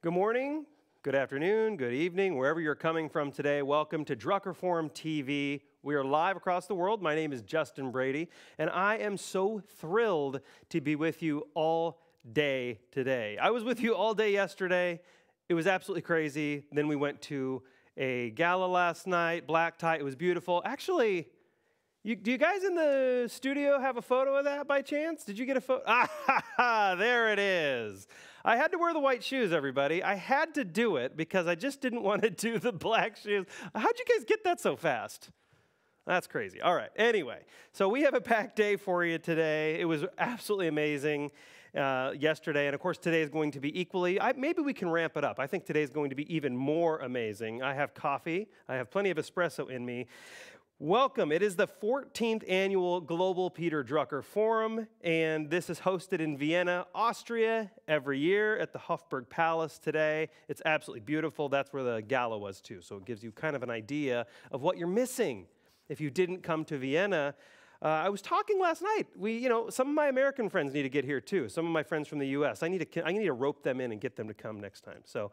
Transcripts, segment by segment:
Good morning, good afternoon, good evening, wherever you're coming from today. Welcome to DRUCKER FORUM TV. We are live across the world. My name is Justin Brady, and I am so thrilled to be with you all day today. I was with you all day yesterday. It was absolutely crazy. Then we went to a gala last night, black tie. It was beautiful. Actually, do you guys in the studio have a photo of that by chance? Did you get a photo? Ah, there it is. I had to wear the white shoes, everybody. I had to do it because I just didn't want to do the black shoes. How'd you guys get that so fast? That's crazy. All right. Anyway, so we have a packed day for you today. It was absolutely amazing yesterday, and of course today is going to be equally. Maybe we can ramp it up. I think today is going to be even more amazing. I have coffee. I have plenty of espresso in me. Welcome. It is the 14th annual Global Peter Drucker Forum, and this is hosted in Vienna, Austria, every year at the Hofburg Palace today. It's absolutely beautiful. That's where the gala was, too, so it gives you kind of an idea of what you're missing if you didn't come to Vienna. I was talking last night. Some of my American friends need to get here too. Some of my friends from the U.S. I need to rope them in and get them to come next time. So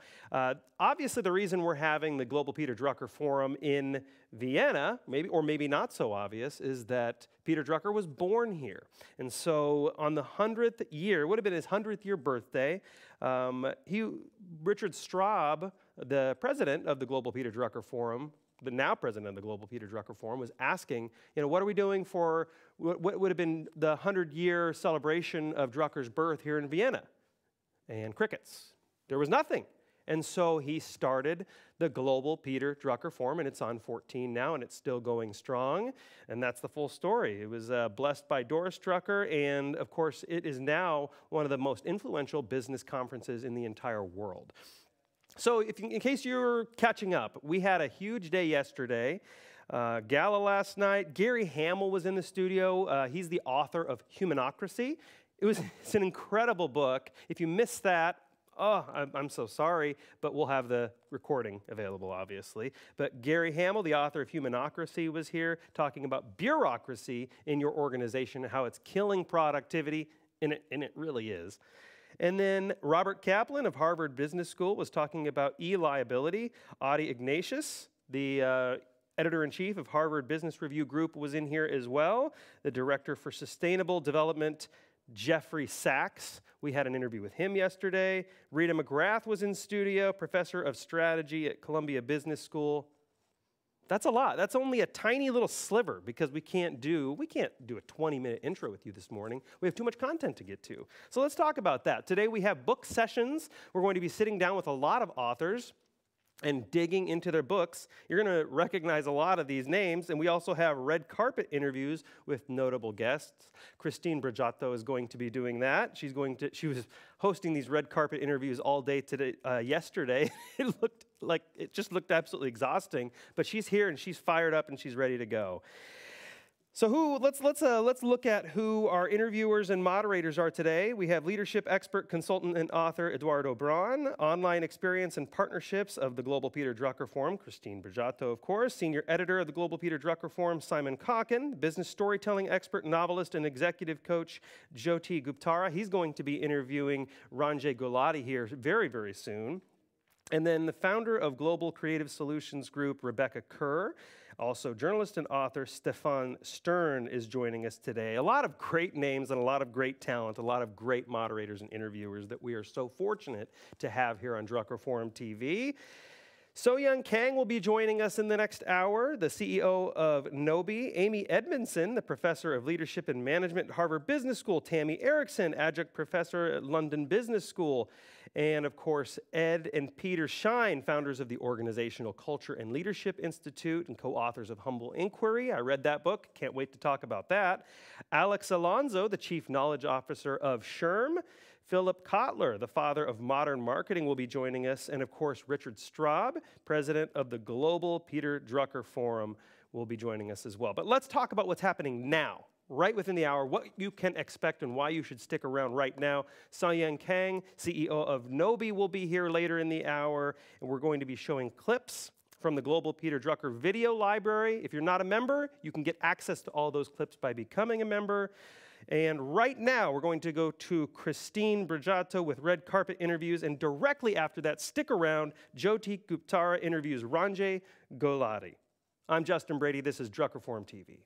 obviously, the reason we're having the Global Peter Drucker Forum in Vienna, maybe not so obvious, is that Peter Drucker was born here. And so on the 100th year, it would have been his 100th year birthday. Richard Straub, the president of the Global Peter Drucker Forum, the now president of the Global Peter Drucker Forum, was asking, what are we doing for what would have been the 100-year celebration of Drucker's birth here in Vienna? And crickets. There was nothing. And so he started the Global Peter Drucker Forum, and it's on 14 now, and it's still going strong. And that's the full story. It was blessed by Doris Drucker, and of course, it is now one of the most influential business conferences in the entire world. So in case you're catching up, we had a huge day yesterday. Gala last night. Gary Hamel was in the studio. He's the author of Humanocracy. It's an incredible book. If you missed that, I'm so sorry, but we'll have the recording available, obviously. But Gary Hamel, the author of Humanocracy, was here talking about bureaucracy in your organization and how it's killing productivity, and it really is. And then Robert Kaplan of Harvard Business School was talking about e-liability. Adi Ignatius, the editor-in-chief of Harvard Business Review Group, was in here as well. The director for sustainable development, Jeffrey Sachs. We had an interview with him yesterday. Rita McGrath was in studio, professor of strategy at Columbia Business School. That's a lot. That's only a tiny little sliver because we can't do a 20-minute intro with you this morning. We have too much content to get to. So let's talk about that. Today we have book sessions. We're going to be sitting down with a lot of authors and digging into their books. You're going to recognize a lot of these names, and we also have red carpet interviews with notable guests. Christine Broggiato is going to be doing that. She was hosting these red carpet interviews all day today, yesterday. It just looked absolutely exhausting, but she's here and she's fired up and she's ready to go. So let's look at who our interviewers and moderators are today. We have leadership expert, consultant, and author Eduardo Braun, online experience and partnerships of the Global Peter Drucker Forum, Christine Broggiato, of course, senior editor of the Global Peter Drucker Forum, Simon Cockin, business storytelling expert, novelist, and executive coach, Jyoti Guptara. He's going to be interviewing Ranjay Gulati here very, very soon. And then the founder of Global Creative Solutions Group, Rebecca Kerr. Also, journalist and author Stefan Stern is joining us today. A lot of great names and a lot of great talent, a lot of great moderators and interviewers that we are so fortunate to have here on DRUCKER FORUM TV. So-Young Kang will be joining us in the next hour, the CEO of Nobi. Amy Edmondson, the professor of leadership and management at Harvard Business School. Tammy Erickson, adjunct professor at London Business School. And of course, Ed and Peter Schein, founders of the Organizational Culture and Leadership Institute and co-authors of Humble Inquiry. I read that book, can't wait to talk about that. Alex Alonso, the chief knowledge officer of SHRM. Philip Kotler, the father of modern marketing, will be joining us. And of course, Richard Straub, president of the Global Peter Drucker Forum, will be joining us as well. But let's talk about what's happening now, right within the hour, what you can expect and why you should stick around right now. So-Young Kang, CEO of Nobi, will be here later in the hour, and we're going to be showing clips from the Global Peter Drucker video library. If you're not a member, you can get access to all those clips by becoming a member. And right now, we're going to go to Christine Broggiato with Red Carpet interviews, and directly after that, stick around, Jyoti Guptara interviews Ranjay Gulati. I'm Justin Brady, this is Drucker Forum TV.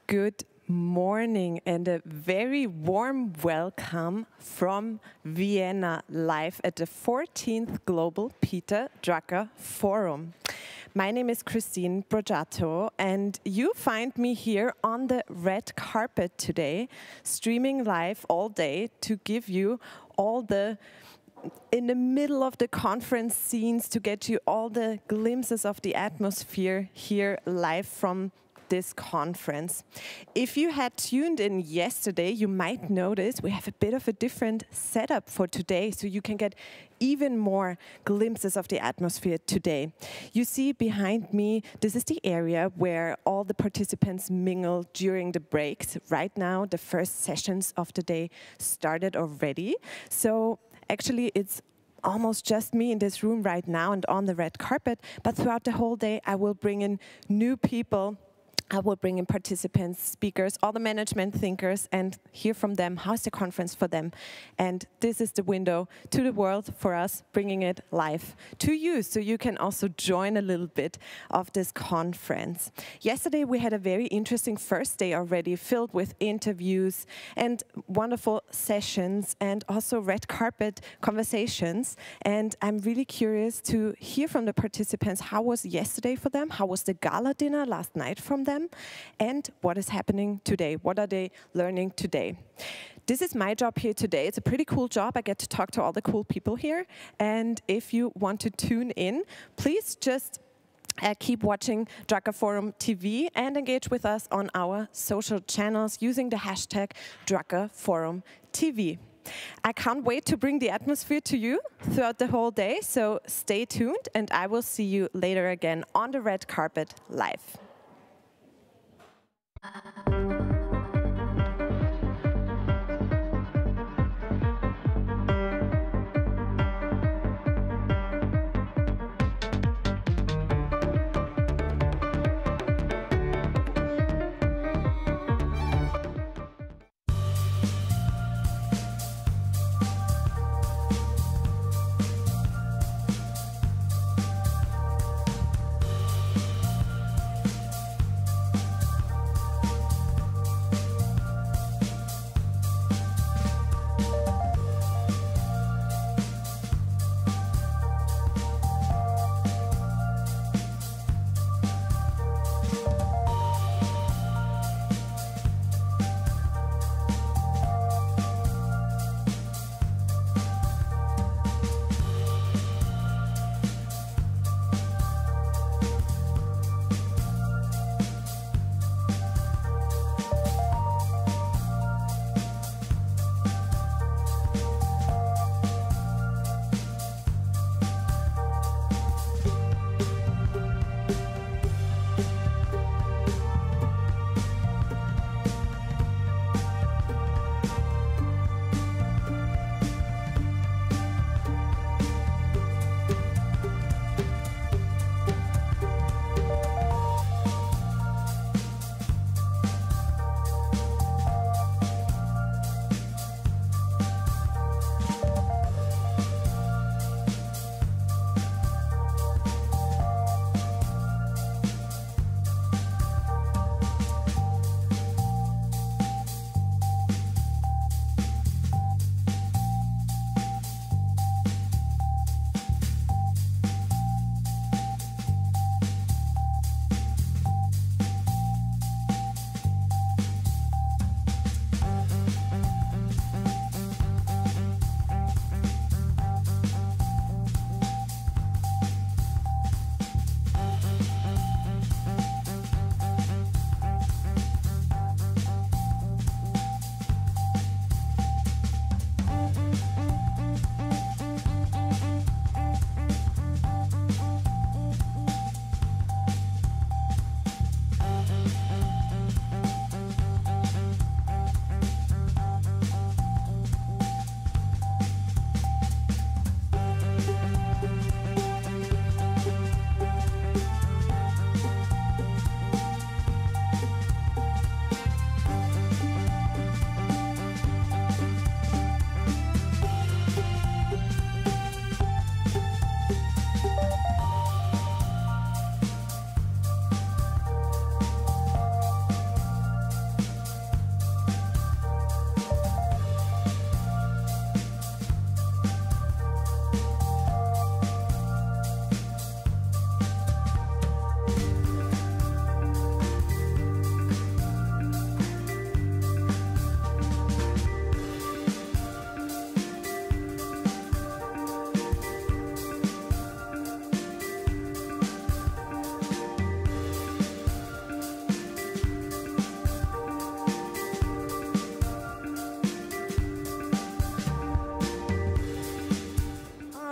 Good morning and a very warm welcome from Vienna, live at the 14th Global Peter Drucker Forum. My name is Christine Broggiato, and you find me here on the red carpet today, streaming live all day to give you all the in the middle of the conference scenes, to get you all the glimpses of the atmosphere here live from this conference. If you had tuned in yesterday, you might notice we have a bit of a different setup for today, so you can get even more glimpses of the atmosphere today. You see behind me, this is the area where all the participants mingle during the breaks. Right now, the first sessions of the day started already. So actually, it's almost just me in this room right now and on the red carpet, but throughout the whole day, I will bring in new people. I will bring in participants, speakers, all the management thinkers, and hear from them, how's the conference for them. And this is the window to the world for us, bringing it live to you, so you can also join a little bit of this conference. Yesterday we had a very interesting first day already, filled with interviews and wonderful sessions, and also red carpet conversations. And I'm really curious to hear from the participants, how was yesterday for them? How was the gala dinner last night from them? And what is happening today? What are they learning today? This is my job here today. It's a pretty cool job. I get to talk to all the cool people here. And if you want to tune in, please just keep watching Drucker Forum TV and engage with us on our social channels using the hashtag Drucker Forum TV. I can't wait to bring the atmosphere to you throughout the whole day, so stay tuned, and I will see you later again on the red carpet live.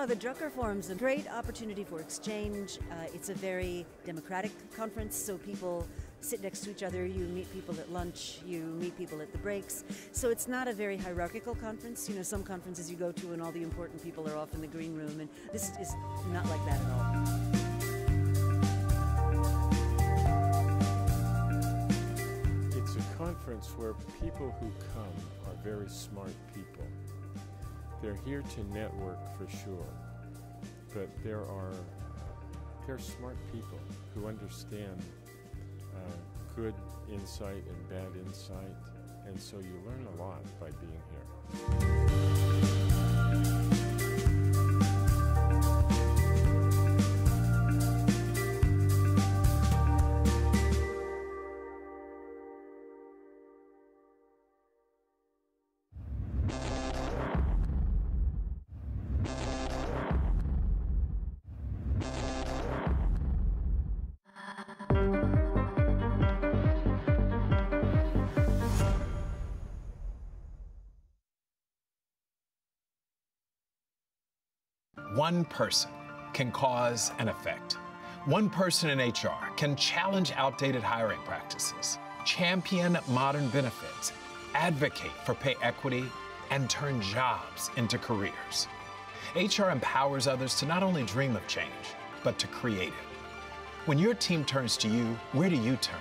the Drucker Forum's a great opportunity for exchange. It's a very democratic conference, so people sit next to each other, you meet people at lunch, you meet people at the breaks. So it's not a very hierarchical conference. You know, some conferences you go to and all the important people are off in the green room, and this is not like that at all. It's a conference where people who come are very smart people. They're here to network for sure, but they're smart people who understand good insight and bad insight, and so you learn a lot by being here. One person can cause an effect. One person in HR can challenge outdated hiring practices, champion modern benefits, advocate for pay equity, and turn jobs into careers. HR empowers others to not only dream of change, but to create it. When your team turns to you, where do you turn?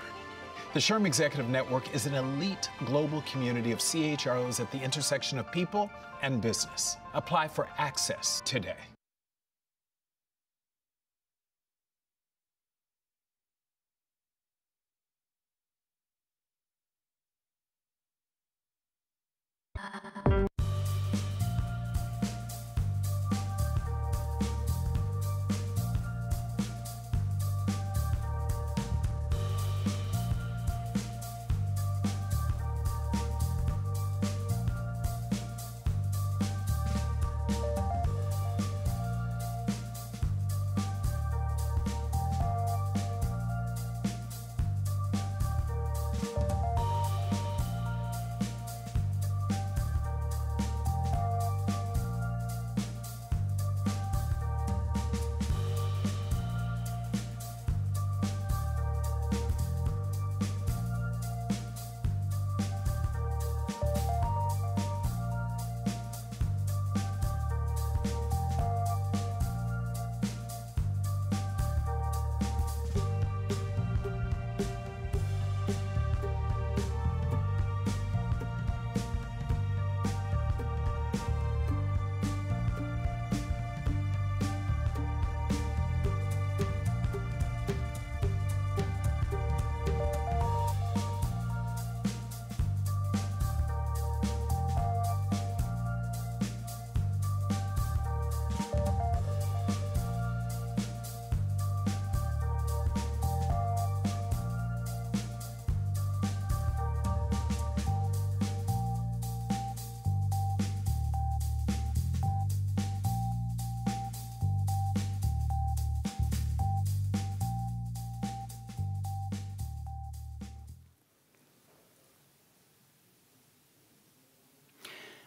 The SHRM Executive Network is an elite global community of CHROs at the intersection of people and business. Apply for access today.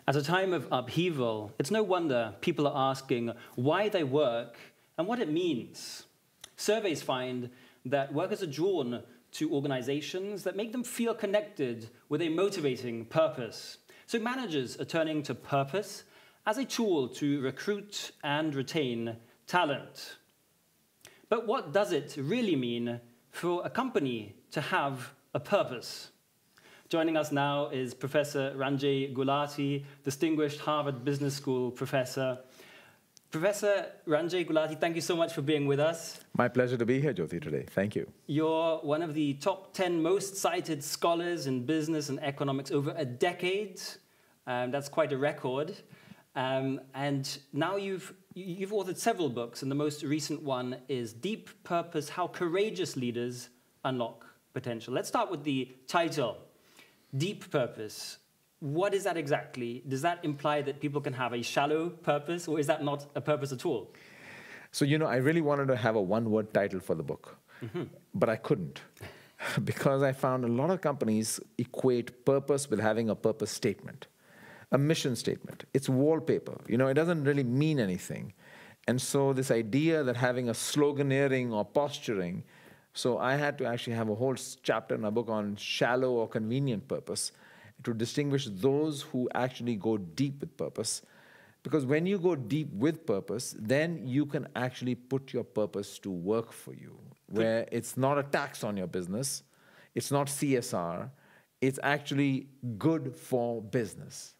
At a time of upheaval, it's no wonder people are asking why they work and what it means. Surveys find that workers are drawn to organizations that make them feel connected with a motivating purpose. So managers are turning to purpose as a tool to recruit and retain talent. But what does it really mean for a company to have a purpose? Joining us now is Professor Ranjay Gulati, distinguished Harvard Business School professor. Professor Ranjay Gulati, thank you so much for being with us. My pleasure to be here, Jyoti, today. Thank you. You're one of the top 10 most cited scholars in business and economics over a decade. That's quite a record. And now you've authored several books, and the most recent one is Deep Purpose: How Courageous Leaders Unlock Potential. Let's start with the title. Deep purpose. What is that exactly? Does that imply that people can have a shallow purpose, or is that not a purpose at all? So, you know, I really wanted to have a one-word title for the book, but I couldn't because I found a lot of companies equate purpose with having a purpose statement, a mission statement. It's wallpaper. You know, it doesn't really mean anything. And so this idea that having a sloganeering or posturing, so I had to actually have a whole chapter in my book on shallow or convenient purpose to distinguish those who actually go deep with purpose. Because when you go deep with purpose, then you can actually put your purpose to work for you, where it's not a tax on your business, it's not CSR, it's actually good for business.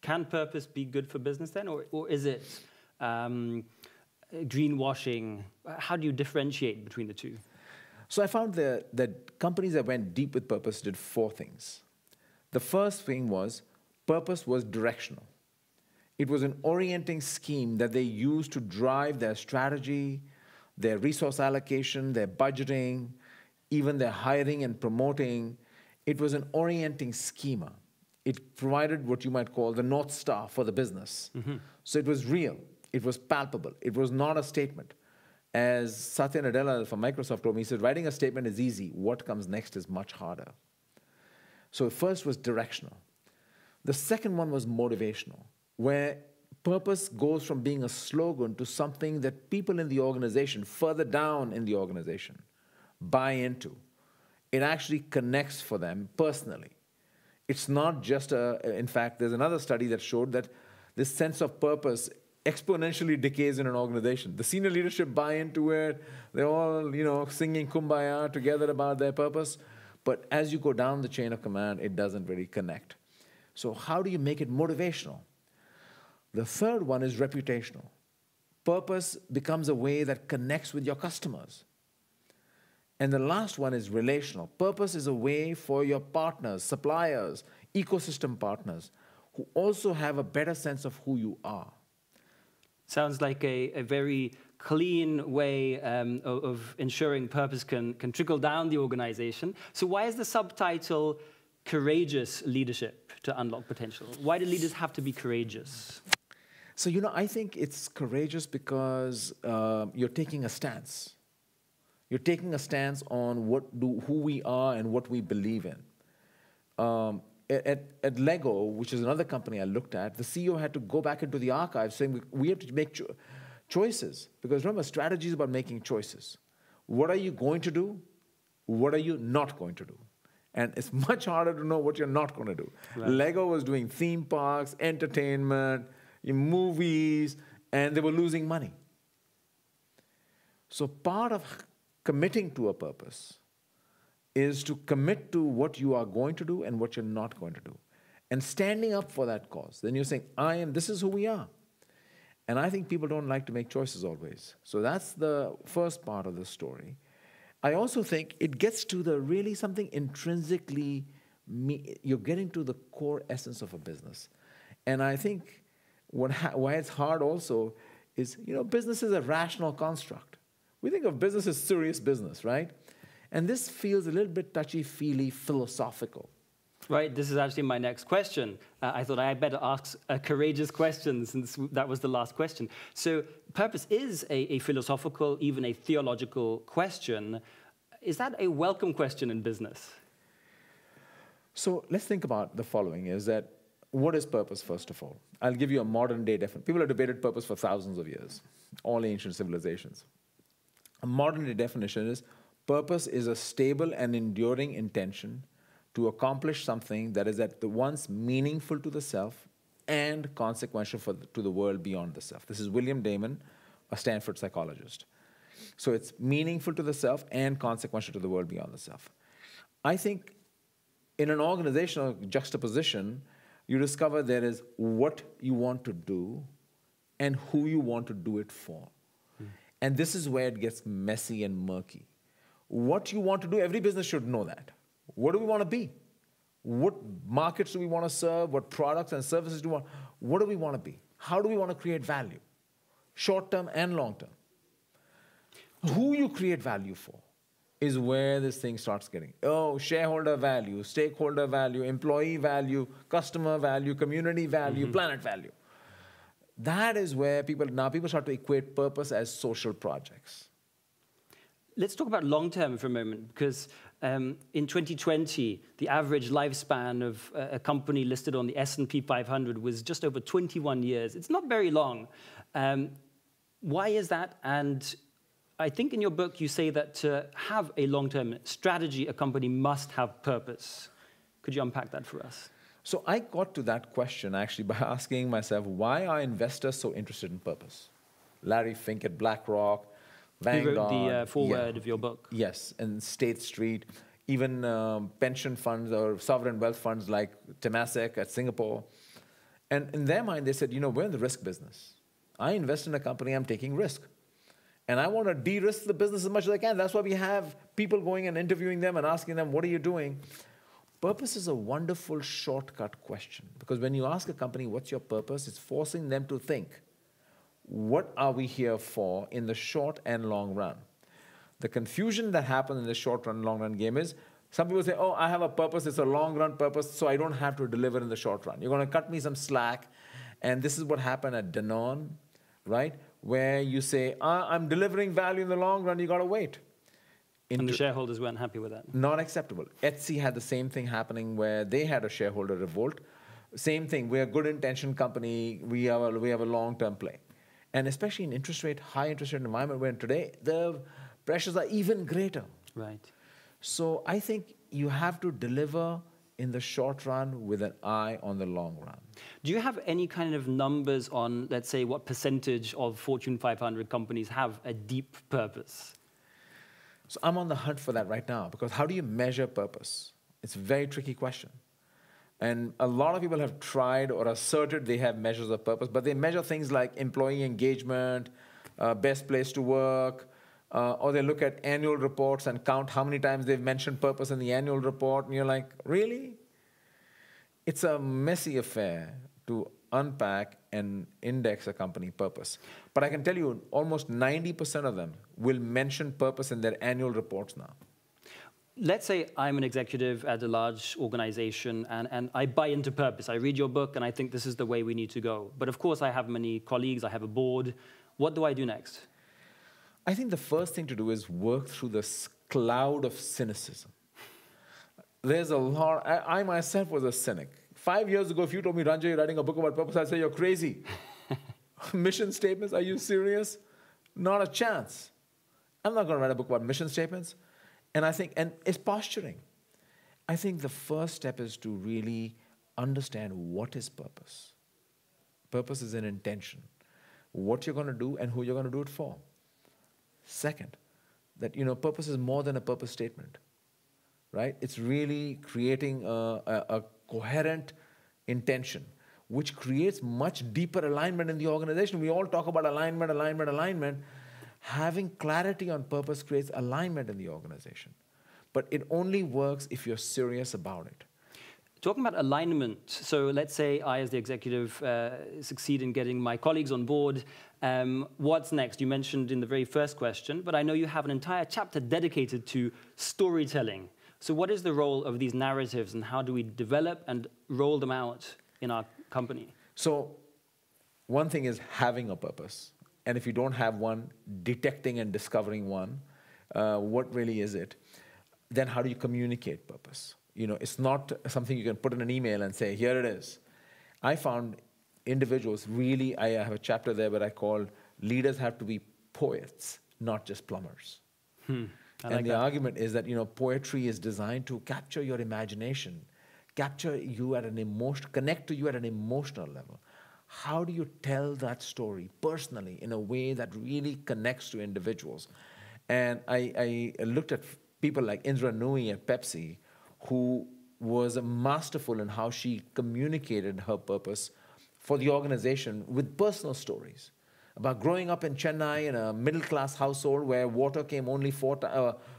Can purpose be good for business then, or is it greenwashing? How do you differentiate between the two? So I found that companies that went deep with purpose did 4 things. The first thing was purpose was directional. It was an orienting scheme that they used to drive their strategy, their resource allocation, their budgeting, even their hiring and promoting. It was an orienting schema. It provided what you might call the North Star for the business. So it was real. It was palpable. It was not a statement. As Satya Nadella from Microsoft told me, he said, writing a statement is easy. What comes next is much harder. So the first was directional. The second one was motivational, where purpose goes from being a slogan to something that people in the organization, further down in the organization, buy into. It actually connects for them personally. It's not just in fact, there's another study that showed that this sense of purpose exponentially decays in an organization. The senior leadership buy into it. They're all, singing Kumbaya together about their purpose. But as you go down the chain of command, it doesn't really connect. So how do you make it motivational? The third one is reputational. Purpose becomes a way that connects with your customers. And the last one is relational. Purpose is a way for your partners, suppliers, ecosystem partners, who also have a better sense of who you are. Sounds like a very clean way of ensuring purpose can trickle down the organization. So why is the subtitle Courageous Leadership to Unlock Potential? Why do leaders have to be courageous? So, I think it's courageous because you're taking a stance. You're taking a stance on who we are and what we believe in. At Lego, which is another company I looked at, the CEO had to go back into the archives saying, we have to make choices. Because remember, strategy is about making choices. What are you going to do? What are you not going to do? And it's much harder to know what you're not going to do. Right. Lego was doing theme parks, entertainment, movies, and they were losing money. So part of committing to a purpose is to commit to what you are going to do and what you're not going to do. And standing up for that cause. Then you're saying, this is who we are. And I think people don't like to make choices always. So that's the first part of the story. I also think it gets to really something intrinsically, you're getting to the core essence of a business. And I think why it's hard also is, business is a rational construct. We think of business as serious business, right? And this feels a little bit touchy-feely, philosophical. Right, this is actually my next question. I thought I had better ask a courageous question since that was the last question. So purpose is a philosophical, even a theological question. Is that a welcome question in business? So let's think about the following, is that what is purpose, first of all? I'll give you a modern-day definition. People have debated purpose for thousands of years, all ancient civilizations. A modern-day definition is purpose is a stable and enduring intention to accomplish something that is at once meaningful to the self and consequential to the world beyond the self. This is William Damon, a Stanford psychologist. So it's meaningful to the self and consequential to the world beyond the self. I think in an organizational juxtaposition, you discover there is what you want to do and who you want to do it for. And this is where it gets messy and murky. What you want to do, every business should know that. What do we want to be? What markets do we want to serve? What products and services do we want? What do we want to be? How do we want to create value? Short-term and long-term. Who you create value for is where this thing starts getting. Shareholder value, stakeholder value, employee value, customer value, community value, planet value. That is where people start to equate purpose as social projects. Let's talk about long-term for a moment, because in 2020, the average lifespan of a company listed on the S&P 500 was just over 21 years. It's not very long. Why is that? And I think in your book you say that to have a long-term strategy, a company must have purpose. Could you unpack that for us? So I got to that question actually by asking myself, why are investors so interested in purpose? Larry Fink at BlackRock, Vanguard. He wrote the foreword of your book. Yes, and State Street, even pension funds or sovereign wealth funds like Temasek at Singapore. And in their mind, they said, you know, we're in the risk business. I invest in a company, I'm taking risk. And I want to de-risk the business as much as I can. That's why we have people going and interviewing them and asking them, what are you doing? Purpose is a wonderful shortcut question. Because when you ask a company, what's your purpose? It's forcing them to think, what are we here for in the short and long run? The confusion that happens in the short run, long run game is, some people say, oh, I have a purpose, it's a long run purpose, so I don't have to deliver in the short run. You're going to cut me some slack. And this is what happened at Danone, right? Where you say, I'm delivering value in the long run, you got to wait. And the shareholders weren't happy with that. Not acceptable. Etsy had the same thing happening where they had a shareholder revolt. Same thing, we're a good intention company, we have a long-term play. And especially in high interest rate environment where today the pressures are even greater. Right. So I think you have to deliver in the short run with an eye on the long run. Do you have any kind of numbers on, let's say, what percentage of Fortune 500 companies have a deep purpose? So I'm on the hunt for that right now, because how do you measure purpose? It's a very tricky question. And a lot of people have tried or asserted they have measures of purpose, but they measure things like employee engagement, best place to work, or they look at annual reports and count how many times they've mentioned purpose in the annual report, and you're like, really? It's a messy affair to unpack and index a company purpose. But I can tell you, almost 90% of them will mention purpose in their annual reports now. Let's say I'm an executive at a large organization and I buy into purpose. I read your book and I think this is the way we need to go. But of course I have many colleagues, I have a board. What do I do next? I think the first thing to do is work through this cloud of cynicism. There's a lot, I myself was a cynic. 5 years ago, if you told me, Ranjay, you're writing a book about purpose, I'd say you're crazy. Mission statements, are you serious? Not a chance. I'm not going to write a book about mission statements. And I think, and it's posturing. I think the first step is to really understand what is purpose. Purpose is an intention. What you're going to do and who you're going to do it for. Second, that, you know, purpose is more than a purpose statement, right? It's really creating a coherent intention, which creates much deeper alignment in the organization. We all talk about alignment, alignment, alignment. Having clarity on purpose creates alignment in the organization. But it only works if you're serious about it. Talking about alignment, so let's say I, as the executive, succeed in getting my colleagues on board. What's next? You mentioned in the very first question, but I know you have an entire chapter dedicated to storytelling. So what is the role of these narratives and how do we develop and roll them out in our company? So one thing is having a purpose. And if you don't have one, detecting and discovering one, what really is it? Then how do you communicate purpose? You know, it's not something you can put in an email and say, here it is. I found individuals really, I have a chapter there where I call leaders have to be poets, not just plumbers. And the argument is that, you know, poetry is designed to capture your imagination, capture you at an emotion, connect to you at an emotional level. How do you tell that story personally in a way that really connects to individuals? And I looked at people like Indra Nooyi at Pepsi, who was masterful in how she communicated her purpose for the organization with personal stories about growing up in Chennai in a middle-class household where water came only for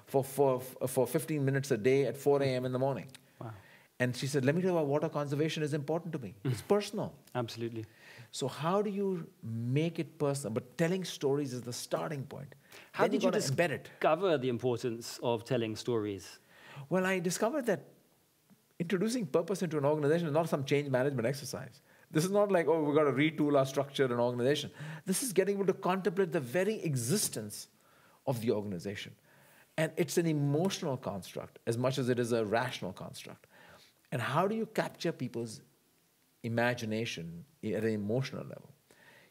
15 minutes a day at 4 a.m. in the morning. Wow. And she said, let me tell you why water conservation is important to me. It's personal. Absolutely. So how do you make it personal? But telling stories is the starting point. How did you discover the importance of telling stories? Well, I discovered that introducing purpose into an organization is not some change management exercise. This is not like, oh, we've got to retool our structure and organization. This is getting able to contemplate the very existence of the organization. And it's an emotional construct as much as it is a rational construct. And how do you capture people's imagination at an emotional level?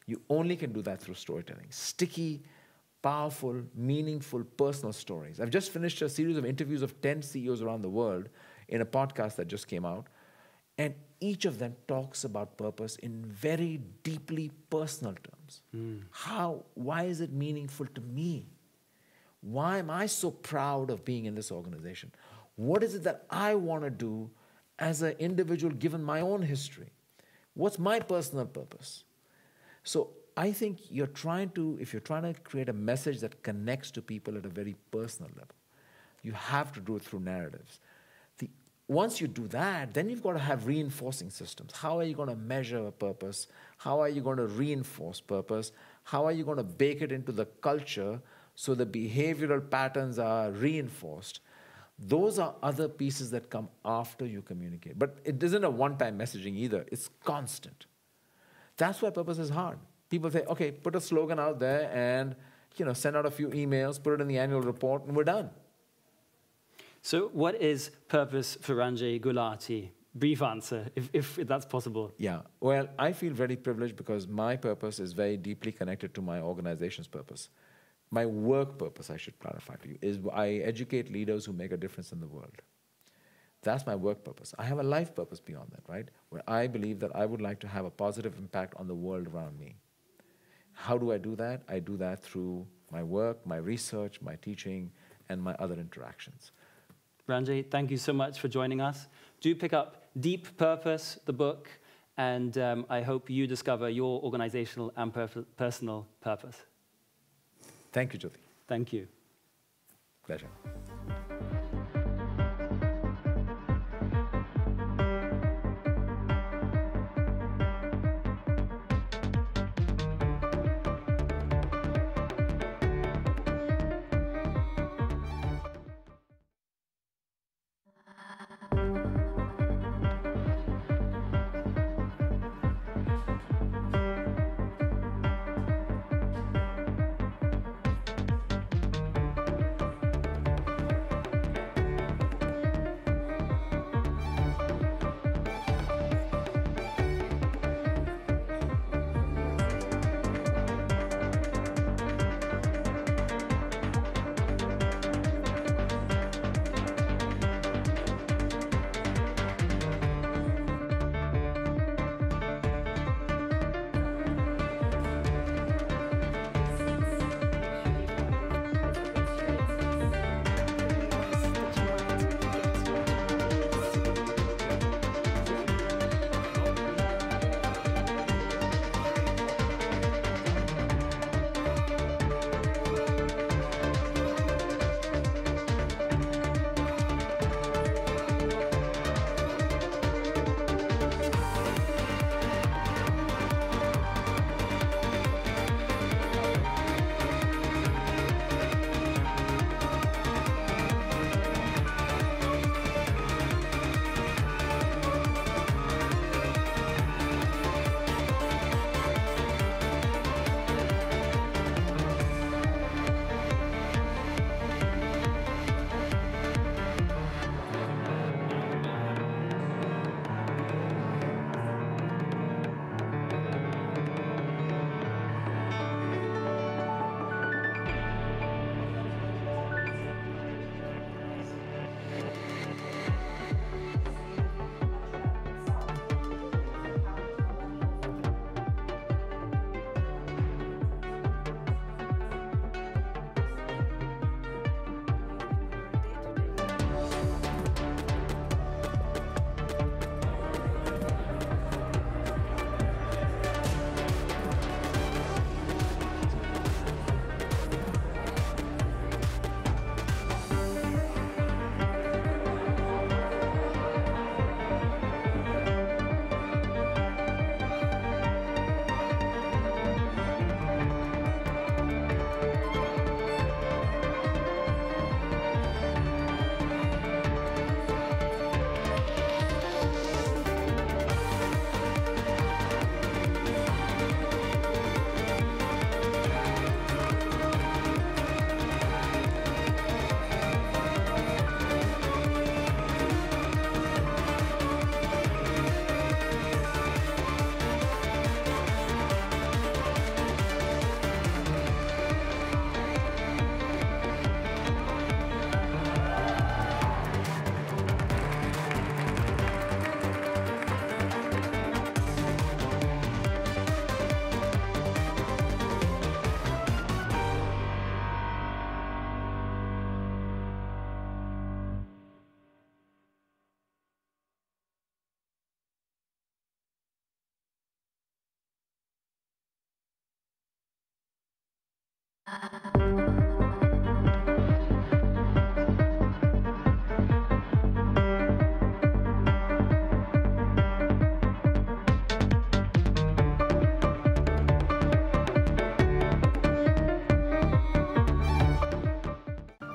You only can do that through storytelling. Sticky, powerful, meaningful, personal stories. I've just finished a series of interviews of 10 CEOs around the world in a podcast that just came out. And each of them talks about purpose in very deeply personal terms. Why is it meaningful to me? Why am I so proud of being in this organization? What is it that I want to do as an individual given my own history? What's my personal purpose? So I think if you're trying to create a message that connects to people at a very personal level, you have to do it through narratives. Once you do that, then you've got to have reinforcing systems. How are you going to measure a purpose? How are you going to reinforce purpose? How are you going to bake it into the culture so the behavioral patterns are reinforced? Those are other pieces that come after you communicate. But it isn't a one-time messaging either. It's constant. That's why purpose is hard. People say, okay, put a slogan out there and send out a few emails, put it in the annual report, and we're done. So what is purpose for Ranjay Gulati? Brief answer, if that's possible. Yeah, well, I feel very privileged because my purpose is very deeply connected to my organization's purpose. My work purpose, I should clarify to you, is I educate leaders who make a difference in the world. That's my work purpose. I have a life purpose beyond that, right? Where I believe that I would like to have a positive impact on the world around me. How do I do that? I do that through my work, my research, my teaching, and my other interactions. Ranjay, thank you so much for joining us. Do pick up Deep Purpose, the book, and I hope you discover your organizational and personal purpose. Thank you, Jyoti. Thank you. Pleasure.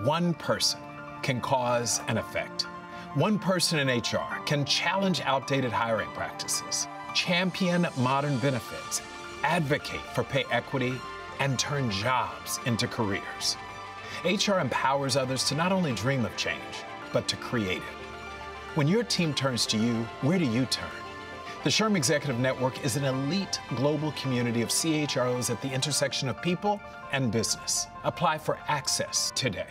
One person can cause an effect. One person in HR can challenge outdated hiring practices, champion modern benefits, advocate for pay equity, and turn jobs into careers. HR empowers others to not only dream of change, but to create it. When your team turns to you, where do you turn? The SHRM Executive Network is an elite global community of CHROs at the intersection of people and business. Apply for access today.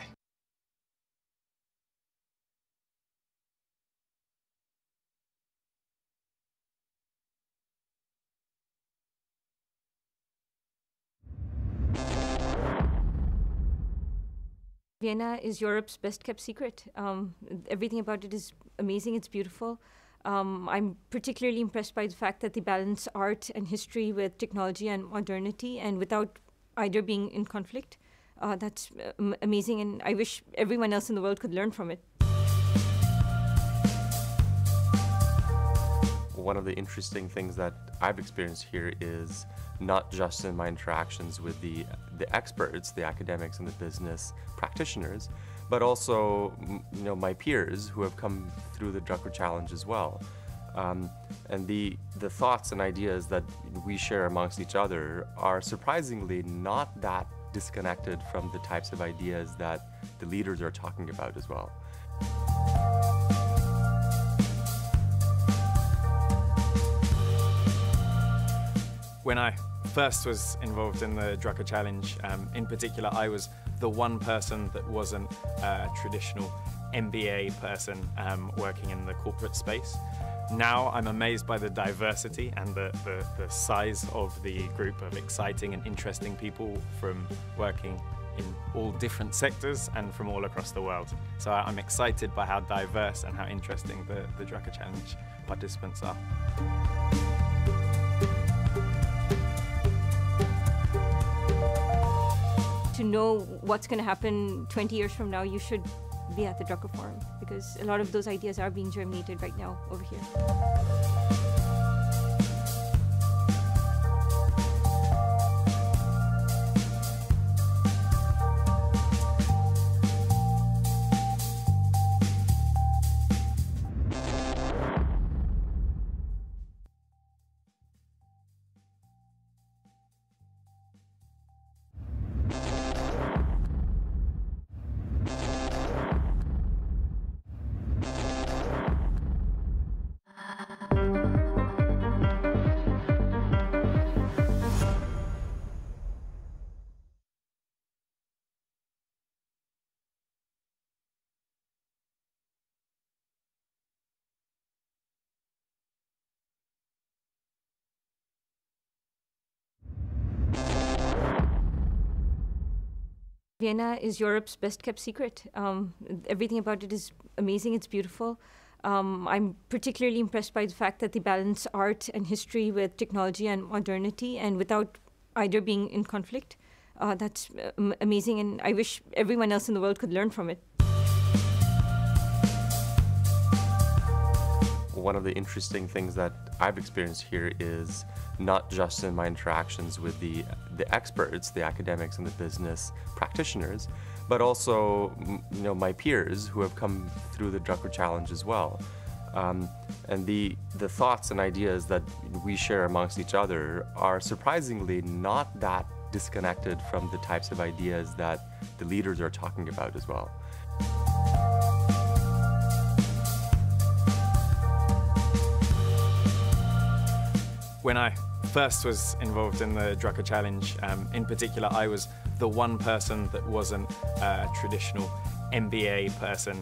Vienna is Europe's best kept secret. Everything about it is amazing, it's beautiful. I'm particularly impressed by the fact that they balance art and history with technology and modernity, and without either being in conflict. That's amazing, and I wish everyone else in the world could learn from it. One of the interesting things that I've experienced here is not just in my interactions with the experts, the academics and the business practitioners, but also my peers who have come through the Drucker Challenge as well. And the thoughts and ideas that we share amongst each other are surprisingly not that disconnected from the types of ideas that the leaders are talking about as well. When I first was involved in the Drucker Challenge, in particular, I was the one person that wasn't a traditional MBA person working in the corporate space. Now I'm amazed by the diversity and the size of the group of exciting and interesting people from working in all different sectors and from all across the world. So I'm excited by how diverse and how interesting the Drucker Challenge participants are. To know what's going to happen 20 years from now, you should be at the Drucker Forum, because a lot of those ideas are being germinated right now over here. Vienna is Europe's best kept secret. Everything about it is amazing, it's beautiful. I'm particularly impressed by the fact that they balance art and history with technology and modernity, and without either being in conflict. That's amazing, and I wish everyone else in the world could learn from it. One of the interesting things that I've experienced here is not just in my interactions with the experts, the academics and the business practitioners, but also my peers who have come through the Drucker Challenge as well. And the thoughts and ideas that we share amongst each other are surprisingly not that disconnected from the types of ideas that the leaders are talking about as well. When I first was involved in the Drucker Challenge, in particular, I was the one person that wasn't a traditional MBA person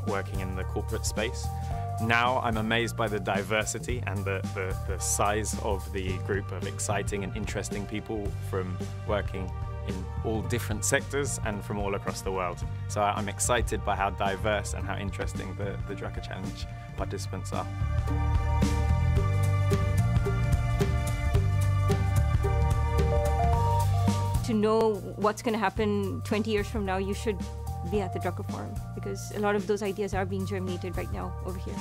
working in the corporate space. Now I'm amazed by the diversity and the size of the group of exciting and interesting people from working in all different sectors and from all across the world. So I'm excited by how diverse and how interesting the Drucker Challenge participants are. To to know what's going to happen 20 years from now, you should be at the Drucker Forum, because a lot of those ideas are being germinated right now over here.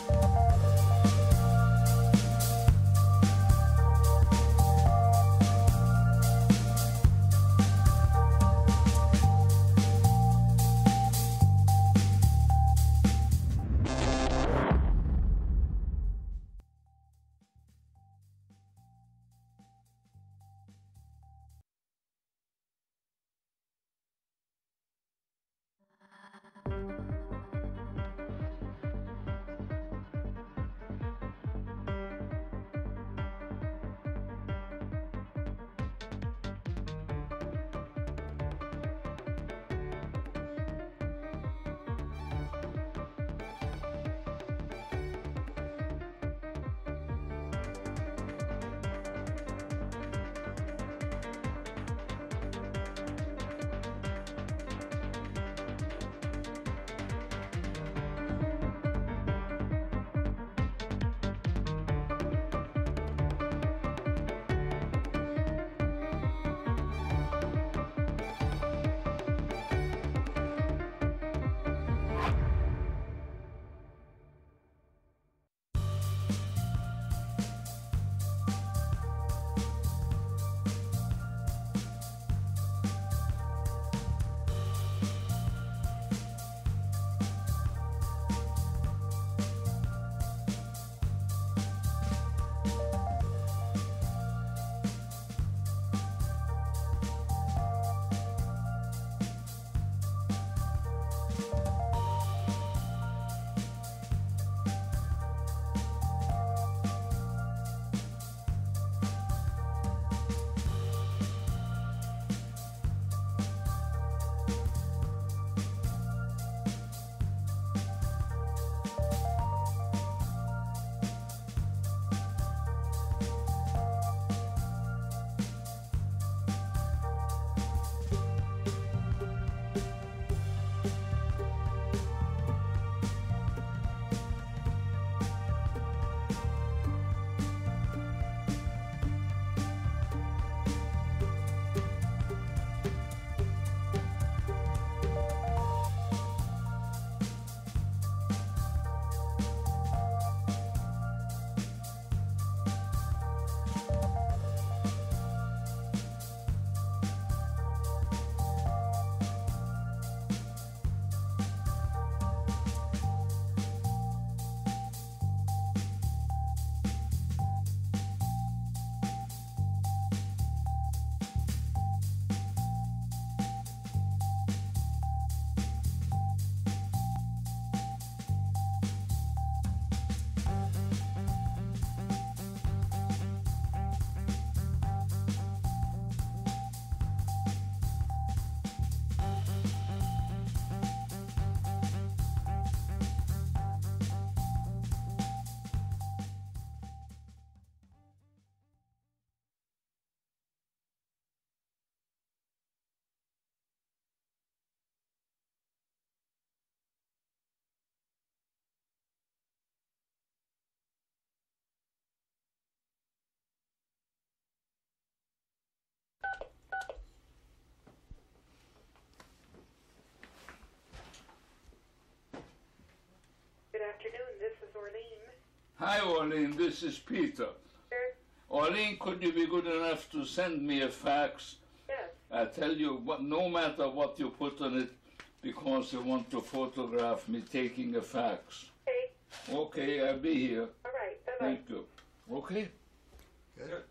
afternoon. This is Orlean. Hi, Orlean. This is Peter. Sure. Orlean, could you be good enough to send me a fax? Yes. I tell you, no matter what you put on it, because I want to photograph me taking a fax. Okay. Okay, I'll be here. All right. Bye-bye. Thank you. Okay. Good.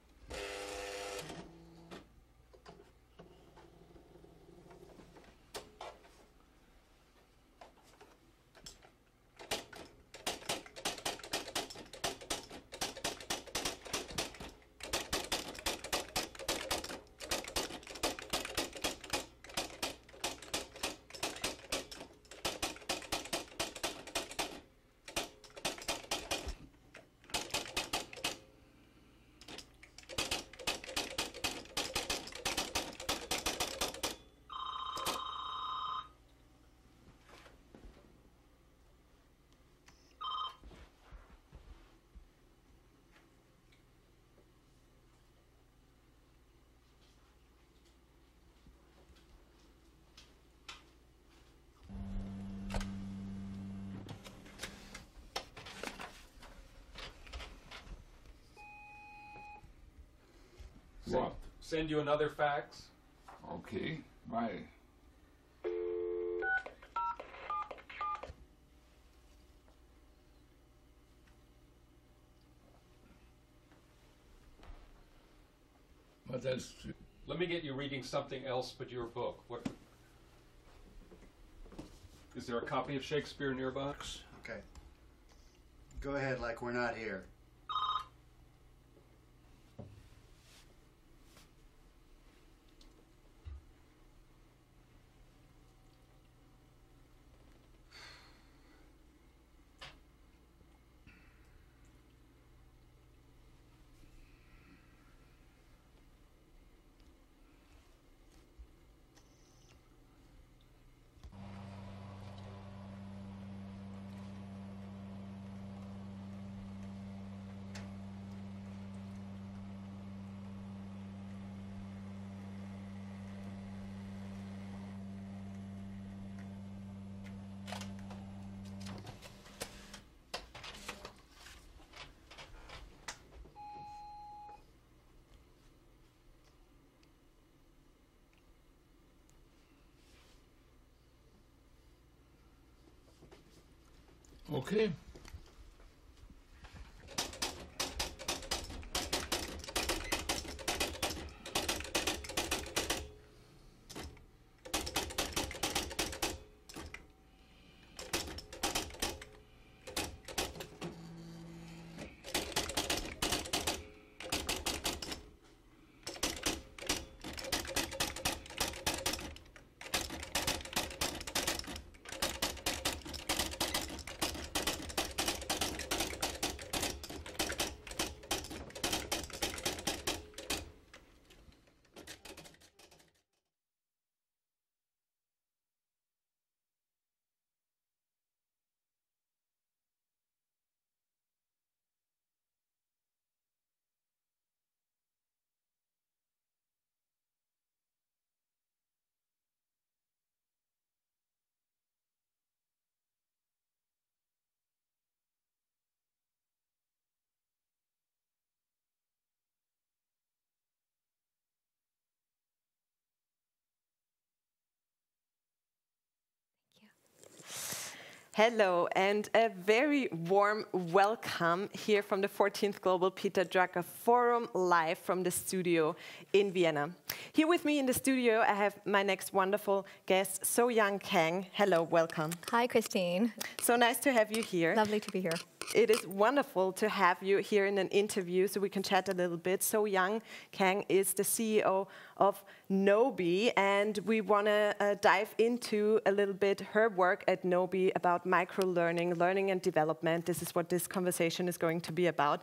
send you another fax. Okay, bye. What else? Let me get you reading something else but your book. What? Is there a copy of Shakespeare in your box? Okay. Go ahead like we're not here. Okay. Hello, and a very warm welcome here from the 14th Global Peter Drucker Forum, live from the studio in Vienna. Here with me in the studio, I have my next wonderful guest, So-Young Kang. Hello, welcome. Hi, Christine. So nice to have you here. Lovely to be here. It is wonderful to have you here in an interview so we can chat a little bit. So-Young Kang is the CEO of Nobi, and we want to dive into a little bit her work at Nobi about micro-learning, learning and development. This is what this conversation is going to be about.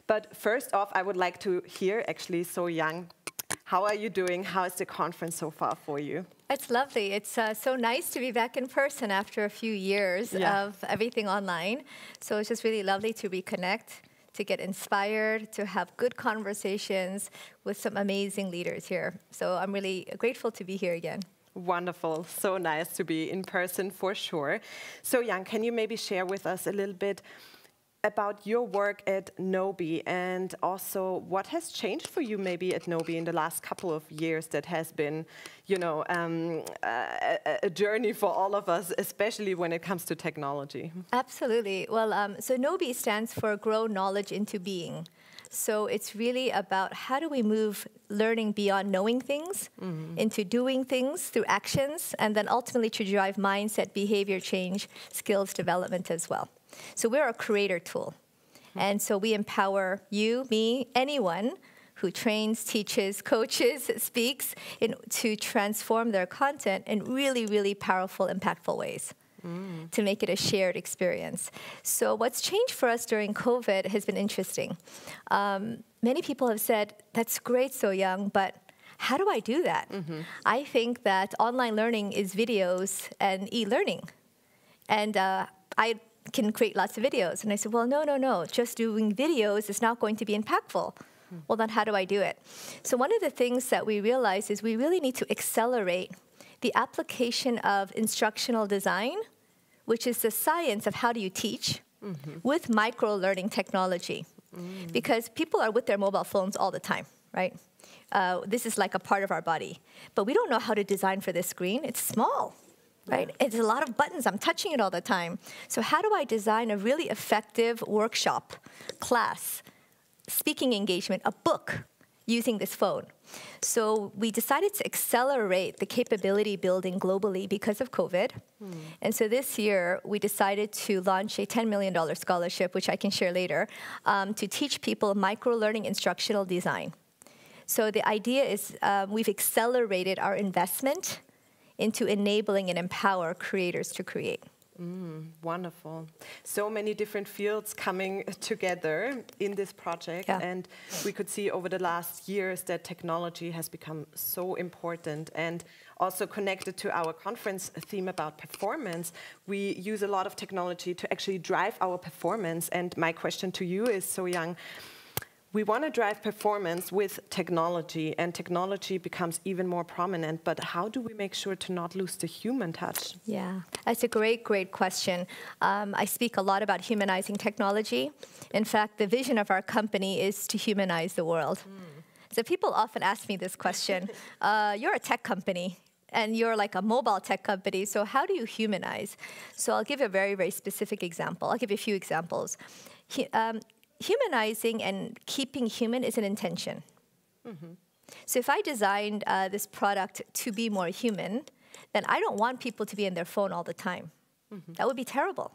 But first off, I would like to hear, actually, So-Young, how are you doing? How is the conference so far for you? It's lovely. It's so nice to be back in person after a few years of everything online. So it's just really lovely to reconnect, to get inspired, to have good conversations with some amazing leaders here. So I'm really grateful to be here again. Wonderful. So nice to be in person for sure. So-Young, can you maybe share with us a little bit about your work at Nobi, and also what has changed for you maybe at Nobi in the last couple of years that has been, you know, a journey for all of us, especially when it comes to technology? Absolutely. Well, so Nobi stands for Grow Knowledge into Being. So it's really about how do we move learning beyond knowing things into doing things through actions, and then ultimately to drive mindset, behavior change, skills development as well. So we're a creator tool. And so we empower you, me, anyone who trains, teaches, coaches, speaks to transform their content in really, really powerful, impactful ways to make it a shared experience. So what's changed for us during COVID has been interesting. Many people have said, that's great, So-Young, but how do I do that? I think that online learning is videos and e-learning. And I can create lots of videos. And I said, well, no. Just doing videos is not going to be impactful. Well, then how do I do it? So one of the things that we realized is we really need to accelerate the application of instructional design, which is the science of how do you teach, with micro-learning technology. Because people are with their mobile phones all the time. right? This is like a part of our body. But we don't know how to design for this screen. It's small, right? It's a lot of buttons. I'm touching it all the time. So how do I design a really effective workshop, class, speaking engagement, a book using this phone? So we decided to accelerate the capability building globally because of COVID. And so this year, we decided to launch a $10 million scholarship, which I can share later, to teach people micro-learning instructional design. So the idea is we've accelerated our investment into enabling and empower creators to create. Wonderful. So many different fields coming together in this project. And we could see over the last years that technology has become so important. And also connected to our conference theme about performance, we use a lot of technology to actually drive our performance. And my question to you is, So Young, we want to drive performance with technology, and technology becomes even more prominent, but how do we make sure to not lose the human touch? Yeah, that's a great, great question. I speak a lot about humanizing technology. In fact, the vision of our company is to humanize the world. So people often ask me this question, you're a tech company, and you're like a mobile tech company, so how do you humanize? So I'll give you a very, very specific example. I'll give you a few examples. Humanizing and keeping human is an intention. So if I designed this product to be more human, then I don't want people to be in their phone all the time. That would be terrible.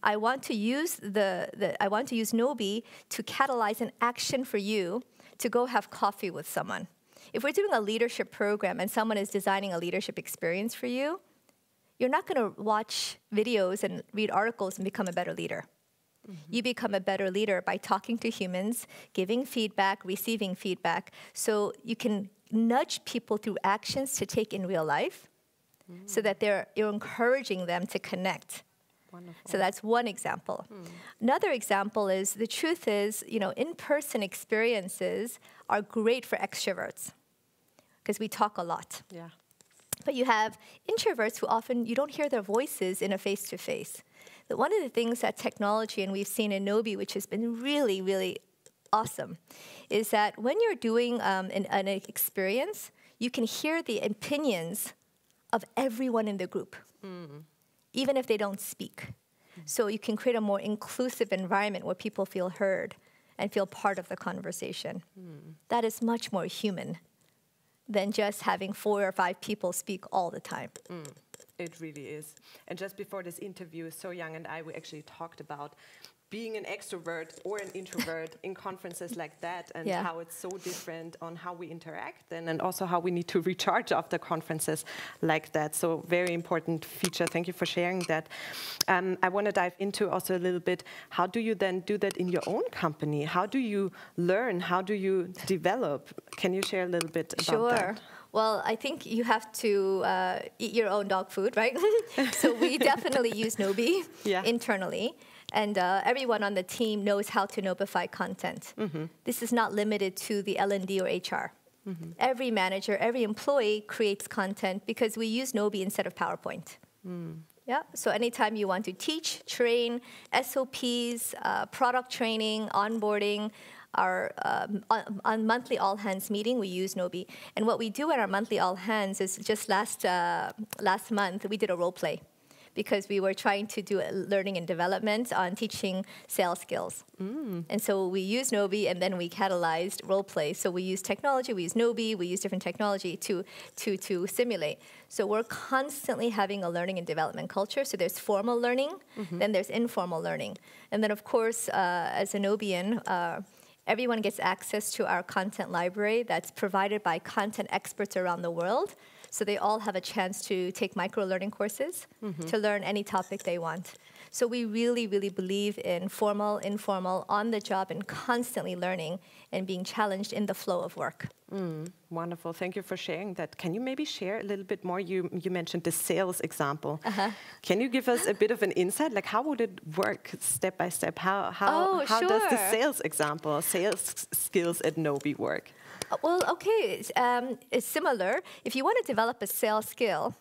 I want to use Nobi to catalyze an action for you to go have coffee with someone. If we're doing a leadership program and someone is designing a leadership experience for you, you're not going to watch videos and read articles and become a better leader. You become a better leader by talking to humans, giving feedback, receiving feedback, so you can nudge people through actions to take in real life, so that you're encouraging them to connect. Wonderful. So that's one example. Another example is, the truth is, in-person experiences are great for extroverts, because we talk a lot. But you have introverts who often, you don't hear their voices in a face-to-face. One of the things that technology, and we've seen in Nobi, which has been really, really awesome, is that when you're doing an experience, you can hear the opinions of everyone in the group, even if they don't speak. So you can create a more inclusive environment where people feel heard and feel part of the conversation. That is much more human than just having 4 or 5 people speak all the time. It really is. And just before this interview, So Young and I, we actually talked about being an extrovert or an introvert in conferences like that, and how it's so different on how we interact, and also how we need to recharge after conferences like that. So very important feature. Thank you for sharing that. I want to dive into also a little bit, how do you then do that in your own company? How do you learn? How do you develop? Can you share a little bit about that? Well, I think you have to eat your own dog food, right? So we definitely use Nobi internally. And everyone on the team knows how to Nobify content. This is not limited to the L&D or HR. Every manager, every employee creates content because we use Nobi instead of PowerPoint. So anytime you want to teach, train, SOPs, product training, onboarding, on monthly all-hands meeting, we use Nobi. And what we do at our monthly all-hands is, just last month, we did a role play, because we were trying to do learning and development on teaching sales skills. And so we used Nobi, and then we catalyzed role play. So we use technology, we use Nobi, we use different technology to simulate. So we're constantly having a learning and development culture. So there's formal learning, then there's informal learning. And then, of course, as a Nobian, everyone gets access to our content library that's provided by content experts around the world. So they all have a chance to take micro-learning courses to learn any topic they want. So we really, really believe in formal, informal, on-the-job, and constantly learning and being challenged in the flow of work. Wonderful. Thank you for sharing that. Can you maybe share a little bit more? You mentioned the sales example. Can you give us a bit of an insight? Like, how would it work step by step? How does the sales example, sales skills at Nobi work? Well, okay, it's similar. If you want to develop a sales skill,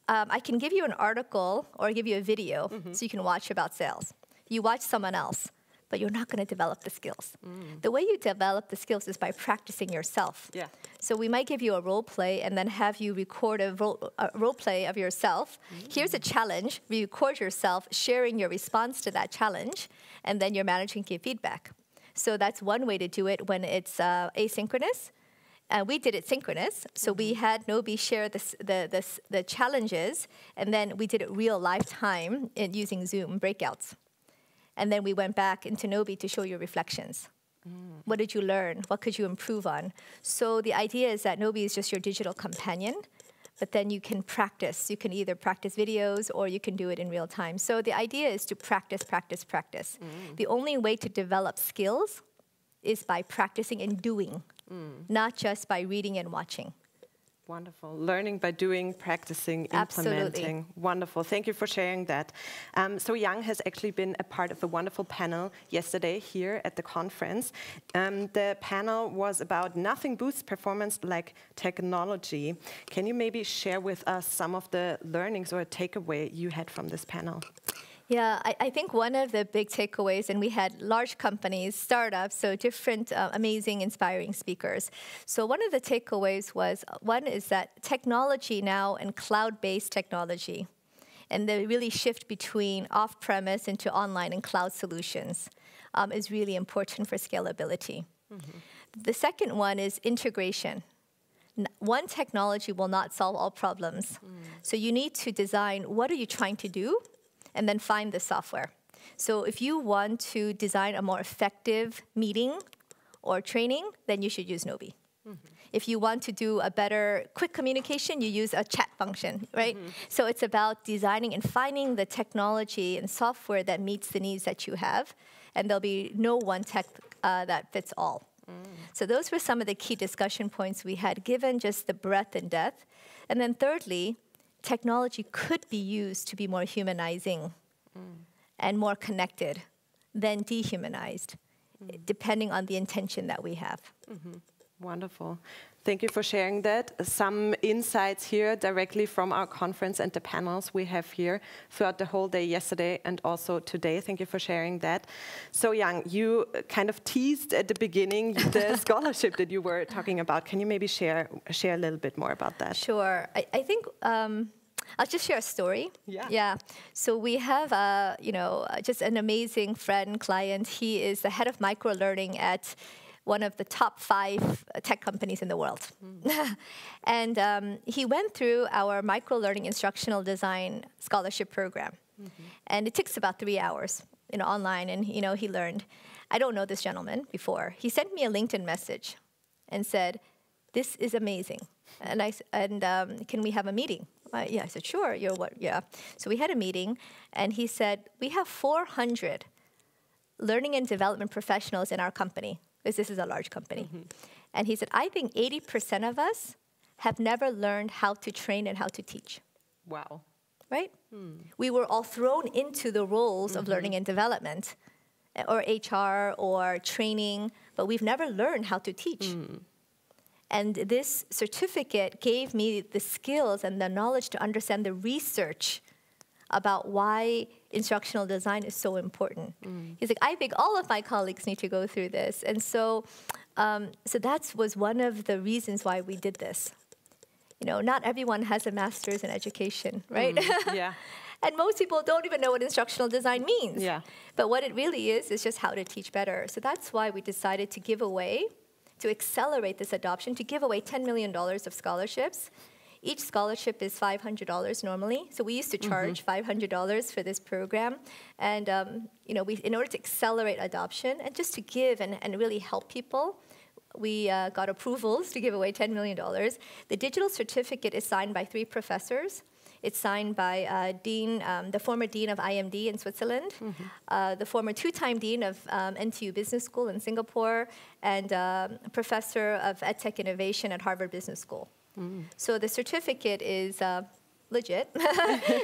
I can give you an article or give you a video so you can watch about sales. You watch someone else. But but you're not going to develop the skills. The way you develop the skills is by practicing yourself. Yeah. So we might give you a role play and then have you record a role play of yourself. Here's a challenge. Record yourself sharing your response to that challenge, and then your manager can give feedback. So that's one way to do it when it's asynchronous. We did it synchronous, so we had Nobi share the challenges, and then we did it real live time using Zoom breakouts. And then we went back into Nobi to show you reflections. What did you learn? What could you improve on? So the idea is that Nobi is just your digital companion, but then you can practice. You can either practice videos or you can do it in real time. So the idea is to practice, practice, practice. The only way to develop skills is by practicing and doing. Not just by reading and watching. Wonderful. Learning by doing, practicing, Absolutely. implementing. Wonderful. Thank you for sharing that. So Yang has actually been a part of a wonderful panel yesterday here at the conference. The panel was about nothing boosts performance like technology. Can you maybe share with us some of the learnings or a takeaway you had from this panel? Yeah, I think one of the big takeaways, and we had large companies, startups, so different amazing, inspiring speakers. So one of the takeaways was, one is that technology now and cloud-based technology, and the really shift between off-premise into online and cloud solutions is really important for scalability. The second one is integration. One technology will not solve all problems. So you need to design, what are you trying to do? And then find the software. So if you want to design a more effective meeting or training, then you should use Nobi. If you want to do a better quick communication, you use a chat function, right? So it's about designing and finding the technology and software that meets the needs that you have, and there'll be no one tech that fits all. So those were some of the key discussion points we had, given just the breadth and depth. And then thirdly, technology could be used to be more humanizing and more connected than dehumanized, depending on the intention that we have. Wonderful. Thank you for sharing that. Some insights here directly from our conference and the panels we have here throughout the whole day yesterday and also today. Thank you for sharing that. So Yang, you kind of teased at the beginning the scholarship that you were talking about. Can you maybe share a little bit more about that? Sure. I think I'll just share a story. Yeah. So we have, just an amazing friend, client. He is the head of microlearning at one of the top 5 tech companies in the world. And he went through our microlearning instructional design scholarship program. And it takes about 3 hours online, and he learned. I don't know this gentleman before. He sent me a LinkedIn message and said, "This is amazing. And can we have a meeting?" Yeah, I said, "Sure." Yeah. So we had a meeting, and he said, "We have 400 learning and development professionals in our company," because this is a large company. And he said, "I think 80% of us have never learned how to train and how to teach." Wow. Right? We were all thrown into the roles of learning and development, or HR, or training, but we've never learned how to teach. And this certificate gave me the skills and the knowledge to understand the research about why instructional design is so important. He's like, "I think all of my colleagues need to go through this." And so that was one of the reasons why we did this. Not everyone has a master's in education, right? Yeah. And most people don't even know what instructional design means. Yeah. But what it really is just how to teach better. So that's why we decided to give away, to accelerate this adoption, to give away $10 million of scholarships. Each scholarship is $500 normally. So we used to charge $500 for this program. And in order to accelerate adoption and just to give and really help people, we got approvals to give away $10 million. The digital certificate is signed by 3 professors. It's signed by the former dean of IMD in Switzerland, the former 2-time dean of NTU Business School in Singapore, and professor of EdTech Innovation at Harvard Business School. So the certificate is legit.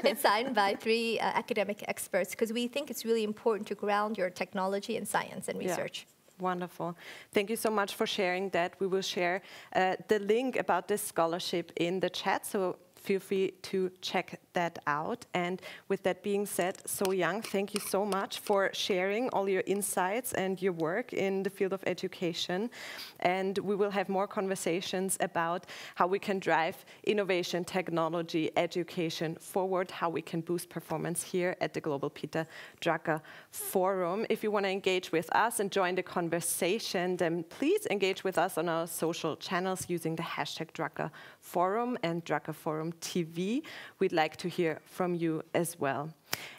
It's signed by 3 academic experts because we think it's really important to ground your technology in science and research. Wonderful. Thank you so much for sharing that. We will share the link about this scholarship in the chat. So feel free to check that out. And with that being said, So Young, thank you so much for sharing all your insights and your work in the field of education. And we will have more conversations about how we can drive innovation, technology, education forward, how we can boost performance here at the Global Peter Drucker Forum. If you want to engage with us and join the conversation, then please engage with us on our social channels using the hashtag Drucker Forum and Drucker Forum TV. We'd like to hear from you as well.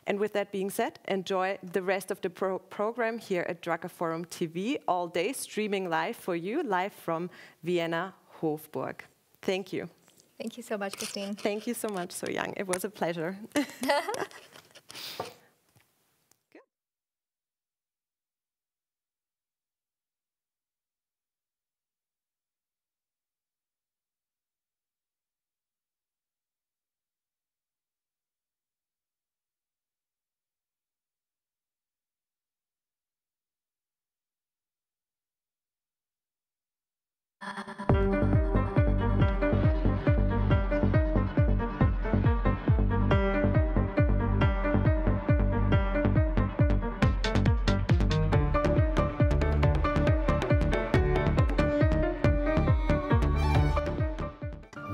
And with that being said, enjoy the rest of the program here at Drucker Forum TV all day, streaming live for you, live from Vienna Hofburg. Thank you. Thank you so much, Christine. Thank you so much, So Young. It was a pleasure.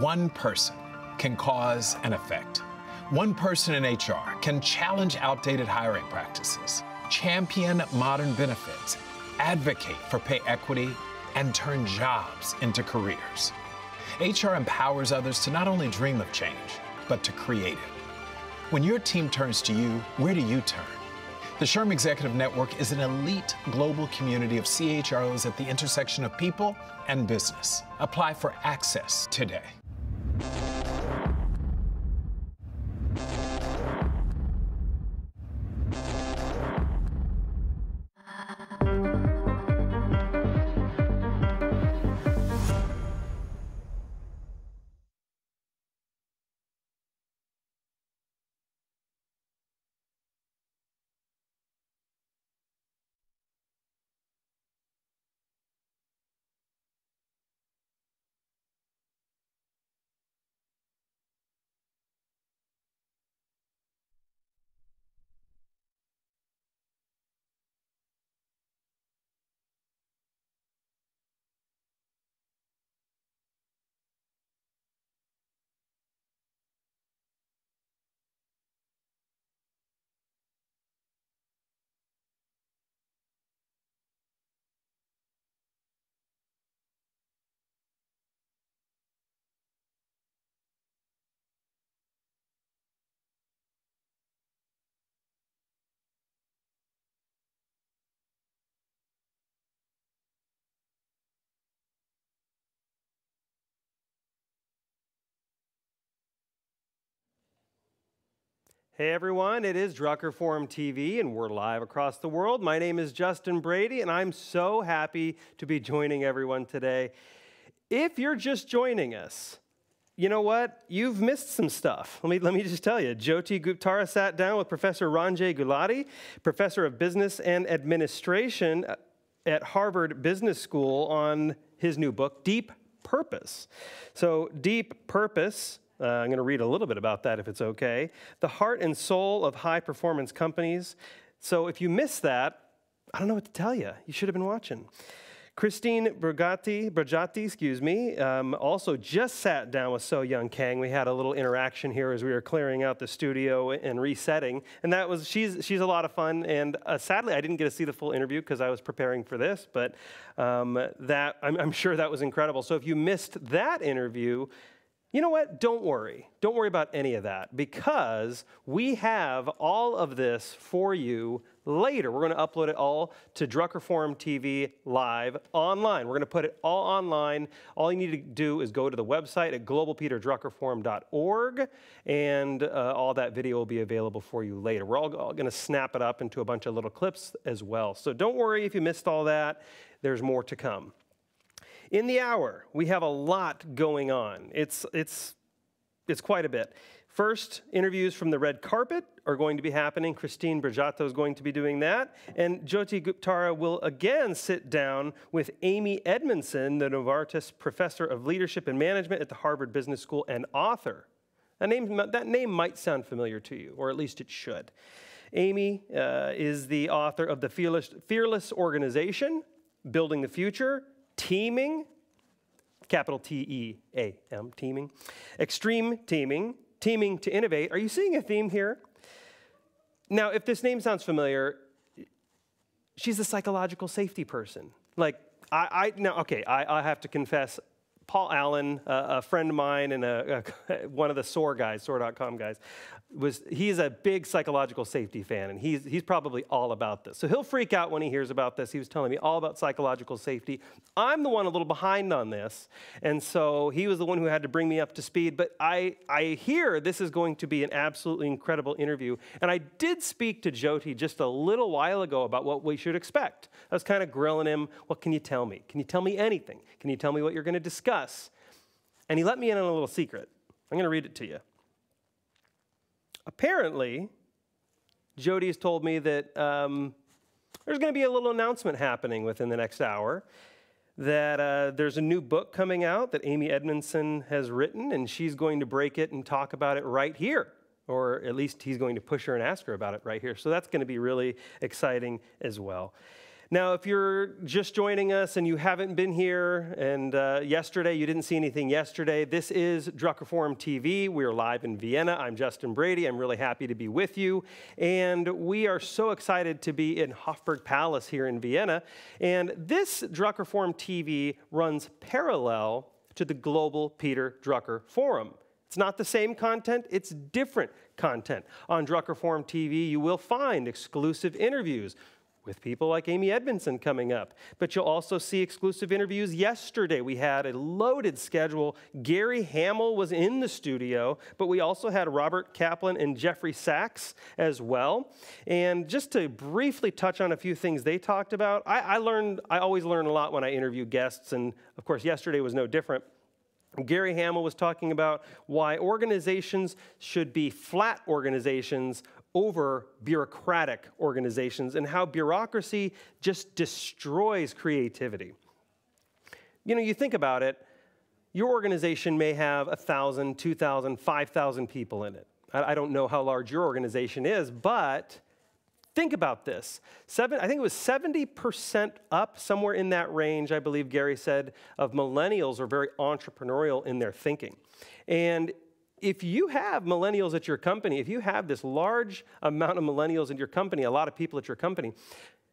One person can cause an effect. One person in HR can challenge outdated hiring practices, champion modern benefits, advocate for pay equity, and turn jobs into careers. HR empowers others to not only dream of change, but to create it. When your team turns to you, where do you turn? The SHRM Executive Network is an elite global community of CHROs at the intersection of people and business. Apply for access today. Hey everyone, it is Drucker Forum TV and we're live across the world. My name is Justin Brady and I'm so happy to be joining everyone today. If you're just joining us, you know what? You've missed some stuff. Let me just tell you. Jyoti Gupta sat down with Professor Ranjay Gulati, Professor of Business and Administration at Harvard Business School on his new book, Deep Purpose. So Deep Purpose, I'm going to read a little bit about that if it's okay. The heart and soul of high-performance companies. So if you missed that, I don't know what to tell you. You should have been watching. Christine Broggiati, also just sat down with So Young Kang. We had a little interaction here as we were clearing out the studio and resetting. And that was, she's a lot of fun. And sadly, I didn't get to see the full interview because I was preparing for this. But I'm sure that was incredible. So if you missed that interview, you know what? Don't worry. Don't worry about any of that because we have all of this for you later. We're going to upload it all to Drucker Forum TV live online. We're going to put it all online. All you need to do is go to the website at globalpeterdruckerforum.org and all that video will be available for you later. We're all going to snap it up into a bunch of little clips as well. So don't worry if you missed all that. There's more to come. In the hour, we have a lot going on. It's quite a bit. First, interviews from the red carpet are going to be happening. Christine Broggiato is going to be doing that. And Jyoti Gupta will again sit down with Amy Edmondson, the Novartis Professor of Leadership and Management at the Harvard Business School and author That name might sound familiar to you, or at least it should. Amy is the author of The Fearless Organization, Building the Future, Teaming, capital T-E-A-M, Teaming, Extreme Teaming, Teaming to Innovate. Are you seeing a theme here? Now, if this name sounds familiar, she's a psychological safety person. Like, I have to confess, Paul Allen, a friend of mine and one of the SOAR guys, SOAR.com guys, he's a big psychological safety fan, and he's probably all about this. So he'll freak out when he hears about this. He was telling me all about psychological safety. I'm the one a little behind on this, and so he was the one who had to bring me up to speed. But I hear this is going to be an absolutely incredible interview, and I did speak to Jyoti just a little while ago about what we should expect. I was kind of grilling him. What can you tell me? Can you tell me anything? Can you tell me what you're going to discuss? And he let me in on a little secret. I'm going to read it to you. Apparently, Jyoti has told me that there's going to be a little announcement happening within the next hour, that there's a new book coming out that Amy Edmondson has written, and she's going to break it and talk about it right here. Or at least he's going to push her and ask her about it right here. So that's going to be really exciting as well. Now, if you're just joining us and you haven't been here, and yesterday, you didn't see anything yesterday, this is Drucker Forum TV. We're live in Vienna. I'm Justin Brady. I'm really happy to be with you. And we are so excited to be in Hofburg Palace here in Vienna. And this Drucker Forum TV runs parallel to the Global Peter Drucker Forum. It's not the same content, it's different content. On Drucker Forum TV, you will find exclusive interviews with people like Amy Edmondson coming up. But you'll also see exclusive interviews. Yesterday, we had a loaded schedule. Gary Hamel was in the studio, but we also had Robert Kaplan and Jeffrey Sachs as well. And just to briefly touch on a few things they talked about, I always learn a lot when I interview guests, and of course, yesterday was no different. Gary Hamel was talking about why organizations should be flat organizations over bureaucratic organizations, and how bureaucracy just destroys creativity. You know, you think about it, your organization may have 1,000, 2,000, 5,000 people in it. I don't know how large your organization is, but think about this. I think it was 70% up, somewhere in that range, I believe Gary said, of millennials are very entrepreneurial in their thinking. And if you have millennials at your company, if you have this large amount of millennials in your company, a lot of people at your company,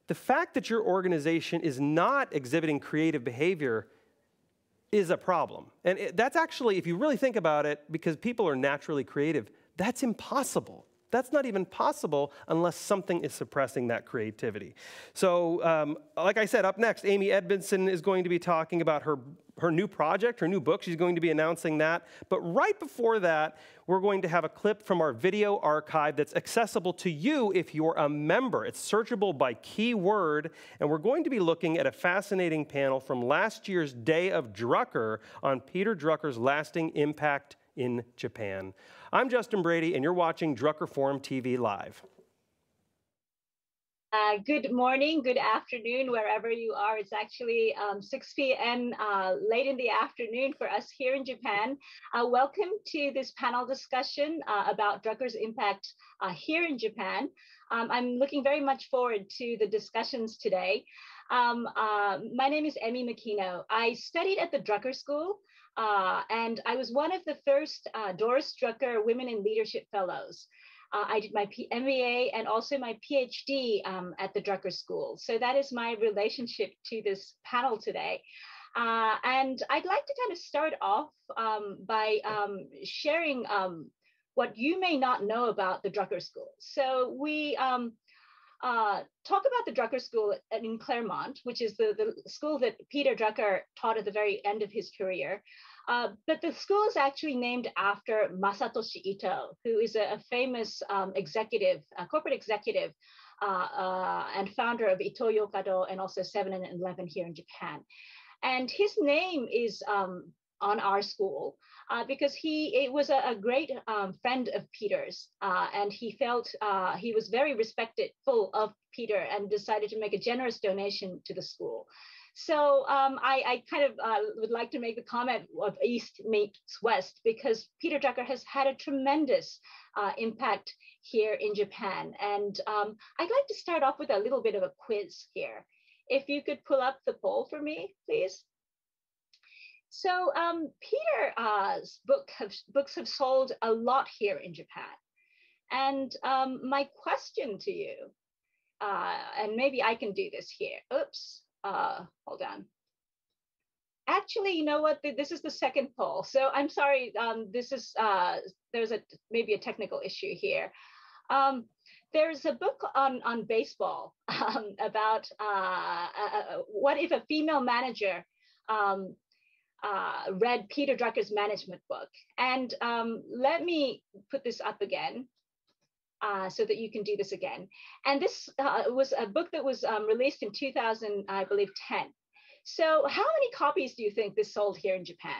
the fact that your organization is not exhibiting creative behavior is a problem. And that's actually, if you really think about it, because people are naturally creative, that's impossible. That's not even possible unless something is suppressing that creativity. So, like I said, up next, Amy Edmondson is going to be talking about her new project, her new book. She's going to be announcing that. But right before that, we're going to have a clip from our video archive that's accessible to you if you're a member. It's searchable by keyword, and we're going to be looking at a fascinating panel from last year's Day of Drucker on Peter Drucker's lasting impact in Japan. I'm Justin Brady, and you're watching Drucker Forum TV Live. Good morning, good afternoon, wherever you are. It's actually 6 p.m. Late in the afternoon for us here in Japan. Welcome to this panel discussion about Drucker's impact here in Japan. I'm looking very much forward to the discussions today. My name is Emmy Makino. I studied at the Drucker School, and I was one of the first Doris Drucker Women in Leadership Fellows. I did my MBA and also my PhD at the Drucker School. So that is my relationship to this panel today. And I'd like to kind of start off by sharing what you may not know about the Drucker School. So we talk about the Drucker School in Claremont, which is the school that Peter Drucker taught at the very end of his career. But the school is actually named after Masatoshi Ito, who is a famous executive, corporate executive, and founder of Ito-Yokado and also 7-Eleven here in Japan. And his name is on our school because he was a great friend of Peter's, and he felt he was very respectful of Peter and decided to make a generous donation to the school. So I kind of would like to make the comment of East meets West, because Peter Drucker has had a tremendous impact here in Japan. And I'd like to start off with a little bit of a quiz here. If you could pull up the poll for me, please. So Peter's books have sold a lot here in Japan. And my question to you, and maybe I can do this here. Oops, hold on. Actually, you know what? This is the second poll. So I'm sorry, this is, there's maybe a technical issue here. There's a book on baseball about what if a female manager read Peter Drucker's management book. And let me put this up again so that you can do this again. And this was a book that was released in 2000, I believe, 10. So how many copies do you think this sold here in Japan?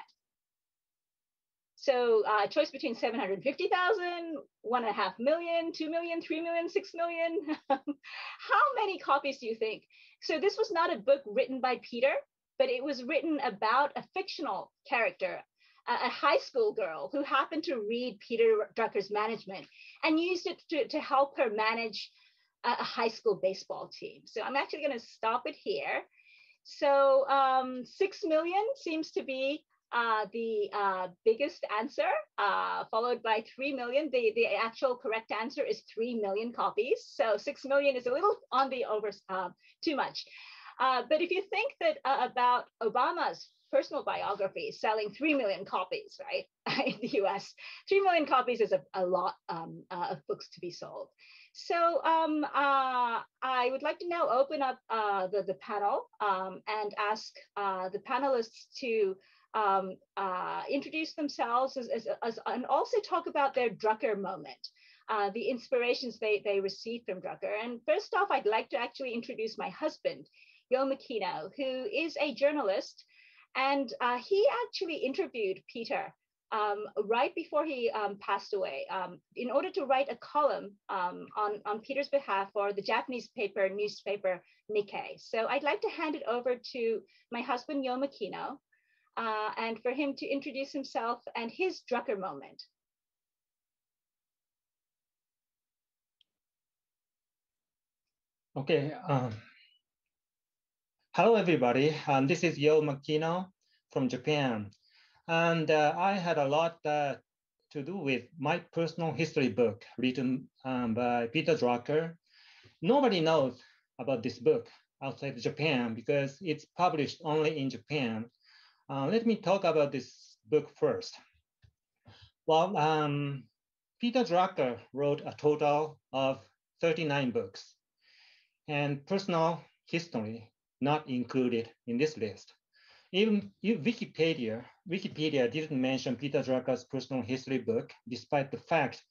So choice between 750,000, 1.5 million, 2 million, 3 million, 6 million. How many copies do you think? So this was not a book written by Peter, but it was written about a fictional character, a high school girl who happened to read Peter Drucker's management and used it to help her manage a high school baseball team. So I'm actually going to stop it here. So 6 million seems to be the biggest answer, followed by 3 million. The actual correct answer is 3 million copies. So 6 million is a little on the too much. But if you think that about Obama's personal biography selling 3 million copies, right, in the US, 3 million copies is a lot of books to be sold. So I would like to now open up the panel and ask the panelists to introduce themselves and also talk about their Drucker moment, the inspirations they received from Drucker. And first off, I'd like to actually introduce my husband, Yo Makino, who is a journalist. And he actually interviewed Peter right before he passed away in order to write a column on Peter's behalf for the Japanese newspaper Nikkei. So I'd like to hand it over to my husband, Yo Makino, and for him to introduce himself and his Drucker moment. Okay. Hello, everybody. This is Yo Makino from Japan. And I had a lot to do with my personal history book written by Peter Drucker. Nobody knows about this book outside Japan because it's published only in Japan. Let me talk about this book first. Well, Peter Drucker wrote a total of 39 books, and personal history not included in this list. Even Wikipedia didn't mention Peter Drucker's personal history book, despite the fact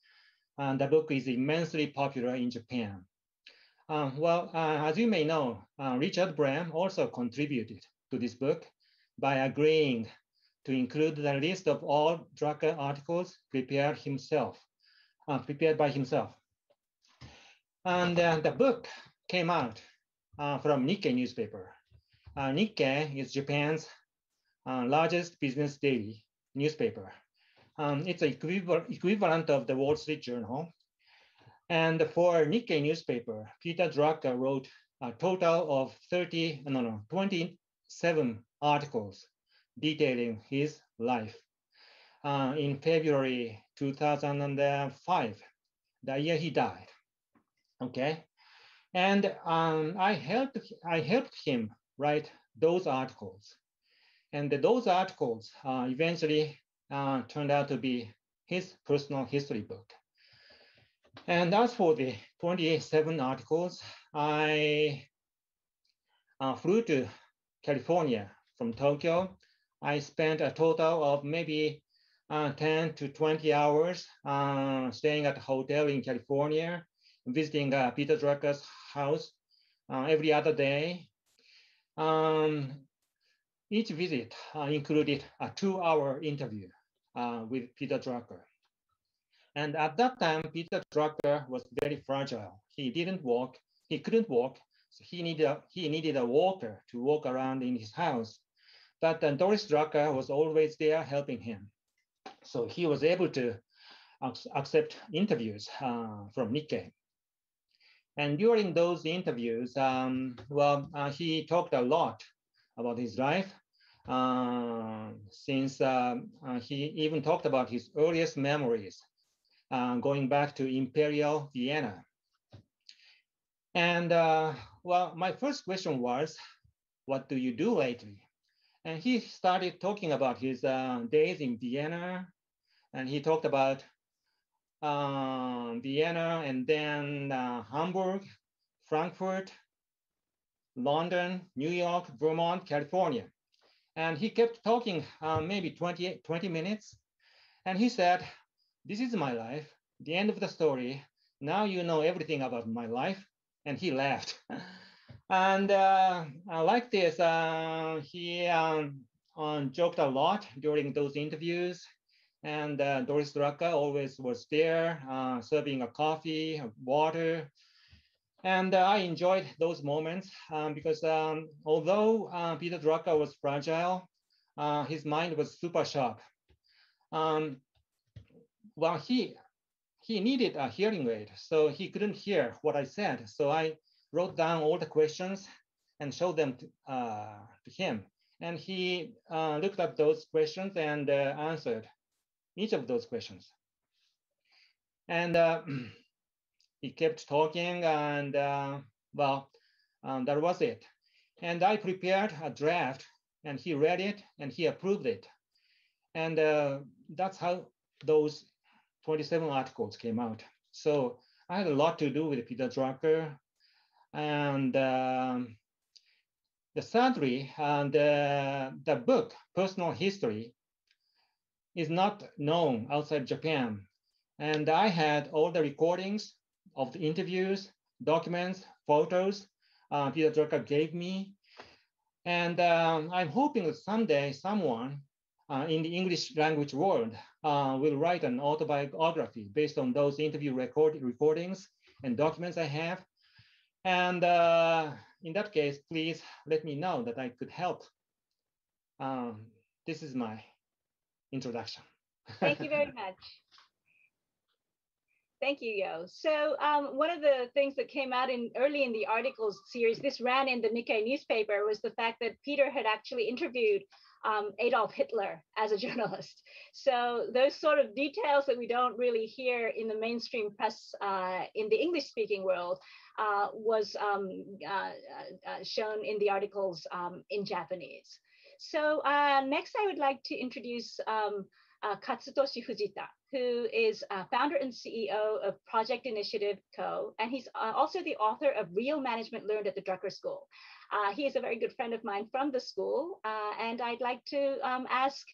the book is immensely popular in Japan. As you may know, Richard Brem also contributed to this book by agreeing to include the list of all Drucker articles prepared by himself. And the book came out from Nikkei newspaper. Nikkei is Japan's largest business daily newspaper. It's an equivalent of the Wall Street Journal. And for Nikkei newspaper, Peter Drucker wrote a total of 27 articles detailing his life. In February 2005, the year he died. Okay, and I helped him write those articles, and those articles eventually turned out to be his personal history book. And as for the 27 articles, I flew to California from Tokyo. I spent a total of maybe 10 to 20 hours staying at a hotel in California, visiting Peter Drucker's house every other day. Each visit included a 2-hour interview with Peter Drucker. And at that time, Peter Drucker was very fragile. He couldn't walk, So he needed a walker to walk around in his house. But Doris Drucker was always there helping him. So he was able to accept interviews from Nikkei. And during those interviews, he talked a lot about his life, since he even talked about his earliest memories, going back to Imperial Vienna. And my first question was, what do you do lately? And he started talking about his days in Vienna, and he talked about Vienna and then Hamburg, Frankfurt, London, New York, Vermont, California. And he kept talking maybe 20 minutes. And he said, this is my life, the end of the story. Now you know everything about my life. And he laughed. And like this, he joked a lot during those interviews. And Doris Drucker always was there, serving a coffee, water. And I enjoyed those moments because although Peter Drucker was fragile, his mind was super sharp. He needed a hearing aid, so he couldn't hear what I said. So I wrote down all the questions and showed them to him. And he looked at those questions and answered each of those questions. And he kept talking, and that was it. And I prepared a draft, and he read it, and he approved it. And that's how those 27 articles came out. So I had a lot to do with Peter Drucker. And sadly, the book, Personal History, is not known outside Japan. And I had all the recordings of the interviews, documents, photos Peter Drucker gave me. And I'm hoping that someday someone in the English language world will write an autobiography based on those interview recordings and documents I have. And in that case, please let me know that I could help. This is my introduction. Thank you very much. Thank you, Yo. So one of the things that came out early in the articles series, this ran in the Nikkei newspaper, was the fact that Peter had actually interviewed Adolf Hitler as a journalist. So those sort of details that we don't really hear in the mainstream press in the English-speaking world was shown in the articles in Japanese. So next I would like to introduce Katsutoshi Fujita, who is founder and CEO of Project Initiative Co. And he's also the author of Real Management Learned at the Drucker School. He is a very good friend of mine from the school. And I'd like to ask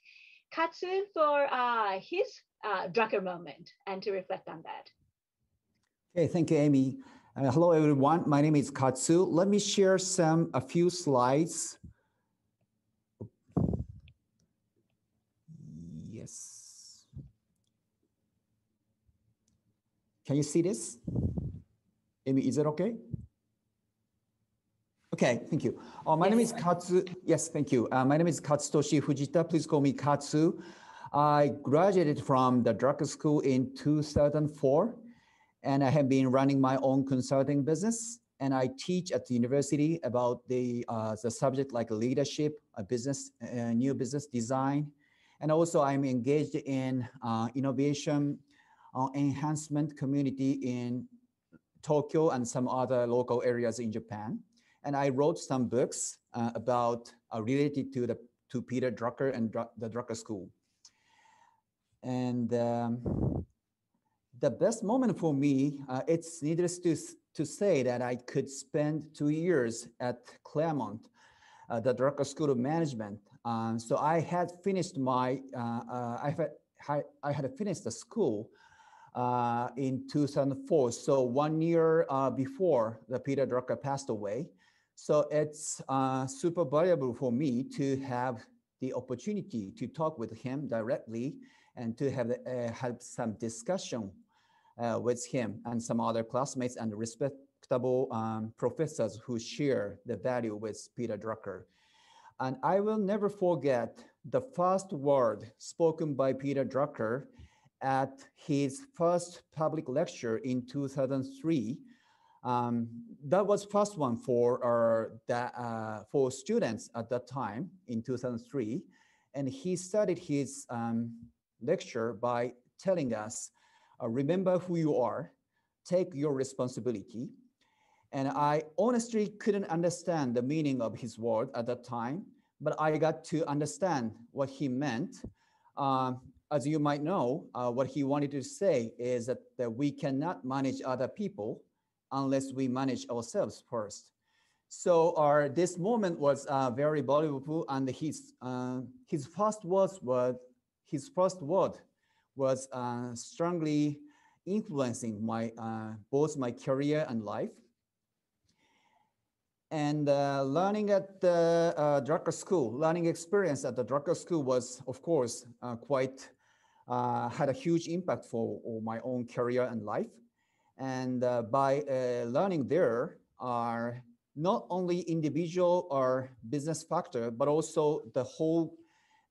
Katsu for his Drucker moment and to reflect on that. Okay, thank you, Amy. Hello, everyone. My name is Katsu. Let me share a few slides. Yes. Can you see this? Amy, is it okay? Okay, thank you. My name is Katsu. Yes, thank you. My name is Katsutoshi Fujita. Please call me Katsu. I graduated from the Drucker School in 2004, and I have been running my own consulting business. And I teach at the university about the subject like leadership, business, new business design. And also I'm engaged in innovation enhancement community in Tokyo and some other local areas in Japan. And I wrote some books about related to Peter Drucker and the Drucker School. And the best moment for me, it's needless to say that I could spend 2 years at Claremont, the Drucker School of Management. So I had finished I had finished the school in 2004. So 1 year before the Peter Drucker passed away. So it's super valuable for me to have the opportunity to talk with him directly and to have some discussion with him and some other classmates and respected reputable professors who share the value with Peter Drucker. And I will never forget the first word spoken by Peter Drucker at his first public lecture in 2003. That was first one for students at that time in 2003. And he started his lecture by telling us, remember who you are, take your responsibility. And I honestly couldn't understand the meaning of his word at that time, but I got to understand what he meant. As you might know, what he wanted to say is that we cannot manage other people unless we manage ourselves first. So this moment was very valuable, and his first word was strongly influencing both my career and life. And learning at the Drucker School, learning experience at the Drucker School was, of course, had a huge impact for my own career and life. And by learning there are not only individual or business factor, but also the whole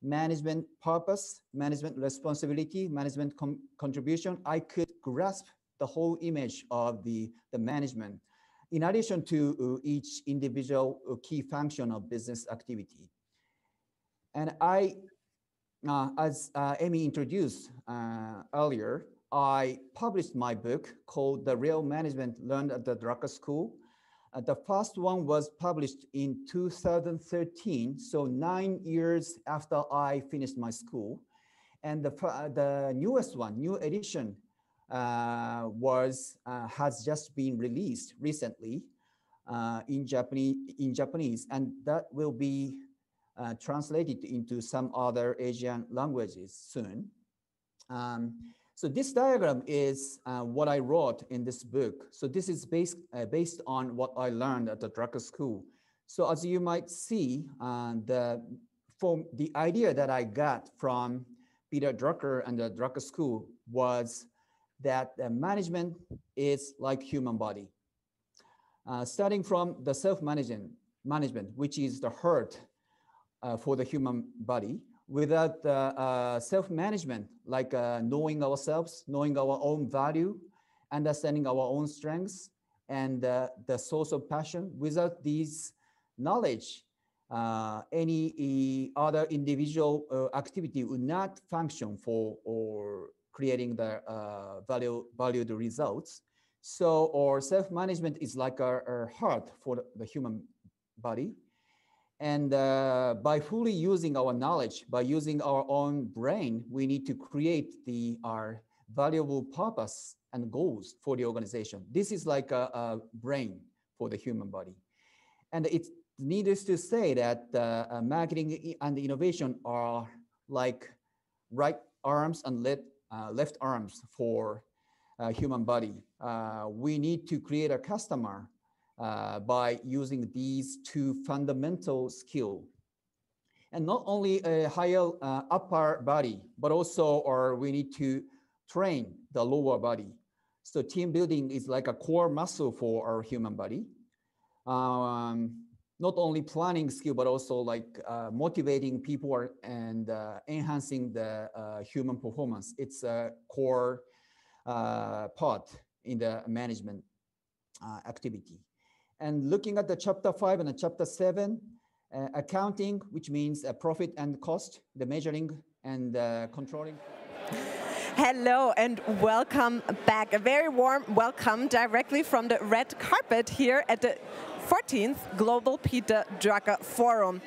management purpose, management responsibility, management contribution. I could grasp the whole image of the management, in addition to each individual key function of business activity. And as Amy introduced earlier, I published my book called The Real Management Learned at the Drucker School. The first one was published in 2013, so 9 years after I finished my school. And the newest one, new edition, has just been released recently in Japanese, and that will be translated into some other Asian languages soon. So this diagram is what I wrote in this book. So this is based on what I learned at the Drucker School. So as you might see, the idea that I got from Peter Drucker and the Drucker School was that management is like human body. Starting from the self-management, which is the heart for the human body. Without self-management, like knowing ourselves, knowing our own value, understanding our own strengths, and the source of passion, without these knowledge, any other individual activity would not function for or creating the valued results. So our self-management is like our heart for the human body. And by fully using our knowledge, by using our own brain, we need to create our valuable purpose and goals for the organization. This is like a brain for the human body. And it's needless to say that marketing and innovation are like right arms and left arms for human body. We need to create a customer by using these two fundamental skills. And not only a higher upper body, but also we need to train the lower body. So team building is like a core muscle for our human body. Not only planning skill, but also like motivating people and enhancing the human performance. It's a core part in the management activity. And looking at the chapter 5 and the chapter 7, accounting, which means profit and cost, the measuring and controlling. Hello and welcome back. A very warm welcome directly from the red carpet here at the 14th Global Peter Drucker Forum.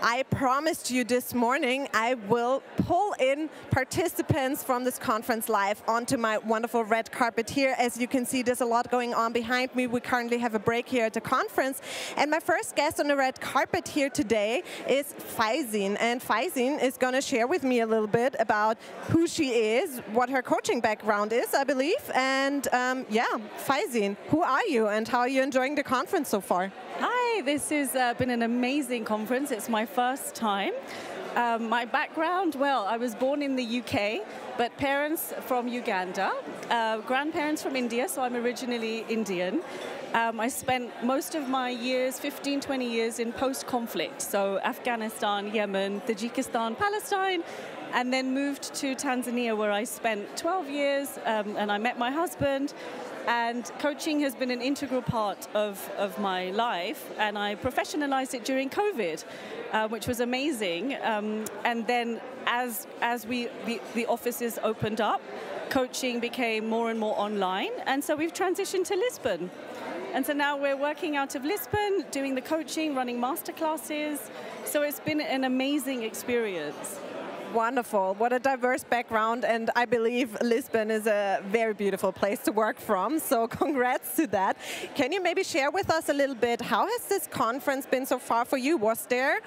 I promised you this morning I will pull in participants from this conference live onto my wonderful red carpet here. As you can see, there's a lot going on behind me. We currently have a break here at the conference. And my first guest on the red carpet here today is Faizin. And Faizin is going to share with me a little bit about who she is, what her coaching background is, I believe. And yeah, Faizin, who are you and how are you enjoying the conference so far? Hi, this has been an amazing conference. It's my first time. My background, well, I was born in the UK, but parents from Uganda, grandparents from India, so I'm originally Indian. I spent most of my years, 15, 20 years in post-conflict, so Afghanistan, Yemen, Tajikistan, Palestine, and then moved to Tanzania where I spent 12 years and I met my husband. And coaching has been an integral part of my life, and I professionalized it during COVID, which was amazing. And then as the offices opened up, coaching became more and more online, and so we've transitioned to Lisbon. And so now we're working out of Lisbon, doing the coaching, running masterclasses. So it's been an amazing experience. Wonderful. What a diverse background, and I believe Lisbon is a very beautiful place to work from, so congrats to that. Can you maybe share with us a little bit, how has this conference been so far for you? Was there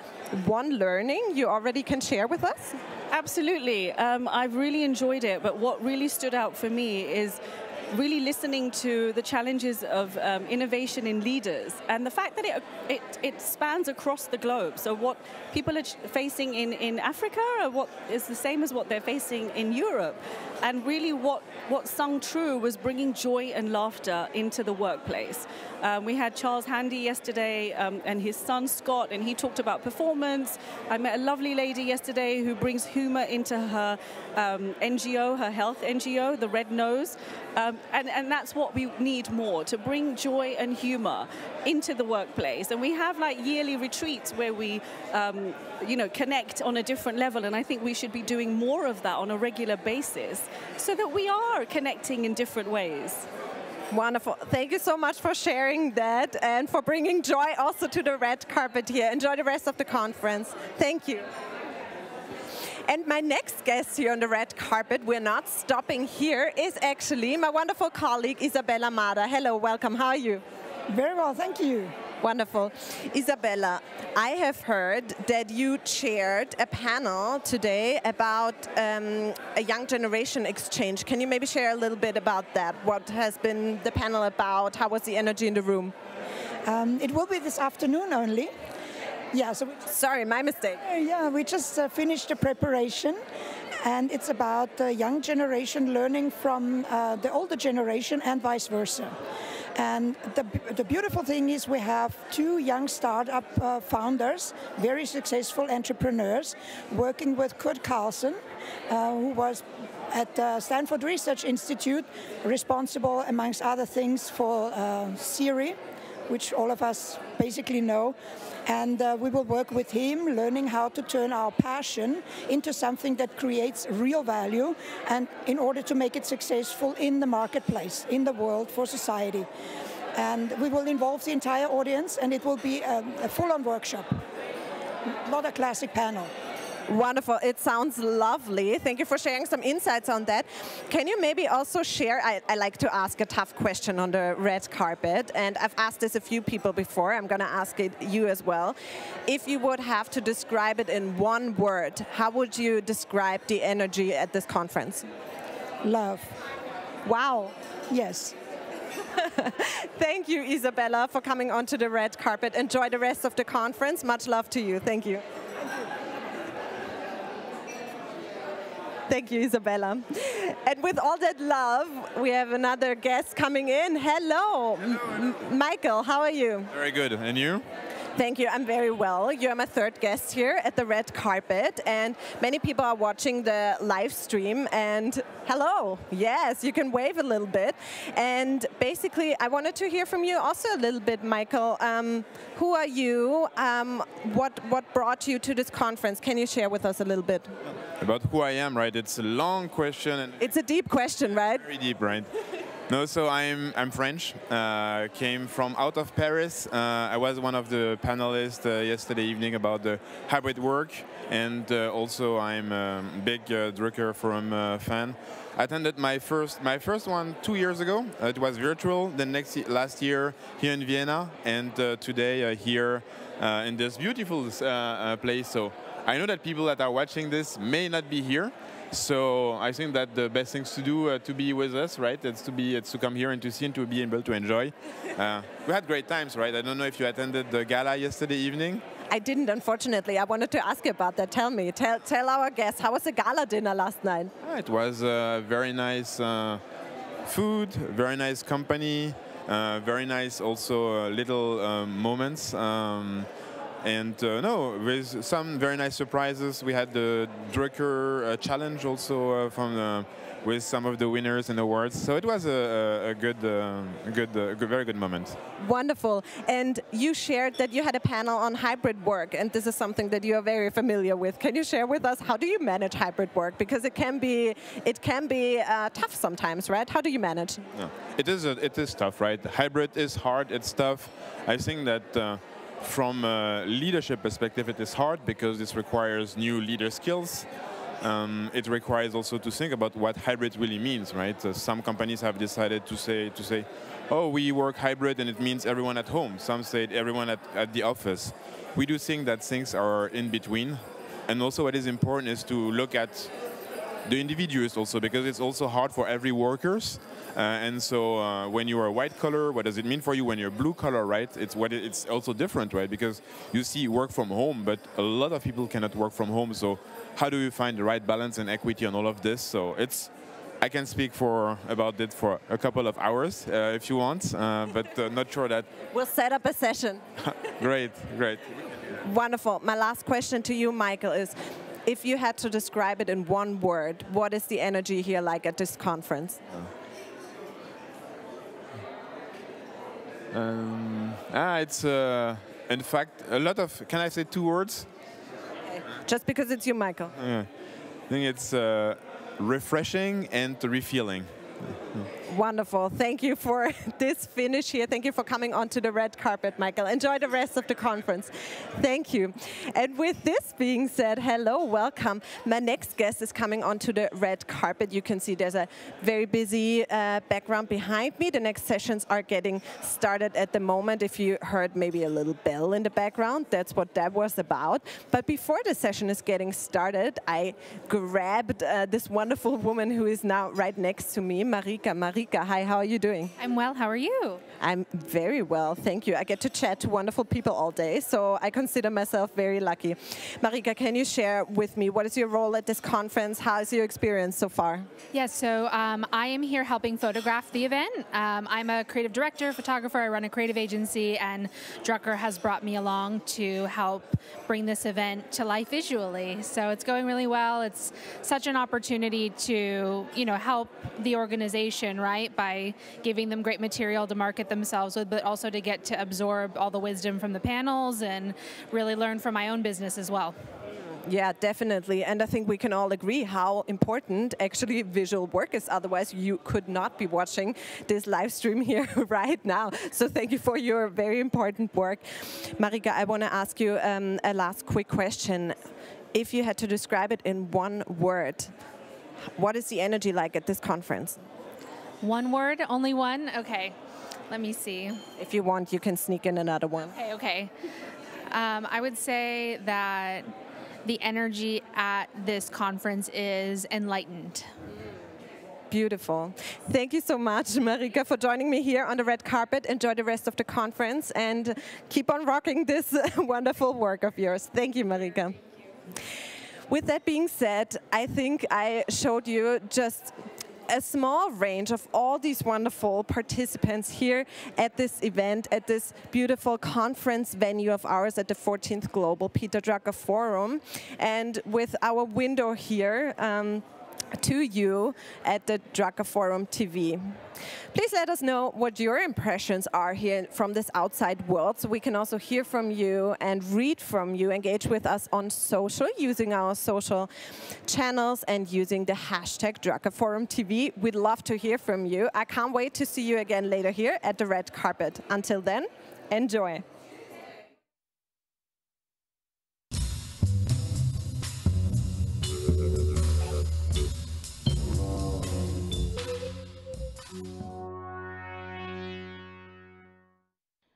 one learning you already can share with us? Absolutely. I've really enjoyed it, but what really stood out for me is really listening to the challenges of innovation in leaders and the fact that it spans across the globe. So what people are facing in Africa are what is the same as what they're facing in Europe. And really what sung true was bringing joy and laughter into the workplace. We had Charles Handy yesterday and his son Scott, and he talked about performance. I met a lovely lady yesterday who brings humor into her NGO, her health NGO, the Red Nose. And that's what we need more, to bring joy and humor into the workplace. And we have like yearly retreats where we connect on a different level, and I think we should be doing more of that on a regular basis so that we are connecting in different ways. Wonderful. Thank you so much for sharing that and for bringing joy also to the red carpet here. Enjoy the rest of the conference. Thank you. And my next guest here on the red carpet, we're not stopping here, is actually my wonderful colleague, Isabella Mada. Hello, welcome. How are you? Very well, thank you. Wonderful. Isabella, I have heard that you chaired a panel today about a young generation exchange. Can you maybe share a little bit about that? What has been the panel about? How was the energy in the room? It will be this afternoon only. Yeah, so sorry, my mistake. Yeah, we just finished the preparation, and it's about the young generation learning from the older generation and vice versa. And the beautiful thing is we have two young startup founders, very successful entrepreneurs, working with Kurt Carlson, who was at the Stanford Research Institute, responsible, amongst other things, for Siri, which all of us basically know. And we will work with him, learning how to turn our passion into something that creates real value, and in order to make it successful in the marketplace, in the world, for society. And we will involve the entire audience, and it will be a full-on workshop, not a classic panel. Wonderful. It sounds lovely. Thank you for sharing some insights on that. Can you maybe also share, I like to ask a tough question on the red carpet, and I've asked this a few people before. I'm going to ask it you as well. If you would have to describe it in one word, how would you describe the energy at this conference? Love. Wow. Yes. Thank you, Isabella, for coming onto the red carpet. Enjoy the rest of the conference. Much love to you. Thank you. Thank you, Isabella. And with all that love, we have another guest coming in. Hello. Michael, how are you? Very good. And you? Thank you. I'm very well. You're my third guest here at the red carpet, and many people are watching the live stream. And hello. Yes, you can wave a little bit. And basically, I wanted to hear from you also a little bit, Michael. Who are you? What brought you to this conference? Can you share with us a little bit? About who I am, right? It's a long question. And it's a deep question, right? Very deep, right? No, so I'm French. Came from out of Paris. I was one of the panelists yesterday evening about the hybrid work, and also I'm a big Drucker Forum fan. I attended my first one 2 years ago. It was virtual. Then last year here in Vienna, and today here in this beautiful place. So I know that people that are watching this may not be here. So I think that the best things to do to be with us, right? It's to come here and to see and to be able to enjoy. We had great times, right? I don't know if you attended the gala yesterday evening. I didn't, unfortunately. I wanted to ask you about that. Tell me, tell our guests, how was the gala dinner last night? It was very nice food, very nice company, very nice also little moments. No, with some very nice surprises. We had the Drucker challenge also with some of the winners and awards. So it was a very good moment. Wonderful. And you shared that you had a panel on hybrid work, and this is something that you are very familiar with. Can you share with us, how do you manage hybrid work? Because it can be tough sometimes, right? How do you manage? Yeah. It is tough, right? Hybrid is hard, it's tough. I think that from a leadership perspective, it is hard because this requires new leader skills. It requires also to think about what hybrid really means, right? Some companies have decided to say, oh, we work hybrid and it means everyone at home. Some say everyone at the office. We do think that things are in between. And also what is important is to look at the individuals also, because it's also hard for every workers. And so when you are white collar, what does it mean for you? When you're blue collar, right? It's also different, right? Because you see work from home, but a lot of people cannot work from home. So how do you find the right balance and equity on all of this? So I can speak about it for a couple of hours if you want, but not sure that. We'll set up a session. Great. Wonderful. My last question to you, Michael, is if you had to describe it in one word, what is the energy here like at this conference? It's in fact a lot of. Can I say 2 words? Okay. Just because it's you, Michael. I think it's refreshing and refueling. Wonderful. Thank you for this finish here. Thank you for coming onto the red carpet, Michael. Enjoy the rest of the conference. Thank you. And with this being said, hello, welcome. My next guest is coming onto the red carpet. You can see there's a very busy background behind me. The next sessions are getting started at the moment. If you heard maybe a little bell in the background, that's what that was about. But before the session is getting started, I grabbed this wonderful woman who is now right next to me, Marika, hi, how are you doing? I'm well, how are you? I'm very well, thank you. I get to chat to wonderful people all day, so I consider myself very lucky. Marika, can you share with me, what is your role at this conference? How is your experience so far? Yes, so I am here helping photograph the event. I'm a creative director, photographer, I run a creative agency, and Drucker has brought me along to help bring this event to life visually. So it's going really well. It's such an opportunity to, help the organization, right, by giving them great material to market themselves with, but also to get to absorb all the wisdom from the panels and really learn from my own business as well. Yeah, definitely. And I think we can all agree how important actually visual work is. Otherwise, you could not be watching this live stream here right now. So thank you for your very important work. Marika, I want to ask you a last quick question. If you had to describe it in one word, what is the energy like at this conference? One word? Only one? Okay. Let me see. If you want, you can sneak in another one. Okay. I would say that the energy at this conference is enlightened. Beautiful. Thank you so much, Marika, for joining me here on the red carpet. Enjoy the rest of the conference and keep on rocking this wonderful work of yours. Thank you, Marika. With that being said, I think I showed you just a small range of all these wonderful participants here at this event, at this beautiful conference venue of ours at the 14th Global Peter Drucker Forum. And with our window here to you at the Drucker Forum TV. Please let us know what your impressions are here from this outside world, so we can also hear from you and read from you, engage with us on social, using our social channels and using the hashtag Drucker Forum TV. We'd love to hear from you. I can't wait to see you again later here at the red carpet. Until then, enjoy.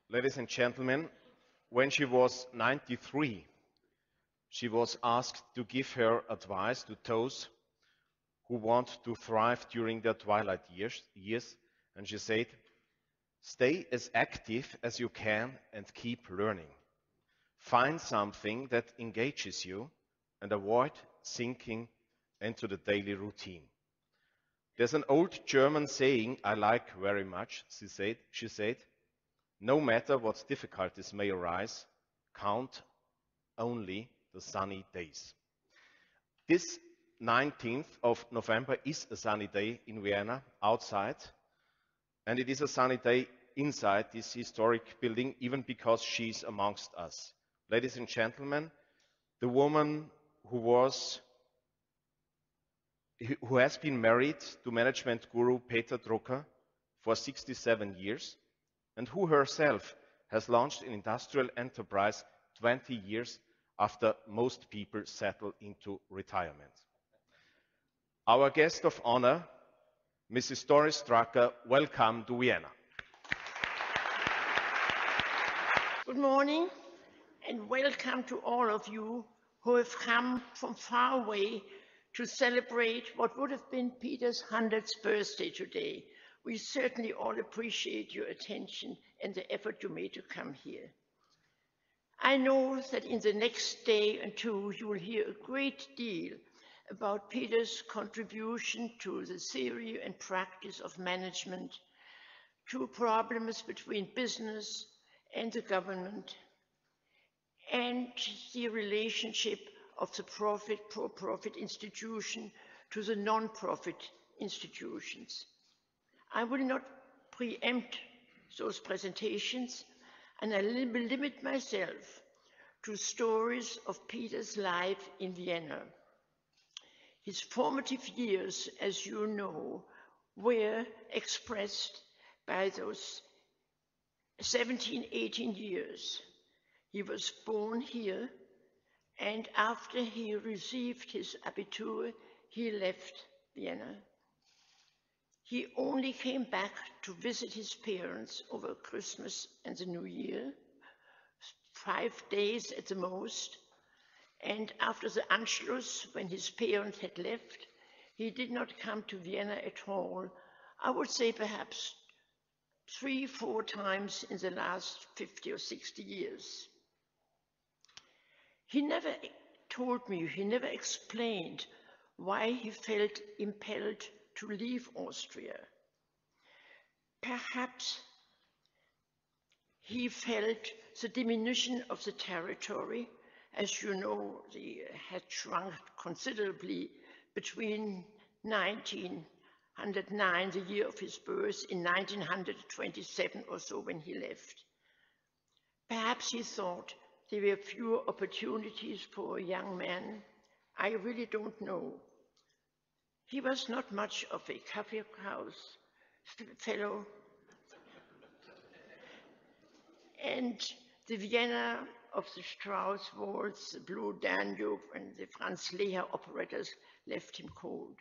Ladies and gentlemen, when she was 93, she was asked to give her advice to those who want to thrive during their twilight years, and she said, "Stay as active as you can and keep learning. Find something that engages you and avoid sinking into the daily routine. There's an old German saying I like very much. She said, no matter what difficulties may arise, count only the sunny days. This 19th of November is a sunny day in Vienna, outside, and it is a sunny day inside this historic building, even because she's amongst us. Ladies and gentlemen, the woman who has been married to management guru Peter Drucker for 67 years, and who herself has launched an industrial enterprise 20 years after most people settle into retirement. Our guest of honor, Mrs. Doris Drucker, welcome to Vienna. Good morning and welcome to all of you who have come from far away to celebrate what would have been Peter's 100th birthday today. We certainly all appreciate your attention and the effort you made to come here. I know that in the next day or two you will hear a great deal about Peter's contribution to the theory and practice of management, to problems between business and the government, and the relationship of the for-profit institution to the non-profit institutions. I will not preempt those presentations, and I will limit myself to stories of Peter's life in Vienna. His formative years, as you know, were expressed by those 17, 18 years. He was born here, and after he received his Abitur, he left Vienna. He only came back to visit his parents over Christmas and the New Year, 5 days at the most, and after the Anschluss, when his parents had left, he did not come to Vienna at all. I would say perhaps 3, 4 times in the last 50 or 60 years. He never told me, he never explained why he felt impelled to leave Austria. Perhaps he felt the diminution of the territory. As you know, they had shrunk considerably between 1909, the year of his birth, in 1927 or so when he left. Perhaps he thought there were fewer opportunities for a young man. I really don't know. He was not much of a coffee house fellow. And the Vienna of the Strauss waltz, the Blue Danube, and the Franz Lehrer operettas left him cold.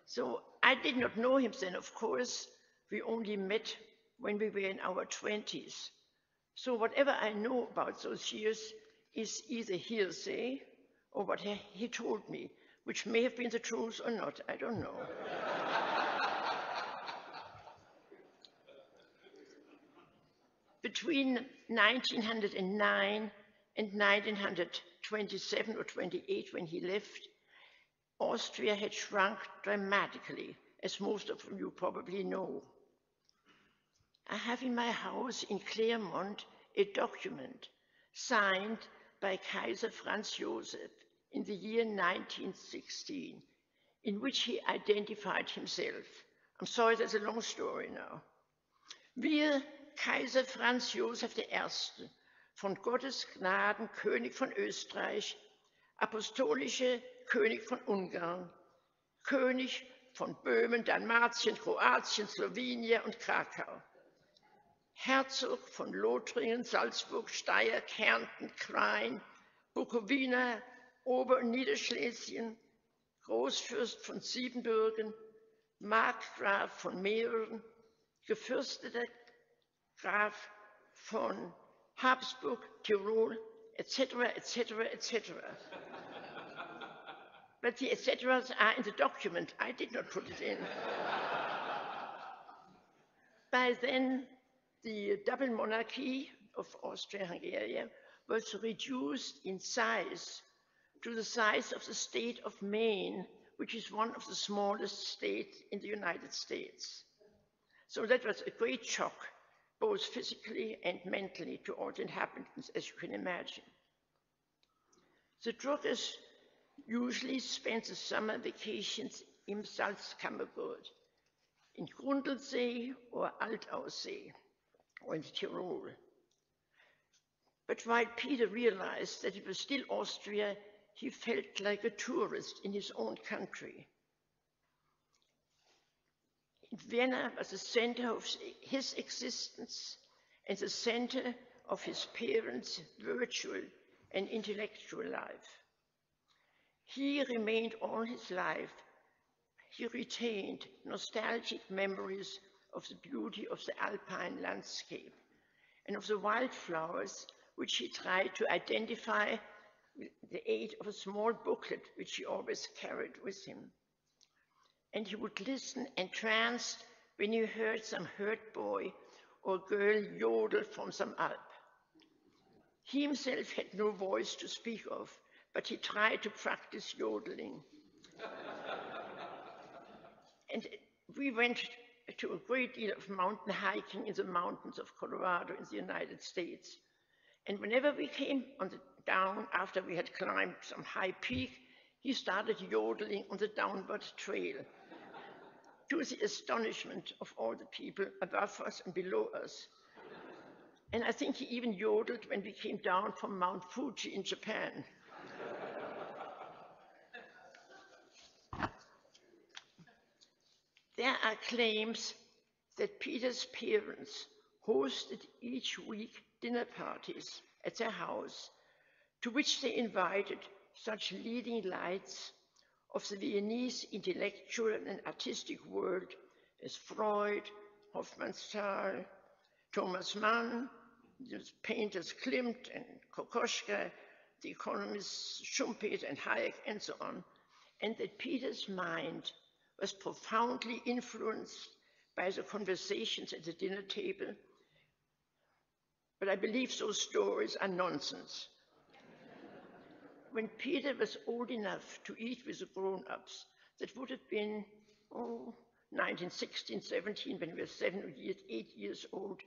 So I did not know him then, of course. We only met when we were in our 20s. So whatever I know about those years is either hearsay or what he told me, which may have been the truth or not, I don't know. Between 1909 and 1927 or 28, when he left, Austria had shrunk dramatically, as most of you probably know. I have in my house in Claremont a document signed by Kaiser Franz Joseph in the year 1916, in which he identified himself. I'm sorry, that's a long story now. Wir, Kaiser Franz Joseph I., von Gottes Gnaden König von Österreich, apostolische König von Ungarn, König von Böhmen, Dalmatien, Kroatien, Slowenien und Krakau, Herzog von Lothringen, Salzburg, Steyr, Kärnten, Krain, Bukowina, Ober- und Niederschlesien, Großfürst von Siebenbürgen, Markgraf von Mähren, gefürsteter Graf von Habsburg, Tirol, etc., etc., etc. But the etceteras are in the document. I did not put it in. By then, the double monarchy of Austria-Hungary was reduced in size to the size of the state of Maine, which is one of the smallest states in the United States. So that was a great shock, both physically and mentally, to all the inhabitants, as you can imagine. The Druckers usually spent the summer vacations im Salzkammergut, in Grundlsee or Altaussee, or in Tyrol. But while Peter realized that it was still Austria, he felt like a tourist in his own country. Vienna was the center of his existence and the center of his parents' virtual and intellectual life. He remained all his life. He retained nostalgic memories of the beauty of the alpine landscape and of the wildflowers, which he tried to identify with the aid of a small booklet which he always carried with him. And he would listen entranced when he heard some herd boy or girl yodel from some Alp. He himself had no voice to speak of, but he tried to practice yodeling. And we went to a great deal of mountain hiking in the mountains of Colorado in the United States. And whenever we came on the down after we had climbed some high peak, he started yodeling on the downward trail, to the astonishment of all the people above us and below us. And I think he even yodeled when we came down from Mount Fuji in Japan. There are claims that Peter's parents hosted each week dinner parties at their house, to which they invited such leading lights of the Viennese intellectual and artistic world as Freud, Hofmannsthal, Thomas Mann, the painters Klimt and Kokoschka, the economists Schumpeter and Hayek, and so on, and that Peter's mind was profoundly influenced by the conversations at the dinner table. But I believe those stories are nonsense. When Peter was old enough to eat with the grown-ups, that would have been 1916, 17, when we were 8 years old,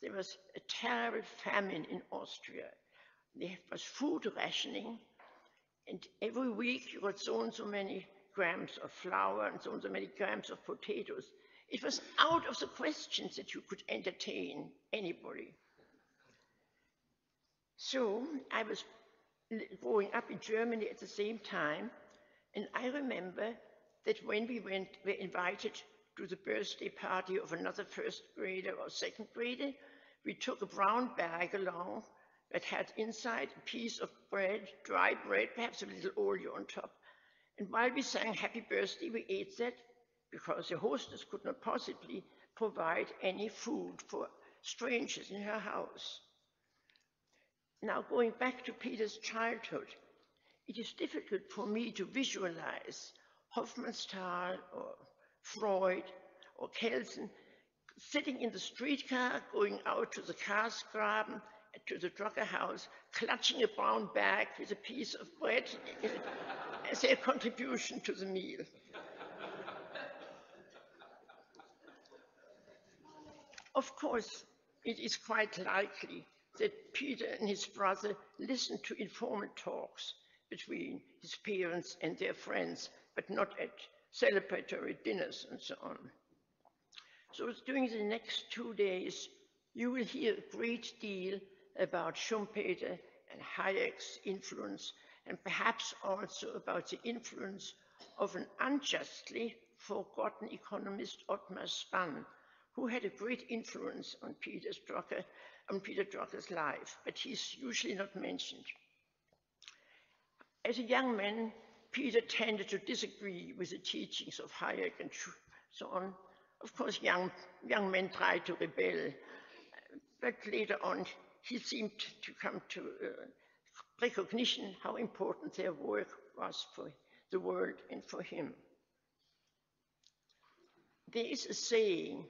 there was a terrible famine in Austria. There was food rationing, and every week you got so and so many grams of flour and so many grams of potatoes. It was out of the question that you could entertain anybody. So I was growing up in Germany at the same time, and I remember that when we were invited to the birthday party of another first grader or second grader, we took a brown bag along that had inside a piece of bread, dry bread, perhaps a little oil on top. And while we sang happy birthday, we ate that because the hostess could not possibly provide any food for strangers in her house. Now, going back to Peter's childhood, it is difficult for me to visualize Hofmannsthal or Freud or Kelsen sitting in the streetcar, going out to the Karlsgraben, to the Drucker house, clutching a brown bag with a piece of bread as their contribution to the meal. Of course, it is quite likely that Peter and his brother listened to informal talks between his parents and their friends, but not at celebratory dinners and so on. So during the next 2 days, you will hear a great deal about Schumpeter and Hayek's influence, and perhaps also about the influence of an unjustly forgotten economist, Ottmar Spann, who had a great influence on Peter Drucker's life, but he's usually not mentioned. As a young man, Peter tended to disagree with the teachings of Hayek and so on. Of course, young men tried to rebel, but later on, he seemed to come to recognition how important their work was for the world and for him. There is a saying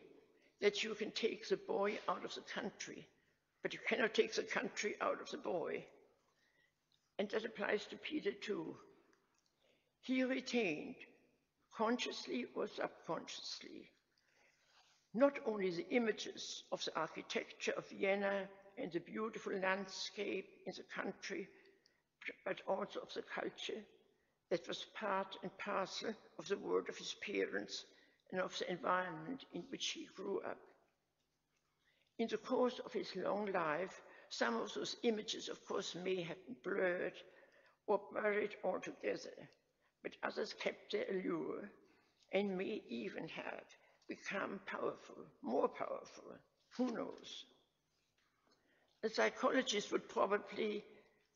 that you can take the boy out of the country, but you cannot take the country out of the boy. And that applies to Peter too. He retained, consciously or subconsciously, not only the images of the architecture of Vienna and the beautiful landscape in the country, but also of the culture that was part and parcel of the world of his parents and of the environment in which he grew up. In the course of his long life, some of those images, of course, may have been blurred or buried altogether, but others kept their allure and may even have become powerful, more powerful, who knows? A psychologist would probably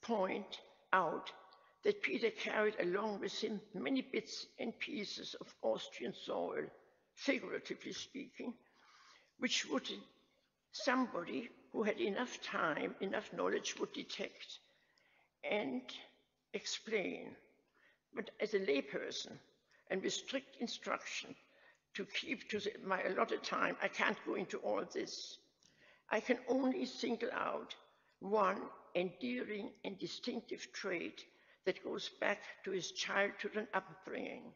point out that Peter carried along with him many bits and pieces of Austrian soil, figuratively speaking, which would somebody who had enough time, enough knowledge would detect and explain. But as a layperson and with strict instruction to keep to my allotted time, I can't go into all this. I can only single out one endearing and distinctive trait that goes back to his childhood and upbringing.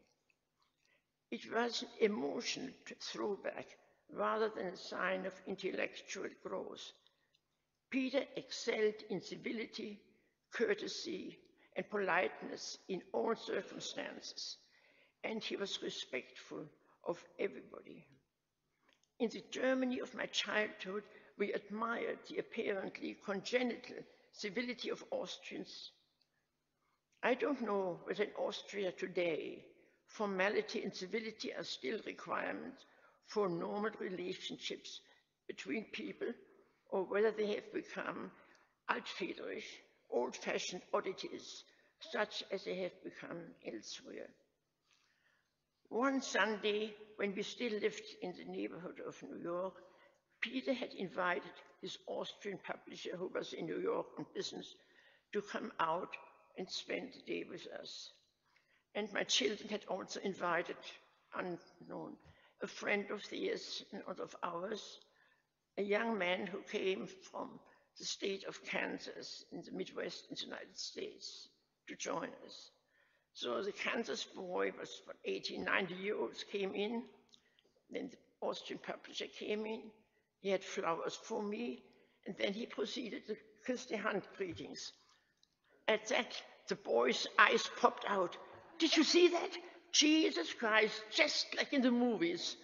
It was an emotional throwback rather than a sign of intellectual growth. Peter excelled in civility, courtesy, and politeness in all circumstances, and he was respectful of everybody. In the Germany of my childhood, we admired the apparently congenital civility of Austrians. I don't know whether in Austria today, formality and civility are still requirements for normal relationships between people, or whether they have become altväterisch, old-fashioned oddities, such as they have become elsewhere. One Sunday, when we still lived in the neighborhood of New York, Peter had invited his Austrian publisher, who was in New York on business, to come out and spend the day with us. And my children had also invited, unknown, a friend of theirs and of ours, a young man who came from the state of Kansas in the Midwest in the United States to join us. So the Kansas boy was 18, 90-year-olds came in, then the Austrian publisher came in, he had flowers for me, and then he proceeded to kiss the hand greetings. At that, the boy's eyes popped out. Did you see that? Jesus Christ, just like in the movies.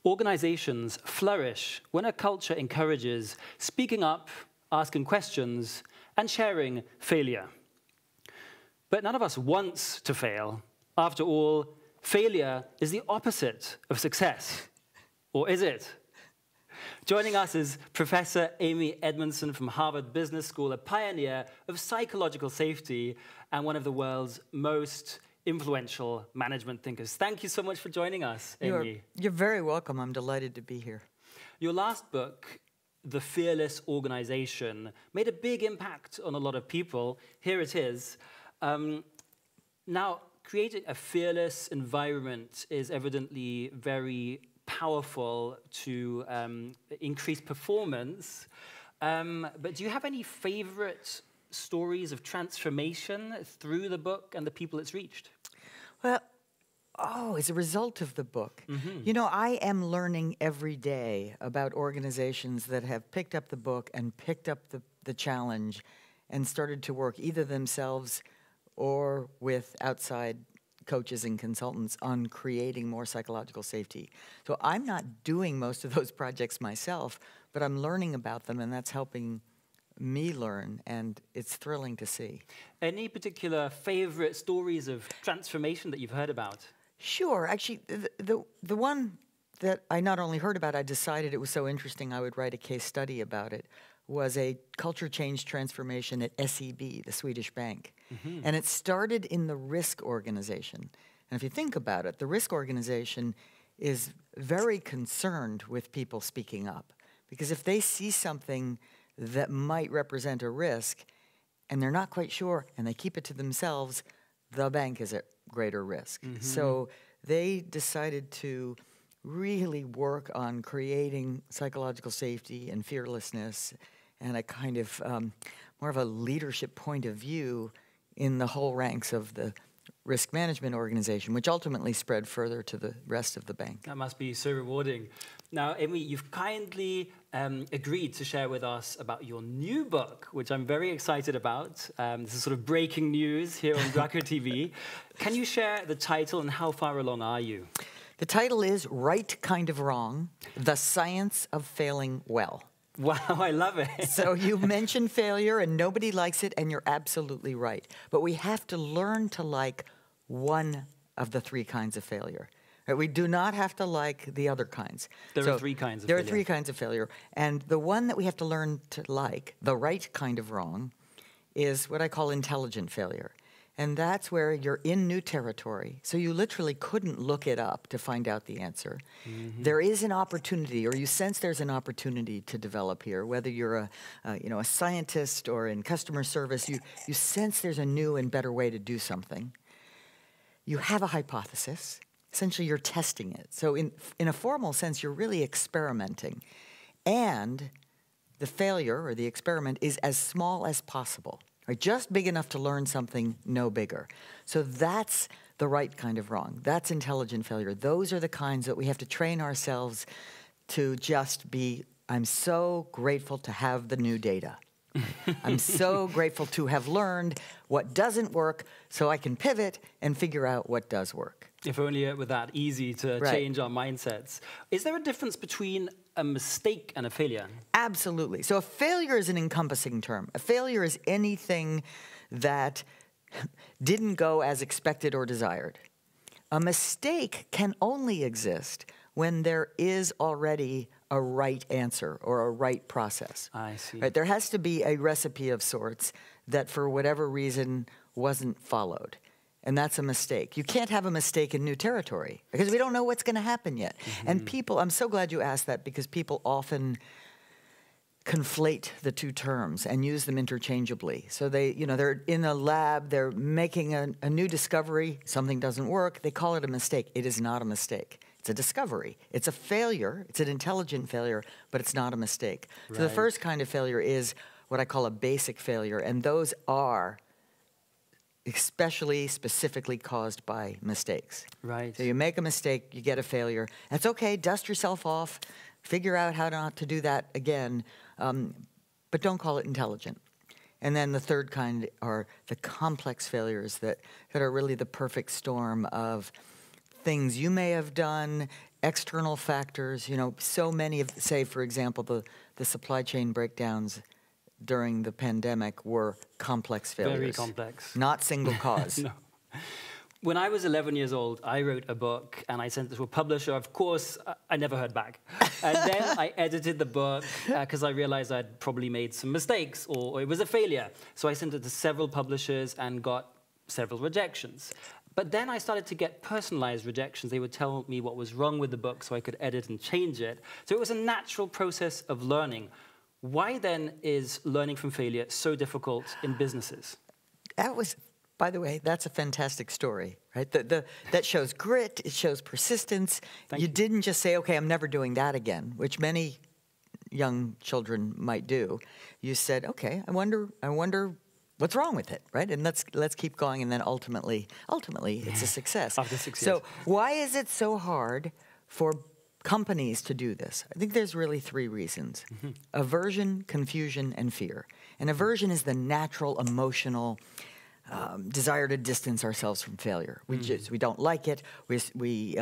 Organizations flourish when a culture encourages speaking up, asking questions, and sharing failure. But none of us wants to fail. After all, failure is the opposite of success. Or is it? Joining us is Professor Amy Edmondson from Harvard Business School, a pioneer of psychological safety and one of the world's most influential management thinkers. Thank you so much for joining us, Amy. You're very welcome. I'm delighted to be here. Your last book, The Fearless Organization, made a big impact on a lot of people. Here it is. Now, creating a fearless environment is evidently very powerful to increase performance. But do you have any favorite stories of transformation through the book and the people it's reached? Well, as a result of the book. You know, I am learning every day about organizations that have picked up the book and picked up the challenge and started to work either themselves or with outside coaches and consultants on creating more psychological safety. So I'm not doing most of those projects myself, but I'm learning about them, and that's helping me learn, and it's thrilling to see. Any particular favorite stories of transformation that you've heard about? Sure. Actually, the one that I not only heard about, I decided it was so interesting I would write a case study about it, was a culture change transformation at SEB, the Swedish bank. And it started in the risk organization. And if you think about it, the risk organization is very concerned with people speaking up. Because if they see something that might represent a risk, and they're not quite sure, and they keep it to themselves, the bank is at greater risk. So they decided to really work on creating psychological safety and fearlessness and a kind of more of a leadership point of view in the whole ranks of the risk management organization, which ultimately spread further to the rest of the bank. That must be so rewarding. Now, Amy, you've kindly agreed to share with us about your new book, which I'm very excited about. This is sort of breaking news here on DRUCKER TV. Can you share the title and how far along are you? The title is Right Kind of Wrong, The Science of Failing Well. Wow, I love it. So you mentioned failure and nobody likes it, and you're absolutely right. But we have to learn to like one of the three kinds of failure. Right? We do not have to like the other kinds. There are three kinds of failure. failure. There are three kinds of failure. And the one that we have to learn to like, the right kind of wrong, is what I call intelligent failure. And that's where you're in new territory. So you literally couldn't look it up to find out the answer. There is an opportunity, or you sense there's an opportunity to develop here, whether you're a scientist or in customer service, you sense there's a new and better way to do something. You have a hypothesis. Essentially, you're testing it. So in a formal sense, you're really experimenting. And the failure or the experiment is as small as possible. Right? Just big enough to learn something, no bigger. So that's the right kind of wrong. That's intelligent failure. Those are the kinds that we have to train ourselves to just be, I'm so grateful to have the new data. I'm so grateful to have learned what doesn't work so I can pivot and figure out what does work. If only it were that easy to change our mindsets. Is there a difference between a mistake and a failure? Absolutely. So a failure is an encompassing term. A failure is anything that didn't go as expected or desired. A mistake can only exist when there is already a right answer or a right process. I see. Right? There has to be a recipe of sorts that for whatever reason wasn't followed. And that's a mistake. You can't have a mistake in new territory because we don't know what's going to happen yet. And people, I'm so glad you asked that because people often conflate the two terms and use them interchangeably. So they're in a lab, they're making a new discovery, something doesn't work, they call it a mistake. It is not a mistake. It's a discovery. It's a failure. It's an intelligent failure, but it's not a mistake. Right. So the first kind of failure is what I call a basic failure, and those are especially specifically caused by mistakes. Right. So you make a mistake, you get a failure. That's okay, dust yourself off, figure out how not to do that again, but don't call it intelligent. And then the third kind are the complex failures that are really the perfect storm of things you may have done, external factors, so many of, say, for example, the supply chain breakdowns during the pandemic were complex failures. Very complex. Not single cause. No. When I was 11 years old, I wrote a book and I sent it to a publisher. Of course, I never heard back. And then I edited the book because I realized I'd probably made some mistakes or it was a failure. So I sent it to several publishers and got several rejections. But then I started to get personalized rejections. They would tell me what was wrong with the book so I could edit and change it. So it was a natural process of learning. Why then is learning from failure so difficult in businesses? That was, by the way, that's a fantastic story, right? That shows grit, it shows persistence. You didn't just say, okay, I'm never doing that again, which many young children might do. You said, okay, I wonder what's wrong with it, right? And let's keep going, and then ultimately, it's a success. After 6 years. So why is it so hard for companies to do this? I think there's really three reasons. Aversion, confusion, and fear. And aversion is the natural emotional desire to distance ourselves from failure. We don't like it. We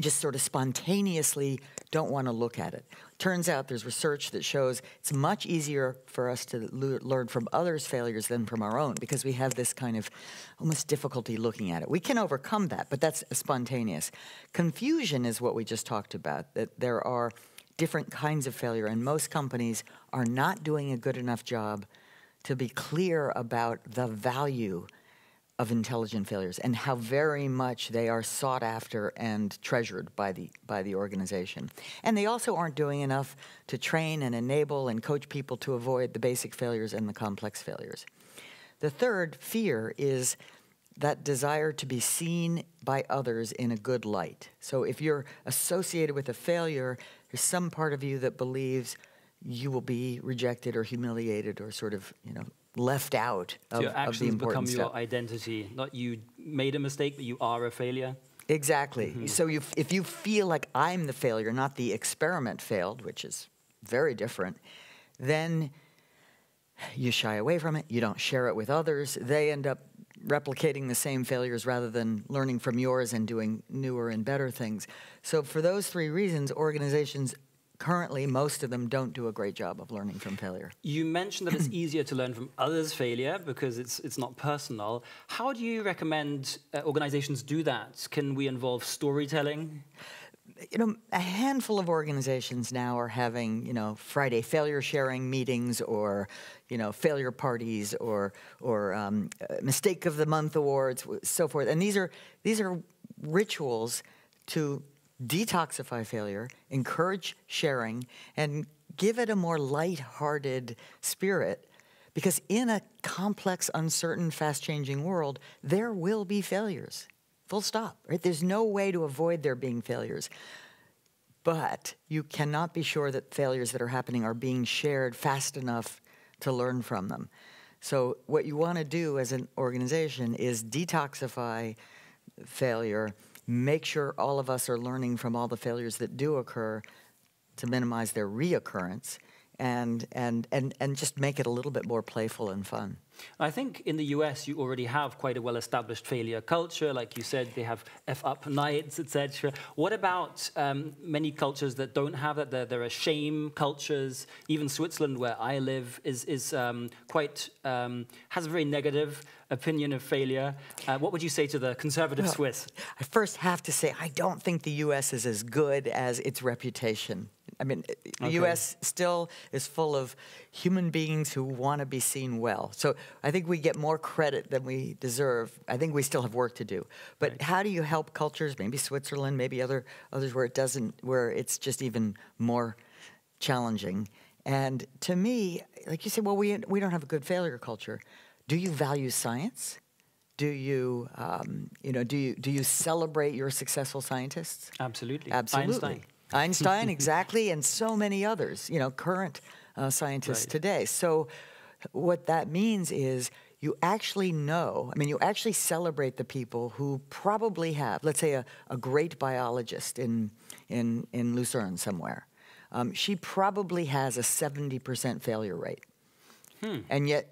just sort of spontaneously don't want to look at it. Turns out there's research that shows it's much easier for us to learn from others' failures than from our own because we have this kind of almost difficulty looking at it. We can overcome that, but that's spontaneous. Confusion is what we just talked about, that there are different kinds of failure, and most companies are not doing a good enough job to be clear about the value of intelligent failures and how very much they are sought after and treasured by the organization. And they also aren't doing enough to train and enable and coach people to avoid the basic failures and the complex failures. The third fear is that desire to be seen by others in a good light. So if you're associated with a failure, there's some part of you that believes you will be rejected or humiliated or sort of, left out of, so your of the actions important become stuff. your identity, not you made a mistake, but you are a failure. Exactly. So if you feel like I'm the failure, not the experiment failed, which is very different, then you shy away from it. You don't share it with others. They end up replicating the same failures rather than learning from yours and doing newer and better things. So for those three reasons, organizations currently, most of them don't do a great job of learning from failure. You mentioned that it's easier to learn from others' failure because it's not personal. How do you recommend organizations do that? Can we involve storytelling? A handful of organizations now are having, Friday failure sharing meetings or, failure parties or mistake of the month awards, so forth. And these are rituals to detoxify failure, encourage sharing, and give it a more light-hearted spirit. Because in a complex, uncertain, fast-changing world, there will be failures. Full stop, right? There's no way to avoid there being failures. But you cannot be sure that failures that are happening are being shared fast enough to learn from them. So what you want to do as an organization is detoxify failure, make sure all of us are learning from all the failures that do occur to minimize their reoccurrence, and just make it a little bit more playful and fun. I think in the US you already have quite a well-established failure culture. Like you said, they have F-up nights, etc. What about many cultures that don't have that? There are shame cultures. Even Switzerland, where I live, has a very negative opinion of failure. What would you say to the conservative Swiss? I first have to say, I don't think the US is as good as its reputation. I mean, the US still is full of human beings who want to be seen well. So I think we get more credit than we deserve. I think we still have work to do. But how do you help cultures, maybe Switzerland, maybe others where it's just even more challenging? And to me, like you said, well, we don't have a good failure culture. Do you value science? Do you, do you celebrate your successful scientists? Absolutely. Absolutely. Einstein, exactly, and so many others, current scientists today. So what that means is you actually you actually celebrate the people who probably have, let's say a great biologist in Lucerne somewhere. She probably has a 70% failure rate. And yet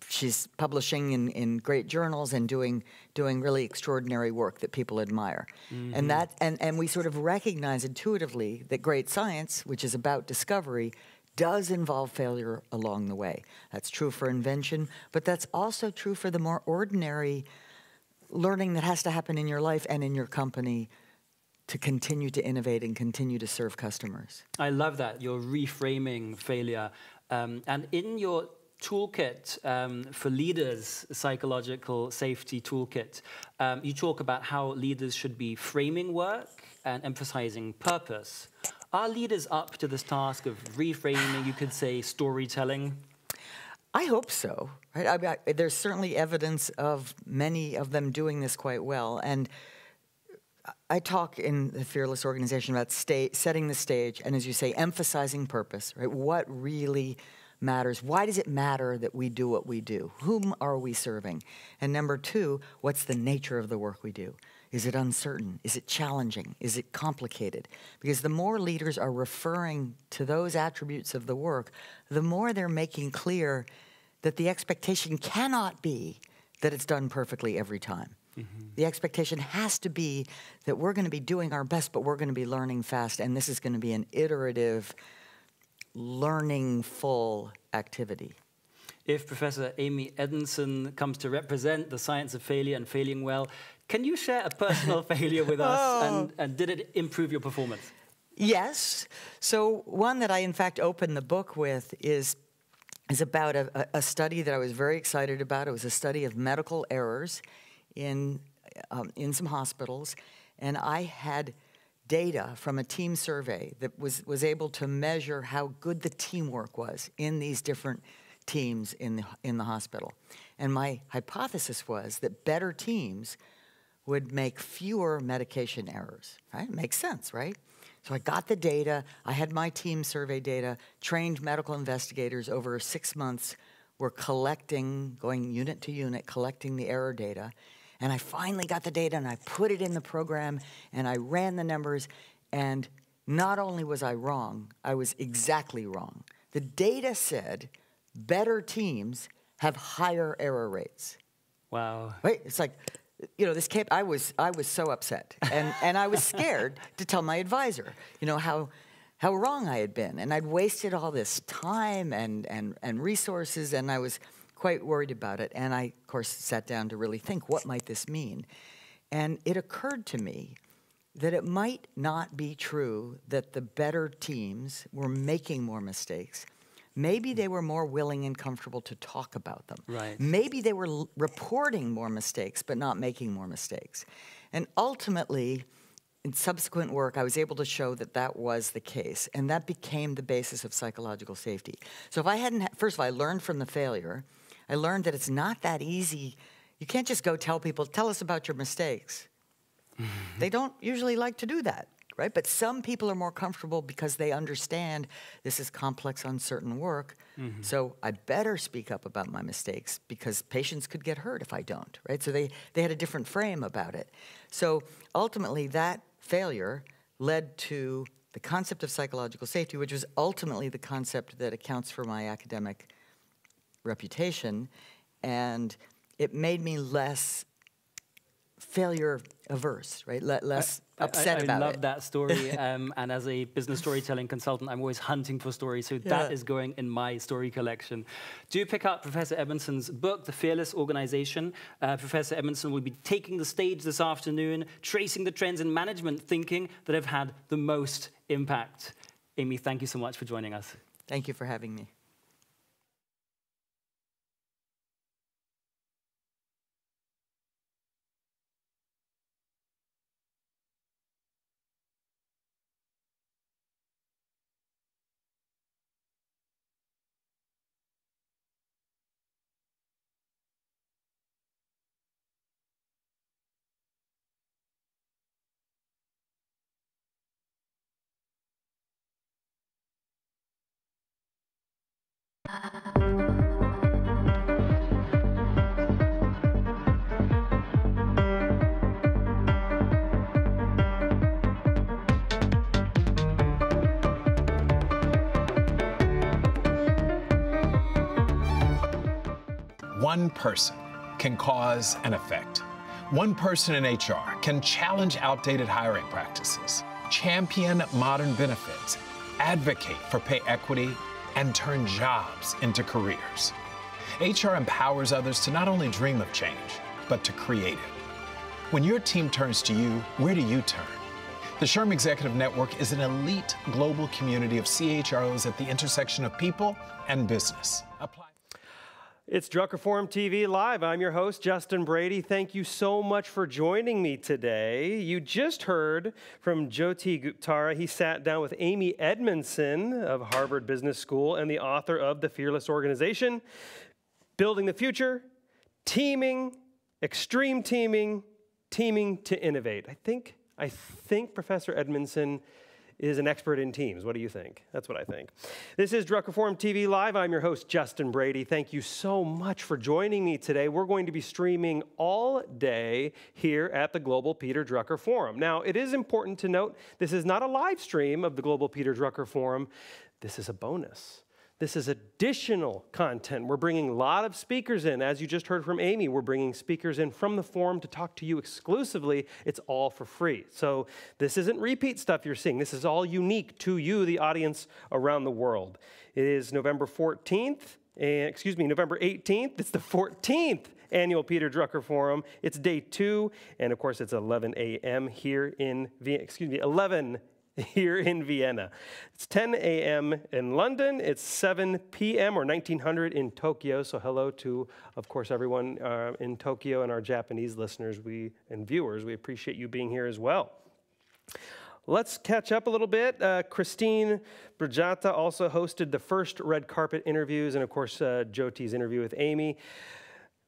she's publishing in great journals and doing really extraordinary work that people admire. And we sort of recognize intuitively that great science, which is about discovery, does involve failure along the way. That's true for invention, but that's also true for the more ordinary learning that has to happen in your life and in your company to continue to innovate and continue to serve customers. I love that, you're reframing failure. And in your toolkit for leaders, psychological safety toolkit, you talk about how leaders should be framing work and emphasizing purpose. Are leaders up to this task of reframing, you could say, storytelling? I hope so. Right? There's certainly evidence of many of them doing this quite well. And I talk in the Fearless organization about setting the stage and, as you say, emphasizing purpose. Right? What really matters? Why does it matter that we do what we do? Whom are we serving? And number two, what's the nature of the work we do? Is it uncertain? Is it challenging? Is it complicated? Because the more leaders are referring to those attributes of the work, the more they're making clear that the expectation cannot be that it's done perfectly every time. The expectation has to be that we're going to be doing our best, but we're going to be learning fast, and this is going to be an iterative, learning-full activity. If Professor Amy Edmondson comes to represent the science of failure and failing well, can you share a personal failure with us, and did it improve your performance? Yes. So one that I, in fact, opened the book with is about a study that I was very excited about. It was a study of medical errors in some hospitals, and I had data from a team survey that was able to measure how good the teamwork was in these different teams in the hospital. And my hypothesis was that better teams would make fewer medication errors, right? It makes sense, right? So I got the data, I had my team survey data, trained medical investigators over 6 months were collecting, going unit to unit, collecting the error data. And I finally got the data and I put it in the program and I ran the numbers, and not only was I wrong, I was exactly wrong. The data said better teams have higher error rates. Wow. Right? It's like, you know, this came, I was so upset, and I was scared to tell my advisor, you know, how wrong I had been, and I'd wasted all this time and resources, and I was quite worried about it. And I, of course, sat down to really think, what might this mean? And it occurred to me that it might not be true that the better teams were making more mistakes. Maybe they were more willing and comfortable to talk about them. Right. Maybe they were reporting more mistakes, but not making more mistakes. And ultimately, in subsequent work, I was able to show that that was the case, and that became the basis of psychological safety. So if I hadn't, first of all, I learned from the failure. I learned that it's not that easy. You can't just go tell people, tell us about your mistakes. They don't usually like to do that, right? But some people are more comfortable because they understand this is complex, uncertain work. So I better speak up about my mistakes because patients could get hurt if I don't, right? So they had a different frame about it. So ultimately, that failure led to the concept of psychological safety, which was ultimately the concept that accounts for my academic reputation, and it made me less failure averse, right? Less upset about it. I love that story, and as a business storytelling consultant, I'm always hunting for stories, so that is going in my story collection. Do pick up Professor Edmondson's book, The Fearless Organization. Professor Edmondson will be taking the stage this afternoon, tracing the trends in management thinking that have had the most impact. Amy, thank you so much for joining us. Thank you for having me. One person can cause an effect. One person in HR can challenge outdated hiring practices, champion modern benefits, advocate for pay equity, and turn jobs into careers. HR empowers others to not only dream of change, but to create it. When your team turns to you, where do you turn? The SHRM Executive Network is an elite global community of CHROs at the intersection of people and business. It's Drucker Forum TV Live. I'm your host, Justin Brady. Thank you so much for joining me today. You just heard from Jyoti Guptara. He sat down with Amy Edmondson of Harvard Business School and the author of The Fearless Organization, Building the Future, Teaming, Extreme Teaming, Teaming to Innovate. I think Professor Edmondson is an expert in teams. What do you think? That's what I think. This is Drucker Forum TV Live. I'm your host, Justin Brady. Thank you so much for joining me today. We're going to be streaming all day here at the Global Peter Drucker Forum. Now, it is important to note this is not a live stream of the Global Peter Drucker Forum. This is a bonus. This is additional content. We're bringing a lot of speakers in. As you just heard from Amy, we're bringing speakers in from the forum to talk to you exclusively. It's all for free. So this isn't repeat stuff you're seeing. This is all unique to you, the audience around the world. It is November 14th, November 18th. It's the 14th annual Peter Drucker Forum. It's day 2, and of course it's 11 a.m. here in 11 here in Vienna. It's 10 a.m. in London. It's 7 p.m. or 1900 in Tokyo. So hello to, of course, everyone in Tokyo and our Japanese listeners and viewers. We appreciate you being here as well. Let's catch up a little bit. Christine Broggiato also hosted the first Red Carpet interviews, and of course, Jyoti's interview with Amy.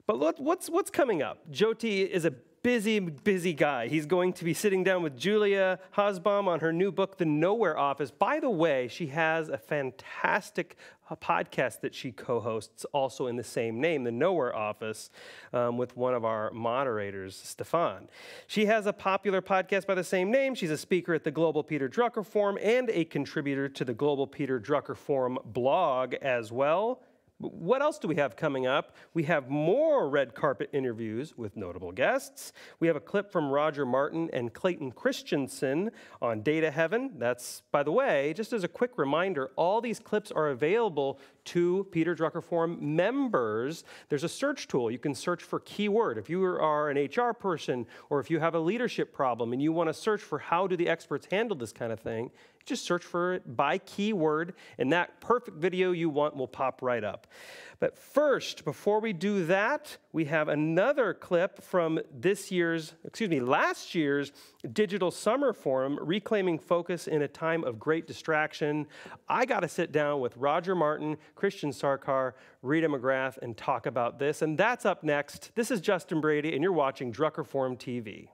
But what's coming up? Jyoti is a busy guy. He's going to be sitting down with Julia Hobsbawn on her new book, The Nowhere Office. By the way, she has a fantastic podcast that she co-hosts also in the same name, The Nowhere Office, with one of our moderators, Stefan. She has a popular podcast by the same name. She's a speaker at the Global Peter Drucker Forum and a contributor to the Global Peter Drucker Forum blog as well. What else do we have coming up? We have more Red Carpet interviews with notable guests. We have a clip from Roger Martin and Clayton Christensen on Data Heaven. That's, by the way, just as a quick reminder, all these clips are available to Peter Drucker Forum members. There's a search tool. You can search for keyword. If you are an HR person or if you have a leadership problem and you want to search for how do the experts handle this kind of thing, just search for it by keyword, and that perfect video you want will pop right up. But first, before we do that, we have another clip from last year's Digital Summer Forum, Reclaiming Focus in a Time of Great Distraction. I got to sit down with Roger Martin, Christian Sarkar, Rita McGrath, and talk about this. And that's up next. This is Justin Brady, and you're watching Drucker Forum TV.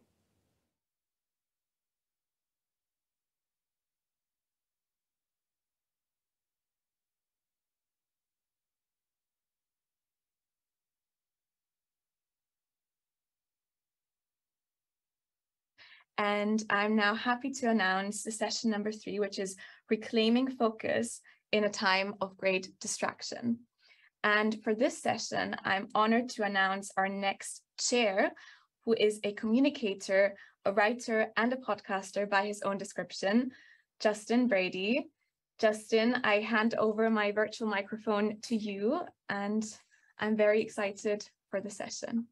And I'm now happy to announce the session number 3, which is Reclaiming Focus in a Time of Great Distraction. And for this session, I'm honored to announce our next chair, who is a communicator, a writer, and a podcaster by his own description, Justin Brady. Justin, I hand over my virtual microphone to you, and I'm very excited for the session.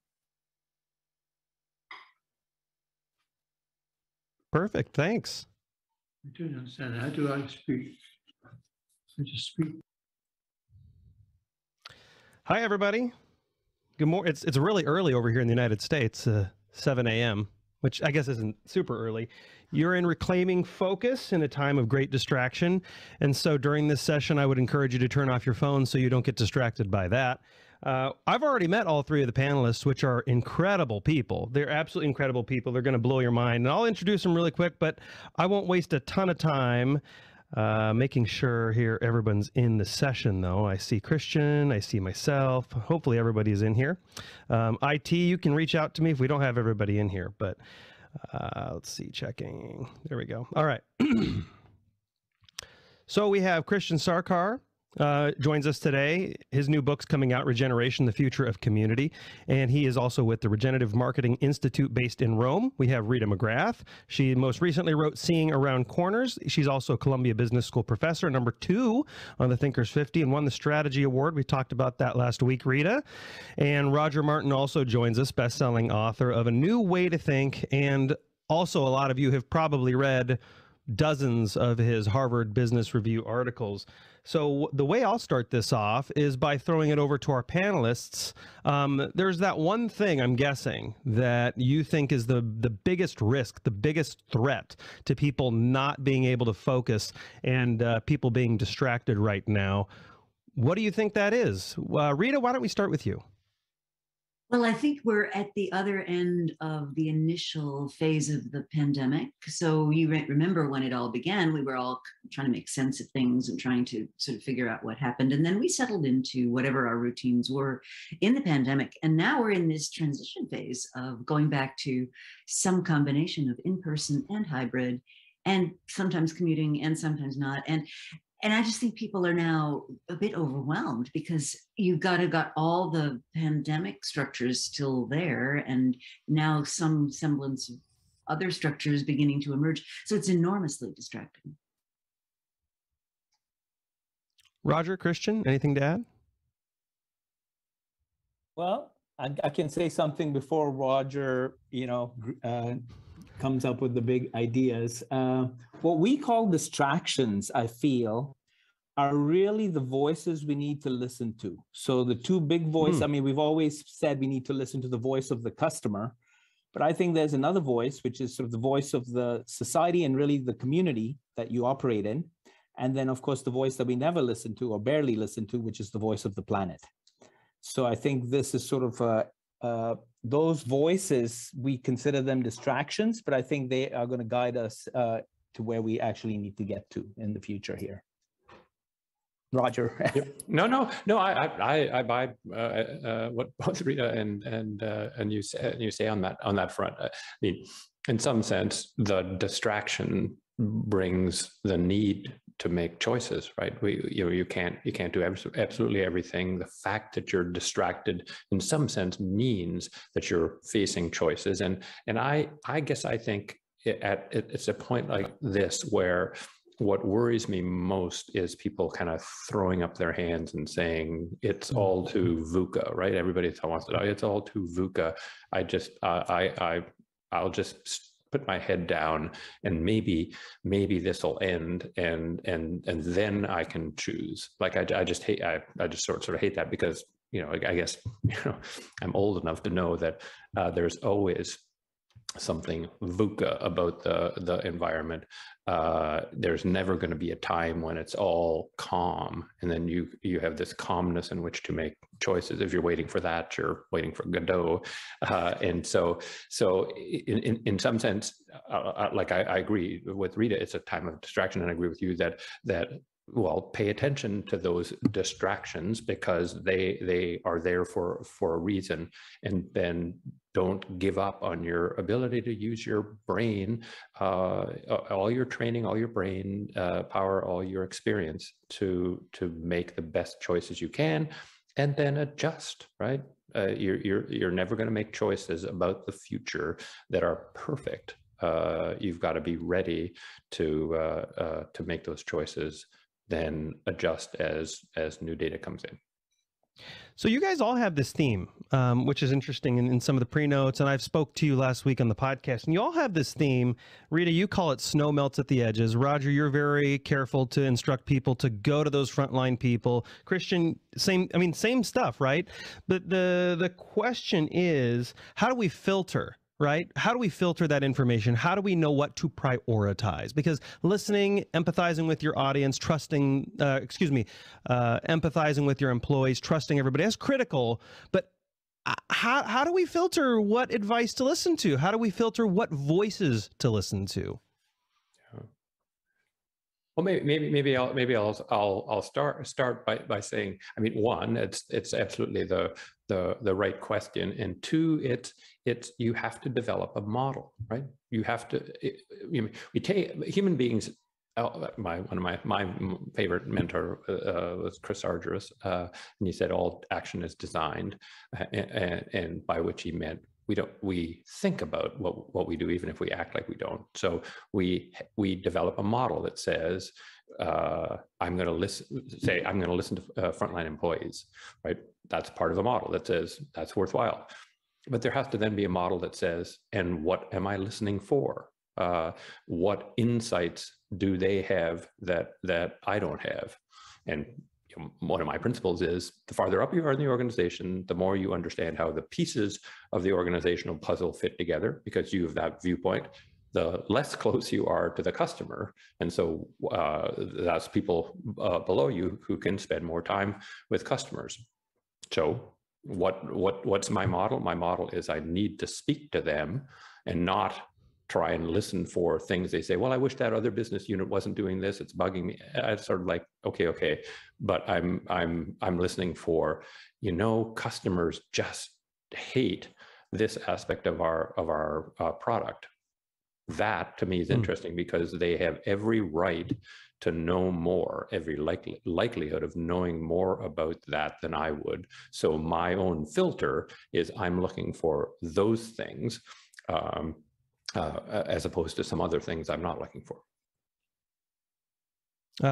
Perfect, thanks. I don't understand. How do I speak? I just speak. Hi, everybody. Good morning. It's really early over here in the United States, 7 a.m., which I guess isn't super early. You're in Reclaiming Focus in a Time of Great Distraction. And so during this session, I would encourage you to turn off your phone so you don't get distracted by that. I've already met all 3 of the panelists, which are incredible people. They're absolutely incredible people. They're going to blow your mind. And I'll introduce them really quick, but I won't waste a ton of time making sure here everyone's in the session, though. I see Christian. I see myself. Hopefully everybody's in here. IT, you can reach out to me if we don't have everybody in here. But let's see, checking. There we go. All right. So we have Christian Sarkar. Joins us today. His new book's coming out, Regeneration, the Future of Community, and he is also with the Regenerative Marketing Institute based in Rome. We have Rita McGrath. She most recently wrote Seeing Around Corners. She's also a Columbia Business School professor, number 2 on the Thinkers 50, and won the Strategy Award. We talked about that last week, Rita. And Roger Martin also joins us, best-selling author of A New Way to Think, and also a lot of you have probably read dozens of his Harvard Business Review articles. So the way I'll start this off is by throwing it over to our panelists. There's that one thing, I'm guessing, that you think is the biggest risk, the biggest threat to people not being able to focus and people being distracted right now. What do you think that is? Rita, why don't we start with you? Well, I think we're at the other end of the initial phase of the pandemic. So you remember when it all began, we were all trying to make sense of things and trying to sort of figure out what happened. And then we settled into whatever our routines were in the pandemic. And now we're in this transition phase of going back to some combination of in-person and hybrid, and sometimes commuting and sometimes not. And I just think people are now a bit overwhelmed because you've got all the pandemic structures still there, and now some semblance of other structures beginning to emerge. So it's enormously distracting. Roger, Christian, anything to add? Well, I can say something before Roger, comes up with the big ideas. What we call distractions, I feel, are really the voices we need to listen to. So the two big voices, I mean, we've always said we need to listen to the voice of the customer, but I think there's another voice, which is sort of the voice of the society and really the community that you operate in. And then, of course, the voice that we never listen to or barely listen to, which is the voice of the planet. So I think this is sort of those voices, we consider them distractions, but I think they are going to guide us to where we actually need to get to in the future here. Roger. No. I buy what both Rita and you say on that front. I mean, in some sense, the distraction brings the need to make choices, right? You can't do absolutely everything. The fact that you're distracted, in some sense, means that you're facing choices. And I guess I think it's a point like this where what worries me most is people kind of throwing up their hands and saying it's all too VUCA, right? Everybody wants to know it's all too VUCA. I'll just put my head down and maybe this will end and then I can choose. Like I just sort of hate that because, you know, I guess, you know, I'm old enough to know that there's always something VUCA about the environment. There's never going to be a time when it's all calm, and then you have this calmness in which to make choices. If you're waiting for that, you're waiting for Godot, and so in some sense, like I agree with Rita, it's a time of distraction, and I agree with you that well, pay attention to those distractions because they are there for a reason, and then don't give up on your ability to use your brain, all your training, all your brain power, all your experience to make the best choices you can, and then adjust, right? You're never going to make choices about the future that are perfect. You've got to be ready to make those choices, then adjust as new data comes in. So you guys all have this theme, which is interesting in some of the pre-notes, and I've spoke to you last week on the podcast, and you all have this theme. Rita, you call it snow melts at the edges. Roger, you're very careful to instruct people to go to those frontline people. Christian, same stuff, right? But the question is, how do we filter? Right? How do we filter that information? How do we know what to prioritize? Because listening, empathizing with your audience, empathizing with your employees, trusting everybody, that's critical. But how do we filter what advice to listen to? How do we filter what voices to listen to? Well, maybe I'll start by saying, I mean, one, it's absolutely the right question, and two, it's you have to develop a model, right? You have to. We take human beings. One of my favorite mentor was Chris Argyros, and he said all action is designed, and by which he meant we think about what we do, even if we act like we don't. So we develop a model that says, I'm going to listen to frontline employees, right? That's part of the model that says that's worthwhile. But there has to then be a model that says, and what am I listening for? What insights do they have that I don't have? And one of my principles is the farther up you are in the organization, the more you understand how the pieces of the organizational puzzle fit together, because you have that viewpoint, the less close you are to the customer. And so that's people below you who can spend more time with customers. So what's my model? My model is I need to speak to them and not try and listen for things they say, well, I wish that other business unit wasn't doing this, it's bugging me. It's sort of like, okay, but I'm listening for, customers just hate this aspect of our product. That to me is interesting because they have every right to know more, every likelihood of knowing more about that than I would. So my own filter is I'm looking for those things, as opposed to some other things I'm not looking for.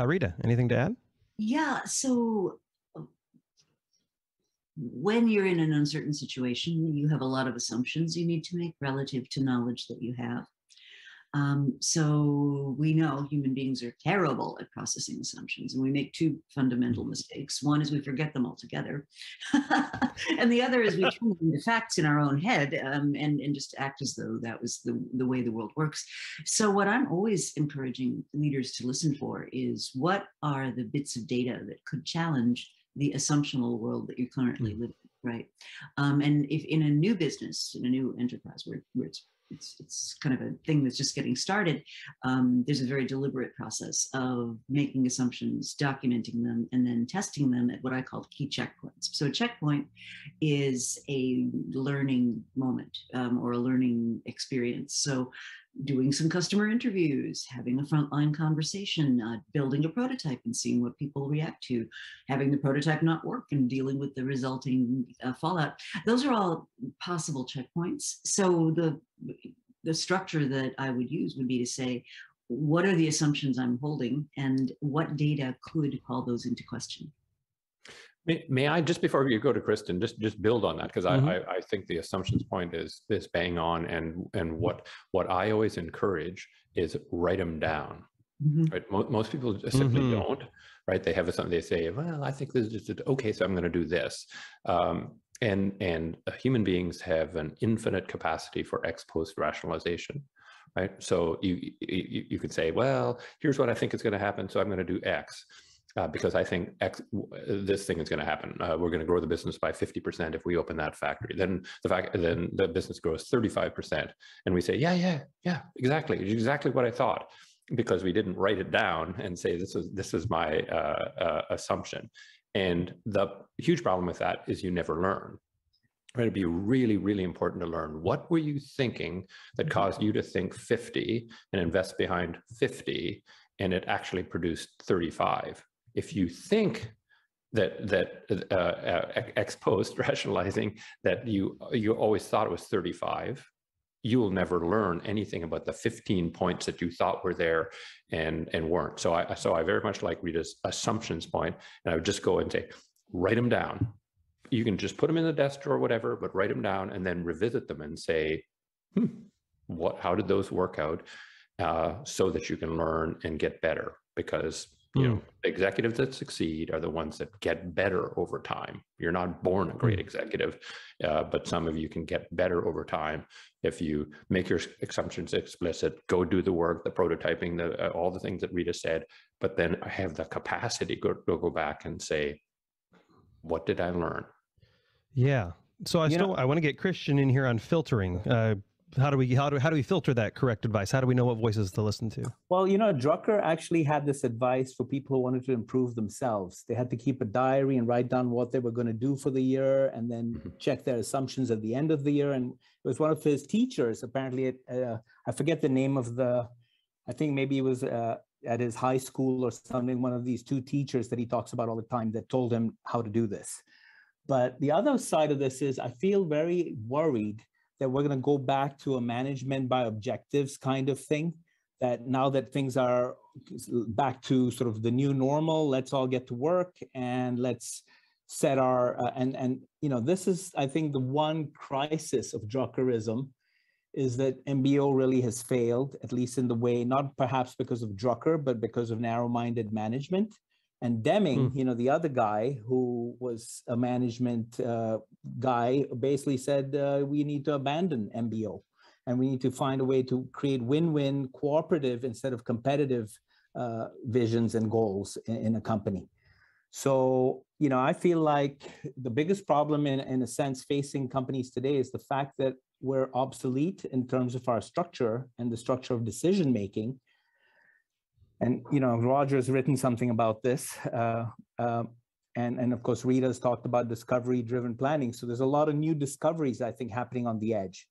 Rita, anything to add? Yeah, so when you're in an uncertain situation, you have a lot of assumptions you need to make relative to knowledge that you have. So we know human beings are terrible at processing assumptions, and we make two fundamental mistakes. One is we forget them altogether, and the other is we turn them into facts in our own head and just act as though that was the way the world works. So what I'm always encouraging leaders to listen for is, what are the bits of data that could challenge the assumptional world that you're currently living, right? And if in a new business, in a new enterprise where it's kind of a thing that's just getting started, there's a very deliberate process of making assumptions, documenting them, and then testing them at what I call key checkpoints. So a checkpoint is a learning moment or a learning experience. So doing some customer interviews, having a frontline conversation, building a prototype and seeing what people react to, having the prototype not work and dealing with the resulting fallout. Those are all possible checkpoints. So the structure that I would use would be to say, what are the assumptions I'm holding and what data could call those into question? May I, just before you go to Kristen, just build on that, because I think the assumptions point is bang on, and what I always encourage is write them down. Right? Most people just simply don't. Right? They have something, they say, well, I think this is just okay, so I'm going to do this. And human beings have an infinite capacity for ex post rationalization. Right? So you could say, well, here's what I think is going to happen, so I'm going to do X. Because I think this thing is going to happen. We're going to grow the business by 50% if we open that factory. Then the business grows 35%, and we say, yeah, exactly what I thought, because we didn't write it down and say this is my assumption. And the huge problem with that is you never learn. Right? It'd be really, really important to learn, what were you thinking that caused you to think 50 and invest behind 50, and it actually produced 35. If you think that ex post rationalizing that you always thought it was 35, you will never learn anything about the 15 points that you thought were there and weren't. So I very much like Rita's assumptions point, and I would just go and say, write them down. You can just put them in the desk drawer or whatever, but write them down and then revisit them and say, how did those work out, so that you can learn and get better. Because executives that succeed are the ones that get better over time. You're not born a great executive, but some of you can get better over time if you make your assumptions explicit, go do the work, the prototyping, all the things that Rita said, but then have the capacity to go back and say, what did I learn? Yeah. So I want to get Christian in here on filtering. How do we filter that correct advice? How do we know what voices to listen to? Well, Drucker actually had this advice for people who wanted to improve themselves. They had to keep a diary and write down what they were going to do for the year, and then check their assumptions at the end of the year. And it was one of his teachers, apparently, I forget the name of I think maybe it was at his high school or something, one of these two teachers that he talks about all the time that told him how to do this. But the other side of this is, I feel very worried that we're going to go back to a management by objectives kind of thing, that now that things are back to sort of the new normal, let's all get to work and let's set our, this is, I think, the one crisis of Druckerism, is that MBO really has failed, at least in the way, not perhaps because of Drucker, but because of narrow-minded management. And Deming, the other guy who was a management guy, basically said, we need to abandon MBO and we need to find a way to create win-win cooperative instead of competitive visions and goals in a company. So, I feel like the biggest problem in a sense facing companies today is the fact that we're obsolete in terms of our structure and the structure of decision-making. And, Roger has written something about this. And of course, Rita's talked about discovery-driven planning. So there's a lot of new discoveries, I think, happening on the edge.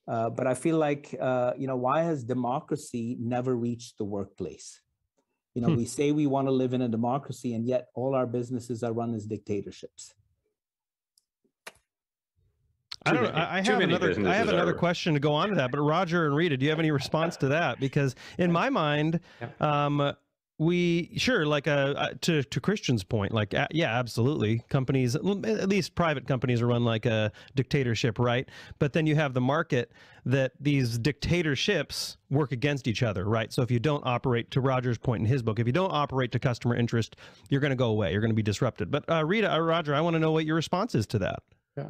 But I feel like, why has democracy never reached the workplace? We say we want to live in a democracy, and yet all our businesses are run as dictatorships. I don't know. I have another question to go on to that, but Roger and Rita, do you have any response to that? Because in my mind, Sure, like to Christian's point, like, yeah, absolutely. Companies, at least private companies, are run like a dictatorship, right? But then you have the market that these dictatorships work against each other, right? So if you don't operate, to Roger's point in his book, if you don't operate to customer interest, you're going to go away. You're going to be disrupted. But Roger, I want to know what your response is to that. Yeah.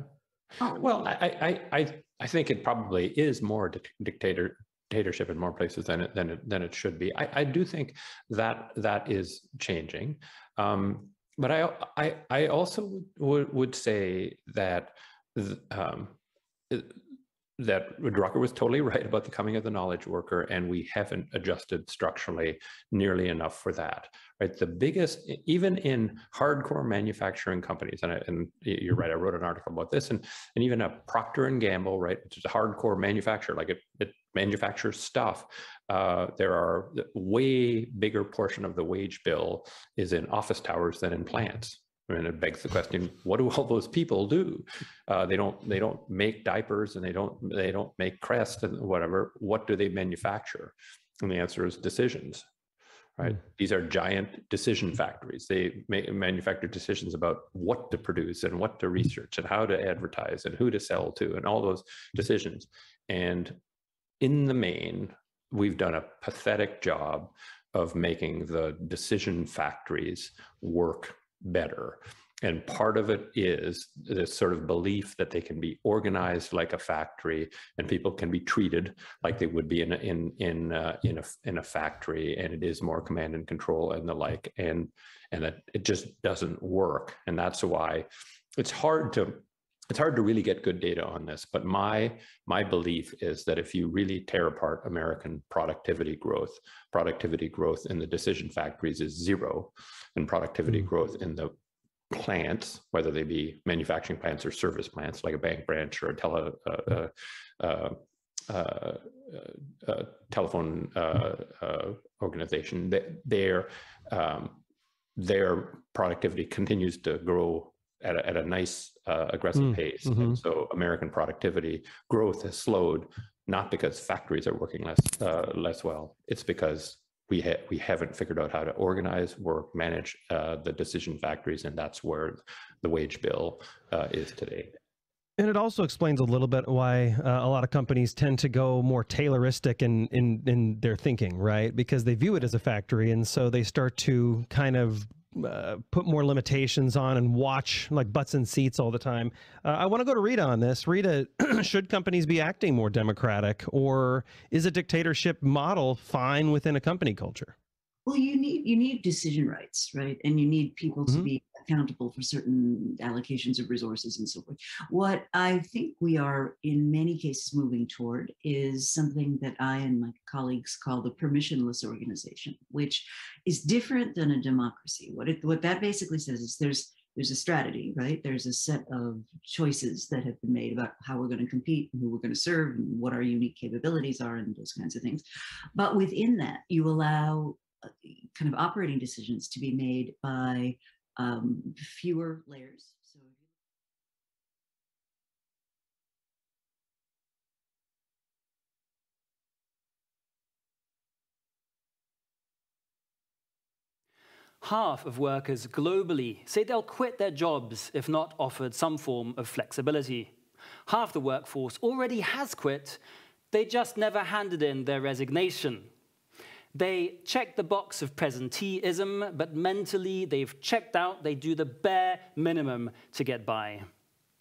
Well, I think it probably is more dictatorship in more places than it should be. I do think that is changing, but I also would say that that Drucker was totally right about the coming of the knowledge worker, and we haven't adjusted structurally nearly enough for that. Right, the biggest, even in hardcore manufacturing companies, and you're right, I wrote an article about this, and even a Procter & Gamble, right, which is a hardcore manufacturer, like it manufactures stuff. There are way bigger portion of the wage bill is in office towers than in plants. I mean, it begs the question: what do all those people do? They don't make diapers, and they don't make Crest and whatever. What do they manufacture? And the answer is decisions. Right? These are giant decision factories. They manufacture decisions about what to produce and what to research and how to advertise and who to sell to and all those decisions. And in the main, we've done a pathetic job of making the decision factories work better. And part of it is this sort of belief that they can be organized like a factory, and people can be treated like they would be in a factory, and it is more command and control and the like, and that it just doesn't work. And that's why it's hard to really get good data on this. But my belief is that if you really tear apart American productivity growth in the decision factories is zero, and productivity growth in the plants, whether they be manufacturing plants or service plants, like a bank branch or a telephone organization, their productivity continues to grow at a nice aggressive pace. And so American productivity growth has slowed, not because factories are working less well. It's because we haven't figured out how to organize, work, manage the decision factories, and that's where the wage bill is today. And it also explains a little bit why a lot of companies tend to go more Tayloristic in their thinking, right? Because they view it as a factory, and so they start to kind of put more limitations on and watch like butts and seats all the time. I want to go to Rita on this. Rita, should companies be acting more democratic, or is a dictatorship model fine within a company culture? Well, you need decision rights, right? And you need people to be accountable for certain allocations of resources and so forth. What I think we are in many cases moving toward is something that I and my colleagues call the permissionless organization, which is different than a democracy. What that basically says is there's a strategy, right? There's a set of choices that have been made about how we're going to compete and who we're going to serve and what our unique capabilities are and those kinds of things. But within that, you allow kind of operating decisions to be made by fewer layers. So half of workers globally say they'll quit their jobs if not offered some form of flexibility. Half the workforce already has quit, they just never handed in their resignation. They check the box of presenteeism, but mentally they've checked out. They do the bare minimum to get by.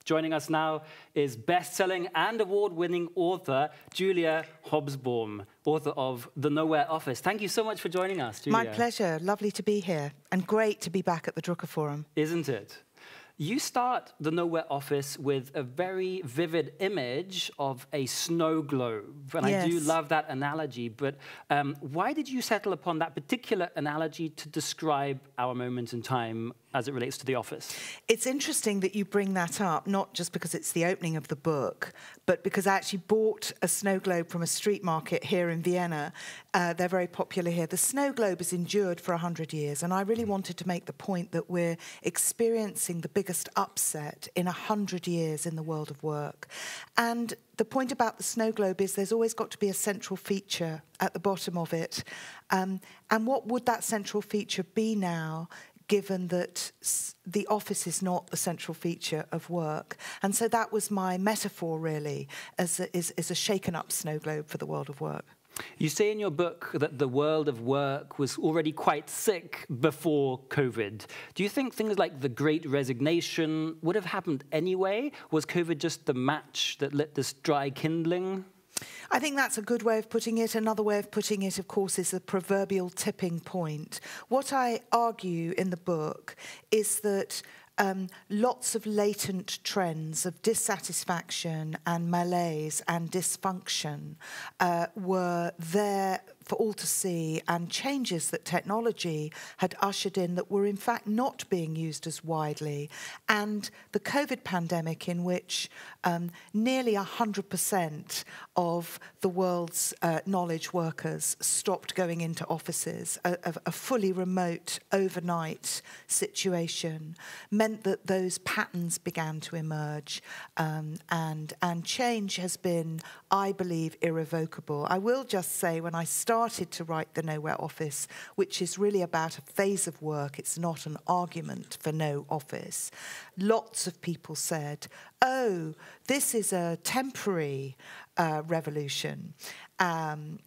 Joining us now is best-selling and award-winning author Julia Hobsbawn, author of The Nowhere Office. Thank you so much for joining us, Julia. My pleasure. Lovely to be here, and great to be back at the Drucker Forum. Isn't it? You start The Nowhere Office with a very vivid image of a snow globe. And yes. I do love that analogy. But why did you settle upon that particular analogy to describe our moment in time as it relates to the office? It's interesting that you bring that up, not just because it's the opening of the book, but because I actually bought a snow globe from a street market here in Vienna. They're very popular here. The snow globe has endured for 100 years, and I really wanted to make the point that we're experiencing the biggest biggest upset in 100 years in the world of work. And the point about the snow globe is there's always got to be a central feature at the bottom of it. And what would that central feature be now, given that the office is not the central feature of work? And so that was my metaphor, really, as a shaken-up snow globe for the world of work. You say in your book that the world of work was already quite sick before COVID. Do you think things like the Great Resignation would have happened anyway? Was COVID just the match that lit this dry kindling? I think that's a good way of putting it. Another way of putting it, of course, is the proverbial tipping point. What I argue in the book is that lots of latent trends of dissatisfaction and malaise and dysfunction were there for all to see, and changes that technology had ushered in that were in fact not being used as widely. And the COVID pandemic, in which nearly 100% of the world's knowledge workers stopped going into offices, a fully remote overnight situation, meant that those patterns began to emerge, and change has been, I believe, irrevocable. I will just say, when I started to write The Nowhere Office, which is really about a phase of work, it's not an argument for no office, lots of people said, oh, this is a temporary revolution.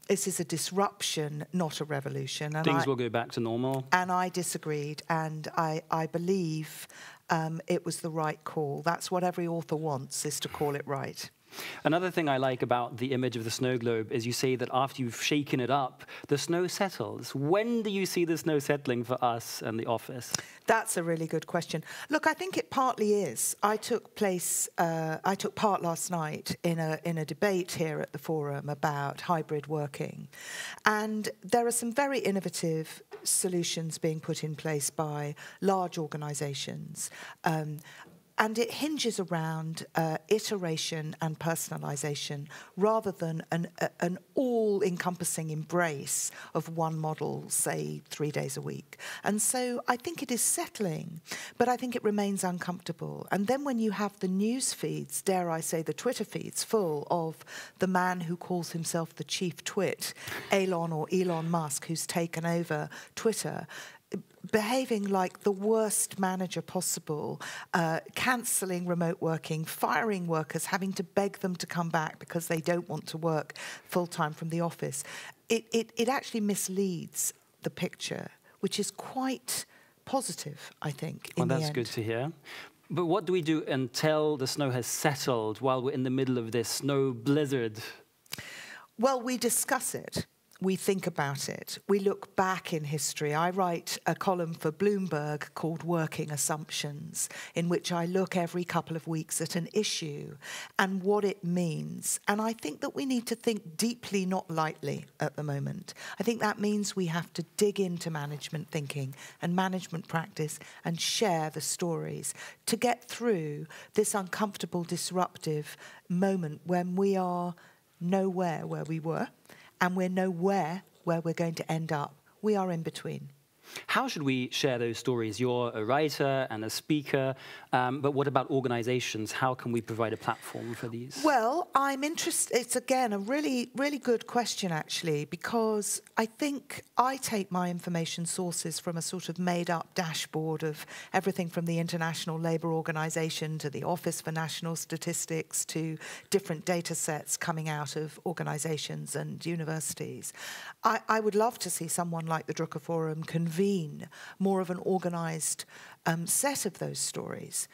This is a disruption, not a revolution. And Things will go back to normal. And I disagreed, and I believe it was the right call. That's what every author wants, is to call it right. Another thing I like about the image of the snow globe is you say that after you've shaken it up, the snow settles. When do you see the snow settling for us and the office? That's a really good question. Look, I think it partly is. I took part last night in a debate here at the forum about hybrid working. And there are some very innovative solutions being put in place by large organizations. And it hinges around iteration and personalization rather than an all-encompassing embrace of one model, say 3 days a week. And so I think it is settling, but I think it remains uncomfortable. And then when you have the news feeds, dare I say the Twitter feeds, full of the man who calls himself the chief twit, Elon Musk, who's taken over Twitter, behaving like the worst manager possible, cancelling remote working, firing workers, having to beg them to come back because they don't want to work full-time from the office. It actually misleads the picture, which is quite positive, I think, in the end. Well, that's good to hear. But what do we do until the snow has settled while we're in the middle of this snow blizzard? Well, we discuss it. We think about it. We look back in history. I write a column for Bloomberg called Working Assumptions, in which I look every couple of weeks at an issue and what it means. And I think that we need to think deeply, not lightly, at the moment. I think that means we have to dig into management thinking and management practice and share the stories to get through this uncomfortable, disruptive moment when we are nowhere where we were, and we're nowhere where we're going to end up. We are in between. How should we share those stories? You're a writer and a speaker, but what about organizations? How can we provide a platform for these? Well, I'm interested. It's, again, a really, really good question, actually, because I think I take my information sources from a sort of made-up dashboard of everything from the International Labour Organization to the Office for National Statistics to different data sets coming out of organizations and universities. I would love to see someone like the Drucker Forum convene more of an organized set of those stories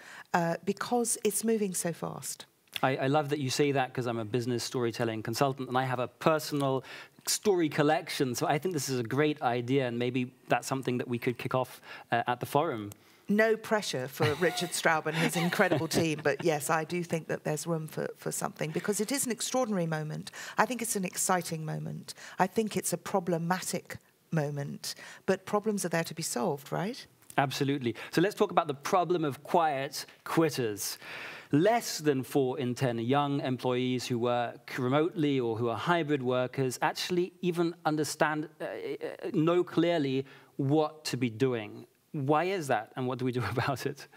because it's moving so fast. I love that you say that, because I'm a business storytelling consultant and I have a personal story collection. So I think this is a great idea, and maybe that's something that we could kick off at the forum. No pressure for Richard Straub and his incredible team, but yes, I do think that there's room for something, because it is an extraordinary moment. I think it's an exciting moment. I think it's a problematic moment, but problems are there to be solved, right? Absolutely. So let's talk about the problem of quiet quitters. Less than 4 in 10 young employees who work remotely or who are hybrid workers actually even know clearly what to be doing. Why is that, and what do we do about it?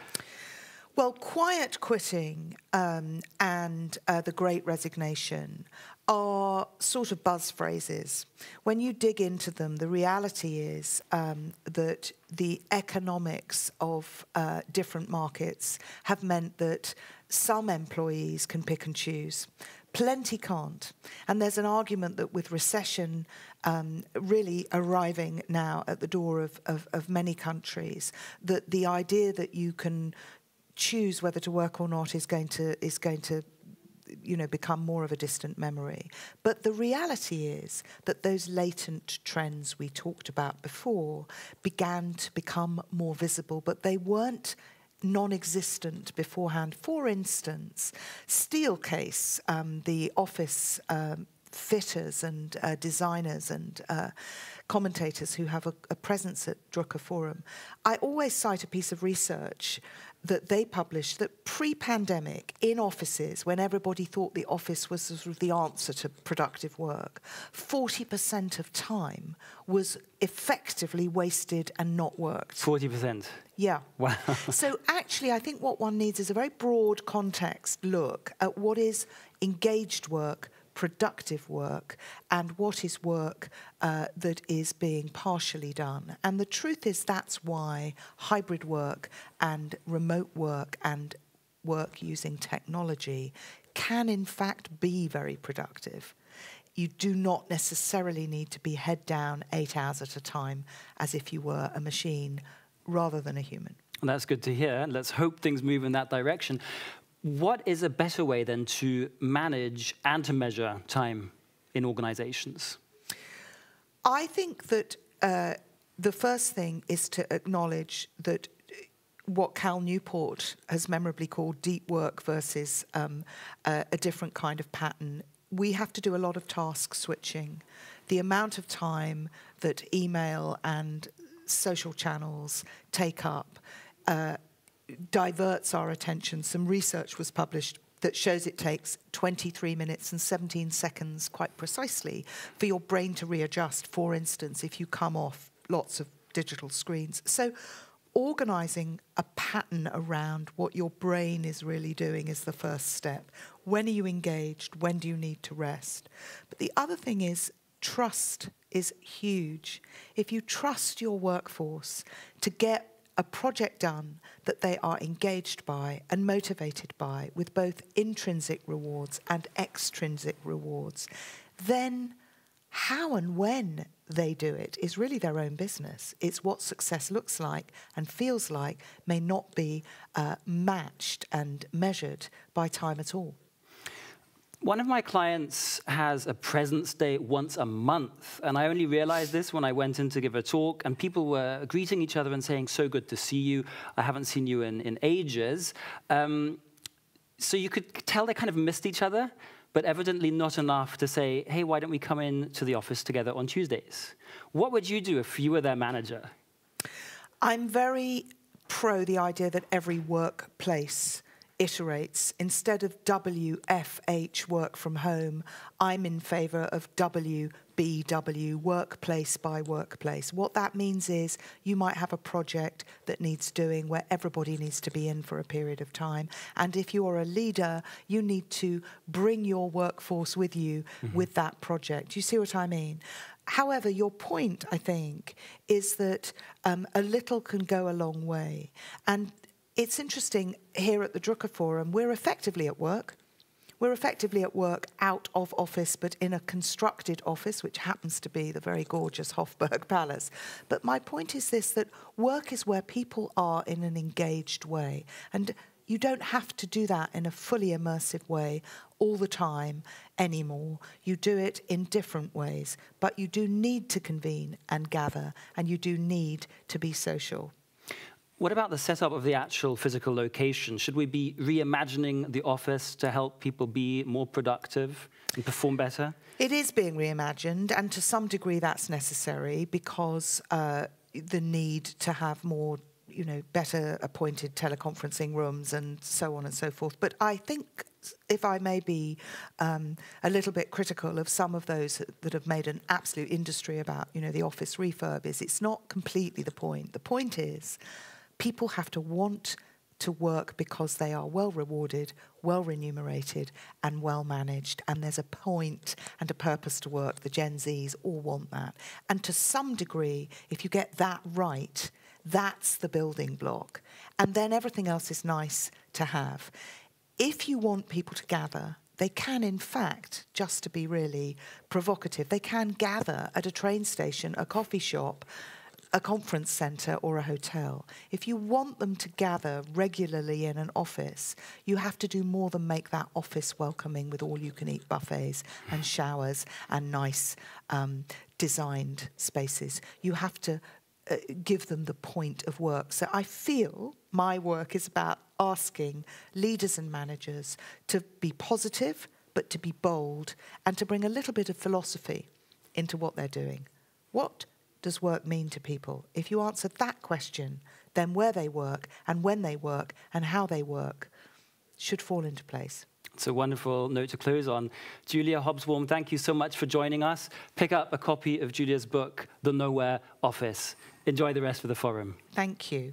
Well, quiet quitting and the Great Resignation are sort of buzz phrases. When you dig into them, the reality is that the economics of different markets have meant that some employees can pick and choose. Plenty can't. And there's an argument that with recession really arriving now at the door of many countries, that the idea that you can choose whether to work or not is going to become more of a distant memory. But the reality is that those latent trends we talked about before began to become more visible, but they weren't non-existent beforehand. For instance, Steelcase, the office fitters and designers and commentators who have a presence at Drucker Forum, I always cite a piece of research that they published that pre-pandemic in offices, when everybody thought the office was sort of the answer to productive work, 40% of time was effectively wasted and not worked. 40%? Yeah. Wow. So actually, I think what one needs is a very broad context look at what is engaged work, productive work, and what is work that is being partially done. And the truth is that's why hybrid work and remote work and work using technology can in fact be very productive. You do not necessarily need to be head down 8 hours at a time as if you were a machine rather than a human. Well, that's good to hear. Let's hope things move in that direction. What is a better way then to manage and to measure time in organizations? I think that the first thing is to acknowledge that what Cal Newport has memorably called deep work versus a different kind of pattern. We have to do a lot of task switching. The amount of time that email and social channels take up diverts our attention. Some research was published that shows it takes 23 minutes and 17 seconds, quite precisely, for your brain to readjust, for instance, if you come off lots of digital screens. So organizing a pattern around what your brain is really doing is the first step. When are you engaged? When do you need to rest? But the other thing is trust is huge. If you trust your workforce to get a project done that they are engaged by and motivated by, with both intrinsic rewards and extrinsic rewards, then how and when they do it is really their own business. It's what success looks like and feels like may not be matched and measured by time at all. One of my clients has a presence day once a month, and I only realized this when I went in to give a talk, and people were greeting each other and saying, "So good to see you. I haven't seen you in ages." So you could tell they kind of missed each other, but evidently not enough to say, "Hey, why don't we come in to the office together on Tuesdays?" What would you do if you were their manager? I'm very pro the idea that every workplace iterates. Instead of WFH, work from home, I'm in favor of WBW, workplace by workplace. What that means is you might have a project that needs doing where everybody needs to be in for a period of time. And if you're a leader, you need to bring your workforce with you with that project. You see what I mean? However, your point, I think, is that a little can go a long way. And it's interesting, here at the Drucker Forum, we're effectively at work. We're effectively at work out of office, but in a constructed office, which happens to be the very gorgeous Hofburg Palace. But my point is this, that work is where people are in an engaged way. And you don't have to do that in a fully immersive way all the time anymore. You do it in different ways, but you do need to convene and gather, and you do need to be social. What about the setup of the actual physical location? Should we be reimagining the office to help people be more productive and perform better? It is being reimagined, and to some degree that's necessary because the need to have more, better appointed teleconferencing rooms and so on and so forth. But I think, if I may be a little bit critical of some of those that have made an absolute industry about, the office refurb, it's not completely the point. The point is, people have to want to work because they are well rewarded, well remunerated, and well managed. And there's a point and a purpose to work. The Gen Zs all want that. And to some degree, if you get that right, that's the building block. And then everything else is nice to have. If you want people to gather, they can, in fact, just to be really provocative, they can gather at a train station, a coffee shop, a conference centre or a hotel. If you want them to gather regularly in an office, you have to do more than make that office welcoming with all-you-can-eat buffets and showers and nice designed spaces. You have to give them the point of work. So I feel my work is about asking leaders and managers to be positive, but to be bold, and to bring a little bit of philosophy into what they're doing. What does work mean to people? If you answer that question, then where they work and when they work and how they work should fall into place. It's a wonderful note to close on. Julia Hobsbawn, thank you so much for joining us. Pick up a copy of Julia's book, The Nowhere Office. Enjoy the rest of the forum. Thank you.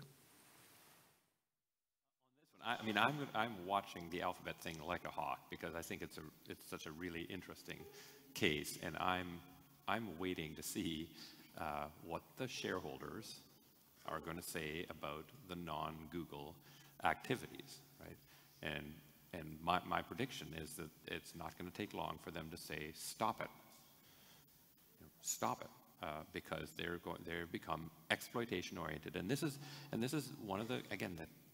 I mean, I'm watching the Alphabet thing like a hawk because I think it's such a really interesting case, and I'm waiting to see what the shareholders are going to say about the non-Google activities, right? And my prediction is that it's not going to take long for them to say stop it, stop it, because they're become exploitation oriented, and this is one of the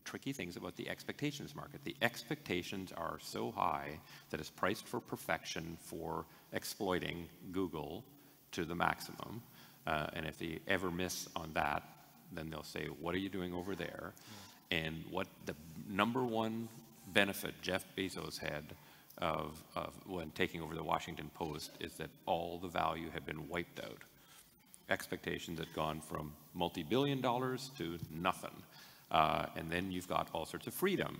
tricky things about the expectations market. The expectations are so high that it's priced for perfection for exploiting Google to the maximum. And if they ever miss on that, then they'll say, what are you doing over there? And what the number one benefit Jeff Bezos had of when taking over the Washington Post is that all the value had been wiped out. Expectations had gone from multi-billion dollars to nothing. And then you've got all sorts of freedom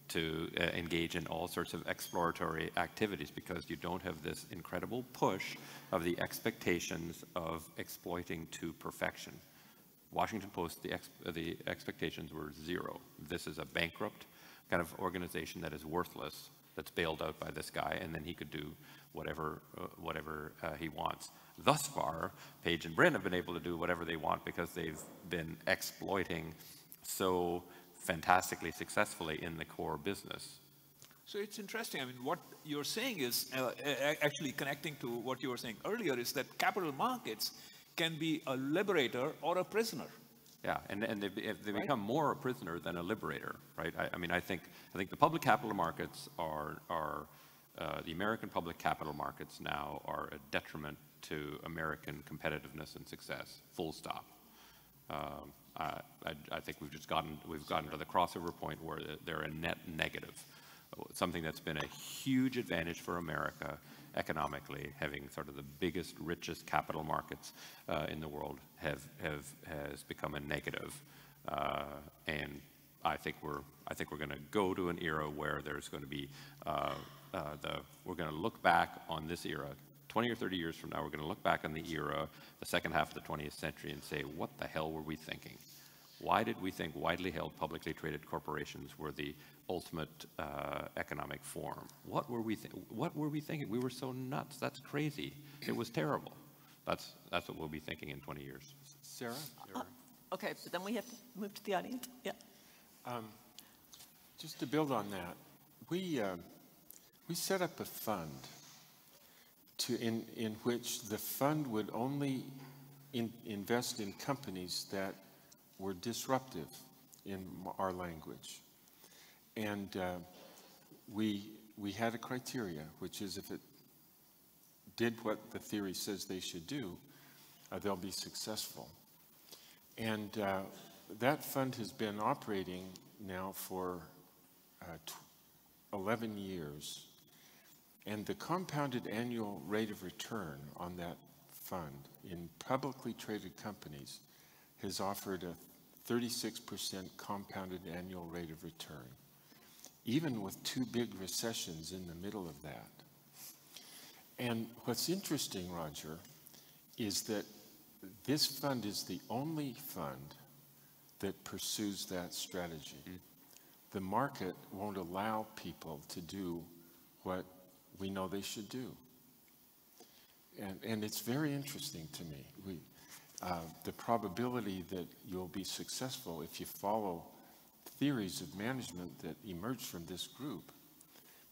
to engage in all sorts of exploratory activities because you don't have this incredible push of the expectations of exploiting to perfection. Washington Post, the expectations were zero. This is a bankrupt kind of organization that is worthless, that's bailed out by this guy, and then he could do whatever he wants. Thus far, Page and Brin have been able to do whatever they want because they've been exploiting so fantastically successfully in the core business. So it's interesting. I mean, what you're saying is actually connecting to what you were saying earlier is that capital markets can be a liberator or a prisoner. Yeah, and they become more a prisoner than a liberator, right? I think the public capital markets are the American public capital markets now are a detriment to American competitiveness and success. Full stop. I think we've gotten to the crossover point where they're a net negative. Something that's been a huge advantage for America economically, having sort of the biggest, richest capital markets in the world has become a negative. And I think we're going to go to an era where there's going to be we're going to look back on this era 20 or 30 years from now. We're going to look back on the era, the second half of the 20th century, and say, what the hell were we thinking? Why did we think widely held publicly traded corporations were the ultimate economic form? What were we thinking? We were so nuts. That's crazy. It was terrible. That's what we'll be thinking in 20 years. Sarah? Okay, but then we have to move to the audience. Yeah. Just to build on that, we set up a fund in which the fund would only invest in companies that were disruptive in our language. And we had a criteria, which is if it did what the theory says they should do, they'll be successful. And that fund has been operating now for 11 years. And the compounded annual rate of return on that fund in publicly traded companies has offered a 36% compounded annual rate of return, even with 2 big recessions in the middle of that. And what's interesting, Roger, is that this fund is the only fund that pursues that strategy. the market won't allow people to do what we know they should do. And it's very interesting to me. The probability that you'll be successful if you follow theories of management that emerged from this group,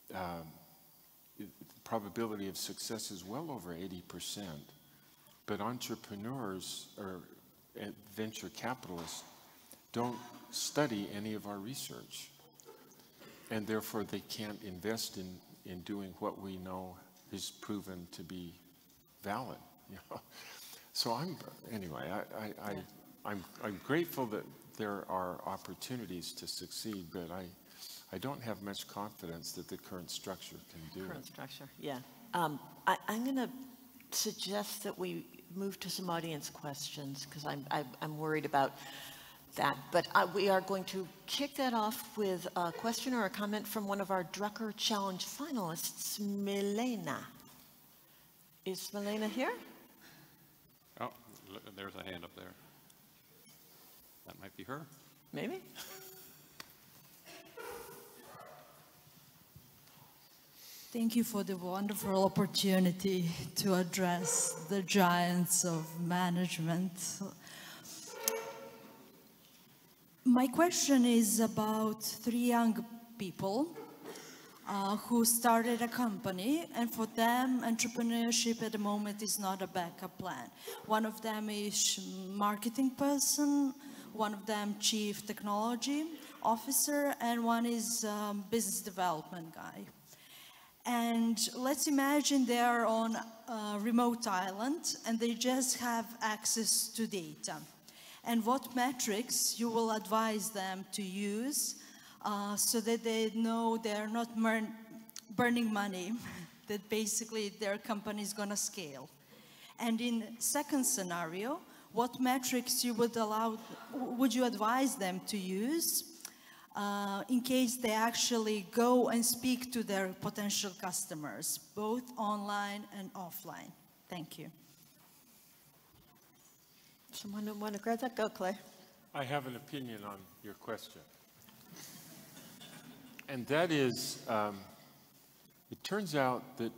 the probability of success is well over 80%. But entrepreneurs or venture capitalists don't study any of our research. And therefore, they can't invest in doing what we know is proven to be valid. You know? So I'm grateful that there are opportunities to succeed, but I don't have much confidence that the current structure can do it. Current structure, yeah. I'm going to suggest that we move to some audience questions because I'm worried about that. But we are going to kick that off with a question or a comment from one of our Drucker Challenge finalists, Milena. Is Milena here? Oh, there's a hand up there. That might be her. Maybe. Thank you for the wonderful opportunity to address the giants of management. My question is about 3 young people who started a company, and for them, entrepreneurship at the moment is not a backup plan. One of them is marketing person, one of them chief technology officer, and one is business development guy. And let's imagine they're on a remote island and they just have access to data. And what metrics you will advise them to use so that they know they're not burning money, that basically their company is going to scale. And in second scenario, what metrics you would you advise them to use in case they actually go and speak to their potential customers, both online and offline? Thank you. Someone who want to grab that? Go, Clay. I have an opinion on your question. And that is, it turns out that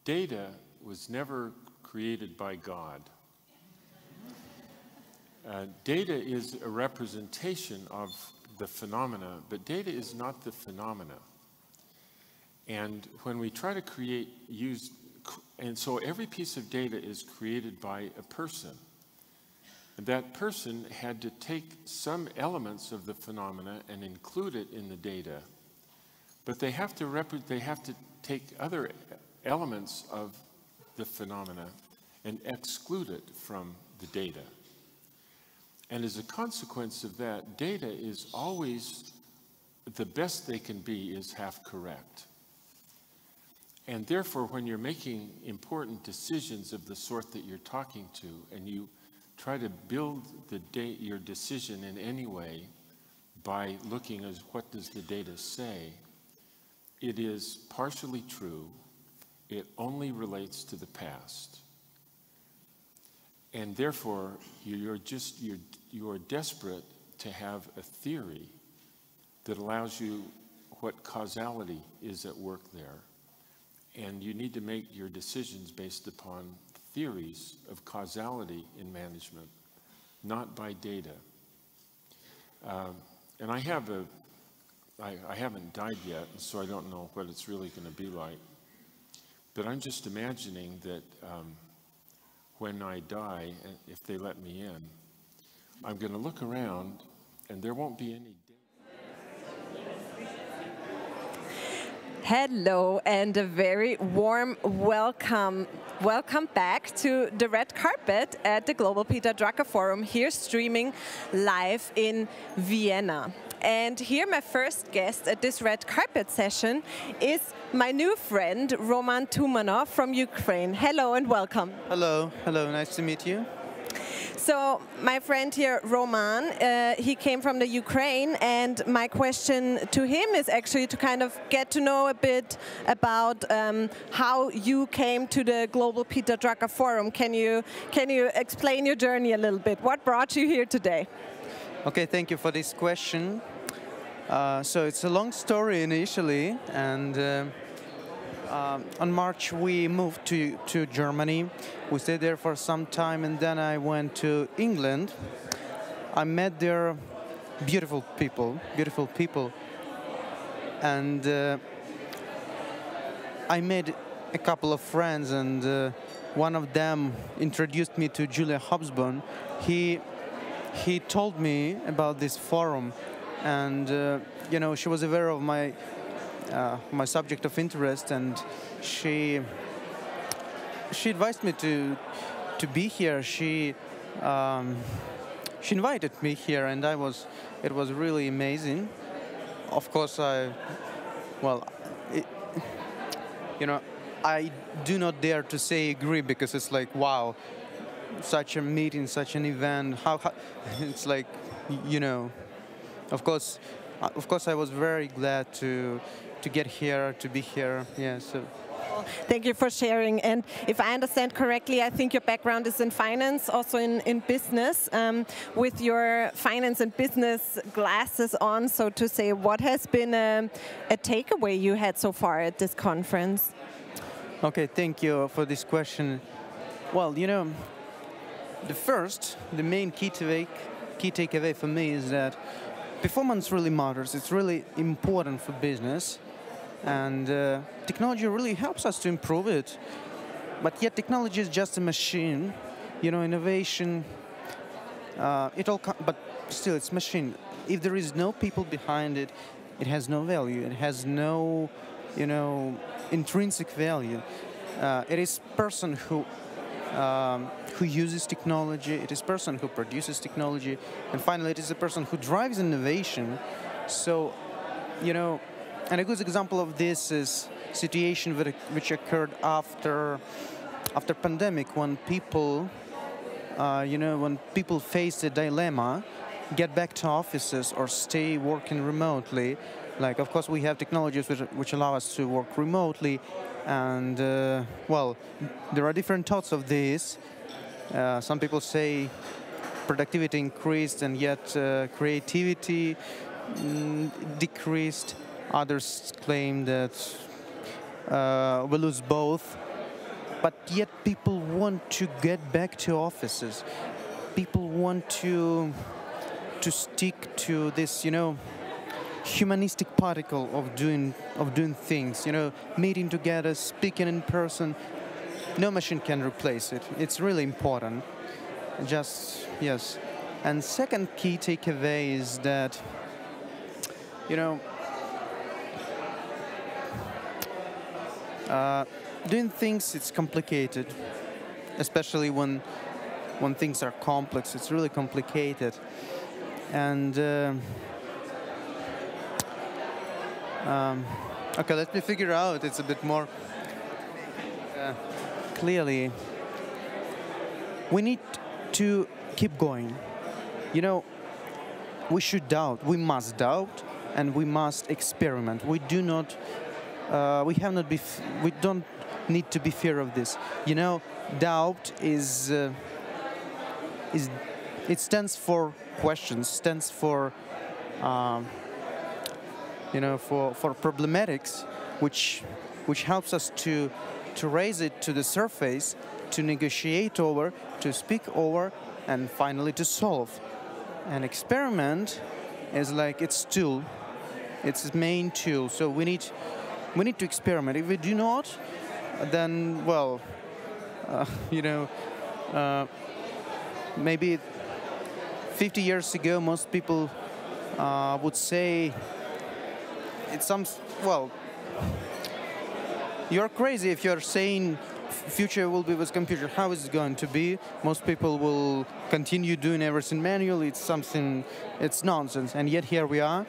data was never created by God. Data is a representation of the phenomena, but data is not the phenomena. And when we try to and so every piece of data is created by a person. And that person had to take some elements of the phenomena and include it in the data, but they have to take other elements of the phenomena and exclude it from the data. And as a consequence of that, data is always, the best they can be is half correct. And therefore, when you're making important decisions of the sort that you're talking to, and you try to build your decision in any way by looking at what does the data say, it is partially true. It only relates to the past. And therefore, you are desperate to have a theory that allows you what causality is at work there. And you need to make your decisions based upon theories of causality in management, not by data. And I haven't died yet, so I don't know what it's really going to be like. But I'm just imagining that when I die, if they let me in, I'm going to look around and there won't be any. Hello and a very warm welcome. Welcome back to the red carpet at the Global Peter Drucker Forum, here streaming live in Vienna. And here my first guest at this red carpet session is my new friend, Roman Tumanov from Ukraine. Hello and welcome. Hello, hello, nice to meet you. So my friend here, Roman, he came from the Ukraine, and my question to him is actually to kind of get to know a bit about how you came to the Global Peter Drucker Forum. Can you explain your journey a little bit? What brought you here today? Okay, thank you for this question. So it's a long story initially, and on March we moved to Germany. We stayed there for some time, and then I went to England. I met there beautiful people, and I made a couple of friends, and one of them introduced me to Julia Hobsbawn. He told me about this forum, and you know, she was aware of my my subject of interest, and she advised me to be here. She invited me here, and it was really amazing. Of course, you know, I do not dare to say agree, because it's like, wow, such a meeting, such an event. How it's like, you know, of course, I was very glad to get here, to be here. Yeah. So. Thank you for sharing. And if I understand correctly, I think your background is in finance, also in business. With your finance and business glasses on, so to say, what has been a takeaway you had so far at this conference? Okay, thank you for this question. Well, you know, the main key takeaway for me is that performance really matters. It's really important for business. And technology really helps us to improve it. But yet technology is just a machine. You know, innovation, but still it's machine. If there is no people behind it, it has no value. It has no, you know, intrinsic value. It is person who uses technology. It is person who produces technology. And finally, it is a person who drives innovation. So, you know, and a good example of this is situation which occurred after pandemic, when people, you know, when people faced a dilemma, get back to offices or stay working remotely. Like, of course, we have technologies which allow us to work remotely, and well, there are different thoughts of this. Some people say productivity increased, and yet creativity decreased. Others claim that we lose both, but yet people want to get back to offices. People want to stick to this, you know, humanistic particle of doing things. You know, meeting together, speaking in person. No machine can replace it. It's really important. Just yes. And second key takeaway is that, you know, doing things, it's complicated, especially when things are complex. It's really complicated, and okay, let me figure out. It's a bit more clearly. We need to keep going. You know, we should doubt. We must doubt, and we must experiment. We do not. We don't need to be fear of this. You know, doubt is it stands for questions, stands for you know, for problematics, which helps us to raise it to the surface, to negotiate over, to speak over, and finally to solve. An experiment is like its tool, its main tool. So we need to experiment. If we do not, then, well, you know, maybe 50 years ago, most people would say well, you're crazy if you're saying future will be with computer. How is it going to be? Most people will continue doing everything manually. It's nonsense. And yet here we are.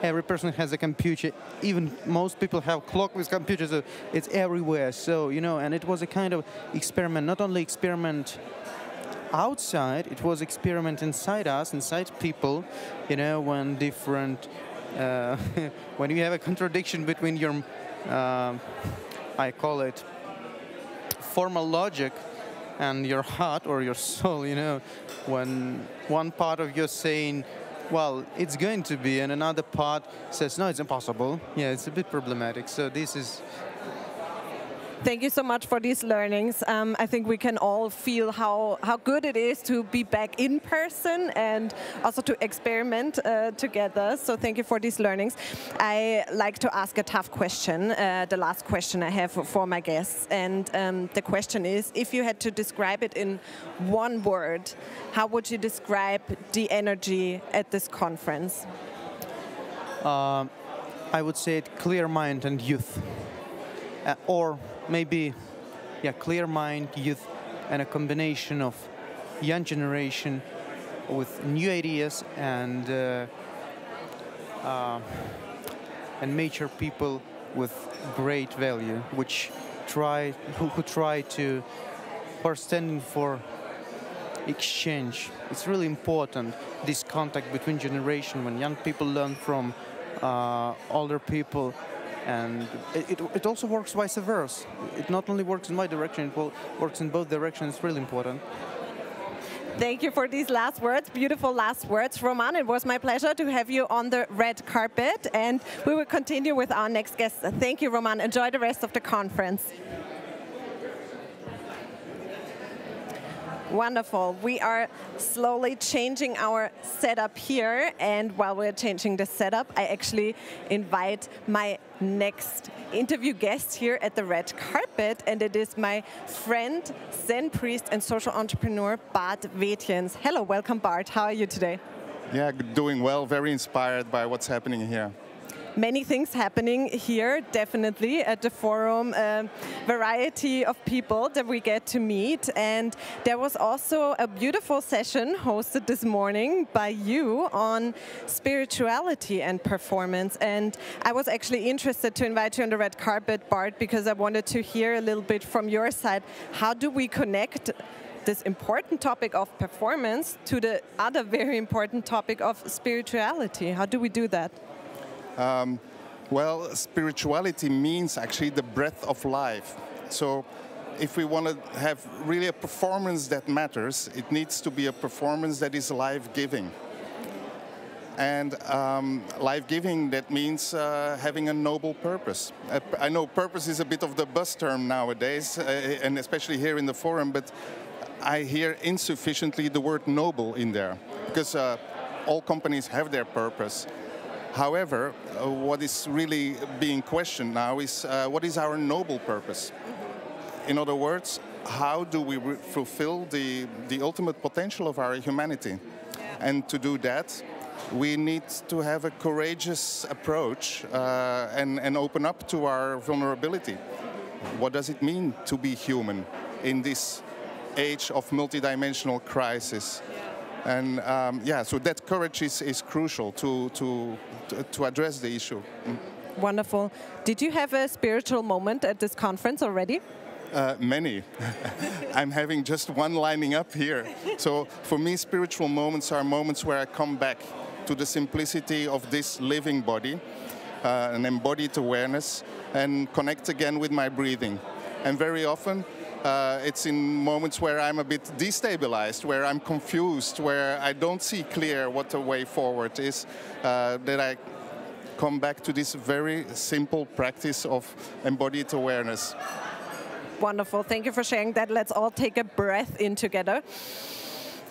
Every person has a computer. Even most people have clock with computers. So it's everywhere. So, you know, and it was a kind of experiment, not only experiment outside, it was experiment inside us, inside people, you know, when different, when you have a contradiction between your, I call it formal logic and your heart or your soul, you know, when one part of you saying well, it's going to be, and another part says, no, it's impossible. Yeah, it's a bit problematic. So this is... Thank you so much for these learnings. I think we can all feel how good it is to be back in person and also to experiment together. So thank you for these learnings. I like to ask a tough question, the last question I have for my guests. And the question is, if you had to describe it in one word, how would you describe the energy at this conference? I would say it clear mind and youth. Or maybe, yeah, clear mind, youth, and a combination of young generation with new ideas and mature people with great value, who are standing for exchange. It's really important, this contact between generations, when young people learn from older people. And it also works vice versa. It not only works in my direction, it works in both directions. It's really important. Thank you for these last words, beautiful last words. Roman, it was my pleasure to have you on the red carpet, and we will continue with our next guest. Thank you, Roman. Enjoy the rest of the conference. Wonderful. We are slowly changing our setup here, and while we're changing the setup, I actually invite my next interview guest here at the red carpet, and it is my friend, Zen priest and social entrepreneur, Bart Wetjens. Hello, welcome, Bart. How are you today? Yeah, doing well, very inspired by what's happening here. Many things happening here, definitely, at the forum, variety of people that we get to meet. And there was also a beautiful session hosted this morning by you on spirituality and performance. And I was actually interested to invite you on the red carpet, Bart, because I wanted to hear a little bit from your side. How do we connect this important topic of performance to the other very important topic of spirituality? How do we do that? Well, spirituality means actually the breath of life. So if we want to have really a performance that matters, it needs to be a performance that is life-giving. And life-giving, that means having a noble purpose. I know purpose is a bit of the buzz term nowadays, and especially here in the forum, but I hear insufficiently the word noble in there, because all companies have their purpose. However, what is really being questioned now is what is our noble purpose? In other words, how do we fulfill the ultimate potential of our humanity? And to do that, we need to have a courageous approach and open up to our vulnerability. What does it mean to be human in this age of multidimensional crisis? And yeah, so that courage is crucial to address the issue. Wonderful. Did you have a spiritual moment at this conference already? Many. I'm having just one lining up here. So for me, spiritual moments are moments where I come back to the simplicity of this living body, an embodied awareness, and connect again with my breathing. And very often, it's in moments where I'm a bit destabilized, where I'm confused, where I don't see clear what the way forward is, that I come back to this very simple practice of embodied awareness. Wonderful. Thank you for sharing that. Let's all take a breath in together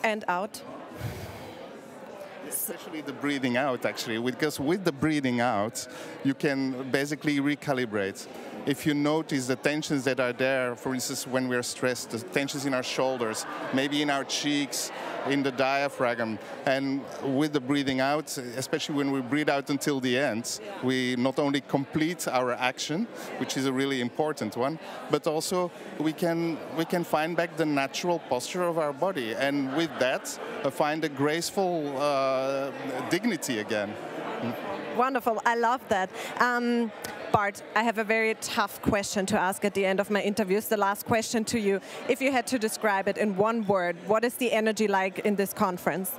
and out. Especially the breathing out, actually, because with the breathing out, you can basically recalibrate. If you notice the tensions that are there, for instance, when we're stressed, the tensions in our shoulders, maybe in our cheeks, in the diaphragm, and with the breathing out, especially when we breathe out until the end, we not only complete our action, which is a really important one, but also we can find back the natural posture of our body, and with that, find a graceful dignity again. Wonderful. I love that. Bart, I have a very tough question to ask at the end of my interviews. The last question to you. If you had to describe it in one word, what is the energy like in this conference?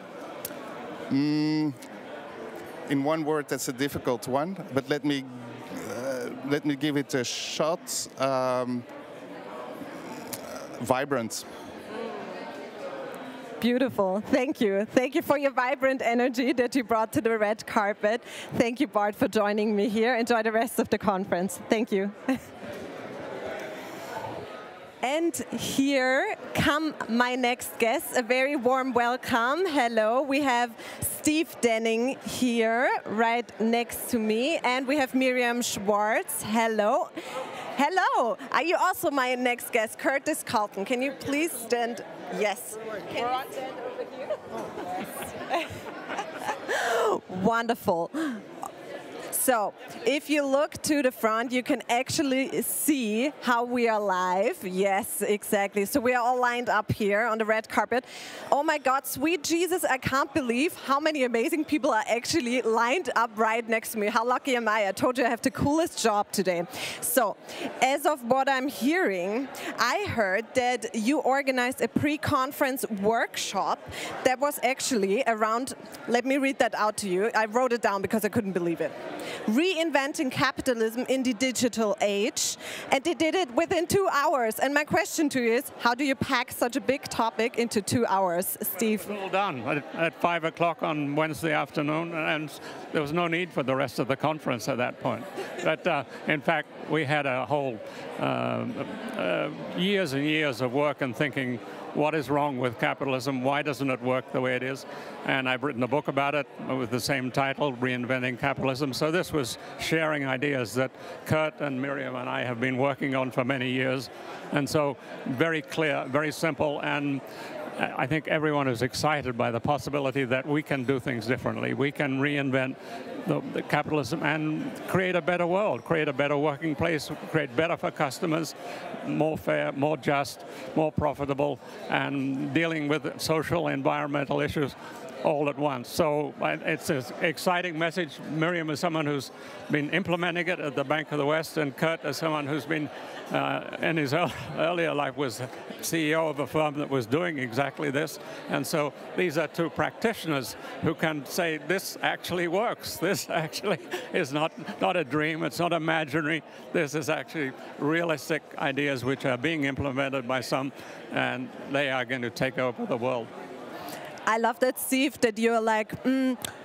In one word, that's a difficult one, but let me give it a shot. Vibrant. Beautiful. Thank you. Thank you for your vibrant energy that you brought to the red carpet. Thank you, Bart, for joining me here. Enjoy the rest of the conference. Thank you. And here come my next guests. A very warm welcome. Hello. We have Steve Denning here right next to me. And we have Miriam Schwartz. Hello. Hello. Are you also my next guest? Curtis Carlton. Can you please stand? Yes. Can you stand over here? Oh, yes. Wonderful. So, if you look to the front, you can actually see how we are live. Yes, exactly. So we are all lined up here on the red carpet. Oh my God, sweet Jesus, I can't believe how many amazing people are actually lined up right next to me. How lucky am I? I told you I have the coolest job today. So, as of what I'm hearing, I heard that you organized a pre-conference workshop that was actually around, let me read that out to you. I wrote it down because I couldn't believe it. Reinventing capitalism in the digital age, and they did it within 2 hours. And my question to you is, how do you pack such a big topic into 2 hours, Steve? It was all done at 5 o'clock on Wednesday afternoon, and there was no need for the rest of the conference at that point. But in fact, we had a whole years and years of work and thinking, what is wrong with capitalism? Why doesn't it work the way it is? And I've written a book about it with the same title, Reinventing Capitalism. So this was sharing ideas that Kurt and Miriam and I have been working on for many years. And so very clear, very simple, and I think everyone is excited by the possibility that we can do things differently. We can reinvent the capitalism and create a better world, create a better working place, create better for customers, more fair, more just, more profitable, and dealing with social, environmental issues all at once. So it's an exciting message. Miriam is someone who's been implementing it at the Bank of the West, and Kurt is someone who's been, in his earlier life, was CEO of a firm that was doing exactly this. And so these are two practitioners who can say, this actually works. This actually is not a dream. It's not imaginary. This is actually realistic ideas which are being implemented by some, and they are going to take over the world. I love that, Steve, that you're like,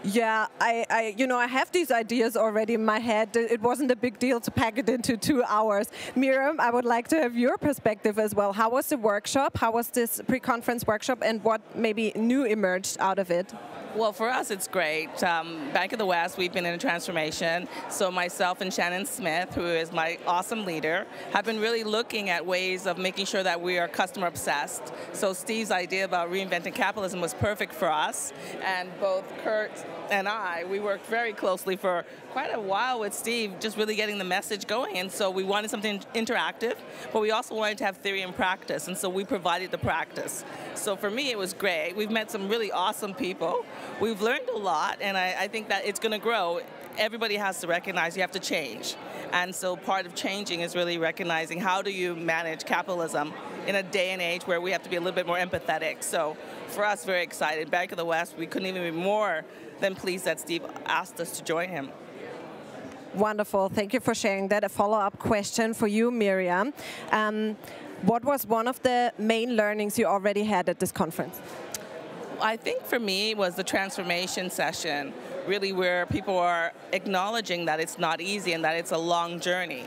yeah, I have these ideas already in my head. It wasn't a big deal to pack it into 2 hours. Miriam, I would like to have your perspective as well. How was the workshop? How was this pre-conference workshop, and what maybe new emerged out of it? Well, for us, it's great. Bank of the West, we've been in a transformation. So myself and Shannon Smith, who is my awesome leader, have been really looking at ways of making sure that we are customer obsessed. So Steve's idea about reinventing capitalism was perfect for us. And both Kurt and we worked very closely for quite a while with Steve, just really getting the message going. And so we wanted something interactive, but we also wanted to have theory and practice. And so we provided the practice. So for me, it was great. We've met some really awesome people. We've learned a lot, and I think that it's going to grow. Everybody has to recognize you have to change. And so part of changing is really recognizing how do you manage capitalism in a day and age where we have to be a little bit more empathetic. So for us, very excited. Bank of the West, we couldn't even be more than pleased that Steve asked us to join him. Wonderful. Thank you for sharing that. A follow-up question for you, Miriam. What was one of the main learnings you already had at this conference? I think for me was the transformation session, really where people are acknowledging that it's not easy and that it's a long journey.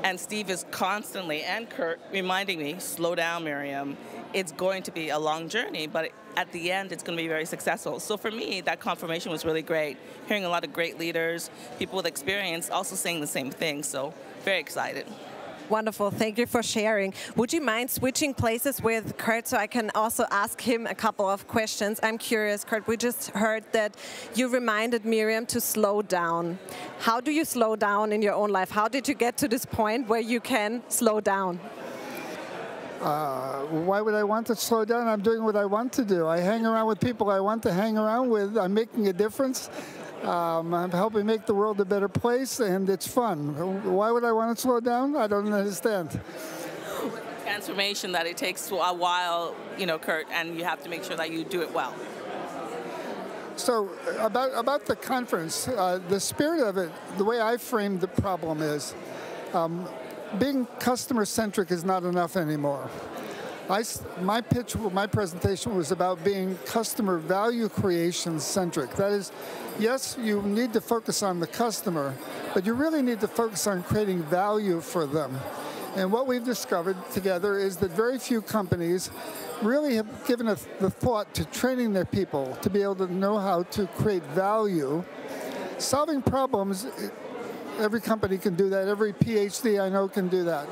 And Steve is constantly, and Kurt, reminding me, slow down, Miriam. It's going to be a long journey, but at the end, it's going to be very successful. So for me, that confirmation was really great. Hearing a lot of great leaders, people with experience, also saying the same thing. So very excited. Wonderful. Thank you for sharing. Would you mind switching places with Kurt so I can also ask him a couple of questions? I'm curious, Kurt, we just heard that you reminded Miriam to slow down. How do you slow down in your own life? How did you get to this point where you can slow down? Why would I want to slow down? I'm doing what I want to do. I hang around with people I want to hang around with. I'm making a difference. I'm helping make the world a better place, and it's fun. Why would I want to slow down? I don't understand. Transformation that it takes a while, Kurt, and you have to make sure that you do it well. So about the conference, the spirit of it, the way I framed the problem is being customer-centric is not enough anymore. My pitch, my presentation was about being customer value creation centric. That is, yes, you need to focus on the customer, but you really need to focus on creating value for them. And what we've discovered together is that very few companies really have given the thought to training their people to be able to know how to create value. Solving problems, every company can do that. Every PhD I know can do that.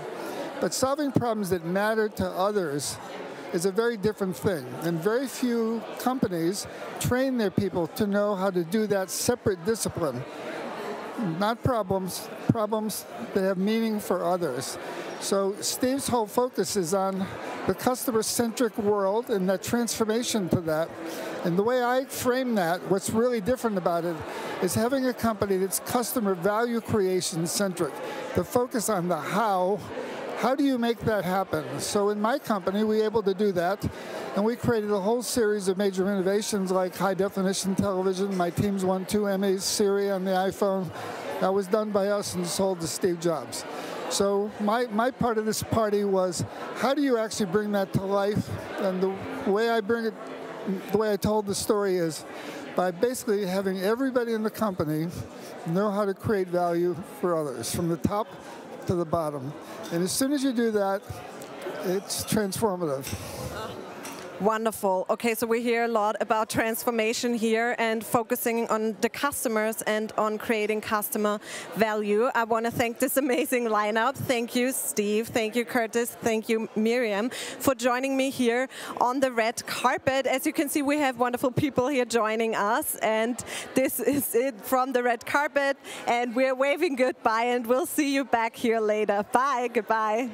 But solving problems that matter to others is a very different thing. And very few companies train their people to know how to do that separate discipline. Not problems, problems that have meaning for others. So Steve's whole focus is on the customer-centric world and that transformation to that. And the way I frame that, what's really different about it, is having a company that's customer value creation centric. The focus on the how. How do you make that happen? So in my company, we were able to do that. And we created a whole series of major innovations like high-definition television. My teams won 2 Emmys, Siri on the iPhone. That was done by us and sold to Steve Jobs. So my part of this party was, how do you actually bring that to life? And the way I bring it, the way I told the story is by basically having everybody in the company know how to create value for others, from the top to the bottom. And as soon as you do that, it's transformative. Wonderful. Okay, so we hear a lot about transformation here and focusing on the customers and on creating customer value. I want to thank this amazing lineup. Thank you, Steve. Thank you, Curtis. Thank you, Miriam, for joining me here on the red carpet. As you can see, we have wonderful people here joining us, and this is it from the red carpet, and we're waving goodbye, and we'll see you back here later. Bye. Goodbye.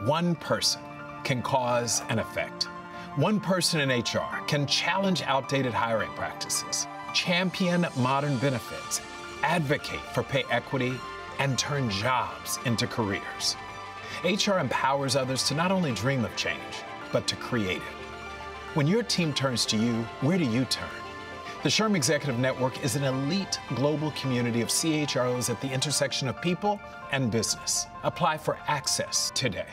One person can cause an effect. One person in HR can challenge outdated hiring practices, champion modern benefits, advocate for pay equity, and turn jobs into careers. HR empowers others to not only dream of change, but to create it. When your team turns to you, where do you turn? The SHRM Executive Network is an elite global community of CHROs at the intersection of people and business. Apply for access today.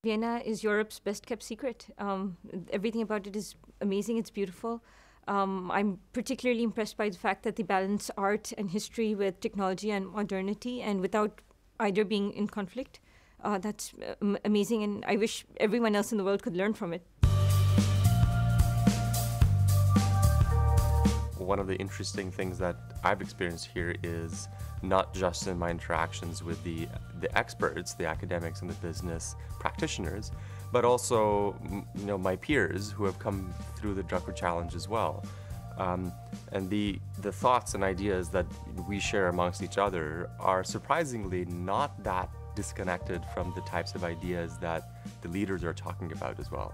Vienna is Europe's best-kept secret. Everything about it is amazing. It's beautiful. I'm particularly impressed by the fact that they balance art and history with technology and modernity, and without either being in conflict. That's amazing, and I wish everyone else in the world could learn from it. One of the interesting things that I've experienced here is not just in my interactions with the experts, the academics and the business practitioners, but also my peers who have come through the Drucker Challenge as well. And the thoughts and ideas that we share amongst each other are surprisingly not that disconnected from the types of ideas that the leaders are talking about as well.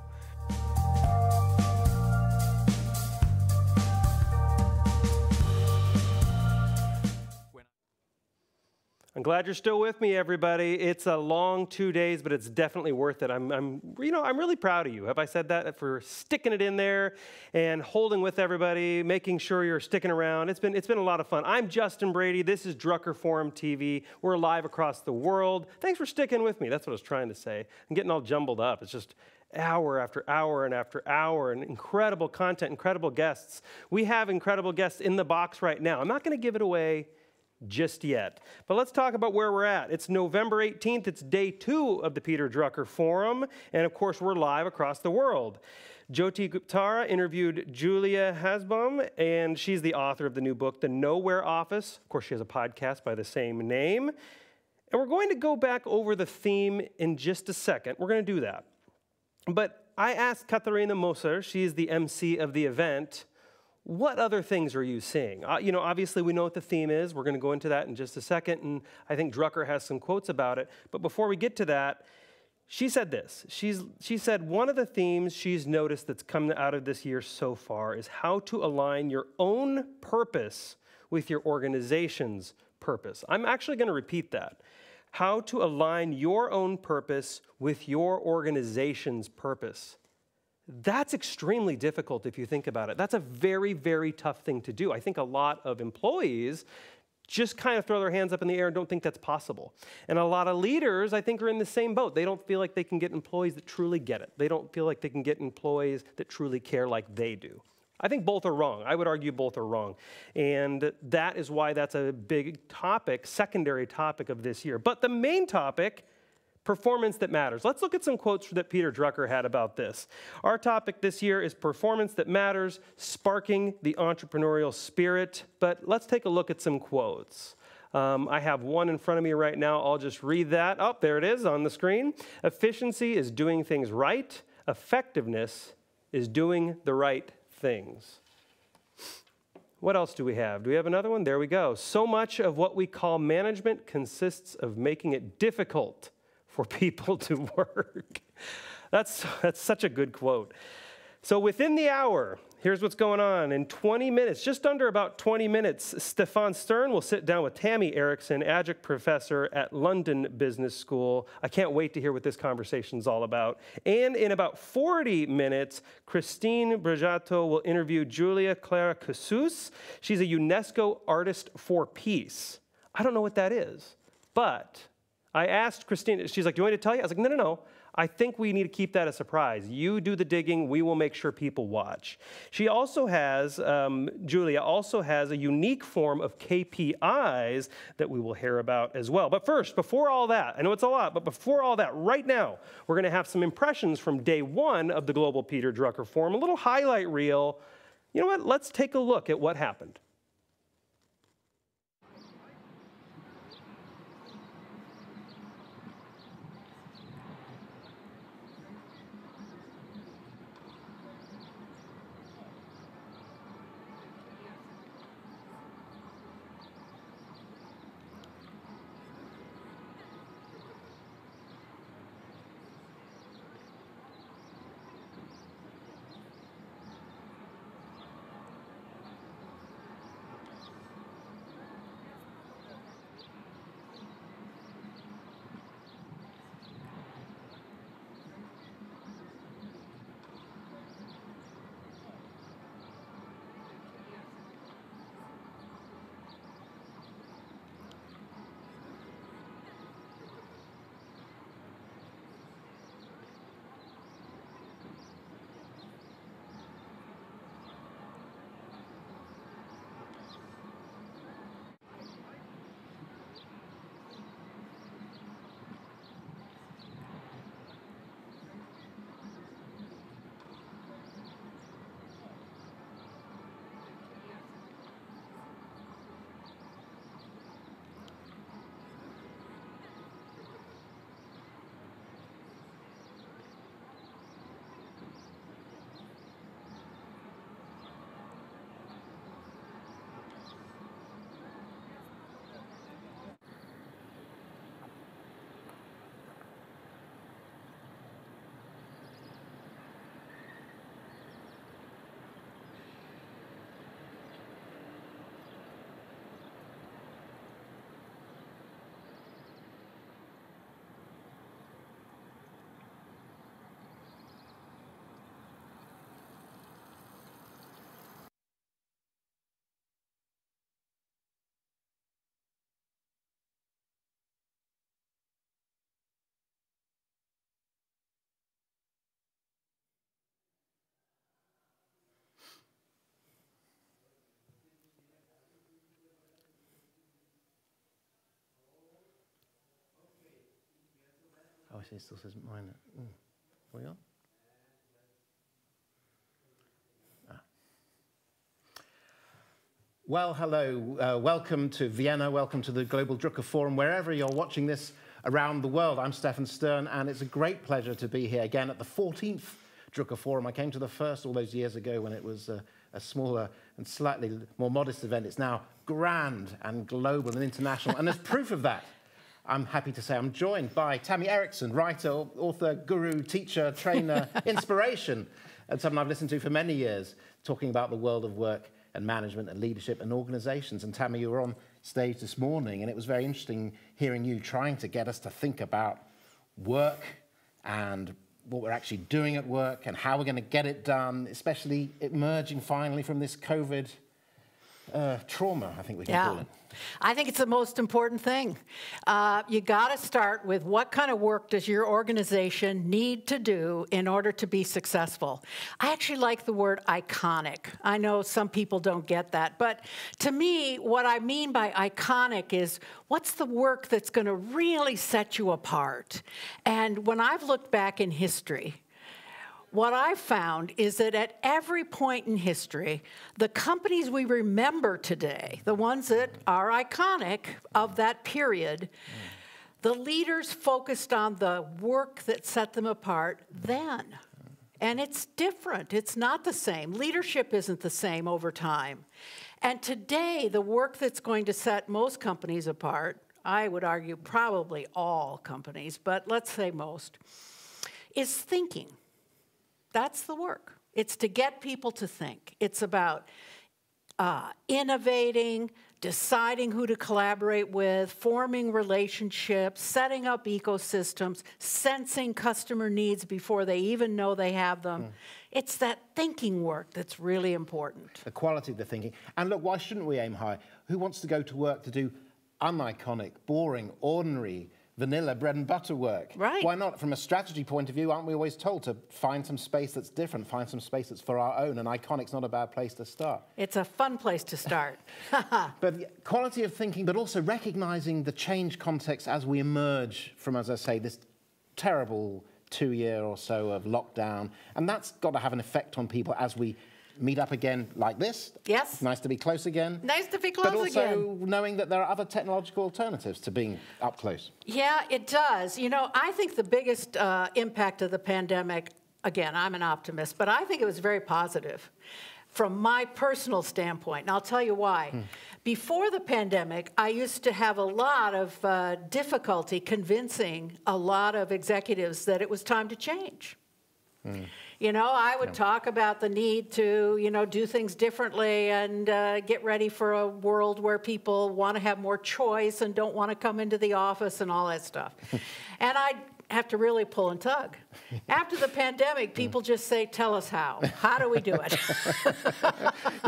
I'm glad you're still with me, everybody. It's a long 2 days, but it's definitely worth it. I'm really proud of you. Have I said that? For sticking it in there and holding with everybody, making sure you're sticking around. It's been a lot of fun. I'm Justin Brady. This is Drucker Forum TV. We're live across the world. Thanks for sticking with me. That's what I was trying to say. I'm getting all jumbled up. It's just hour after hour and after hour, and incredible content, incredible guests. We have incredible guests in the box right now. I'm not going to give it away just yet. But let's talk about where we're at. It's November 18th. It's day 2 of the Peter Drucker Forum. And of course, we're live across the world. Jyoti Guptara interviewed Julia Hobsbawn, and she's the author of the new book, The Nowhere Office. Of course, she has a podcast by the same name. And we're going to go back over the theme in just a second. We're going to do that. But I asked Katharina Moser, she's the MC of the event, what other things are you seeing? Obviously we know what the theme is. We're going to go into that in just a second, and I think Drucker has some quotes about it. But before we get to that, she said this. She said one of the themes she's noticed that's come out of this year so far is how to align your own purpose with your organization's purpose. I'm actually going to repeat that. How to align your own purpose with your organization's purpose. That's extremely difficult if you think about it. That's a very, very tough thing to do. I think a lot of employees just kind of throw their hands up in the air and don't think that's possible. And a lot of leaders, I think, are in the same boat. They don't feel like they can get employees that truly get it. They don't feel like they can get employees that truly care like they do. I think both are wrong. I would argue both are wrong. And that is why that's a big topic, secondary topic of this year. But the main topic, performance that matters. Let's look at some quotes that Peter Drucker had about this. Our topic this year is performance that matters, sparking the entrepreneurial spirit. But let's take a look at some quotes. I have one in front of me right now. I'll just read that. Oh, there it is on the screen. Efficiency is doing things right. Effectiveness is doing the right things. What else do we have? Do we have another one? There we go. So much of what we call management consists of making it difficult for people to work. That's such a good quote. So within the hour, here's what's going on. In 20 minutes, just under about 20 minutes, Stefan Stern will sit down with Tammy Erickson, adjunct professor at London Business School. I can't wait to hear what this conversation's all about. And in about 40 minutes, Christine Broggiato will interview Clara Kessous. She's a UNESCO Artist for Peace. I don't know what that is, but I asked Christine, she's like, do you want me to tell you? I was like, no. I think we need to keep that a surprise. You do the digging, we will make sure people watch. She also has, Julia also has a unique form of KPIs that we will hear about as well. But first, before all that, I know it's a lot, but before all that, right now, we're gonna have some impressions from day one of the Global Peter Drucker Forum, a little highlight reel. You know what, let's take a look at what happened. Oh, it still says minor. Are we on? Well, hello. Welcome to Vienna. Welcome to the Global Drucker Forum, wherever you're watching this around the world. I'm Stefan Stern, and it's a great pleasure to be here again at the 14th Drucker Forum. I came to the first all those years ago when it was a smaller and slightly more modest event. It's now grand and global and international. And as proof of that, I'm happy to say I'm joined by Tammy Erickson, writer, author, guru, teacher, trainer, inspiration, and someone I've listened to for many years, talking about the world of work and management and leadership and organizations. And Tammy, you were on stage this morning, and it was very interesting hearing you trying to get us to think about work and what we're actually doing at work and how we're going to get it done, especially emerging finally from this COVID trauma, I think we can call it. I think it's the most important thing. You got to start with what kind of work does your organization need to do in order to be successful. I actually like the word iconic. I know some people don't get that, but to me, what I mean by iconic is what's the work that's going to really set you apart. And when I've looked back in history, what I've found is that at every point in history, the companies we remember today, the ones that are iconic of that period, the leaders focused on the work that set them apart then. And it's different. It's not the same. Leadership isn't the same over time. And today, the work that's going to set most companies apart, I would argue probably all companies, but let's say most, is thinking. That's the work. It's to get people to think. It's about innovating, deciding who to collaborate with, forming relationships, setting up ecosystems, sensing customer needs before they even know they have them. It's that thinking work that's really important. The quality of the thinking. And look, why shouldn't we aim high? Who wants to go to work to do uniconic, boring, ordinary, vanilla bread and butter work? Right. Why not? From a strategy point of view, aren't we always told to find some space that's different, find some space that's for our own, and iconic's not a bad place to start. It's a fun place to start. But quality of thinking, but also recognizing the change context as we emerge from, as I say, this terrible 2-year or so of lockdown, and that's got to have an effect on people as we meet up again like this. Yes. Nice to be close again. Nice to be close again. But also knowing that there are other technological alternatives to being up close. Yeah, it does. You know, I think the biggest impact of the pandemic, again, I'm an optimist, but I think it was very positive from my personal standpoint, and I'll tell you why. Before the pandemic, I used to have a lot of difficulty convincing a lot of executives that it was time to change. You know, I would talk about the need to, you know, do things differently and get ready for a world where people want to have more choice and don't want to come into the office and all that stuff. And I'd have to really pull and tug. After the pandemic, people just say, tell us how. How do we do it?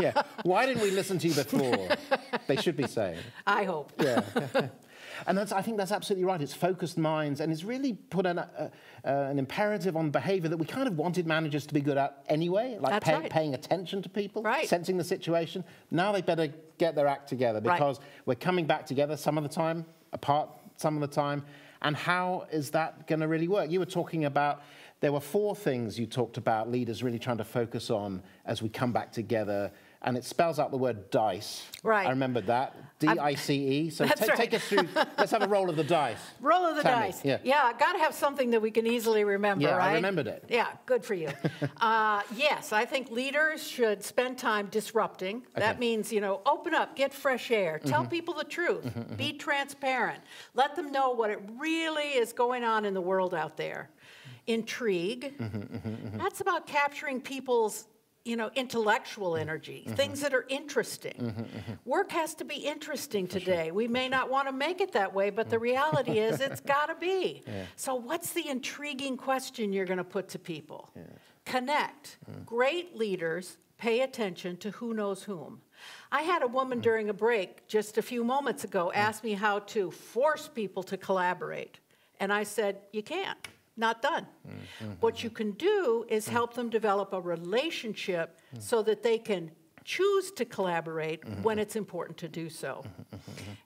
Yeah. Why didn't we listen to you before? They should be saying. I hope. Yeah. And I think that's absolutely right. It's focused minds, and it's really put an imperative on behavior that we kind of wanted managers to be good at anyway, like paying attention to people, sensing the situation. Now they better get their act together because we're coming back together some of the time, apart some of the time. And how is that going to really work? You were talking about, there were 4 things you talked about leaders really trying to focus on as we come back together. And it spells out the word dice. Right. I remembered that. D-I-C-E. So take us through, let's have a roll of the dice. Roll of the dice. Yeah, got to have something that we can easily remember, right? Yeah, I remembered it. Yeah, good for you. Yes, I think leaders should spend time disrupting. That means, you know, open up, get fresh air, tell people the truth, be transparent, let them know what it really is going on in the world out there. Intrigue. That's about capturing people's intellectual energy, things that are interesting. Work has to be interesting today. We may not want to make it that way, but the reality is it's got to be. So what's the intriguing question you're going to put to people? Connect. Great leaders pay attention to who knows whom. I had a woman during a break just a few moments ago ask me how to force people to collaborate. And I said, you can't. Not done. What you can do is help them develop a relationship so that they can choose to collaborate when it's important to do so.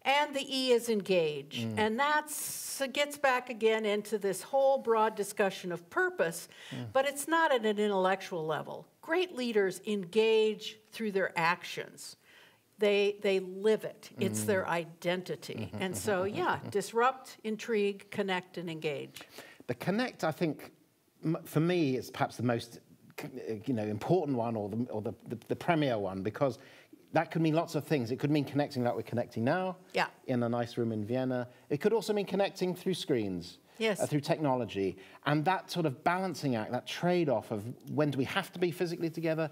And the E is engage. And that gets back again into this whole broad discussion of purpose, but it's not at an intellectual level. Great leaders engage through their actions. They live it. It's their identity. And so, yeah, disrupt, intrigue, connect, and engage. The connect, I think, for me, is perhaps the most important one, or the premier one, because that could mean lots of things. It could mean connecting like we're connecting now, in a nice room in Vienna. It could also mean connecting through screens, through technology. And that sort of balancing act, that trade-off of when do we have to be physically together,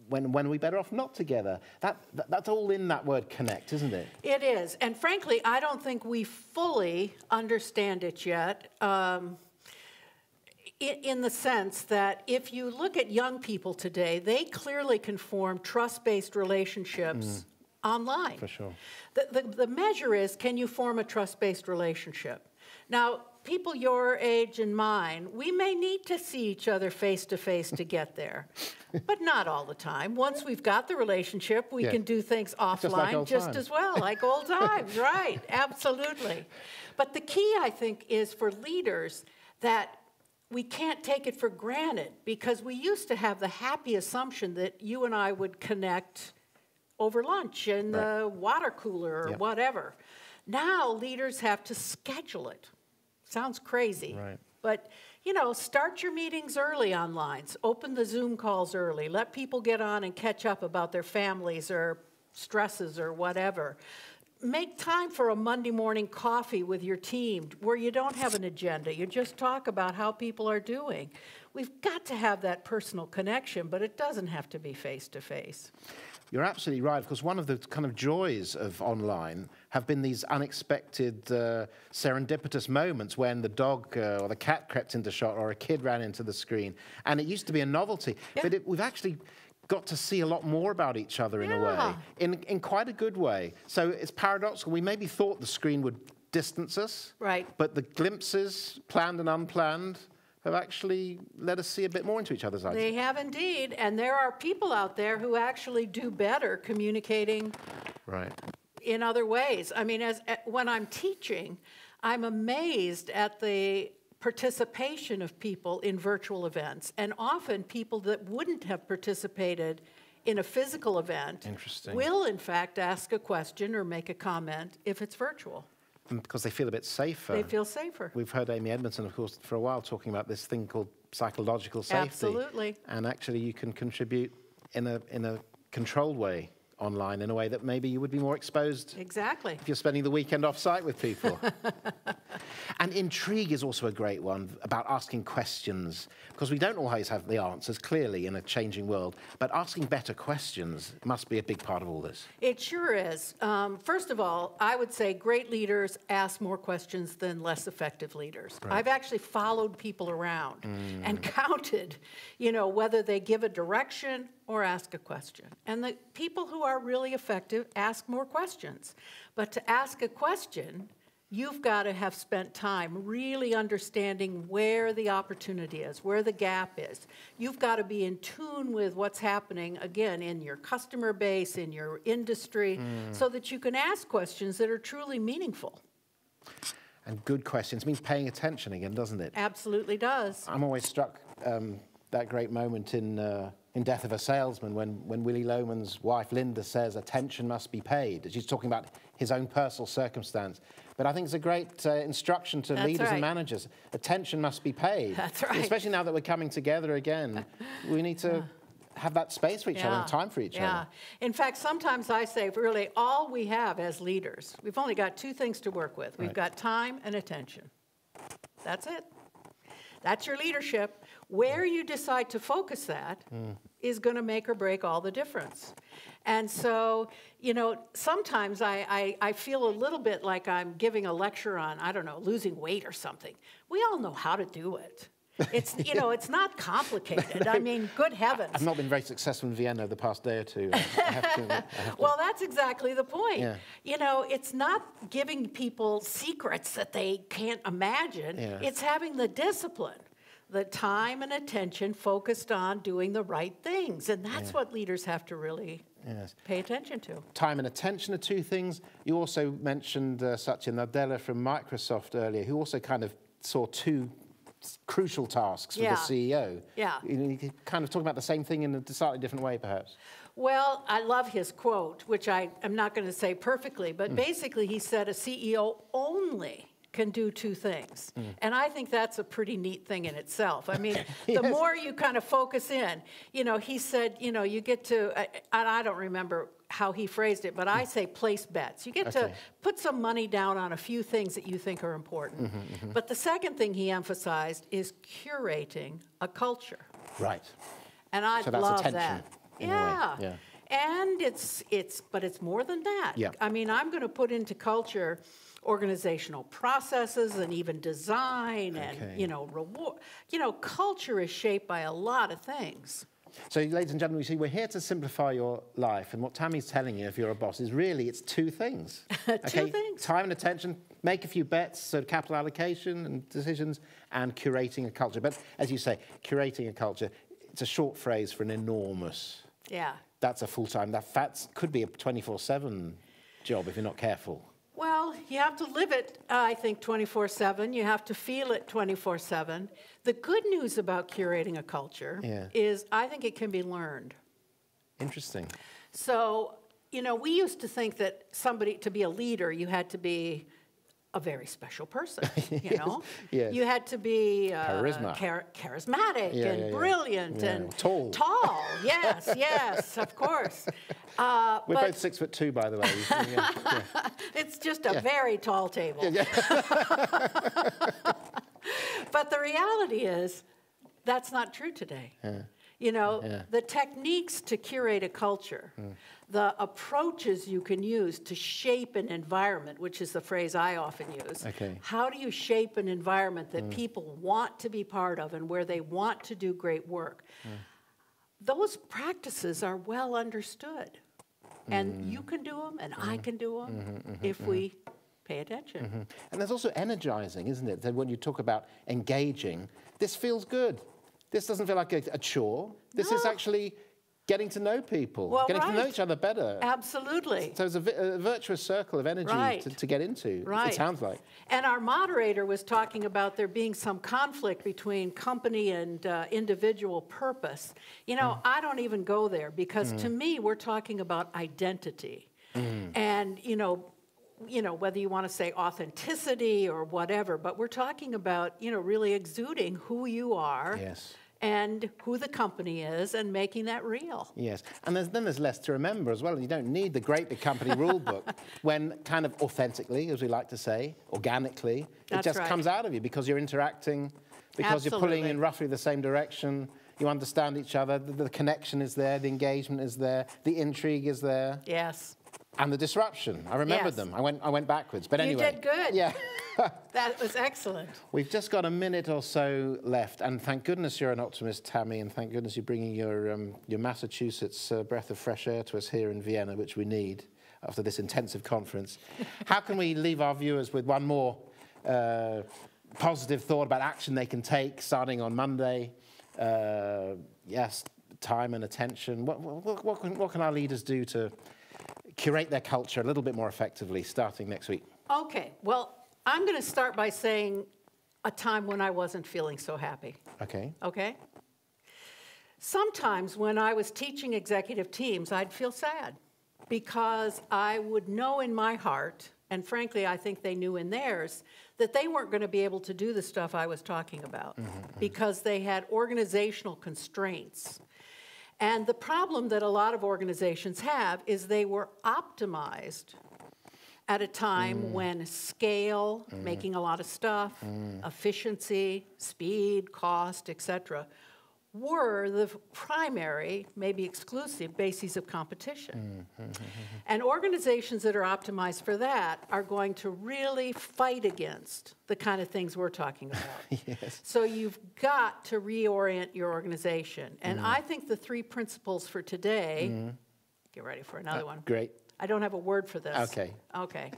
when are we better off not together? That's all in that word connect, isn't it? It is. And frankly, I don't think we fully understand it yet. In the sense that if you look at young people today, they clearly can form trust-based relationships online. For sure. The measure is, can you form a trust-based relationship? Now, people your age and mine, we may need to see each other face-to-face to get there, but not all the time. Once we've got the relationship, we can do things offline just as well, like old times, right? Absolutely. But the key, I think, is for leaders that we can't take it for granted, because we used to have the happy assumption that you and I would connect over lunch in the water cooler or whatever. Now leaders have to schedule it. Sounds crazy, but start your meetings early online. Open the Zoom calls early. Let people get on and catch up about their families or stresses or whatever. Make time for a Monday morning coffee with your team where you don't have an agenda. You just talk about how people are doing. We've got to have that personal connection, but it doesn't have to be face-to-face. You're absolutely right, because one of the kind of joys of online have been these unexpected, serendipitous moments when the dog or the cat crept into shot or a kid ran into the screen. And it used to be a novelty, but we've actually got to see a lot more about each other in a way, in quite a good way. So it's paradoxical. We maybe thought the screen would distance us, but the glimpses, planned and unplanned, have actually let us see a bit more into each other's eyes. They have indeed, and there are people out there who actually do better communicating in other ways. I mean, when I'm teaching, I'm amazed at the participation of people in virtual events, and often people that wouldn't have participated in a physical event will, in fact, ask a question or make a comment if it's virtual. Because they feel a bit safer. They feel safer. We've heard Amy Edmondson, of course, for a while talking about this thing called psychological safety. Absolutely. And actually you can contribute in a controlled way online, in a way that maybe you would be more exposed. Exactly. If you're spending the weekend off-site with people. And intrigue is also a great one, about asking questions, because we don't always have the answers, clearly, in a changing world, but asking better questions must be a big part of all this. It sure is. First of all, I would say great leaders ask more questions than less effective leaders. I've actually followed people around and counted, whether they give a direction or ask a question. And the people who are really effective ask more questions. But to ask a question, you've got to have spent time really understanding where the opportunity is, where the gap is. You've got to be in tune with what's happening, again, in your customer base, in your industry, so that you can ask questions that are truly meaningful. And good questions means paying attention again, doesn't it? Absolutely does. I'm always struck that great moment in Death of a Salesman when Willy Loman's wife Linda says attention must be paid. She's talking about his own personal circumstance. But I think it's a great instruction to leaders and managers. Attention must be paid. That's right. Especially now that we're coming together again. We need to have that space for each other and time for each other. In fact, sometimes I say, really, all we have as leaders, we've only got two things to work with. We've got time and attention. That's it. That's your leadership. Where you decide to focus that is going to make or break all the difference. And so, sometimes I feel a little bit like I'm giving a lecture on, I don't know, losing weight or something. We all know how to do it. It's, it's not complicated. I mean, good heavens. I've not been very successful in Vienna the past day or two. Well, that's exactly the point. Yeah. It's not giving people secrets that they can't imagine. Yeah. It's having the discipline, the time and attention focused on doing the right things. And that's what leaders have to really pay attention to. Time and attention are two things. You also mentioned Satya Nadella from Microsoft earlier, who also kind of saw two crucial tasks for the CEO. Yeah. You can kind of talk about the same thing in a slightly different way, perhaps. Well, I love his quote, which I am not going to say perfectly, but basically he said a CEO only can do two things. And I think that's a pretty neat thing in itself. I mean, the more you kind of focus in, you know, he said, you know, you get to, I don't remember how he phrased it, but I say place bets. You get to put some money down on a few things that you think are important. But the second thing he emphasized is curating a culture. Right. And I love that. Yeah. And but it's more than that. Yeah. I mean, I'm going to put into culture organizational processes and even design and, you know, reward. You know, culture is shaped by a lot of things. So, ladies and gentlemen, you see, we're here to simplify your life. And what Tammy's telling you, if you're a boss, is really it's two things. Two things. Time and attention, make a few bets, so capital allocation and decisions, and curating a culture. But as you say, curating a culture, it's a short phrase for an enormous. Yeah. That's a full-time, that could be a 24/7 job if you're not careful. Well, you have to live it, I think, 24/7. You have to feel it 24/7. The good news about curating a culture is I think it can be learned. Interesting. So, you know, we used to think that to be a leader, you had to be a very special person, you know? Yes. You had to be charismatic and brilliant and tall. Tall, yes, of course. We're both 6'2", by the way. It's just a very tall table. But the reality is, that's not true today. You know, the techniques to curate a culture, the approaches you can use to shape an environment, which is the phrase I often use. How do you shape an environment that people want to be part of and where they want to do great work? Those practices are well understood. And you can do them, and I can do them if we pay attention. And there's also energizing, isn't it? That when you talk about engaging, this feels good. This doesn't feel like a chore. This is actually getting to know people, getting to know each other better. Absolutely. So it's a virtuous circle of energy to get into, it sounds like. And our moderator was talking about there being some conflict between company and individual purpose. You know, I don't even go there because to me, we're talking about identity. And, you know, whether you want to say authenticity or whatever, but we're talking about, you know, really exuding who you are. And who the company is, and making that real. Yes, and then there's less to remember as well. You don't need the great big company rule book when kind of authentically, as we like to say, organically, it just comes out of you because you're interacting, because you're pulling in roughly the same direction. You understand each other. The connection is there. The engagement is there. The intrigue is there. Yes. And the disruption. I remembered them. I went backwards. But anyway. You did good. Yeah. That was excellent. We've just got a minute or so left, and thank goodness you're an optimist, Tammy, and thank goodness you're bringing your Massachusetts breath of fresh air to us here in Vienna, which we need after this intensive conference. How can we leave our viewers with one more positive thought about action they can take starting on Monday? Yes, time and attention. What can our leaders do to curate their culture a little bit more effectively starting next week? Okay, well, I'm going to start by saying a time when I wasn't feeling so happy. Okay. Okay? Sometimes when I was teaching executive teams, I'd feel sad because I would know in my heart, and frankly, I think they knew in theirs, that they weren't going to be able to do the stuff I was talking about because they had organizational constraints. And the problem that a lot of organizations have is they were optimized at a time when scale, making a lot of stuff, efficiency, speed, cost, etc., were the primary, maybe exclusive, bases of competition. And organizations that are optimized for that are going to really fight against the kind of things we're talking about. So you've got to reorient your organization. And I think the 3 principles for today, get ready for another one. Great. I don't have a word for this. Okay. Okay.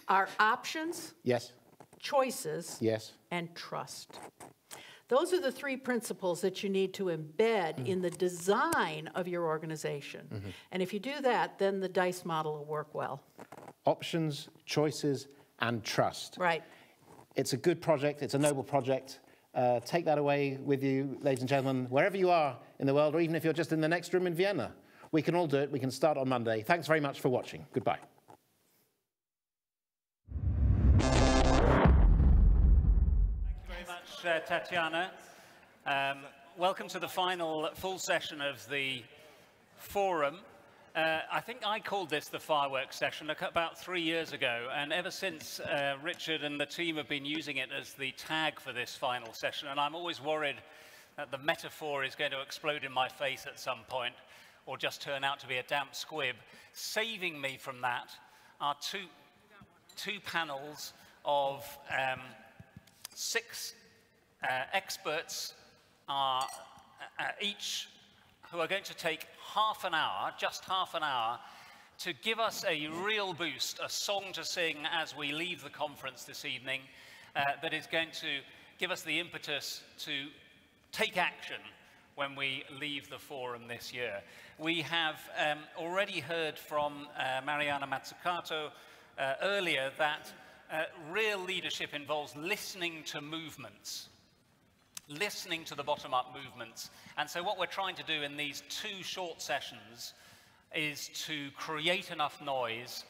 Are options, yes, choices, yes, and trust. Those are the 3 principles that you need to embed in the design of your organization. And if you do that, then the DICE model will work well. Options, choices, and trust. Right. It's a good project. It's a noble project. take that away with you, ladies and gentlemen, wherever you are in the world, or even if you're just in the next room in Vienna. We can all do it. We can start on Monday. Thanks very much for watching. Goodbye. Tatiana. Welcome to the final full session of the forum. I think I called this the fireworks session about 3 years ago, and ever since Richard and the team have been using it as the tag for this final session, and I'm always worried that the metaphor is going to explode in my face at some point, or just turn out to be a damp squib. Saving me from that are two panels of 6 experts each who are going to take half an hour, just half an hour, to give us a real boost, a song to sing as we leave the conference this evening that is going to give us the impetus to take action when we leave the forum this year. We have already heard from Mariana Mazzucato earlier that real leadership involves listening to movements, listening to the bottom-up movements. And so what we're trying to do in these 2 short sessions is to create enough noise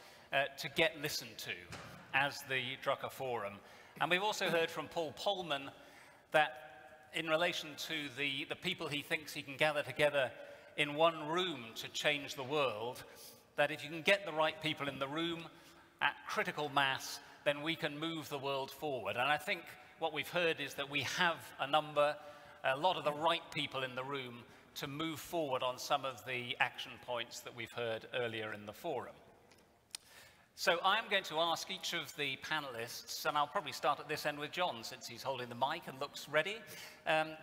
to get listened to as the Drucker Forum. And we've also heard from Paul Polman that in relation to the people he thinks he can gather together in one room to change the world, that if you can get the right people in the room at critical mass, then we can move the world forward. And I think what we've heard is that we have a lot of the right people in the room to move forward on some of the action points that we've heard earlier in the forum. So I'm going to ask each of the panelists, and I'll probably start at this end with John, since he's holding the mic and looks ready,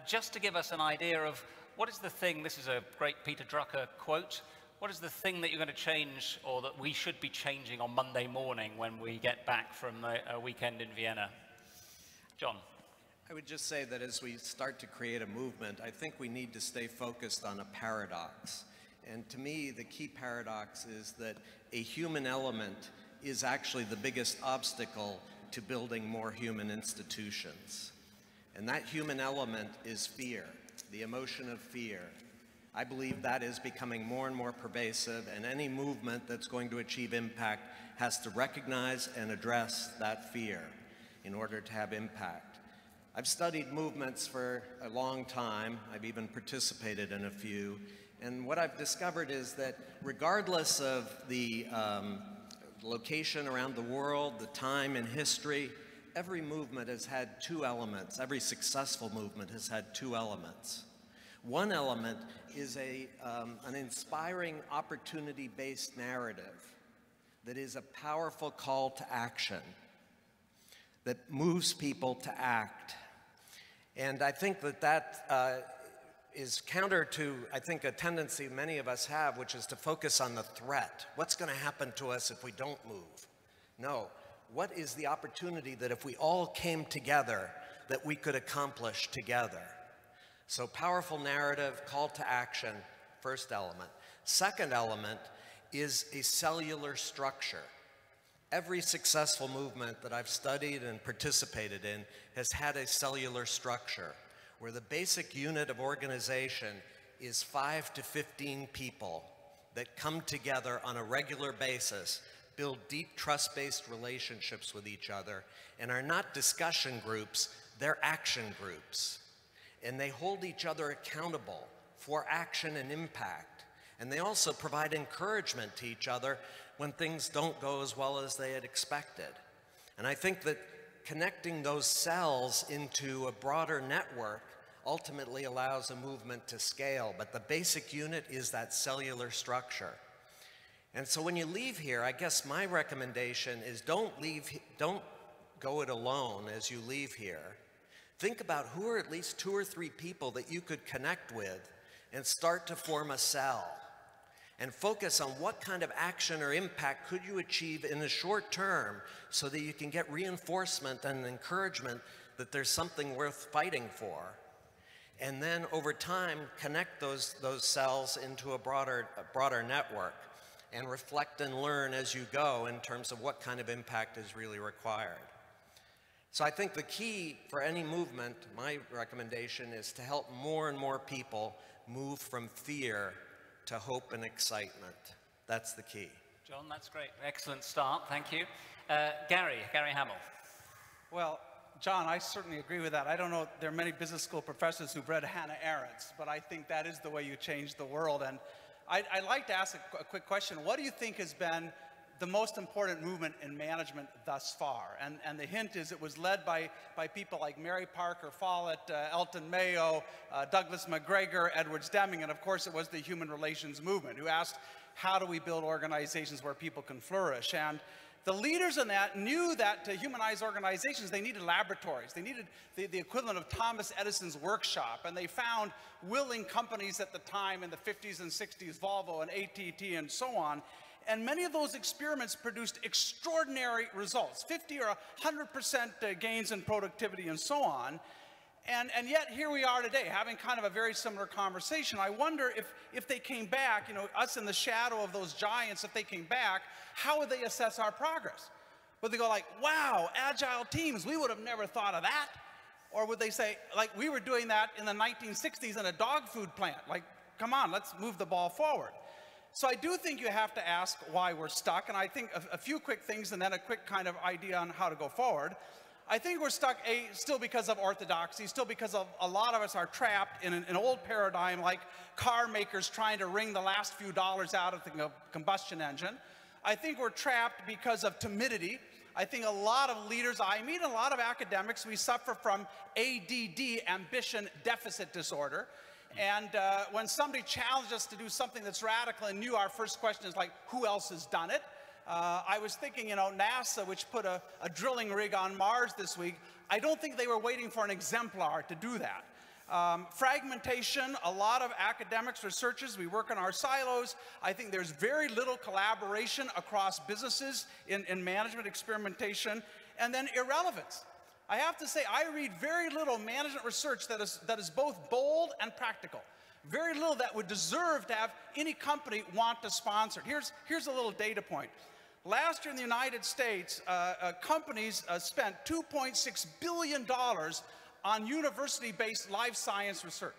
just to give us an idea of what is the thing, this is a great Peter Drucker quote, what is the thing that you're going to change, or that we should be changing on Monday morning when we get back from a weekend in Vienna? John. I would just say that as we start to create a movement, I think we need to stay focused on a paradox. And to me, the key paradox is that a human element is actually the biggest obstacle to building more human institutions. And that human element is fear, the emotion of fear. I believe that is becoming more and more pervasive, and any movement that's going to achieve impact has to recognize and address that fear in order to have impact. I've studied movements for a long time. I've even participated in a few. And what I've discovered is that regardless of the location around the world, the time in history, every movement has had 2 elements. Every successful movement has had 2 elements. One element is an inspiring opportunity-based narrative that is a powerful call to action, that moves people to act. And I think that is counter to, I think, a tendency many of us have, which is to focus on the threat. What's going to happen to us if we don't move? No. What is the opportunity that if we all came together, that we could accomplish together? So powerful narrative, call to action, first element. Second element is a cellular structure. Every successful movement that I've studied and participated in has had a cellular structure where the basic unit of organization is 5 to 15 people that come together on a regular basis, build deep trust-based relationships with each other, and are not discussion groups, they're action groups. And they hold each other accountable for action and impact. And they also provide encouragement to each other when things don't go as well as they had expected. And I think that connecting those cells into a broader network ultimately allows a movement to scale. But the basic unit is that cellular structure. And so when you leave here, I guess my recommendation is don't go it alone as you leave here. Think about who are at least 2 or 3 people that you could connect with and start to form a cell. And focus on what kind of action or impact could you achieve in the short term so that you can get reinforcement and encouragement that there's something worth fighting for. And then over time, connect those cells into a broader network and reflect and learn as you go in terms of what kind of impact is really required. So I think the key for any movement, my recommendation, is to help more and more people move from fear to hope and excitement. That's the key. John, that's great. Excellent start. Thank you. Gary Hamill. Well, John, I certainly agree with that. I don't know, there are many business school professors who've read Hannah Arendt, but I think that is the way you change the world. And I'd like to ask a quick question. What do you think has been the most important movement in management thus far? And the hint is it was led by people like Mary Parker Follett, Elton Mayo, Douglas McGregor, Edwards Deming, and of course it was the human relations movement who asked, how do we build organizations where people can flourish? And the leaders in that knew that to humanize organizations, they needed laboratories. They needed the equivalent of Thomas Edison's workshop. And they found willing companies at the time in the 50s and 60s, Volvo and AT&T and so on. And many of those experiments produced extraordinary results, 50 or 100% gains in productivity and so on. And yet here we are today having kind of a very similar conversation. I wonder if they came back, you know, us in the shadow of those giants, if they came back, how would they assess our progress? Would they go like, wow, agile teams, we would have never thought of that? Or would they say, like, we were doing that in the 1960s in a dog food plant. Like, come on, let's move the ball forward. So I do think you have to ask why we're stuck. And I think a few quick things and then a quick kind of idea on how to go forward. I think we're stuck, still because of orthodoxy, still because of a lot of us are trapped in an old paradigm like car makers trying to wring the last few dollars out of the combustion engine. I think we're trapped because of timidity. I think a lot of leaders I meet, a lot of academics, we suffer from ADD, ambition deficit disorder. And when somebody challenges us to do something that's radical and new, our first question is like, who else has done it? I was thinking, you know, NASA, which put a drilling rig on Mars this week, I don't think they were waiting for an exemplar to do that. Fragmentation, a lot of academics, researchers, we work in our silos. I think there's very little collaboration across businesses in management experimentation. And then irrelevance. I have to say, I read very little management research that is both bold and practical. Very little that would deserve to have any company want to sponsor. Here's a little data point. Last year in the United States, companies spent $2.6 billion on university-based life science research.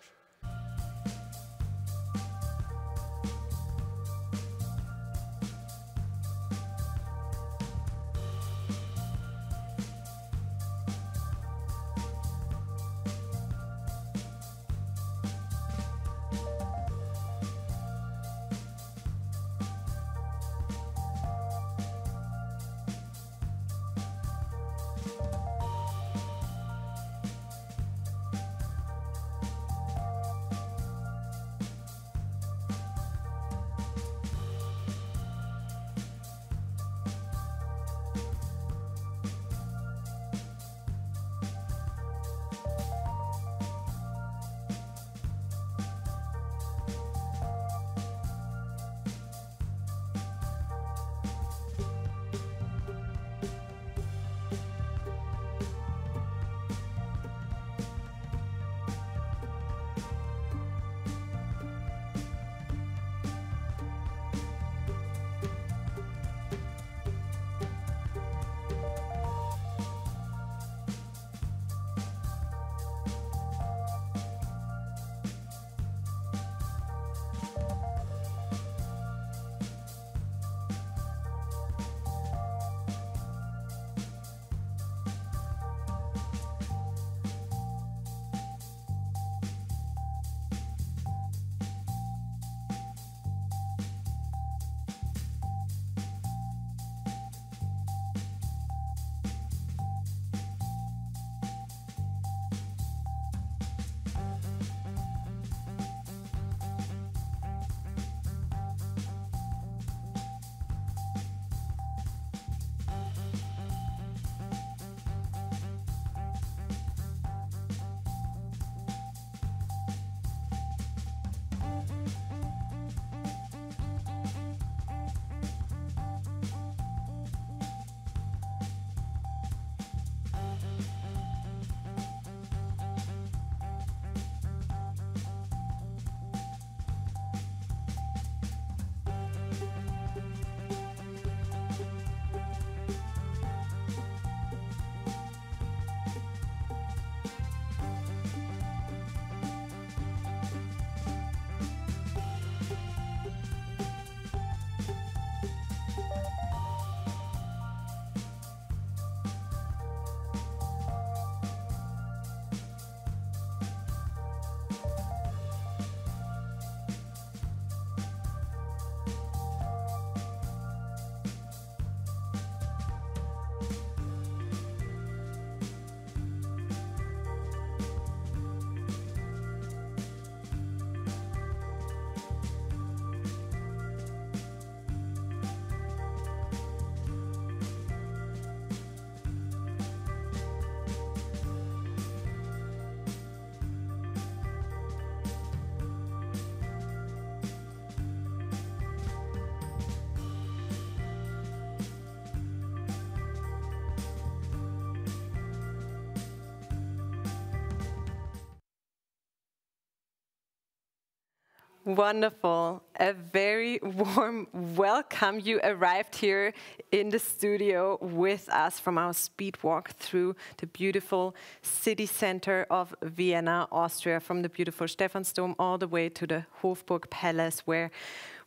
Wonderful. A very warm welcome. You arrived here in the studio with us from our speed walk through the beautiful city center of Vienna, Austria, from the beautiful Stephansdom all the way to the Hofburg Palace, where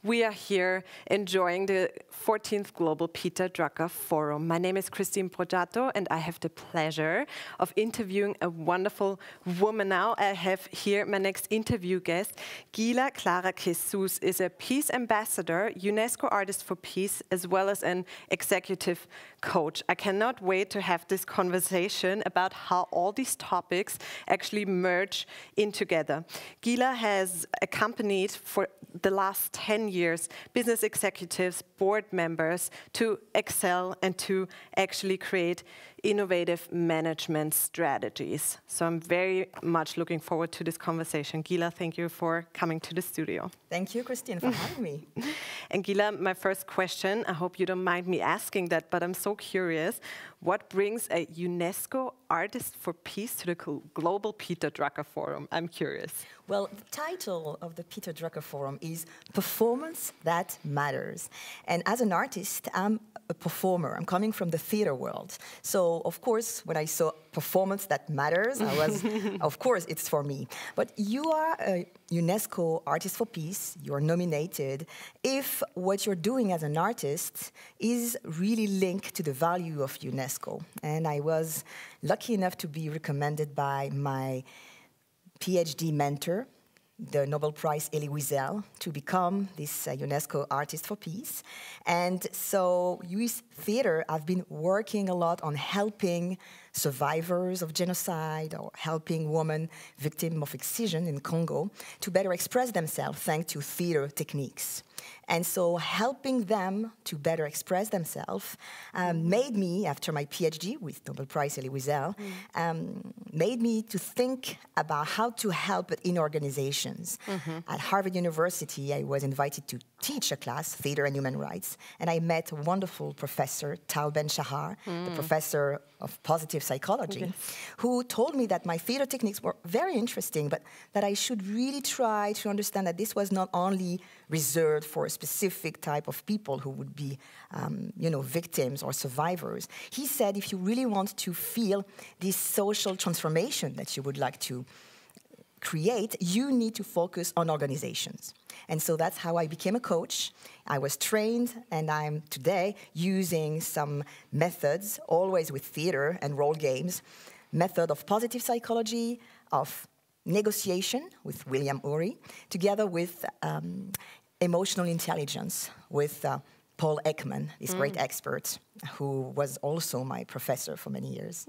we are here enjoying the 14th Global Peter Drucker Forum. My name is Broggiato, and I have the pleasure of interviewing a wonderful woman now. I have here my next interview guest. Guila Clara Kessous is a peace ambassador, UNESCO artist for peace, as well as an executive coach. I cannot wait to have this conversation about how all these topics actually merge in together. Guila has accompanied for the last 10 years business executives, board members to excel and to actually create innovative management strategies. So I'm very much looking forward to this conversation. Guila, thank you for coming to the studio. Thank you, Christine, for having me. And Guila, my first question, I hope you don't mind me asking that, but I'm so curious, what brings a UNESCO artist for peace to the Global Peter Drucker Forum? I'm curious. Well, the title of the Peter Drucker Forum is Performance That Matters. And as an artist, I'm a performer. I'm coming from the theater world. So, of course, when I saw performance that matters, I was, of course, it's for me. But you are a UNESCO Artist for Peace. You're nominated if what you're doing as an artist is really linked to the value of UNESCO. And I was lucky enough to be recommended by my PhD mentor, the Nobel Prize Elie Wiesel, to become this UNESCO Artist for Peace. And so US Theatre, I've been working a lot on helping survivors of genocide or helping women victims of excision in Congo to better express themselves thanks to theatre techniques. And so helping them to better express themselves made me, after my PhD with Nobel Prize Elie Wiesel, made me to think about how to help in organizations. At Harvard University, I was invited to teach a class, Theater and Human Rights, and I met a wonderful professor, Tal Ben-Shahar, the professor of positive psychology, who told me that my theater techniques were very interesting, but that I should really try to understand that this was not only reserved for a specific type of people who would be, victims or survivors. He said, if you really want to feel this social transformation that you would like to create, you need to focus on organizations. And so that's how I became a coach. I was trained, and I'm today using some methods, always with theater and role games, method of positive psychology, of negotiation with William Ury, together with emotional intelligence with Paul Ekman, this great expert who was also my professor for many years.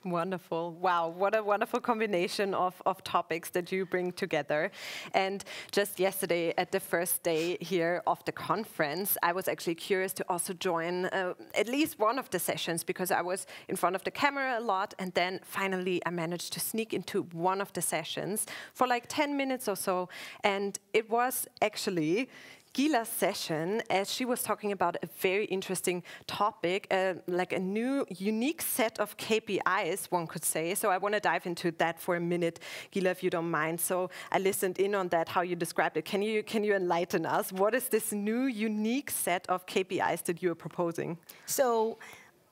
Wonderful. Wow, what a wonderful combination of topics that you bring together. And just yesterday, at the first day here of the conference, I was actually curious to also join at least one of the sessions, because I was in front of the camera a lot, and then finally I managed to sneak into one of the sessions for like 10 minutes or so, and it was actually Guila's session, as she was talking about a very interesting topic, like a new, unique set of KPIs, one could say. So I want to dive into that for a minute, Guila, if you don't mind. So I listened in on that, how you described it. Can you enlighten us? What is this new, unique set of KPIs that you are proposing? So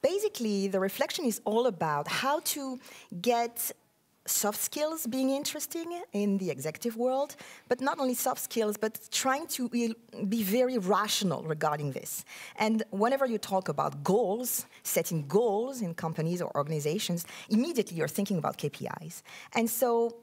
basically, the reflection is all about how to get soft skills being interesting in the executive world, but not only soft skills, but trying to be very rational regarding this. And whenever you talk about goals, setting goals in companies or organizations, immediately you're thinking about KPIs. And so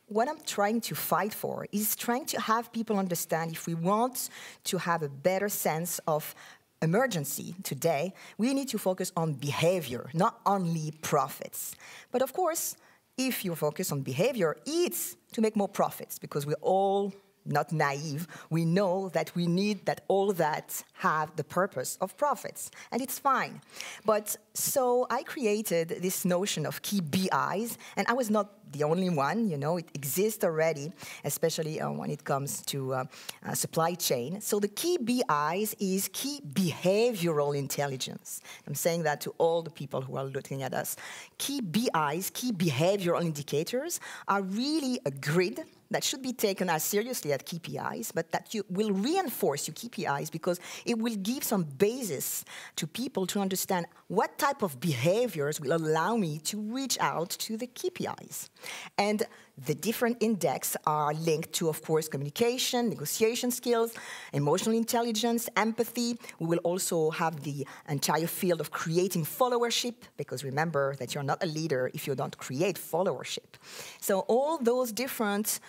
what I'm trying to fight for is trying to have people understand if we want to have a better sense of emergency today, we need to focus on behavior, not only profits. But of course, if you focus on behavior, it's to make more profits, because we're all not naive. We know that we need that all that have the purpose of profits, and it's fine. But so I created this notion of key BIs, and I was not the only one, you know, it exists already, especially when it comes to supply chain. So the key BIs is key behavioral intelligence. I'm saying that to all the people who are looking at us. Key BIs, key behavioral indicators, are really a grid that should be taken as seriously as KPIs, but that you will reinforce your KPIs because it will give some basis to people to understand what type of behaviors will allow me to reach out to the KPIs. And the different index are linked to, of course, communication, negotiation skills, emotional intelligence, empathy. We will also have the entire field of creating followership, because remember that you're not a leader if you don't create followership. So all those different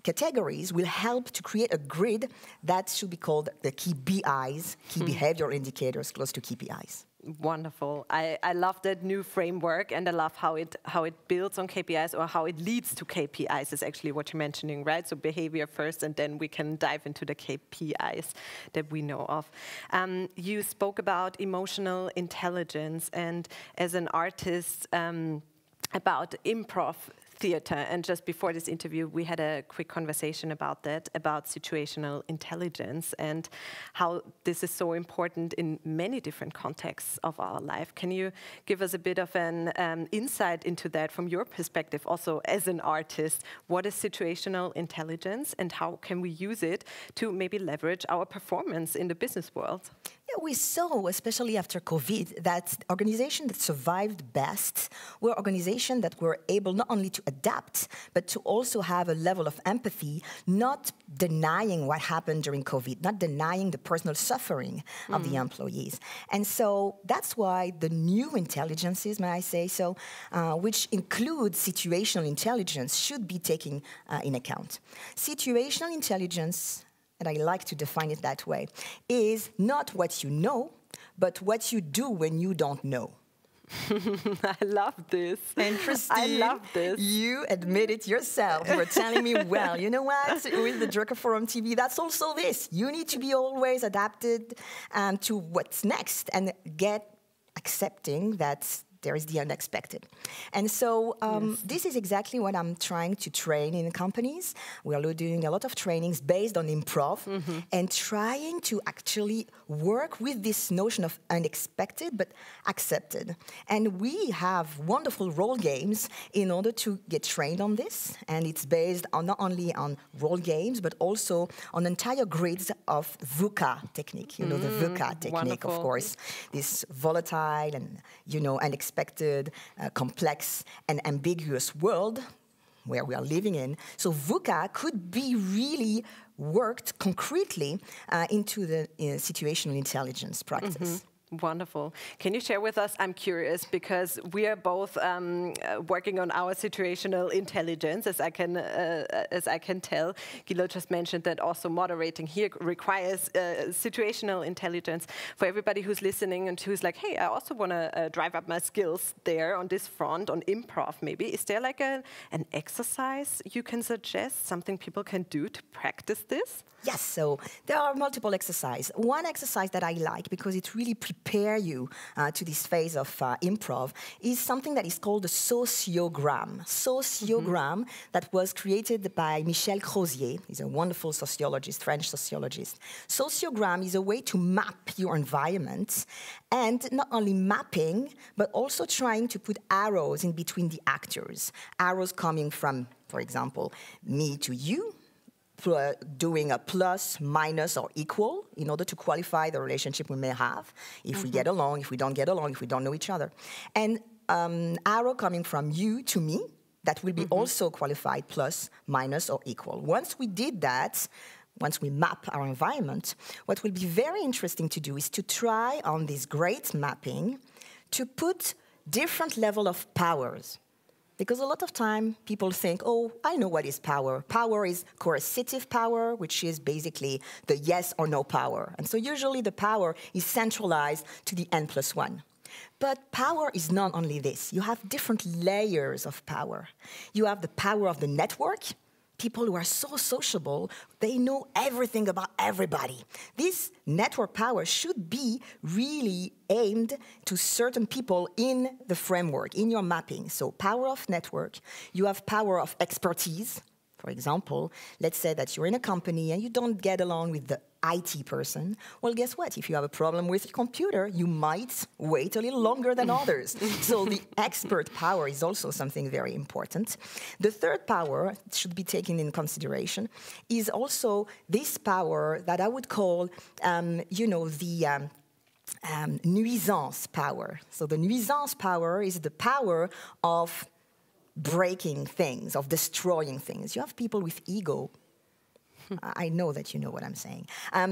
categories will help to create a grid that should be called the key BIs, key behavioral indicators, close to KPIs. Wonderful. I love that new framework, and I love how it builds on KPIs, or how it leads to KPIs is actually what you're mentioning, right? So behavior first, and then we can dive into the KPIs that we know of. You spoke about emotional intelligence, and as an artist, about improv theater, and just before this interview we had a quick conversation about that, about situational intelligence and how this is so important in many different contexts of our life. Can you give us a bit of an insight into that from your perspective, also as an artist? What is situational intelligence, and how can we use it to maybe leverage our performance in the business world? Yeah, we saw, especially after COVID, that organizations that survived best were organizations that were able not only to adapt, but to also have a level of empathy, not denying what happened during COVID, not denying the personal suffering of the employees. And so that's why the new intelligences, may I say so, which include situational intelligence, should be taken in account. Situational intelligence, and I like to define it that way, is not what you know, but what you do when you don't know. I love this. Interesting. I love this. You admit it yourself. You were telling me, well, you know what, with the DRUCKER Forum TV, that's also this. You need to be always adapted to what's next and get accepting that there is the unexpected. And so this is exactly what I'm trying to train in companies. We are doing a lot of trainings based on improv and trying to actually work with this notion of unexpected but accepted. And we have wonderful role games in order to get trained on this. And it's based on not only on role games, but also on entire grids of VUCA technique. You know, the VUCA technique, of course. This volatile and, you know, unexpected, complex and ambiguous world where we are living in. So VUCA could be really worked concretely into the situational intelligence practice. Wonderful. Can you share with us, I'm curious, because we are both working on our situational intelligence, as I can tell. Guila just mentioned that also moderating here requires situational intelligence. For everybody who's listening and who's like, hey, I also want to drive up my skills there on this front, on improv maybe, is there like an exercise you can suggest, something people can do to practice this? Yes, so there are multiple exercises. One exercise that I like, because it really prepares you to this phase of improv, is something that is called a sociogram. Sociogram that was created by Michel Crozier. He's a wonderful sociologist, French sociologist. Sociogram is a way to map your environment, and not only mapping, but also trying to put arrows in between the actors. Arrows coming from, for example, me to you, doing a plus, minus, or equal in order to qualify the relationship we may have, if we get along, if we don't get along, if we don't know each other. And arrow coming from you to me, that will be also qualified plus, minus, or equal. Once we did that, once we map our environment, what will be very interesting to do is to try on this great mapping to put different level of powers. Because a lot of time people think, oh, I know what is power. Power is coercive power, which is basically the yes or no power. And so usually the power is centralized to the n+1. But power is not only this. You have different layers of power. You have the power of the network. People who are so sociable, they know everything about everybody. This network power should be really aimed to certain people in the framework, in your mapping. So power of network, you have power of expertise. For example, let's say that you're in a company and you don't get along with the IT person. Well, guess what? If you have a problem with your computer, you might wait a little longer than others. So the expert power is also something very important. The third power should be taken in consideration is also this power that I would call, the nuisance power. So the nuisance power is the power of breaking things, of destroying things. You have people with ego. I know that you know what I'm saying.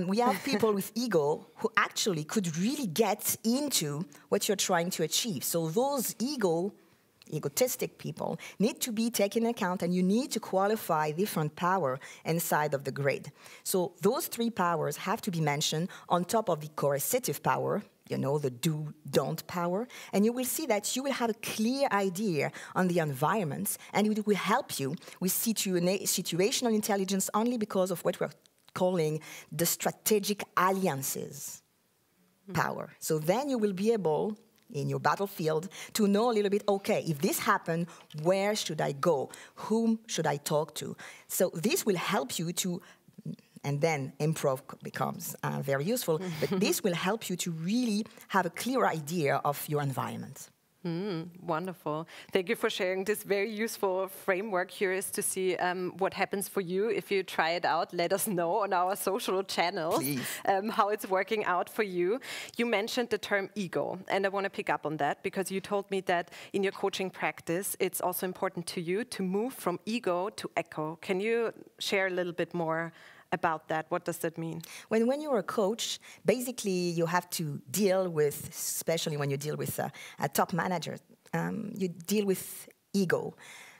We have people with ego who actually could really get into what you're trying to achieve. So those egotistic people need to be taken into account, and you need to qualify different power inside of the grid. So those three powers have to be mentioned on top of the coercive power, the do-don't power, and you will see that you will have a clear idea on the environment, and it will help you with situational intelligence only because of what we're calling the strategic alliances power. So then you will be able, in your battlefield, to know a little bit, okay, if this happened, where should I go? Whom should I talk to? So this will help you to, and then improv becomes very useful, but this will help you to really have a clear idea of your environment. Wonderful. Thank you for sharing this very useful framework. Curious to see what happens for you if you try it out. Let us know on our social channels how it's working out for you. You mentioned the term ego, and I want to pick up on that because you told me that in your coaching practice, it's also important to you to move from ego to echo. Can you share a little bit more about that? What does that mean? When you're a coach, basically you have to deal with, especially when you deal with a top manager, you deal with ego.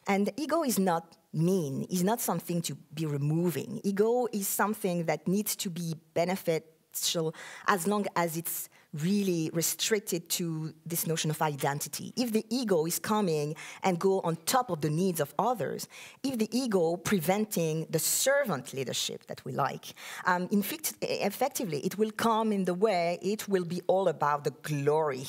And ego is not mean, is not something to be removing. Ego is something that needs to be beneficial as long as it's really restricted to this notion of identity. If the ego is coming and go on top of the needs of others, if the ego preventing the servant leadership that we like, effectively it will come in the way it will be all about the glory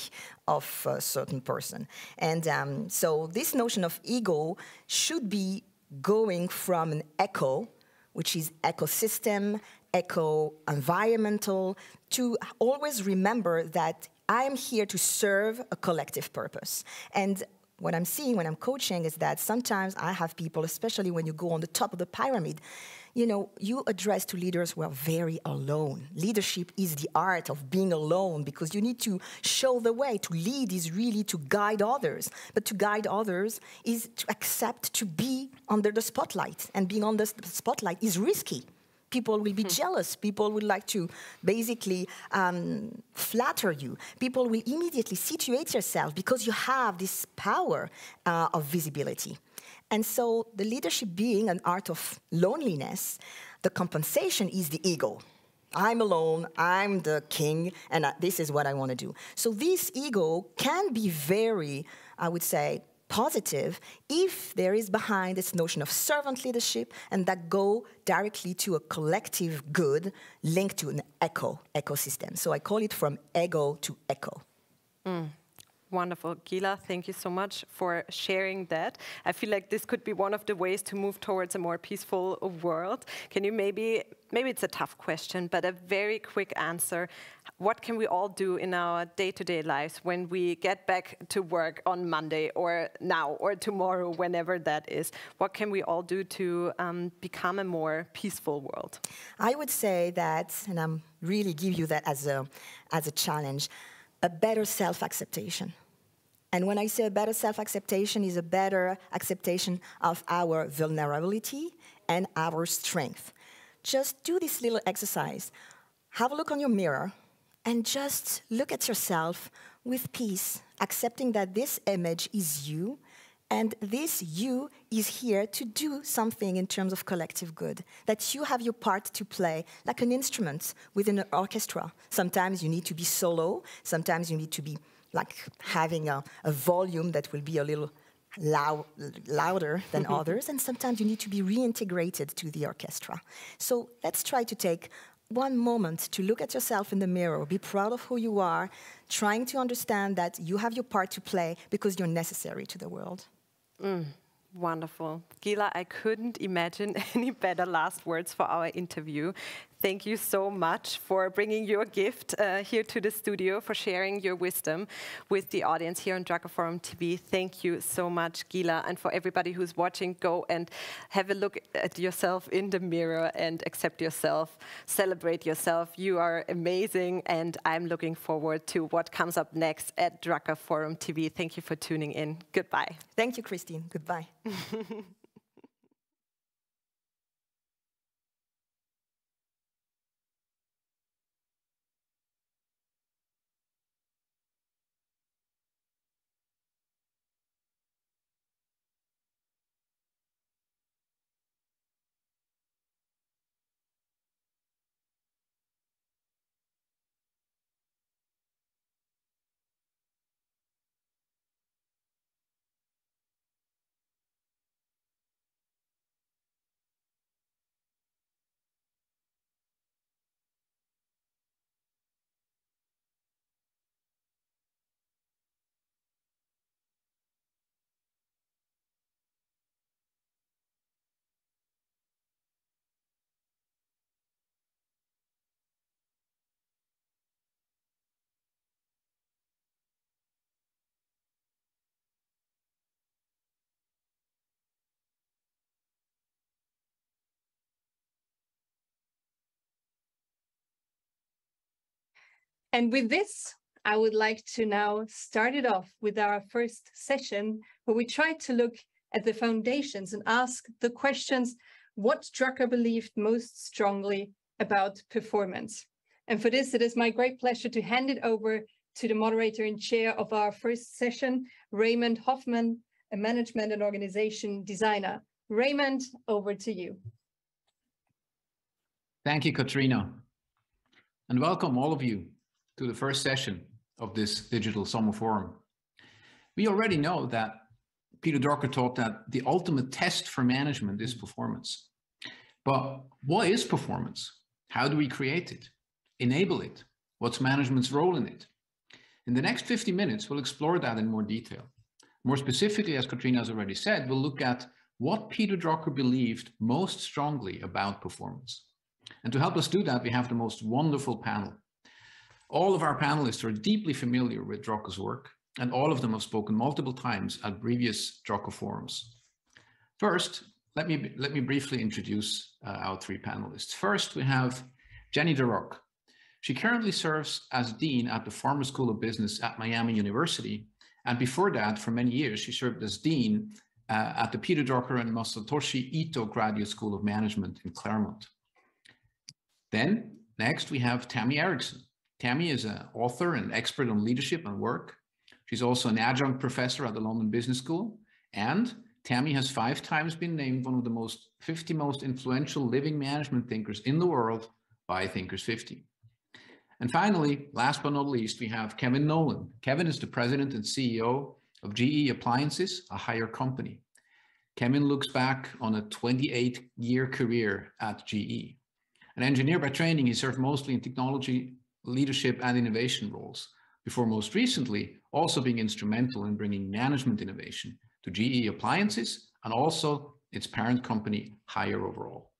of a certain person. And so this notion of ego should be going from an echo, which is ecosystem, eco-environmental, to always remember that I am here to serve a collective purpose. And what I'm seeing when I'm coaching is that sometimes I have people, especially when you go on the top of the pyramid, you address to leaders who are very alone. Leadership is the art of being alone because you need to show the way. To lead is really to guide others. But to guide others is to accept to be under the spotlight. And being under the spotlight is risky. People will be jealous. People would like to basically flatter you. People will immediately situate yourself because you have this power of visibility. And so the leadership being an art of loneliness, the compensation is the ego. I'm alone, I'm the king, and this is what I want to do. So this ego can be very, I would say, positive if there is behind this notion of servant leadership and that go directly to a collective good linked to an ecosystem. So I call it from ego to echo. Wonderful. Guila, thank you so much for sharing that. I feel like this could be one of the ways to move towards a more peaceful world. Can you maybe it's a tough question, but a very quick answer. What can we all do in our day-to-day lives when we get back to work on Monday or now or tomorrow, whenever that is? What can we all do to become a more peaceful world? I would say that, and I'm really give you that as a challenge, a better self-acceptation. And when I say a better self-acceptation is a better acceptation of our vulnerability and our strength. Just do this little exercise. Have a look on your mirror and just look at yourself with peace, accepting that this image is you, and this you is here to do something in terms of collective good, that you have your part to play, like an instrument within an orchestra. Sometimes you need to be solo, sometimes you need to be like having a volume that will be a little louder than others, and sometimes you need to be reintegrated to the orchestra. So let's try to take one moment to look at yourself in the mirror, be proud of who you are, trying to understand that you have your part to play because you're necessary to the world. Wonderful. Guila, I couldn't imagine any better last words for our interview. Thank you so much for bringing your gift here to the studio, for sharing your wisdom with the audience here on DRUCKER Forum TV. Thank you so much, Guila. And for everybody who's watching, go and have a look at yourself in the mirror and accept yourself, celebrate yourself. You are amazing, and I'm looking forward to what comes up next at DRUCKER Forum TV. Thank you for tuning in. Goodbye. Thank you, Christine. Goodbye. And with this, I would like to now start it off with our first session, where we try to look at the foundations and ask the questions, what Drucker believed most strongly about performance. And for this, it is my great pleasure to hand it over to the moderator and chair of our first session, Raymond Hoffman, a management and organization designer. Raymond, over to you. Thank you, Katrina. And welcome all of you to the first session of this digital summer forum. We already know that Peter Drucker taught that the ultimate test for management is performance. But what is performance? How do we create it? Enable it? What's management's role in it? In the next 50 minutes, we'll explore that in more detail. More specifically, as Katrina has already said, we'll look at what Peter Drucker believed most strongly about performance. And to help us do that, we have the most wonderful panel. All of our panelists are deeply familiar with Drucker's work, and all of them have spoken multiple times at previous Drucker forums. First, let me briefly introduce our three panelists. First, we have Jenny DeRock. She currently serves as Dean at the Farmer School of Business at Miami University, and before that, for many years, she served as Dean at the Peter Drucker and Masatoshi Ito Graduate School of Management in Claremont. Then, next, we have Tammy Erickson. Tammy is an author and expert on leadership and work. She's also an adjunct professor at the London Business School. And Tammy has 5 times been named one of the 50 most influential living management thinkers in the world by Thinkers 50. And finally, last but not least, we have Kevin Nolan. Kevin is the president and CEO of GE Appliances, a hire company. Kevin looks back on a 28-year career at GE. An engineer by training, he served mostly in technology, leadership, and innovation roles, before most recently also being instrumental in bringing management innovation to GE Appliances and also its parent company, Hire overall.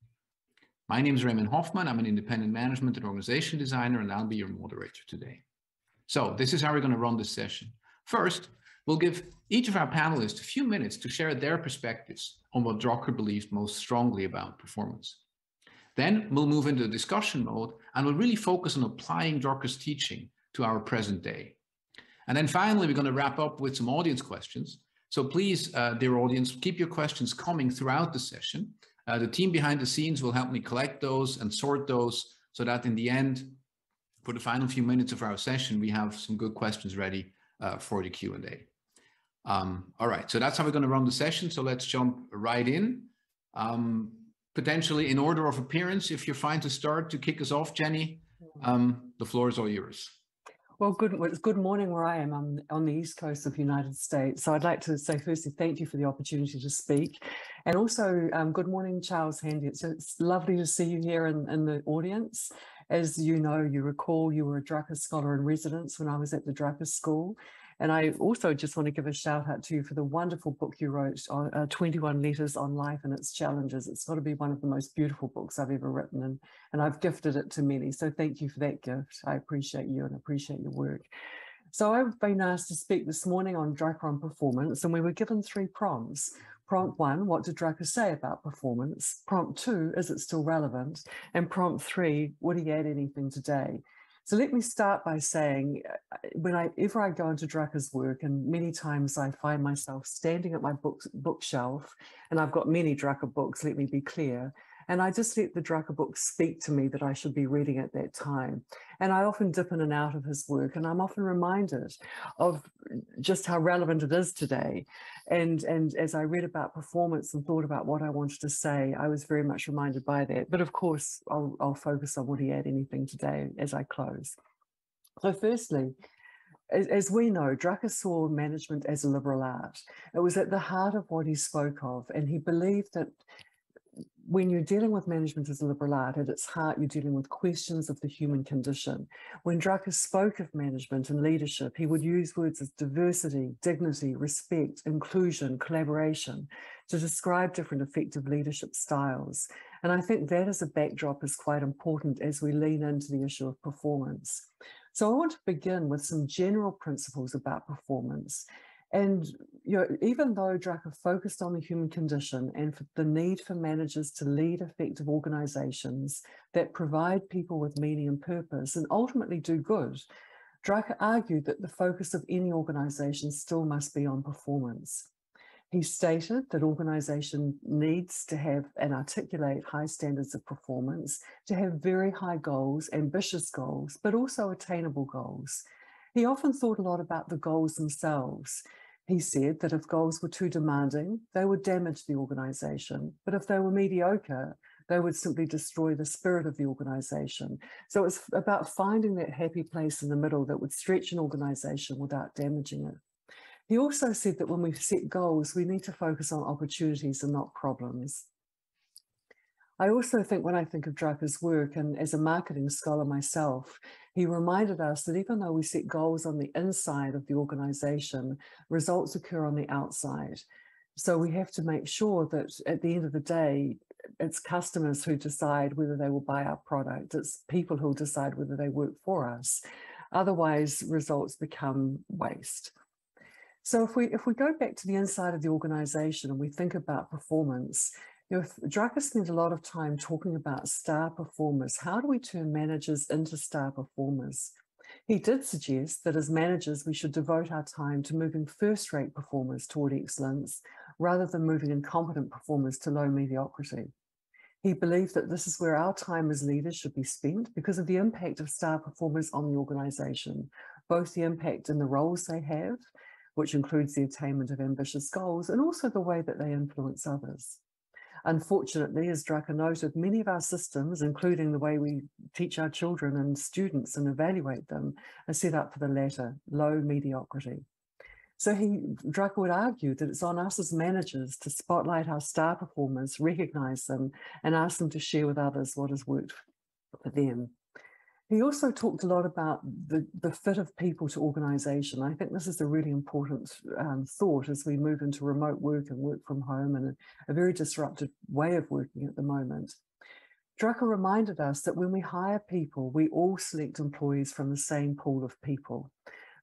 My name is Raymond Hoffman. I'm an independent management and organization designer, and I'll be your moderator today. So this is how we're going to run this session. First, we'll give each of our panelists a few minutes to share their perspectives on what Drucker believed most strongly about performance. Then we'll move into the discussion mode, and we'll really focus on applying Drucker's teaching to our present day. And then finally, we're going to wrap up with some audience questions. So please, dear audience, keep your questions coming throughout the session. The team behind the scenes will help me collect those and sort those so that in the end, for the final few minutes of our session, we have some good questions ready for the Q&A. All right, so that's how we're going to run the session. So let's jump right in. Potentially in order of appearance, if you're fine to start to kick us off, Jenny, the floor is all yours. Well, it's good morning where I am. I'm on the East Coast of the United States. So I'd like to say firstly, thank you for the opportunity to speak. And also, good morning, Charles Handy. It's lovely to see you here in the audience. As you know, you recall, you were a Drucker Scholar in Residence when I was at the Drucker School. And I also just want to give a shout out to you for the wonderful book you wrote, 21 Letters on Life and Its Challenges. It's got to be one of the most beautiful books I've ever written, and I've gifted it to many. So thank you for that gift. I appreciate you and appreciate your work. So I've been asked to speak this morning on Drucker on performance, and we were given 3 prompts. Prompt 1, what did Drucker say about performance? Prompt 2, is it still relevant? And prompt 3, would he add anything today? So let me start by saying, whenever I go into Drucker's work, and many times I find myself standing at my bookshelf, and I've got many Drucker books, let me be clear, and I just let the Drucker book speak to me that I should be reading at that time. And I often dip in and out of his work, and I'm often reminded of just how relevant it is today. And as I read about performance and thought about what I wanted to say, I was very much reminded by that. But of course, I'll focus on would he add anything today as I close. So firstly, as we know, Drucker saw management as a liberal art. It was at the heart of what he spoke of, and he believed that when you're dealing with management as a liberal art, at its heart, you're dealing with questions of the human condition. When Drucker spoke of management and leadership, he would use words as diversity, dignity, respect, inclusion, collaboration to describe different effective leadership styles. And I think that as a backdrop is quite important as we lean into the issue of performance. So I want to begin with some general principles about performance. And even though Drucker focused on the human condition and for the need for managers to lead effective organizations that provide people with meaning and purpose and ultimately do good, Drucker argued that the focus of any organization still must be on performance. He stated that organization needs to have and articulate high standards of performance, to have very high goals, ambitious goals, but also attainable goals. He often thought a lot about the goals themselves. He said that if goals were too demanding, they would damage the organization. But if they were mediocre, they would simply destroy the spirit of the organization. So it's about finding that happy place in the middle that would stretch an organization without damaging it. He also said that when we set goals, we need to focus on opportunities and not problems. I also think when I think of Drucker's work, and as a marketing scholar myself, he reminded us that even though we set goals on the inside of the organization, results occur on the outside. So we have to make sure that at the end of the day, it's customers who decide whether they will buy our product. It's people who decide whether they work for us. Otherwise, results become waste. So if we go back to the inside of the organization and we think about performance, Drucker spent a lot of time talking about star performers. How do we turn managers into star performers? He did suggest that as managers, we should devote our time to moving first-rate performers toward excellence, rather than moving incompetent performers to low mediocrity. He believed that this is where our time as leaders should be spent because of the impact of star performers on the organization, both the impact in the roles they have, which includes the attainment of ambitious goals, and also the way that they influence others. Unfortunately, as Drucker noted, many of our systems, including the way we teach our children and students and evaluate them, are set up for the latter, low mediocrity. So Drucker would argue that it's on us as managers to spotlight our star performers, recognize them, and ask them to share with others what has worked for them. He also talked a lot about the fit of people to organization. I think this is a really important thought as we move into remote work and work from home and a very disrupted way of working at the moment. Drucker reminded us that when we hire people, we all select employees from the same pool of people.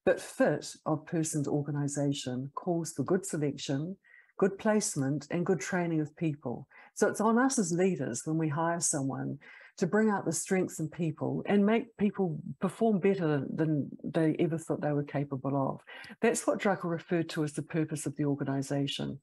But fit of person to organization calls for good selection, good placement, and good training of people. So it's on us as leaders when we hire someone to bring out the strengths in people and make people perform better than they ever thought they were capable of. That's what Drucker referred to as the purpose of the organization.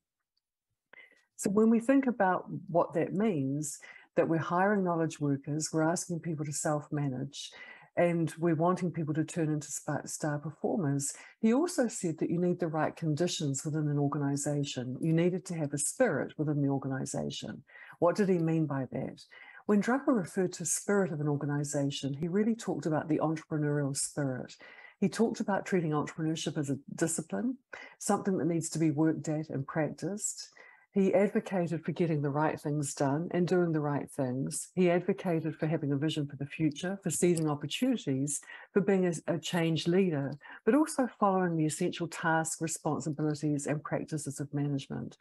So when we think about what that means, that we're hiring knowledge workers, we're asking people to self-manage, and we're wanting people to turn into star performers, he also said that you need the right conditions within an organization. You needed to have a spirit within the organization. What did he mean by that? When Drucker referred to spirit of an organization, he really talked about the entrepreneurial spirit. He talked about treating entrepreneurship as a discipline, something that needs to be worked at and practiced. He advocated for getting the right things done and doing the right things. He advocated for having a vision for the future, for seizing opportunities, for being a change leader, but also following the essential tasks, responsibilities, and practices of management.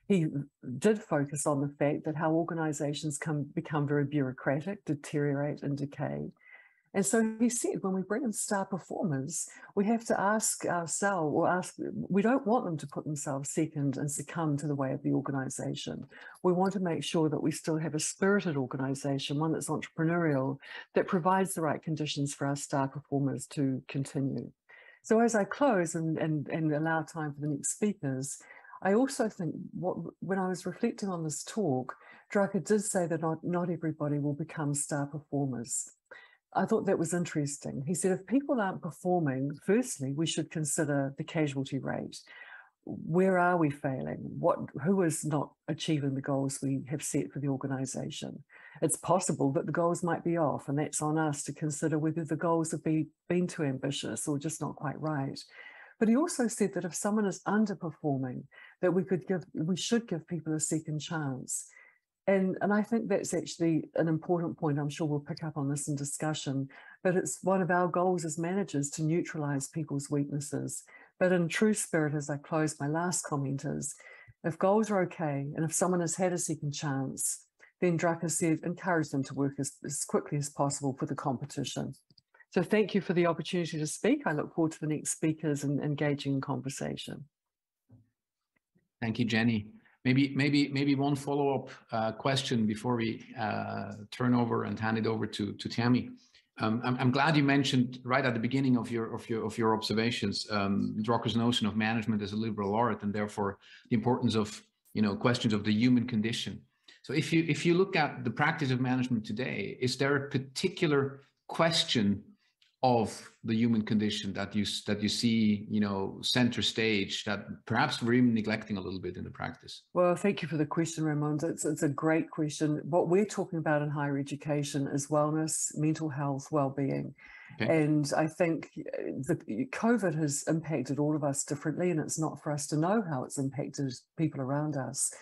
He did focus on the fact that how organizations can become very bureaucratic, deteriorate, and decay. And so he said, when we bring in star performers, we have to ask ourselves, we don't want them to put themselves second and succumb to the way of the organization. We want to make sure that we still have a spirited organization, one that's entrepreneurial, that provides the right conditions for our star performers to continue. So as I close and allow time for the next speakers, I also think when I was reflecting on this talk, Drucker did say that not everybody will become star performers. I thought that was interesting. He said, if people aren't performing, firstly, we should consider the casualty rate. Where are we failing? Who is not achieving the goals we have set for the organization? It's possible that the goals might be off, and that's on us to consider whether the goals have been too ambitious or just not quite right. But he also said that if someone is underperforming, that we should give people a second chance. And I think that's actually an important point. I'm sure we'll pick up on this in discussion, but it's one of our goals as managers to neutralize people's weaknesses. But in true spirit, as I close, my last comment is, if goals are okay, and if someone has had a second chance, then Drucker said, encourage them to work as quickly as possible for the competition. So thank you for the opportunity to speak. I look forward to the next speakers and engaging in conversation. Thank you, Jenny. Maybe one follow-up question before we turn over and hand it over to Tammy. I'm glad you mentioned right at the beginning of your observations Drucker's notion of management as a liberal art, and therefore the importance of questions of the human condition. So if you look at the practice of management today, is there a particular question of the human condition that you see, center stage, that perhaps we're even neglecting a little bit in the practice? Well, thank you for the question, Raymond. It's a great question. What we're talking about in higher education is wellness, mental health, well-being. Okay. And I think COVID has impacted all of us differently, and it's not for us to know how it's impacted people around us.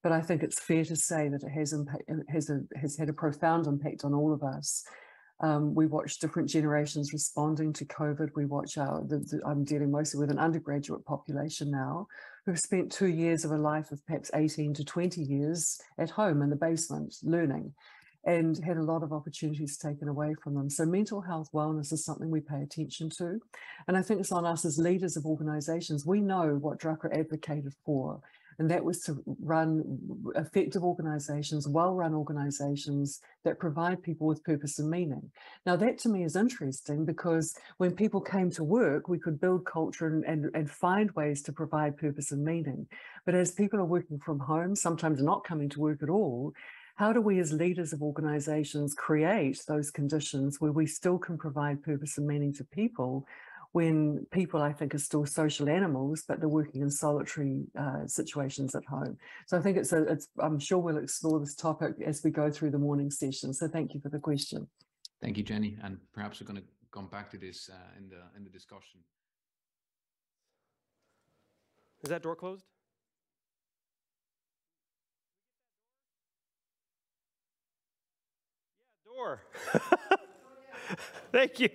But I think it's fair to say that it has had a profound impact on all of us. We watch different generations responding to COVID. We watch I'm dealing mostly with an undergraduate population now who've spent 2 years of a life of perhaps 18 to 20 years at home in the basement learning, and had a lot of opportunities taken away from them. So mental health wellness is something we pay attention to. And I think it's on us as leaders of organizations. We know what Drucker advocated for, and that was to run effective organizations, well-run organizations that provide people with purpose and meaning. Now, that to me is interesting, because when people came to work, we could build culture and find ways to provide purpose and meaning. But as people are working from home, sometimes not coming to work at all, how do we as leaders of organizations create those conditions where we still can provide purpose and meaning to people, when people, I think, are still social animals, but they're working in solitary situations at home? So I think I'm sure we'll explore this topic as we go through the morning session. So thank you for the question. Thank you, Jenny. And perhaps we're going to come back to this in the discussion. Is that door closed? Yeah, door. Thank you.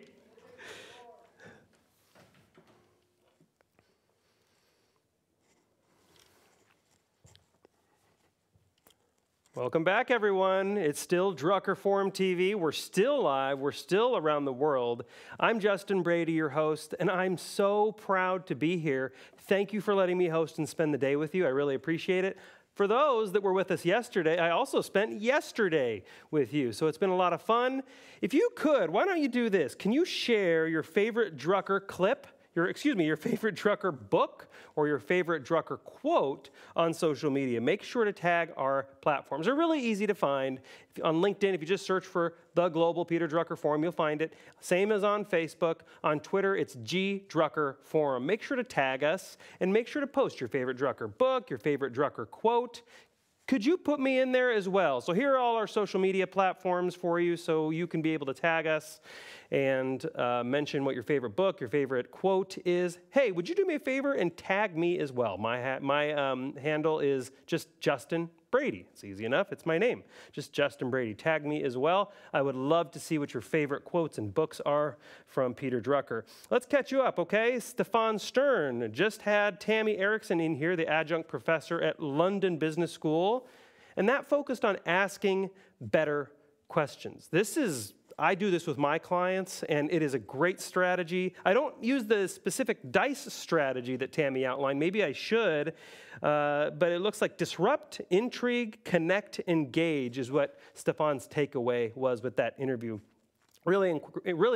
Welcome back, everyone. It's still Drucker Forum TV. We're still live. We're still around the world. I'm Justin Brady, your host, and I'm so proud to be here. Thank you for letting me host and spend the day with you. I really appreciate it. For those that were with us yesterday, I also spent yesterday with you, so it's been a lot of fun. If you could, why don't you do this? Can you share your favorite Drucker clip, your favorite Drucker book, or your favorite Drucker quote on social media? Make sure to tag our platforms. They're really easy to find. On LinkedIn, if you just search for the Global Peter Drucker Forum, you'll find it. Same as on Facebook. On Twitter, it's GDrucker Forum. Make sure to tag us, and make sure to post your favorite Drucker book, your favorite Drucker quote. Could you put me in there as well? So here are all our social media platforms for you, so you can be able to tag us and mention what your favorite book, your favorite quote is. Hey, would you do me a favor and tag me as well? My handle is just Justin Brady. It's easy enough. It's my name, just Justin Brady. Tag me as well. I would love to see what your favorite quotes and books are from Peter Drucker. Let's catch you up, okay? Stefan Stern just had Tammy Erickson in here, the adjunct professor at London Business School, and that focused on asking better questions. I do this with my clients, and it is a great strategy. I don't use the specific DICE strategy that Tammy outlined. Maybe I should, but it looks like disrupt, intrigue, connect, engage is what Stefan's takeaway was with that interview. Really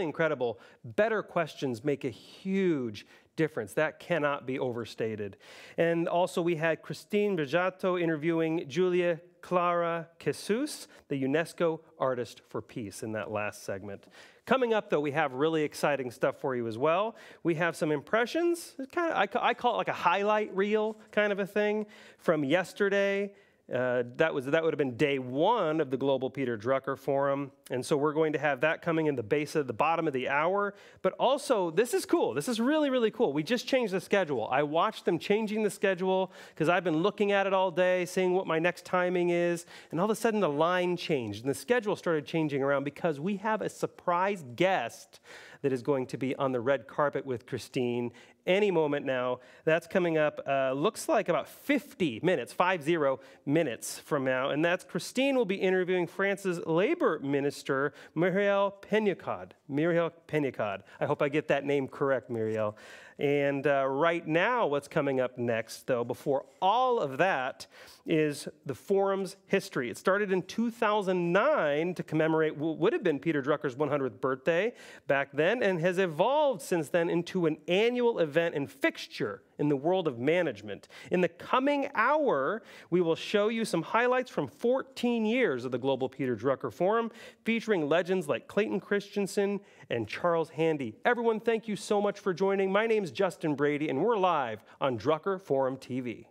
incredible. Better questions make a huge difference. That cannot be overstated. And also we had Christine Broggiato interviewing Julia Clara Kessous, the UNESCO Artist for Peace, in that last segment. Coming up, though, we have really exciting stuff for you as well. We have some impressions. I call it like a highlight reel kind of a thing from yesterday. That would have been day one of the Global Peter Drucker Forum. And so we're going to have that coming in the bottom of the hour. But also, this is cool. This is really, really cool. We just changed the schedule. I watched them changing the schedule because I've been looking at it all day, seeing what my next timing is. And all of a sudden, the line changed. And the schedule started changing around because we have a surprise guest that is going to be on the red carpet with Christine any moment now. That's coming up, looks like about 50 minutes from now. And that's Christine will be interviewing France's Labor Minister, Muriel Pénicaud. I hope I get that name correct, Muriel. And right now, what's coming up next, though, before all of that, is the forum's history. It started in 2009 to commemorate what would have been Peter Drucker's 100th birthday back then, and has evolved since then into an annual event and fixture in the world of management. In the coming hour, we will show you some highlights from 14 years of the Global Peter Drucker Forum, featuring legends like Clayton Christensen and Charles Handy. Everyone, thank you so much for joining. My name's Justin Brady, and we're live on Drucker Forum TV.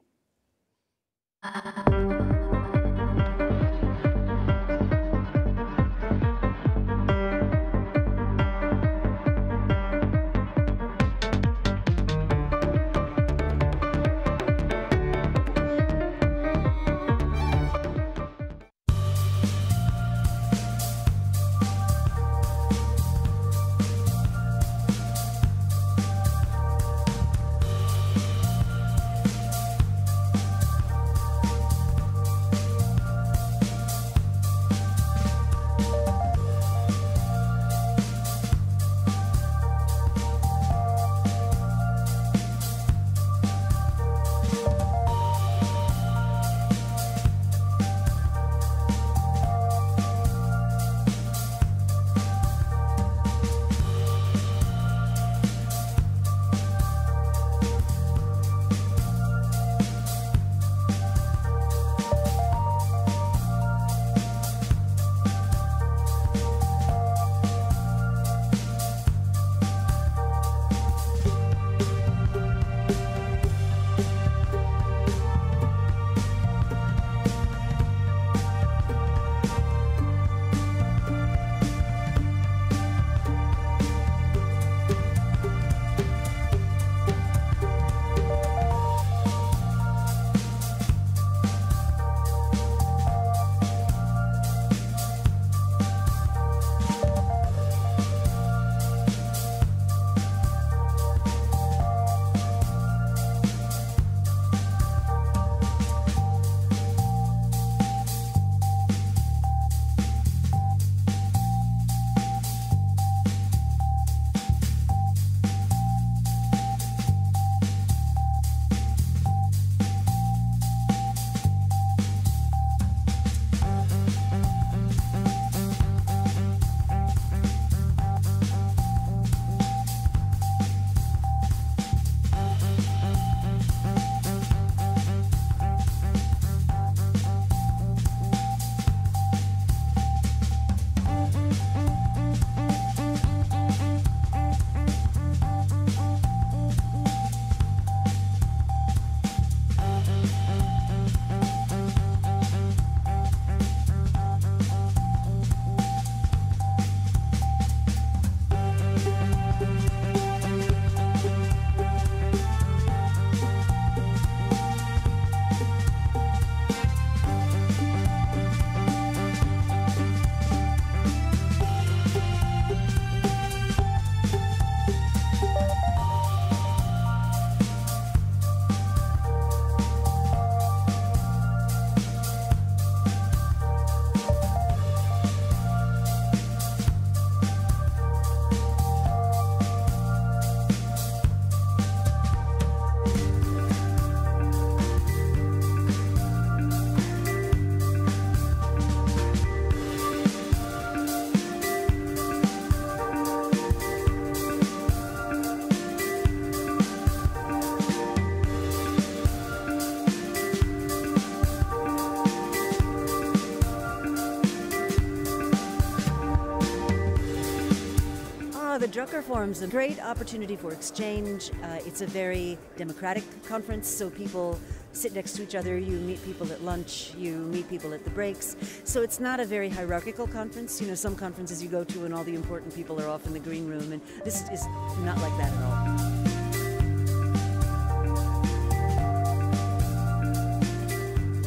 the Drucker Forum's a great opportunity for exchange. It's a very democratic conference, so people sit next to each other, you meet people at lunch, you meet people at the breaks. So it's not a very hierarchical conference. You know, some conferences you go to and all the important people are off in the green room, and this is not like that at all.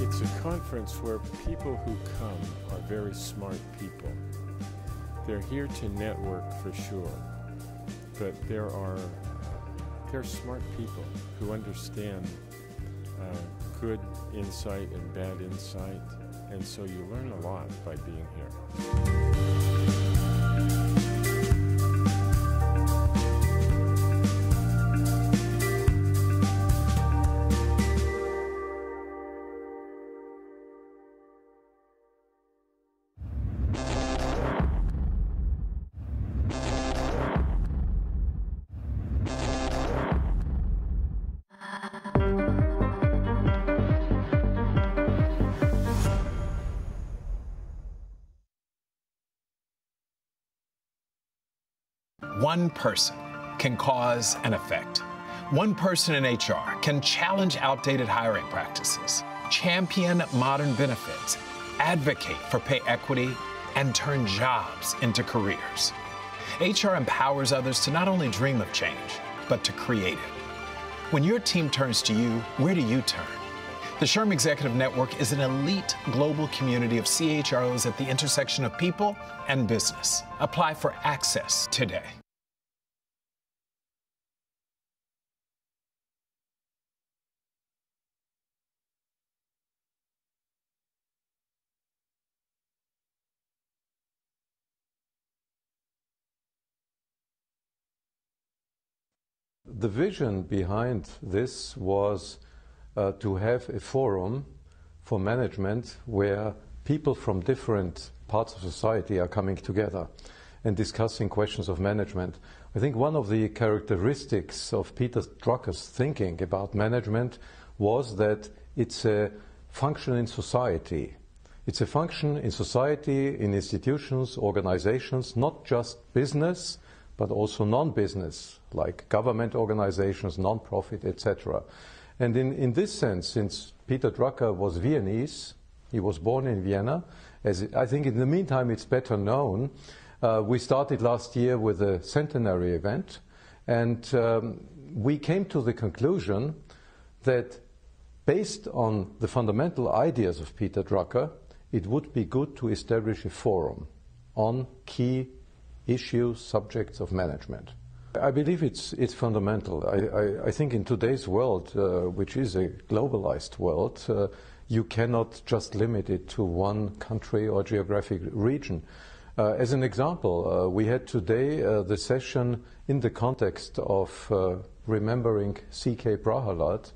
It's a conference where people who come are very smart people. They're here to network for sure, but they're smart people who understand good insight and bad insight, and so you learn a lot by being here. One person can cause an effect. One person in HR can challenge outdated hiring practices, champion modern benefits, advocate for pay equity, and turn jobs into careers. HR empowers others to not only dream of change, but to create it. When your team turns to you, where do you turn? The SHRM Executive Network is an elite global community of CHROs at the intersection of people and business. Apply for access today. The vision behind this was to have a forum for management where people from different parts of society are coming together and discussing questions of management. I think one of the characteristics of Peter Drucker's thinking about management was that it's a function in society. It's a function in society, in institutions, organizations, not just business, but also non-business, like government organizations, non-profit, etc. And in this sense, since Peter Drucker was Viennese, he was born in Vienna, as I think in the meantime it's better known, we started last year with a centenary event, and we came to the conclusion that based on the fundamental ideas of Peter Drucker, it would be good to establish a forum on key issues, subjects of management. I believe it's fundamental. I think in today's world, which is a globalized world, you cannot just limit it to one country or geographic region. As an example, we had today the session in the context of remembering C.K. Prahalad.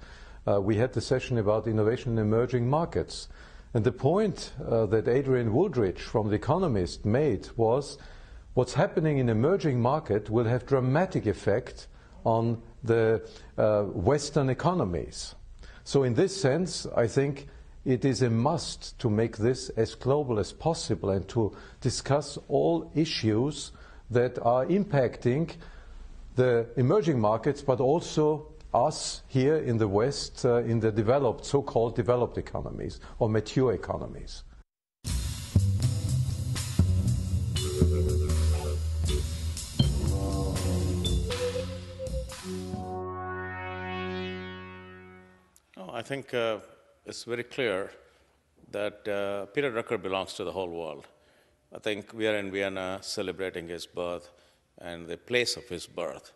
We had the session about innovation in emerging markets. And the point that Adrian Wooldridge from The Economist made was what's happening in emerging market will have dramatic effect on the Western economies. So in this sense, I think it is a must to make this as global as possible and to discuss all issues that are impacting the emerging markets, but also us here in the West, in the developed, so-called developed economies or mature economies. I think it's very clear that Peter Drucker belongs to the whole world. I think we are in Vienna celebrating his birth and the place of his birth,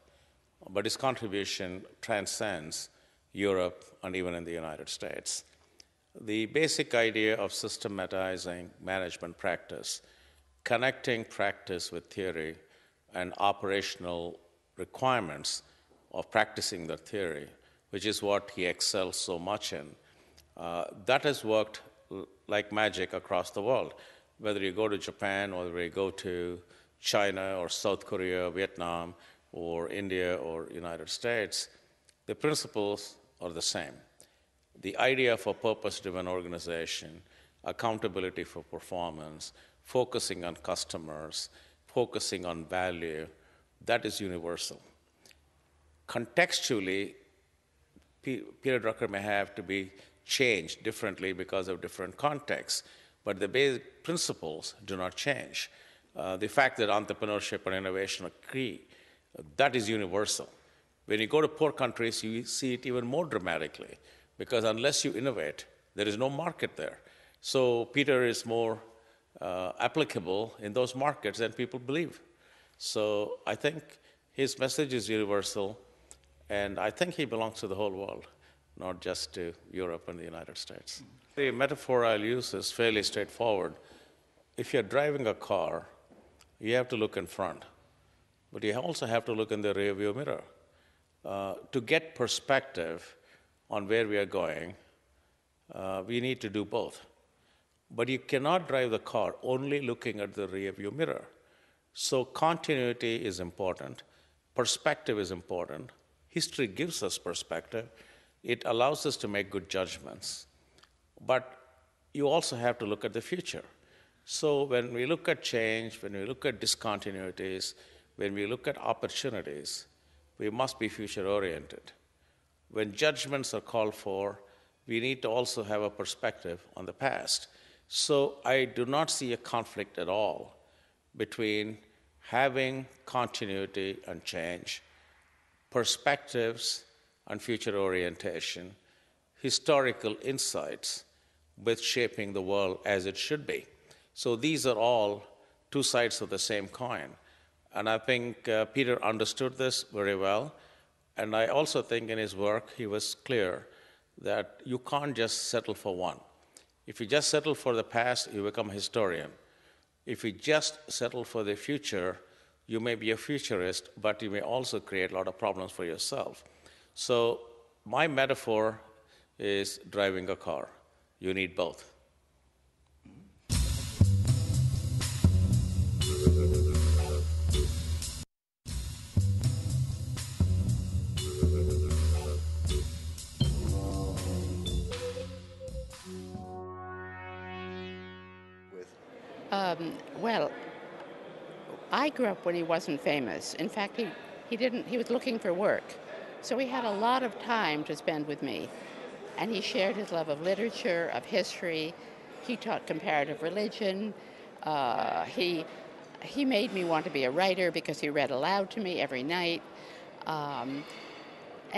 but his contribution transcends Europe and even in the United States. The basic idea of systematizing management practice, connecting practice with theory and operational requirements of practicing the theory, which is what he excels so much in. That has worked like magic across the world. Whether you go to Japan, or whether you go to China or South Korea, Vietnam, or India or United States, the principles are the same. The idea of a purpose-driven organization, accountability for performance, focusing on customers, focusing on value, That is universal. Contextually, Peter Drucker may have to be changed differently because of different contexts, but the basic principles do not change. The fact that entrepreneurship and innovation are key, that is universal. When you go to poor countries, you see it even more dramatically, because unless you innovate, there is no market there. So Peter is more applicable in those markets than people believe. So I think his message is universal, and I think he belongs to the whole world, not just to Europe and the United States. The metaphor I'll use is fairly straightforward. If you're driving a car, you have to look in front, but you also have to look in the rearview mirror. To get perspective on where we are going, we need to do both. But you cannot drive the car only looking at the rearview mirror. So continuity is important. Perspective is important. History gives us perspective. It allows us to make good judgments. But you also have to look at the future. So when we look at change, when we look at discontinuities, when we look at opportunities, we must be future-oriented. When judgments are called for, we need to also have a perspective on the past. So I do not see a conflict at all between having continuity and change, perspectives and future orientation, historical insights with shaping the world as it should be. So these are all two sides of the same coin. And I think Peter understood this very well. And I also think in his work, he was clear that you can't just settle for one. If you just settle for the past, you become a historian. If you just settle for the future, you may be a futurist, but you may also create a lot of problems for yourself. So my metaphor is driving a car. You need both. Well, I grew up when he wasn't famous. In fact, he was looking for work. So he had a lot of time to spend with me. And he shared his love of literature, of history. He taught comparative religion. He made me want to be a writer because he read aloud to me every night. And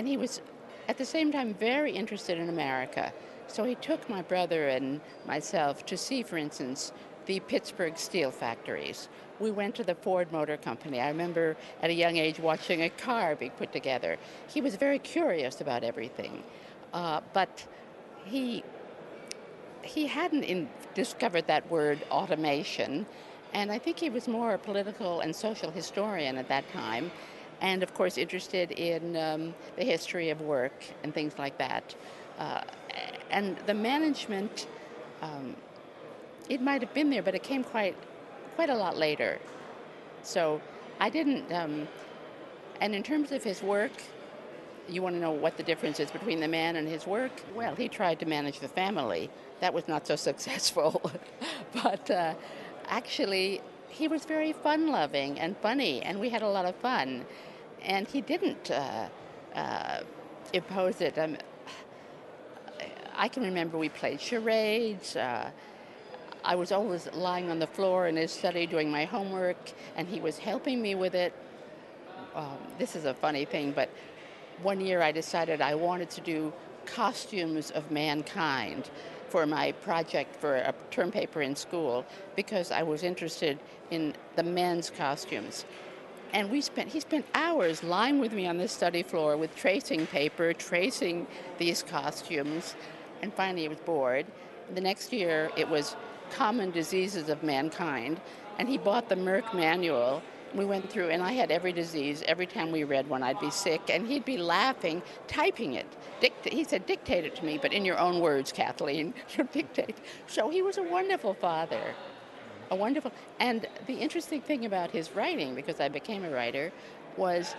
he was, at the same time, very interested in America. So he took my brother and myself to see, for instance, the Pittsburgh steel factories. We went to the Ford Motor Company. I remember at a young age watching a car being put together. He was very curious about everything, but he hadn't discovered that word automation, and I think he was more a political and social historian at that time, and of course interested in the history of work and things like that. And the management, it might have been there, but it came quite a lot later. So I didn't, and in terms of his work, you want to know what the difference is between the man and his work? Well, he tried to manage the family. That was not so successful. But actually, he was very fun-loving and funny, and we had a lot of fun. And he didn't impose it. I can remember we played charades. I was always lying on the floor in his study doing my homework, and he was helping me with it. This is a funny thing, but one year I decided I wanted to do costumes of mankind for my project for a term paper in school because I was interested in the men's costumes. And he spent hours lying with me on the study floor with tracing paper, tracing these costumes, and finally he was bored. The next year it was Common Diseases of Mankind, and he bought the Merck manual. We went through, and I had every disease. Every time we read one, I'd be sick, and he'd be laughing, typing it. He said, dictate it to me, but in your own words, Kathleen, you dictate. So he was a wonderful father, and the interesting thing about his writing, because I became a writer, was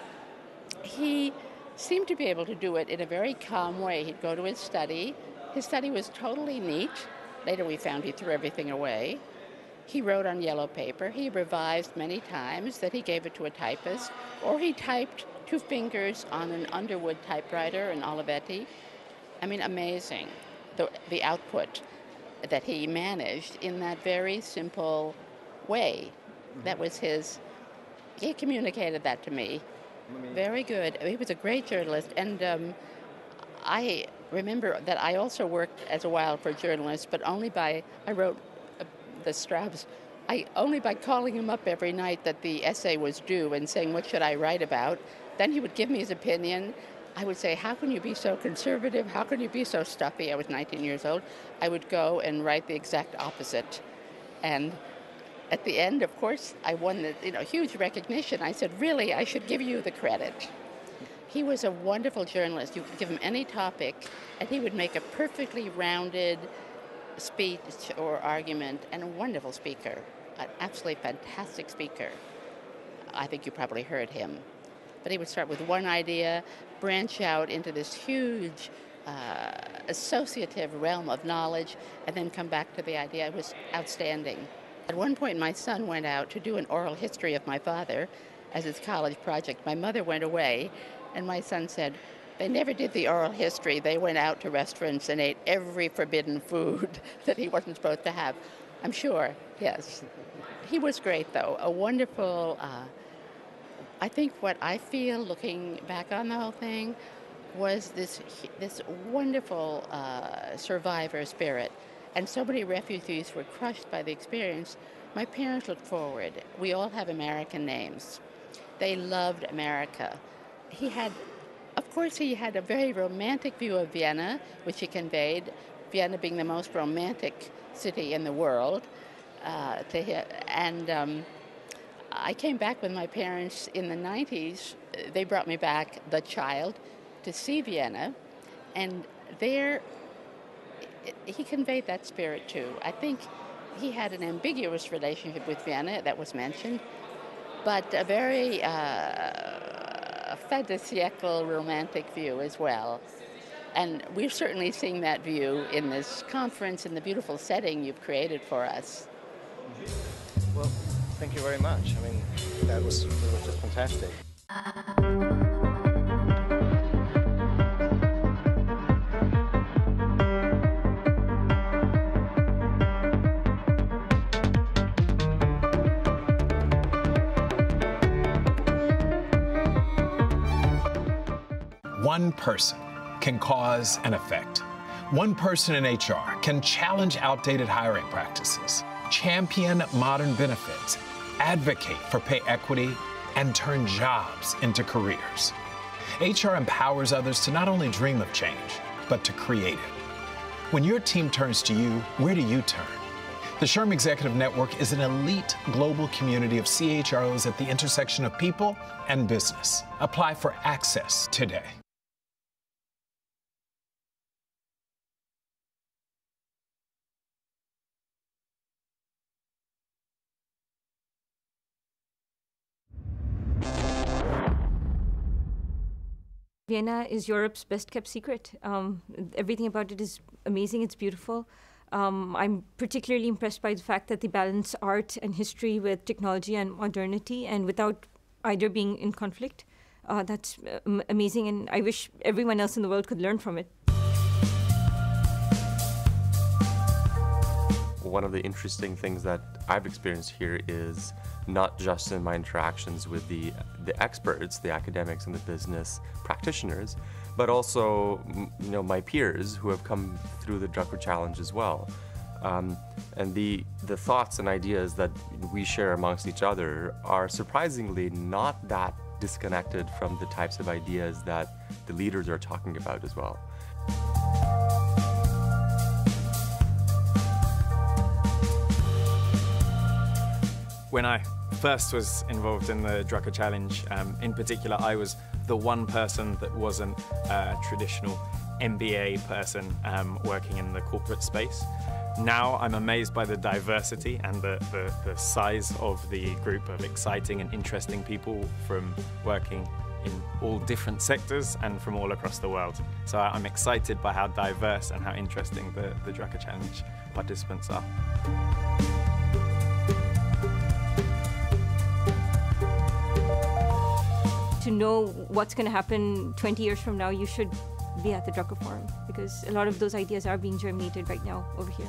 he seemed to be able to do it in a very calm way. He'd go to his study. His study was totally neat. Later we found he threw everything away. He wrote on yellow paper. He revised many times, that he gave it to a typist, or he typed 2 fingers on an Underwood typewriter, an Olivetti. I mean, amazing, the output that he managed in that very simple way. That was his, he communicated that to me. Very good. He was a great journalist, and I remember that I also worked as a while for journalists, but only by, I wrote the Straubs, only by calling him up every night that the essay was due and saying, what should I write about? Then he would give me his opinion. I would say, how can you be so conservative? How can you be so stuffy? I was 19 years old. I would go and write the exact opposite. And at the end, of course, I won the huge recognition. I said, really, I should give you the credit. He was a wonderful journalist. You could give him any topic, and he would make a perfectly rounded speech or argument, and a wonderful speaker, an absolutely fantastic speaker. I think you probably heard him. But he would start with one idea, branch out into this huge associative realm of knowledge, and then come back to the idea. It was outstanding. At one point, my son went out to do an oral history of my father as his college project. My mother went away, and my son said, they never did the oral history. They went out to restaurants and ate every forbidden food that he wasn't supposed to have. I'm sure, yes. He was great, though. A wonderful, I think what I feel looking back on the whole thing was this wonderful survivor spirit. And so many refugees were crushed by the experience. My parents looked forward. We all have American names. They loved America. Of course, he had a very romantic view of Vienna, which he conveyed, Vienna being the most romantic city in the world to him. And I came back with my parents in the 90s. They brought me back, the child, to see Vienna. And there, he conveyed that spirit too. I think he had an ambiguous relationship with Vienna, that was mentioned, but a very fin de siècle romantic view as well. And we're certainly seeing that view in this conference, in the beautiful setting you've created for us. Well, thank you very much. I mean, that was just fantastic. One person can cause an effect. One person in HR can challenge outdated hiring practices, champion modern benefits, advocate for pay equity, and turn jobs into careers. HR empowers others to not only dream of change, but to create it. When your team turns to you, where do you turn? The SHRM Executive Network is an elite global community of CHROs at the intersection of people and business. Apply for access today. Vienna is Europe's best kept secret. Everything about it is amazing, it's beautiful. I'm particularly impressed by the fact that they balance art and history with technology and modernity, and without either being in conflict. That's amazing, and I wish everyone else in the world could learn from it. One of the interesting things that I've experienced here is not just in my interactions with the experts, the academics and the business practitioners, but also my peers who have come through the Drucker Challenge as well. And the thoughts and ideas that we share amongst each other are surprisingly not that disconnected from the types of ideas that the leaders are talking about as well. When I first was involved in the Drucker Challenge, in particular, I was the one person that wasn't a traditional MBA person working in the corporate space. Now I'm amazed by the diversity and the size of the group of exciting and interesting people from working in all different sectors and from all across the world. So I'm excited by how diverse and how interesting the Drucker Challenge participants are. to know what's going to happen 20 years from now, you should be at the Drucker Forum, because a lot of those ideas are being germinated right now over here.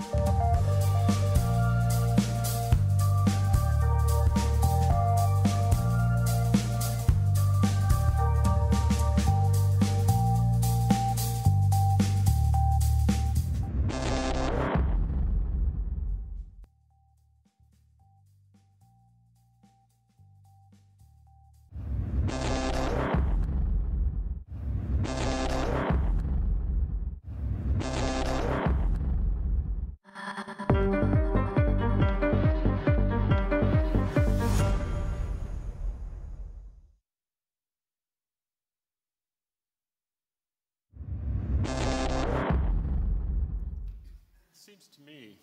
It seems to me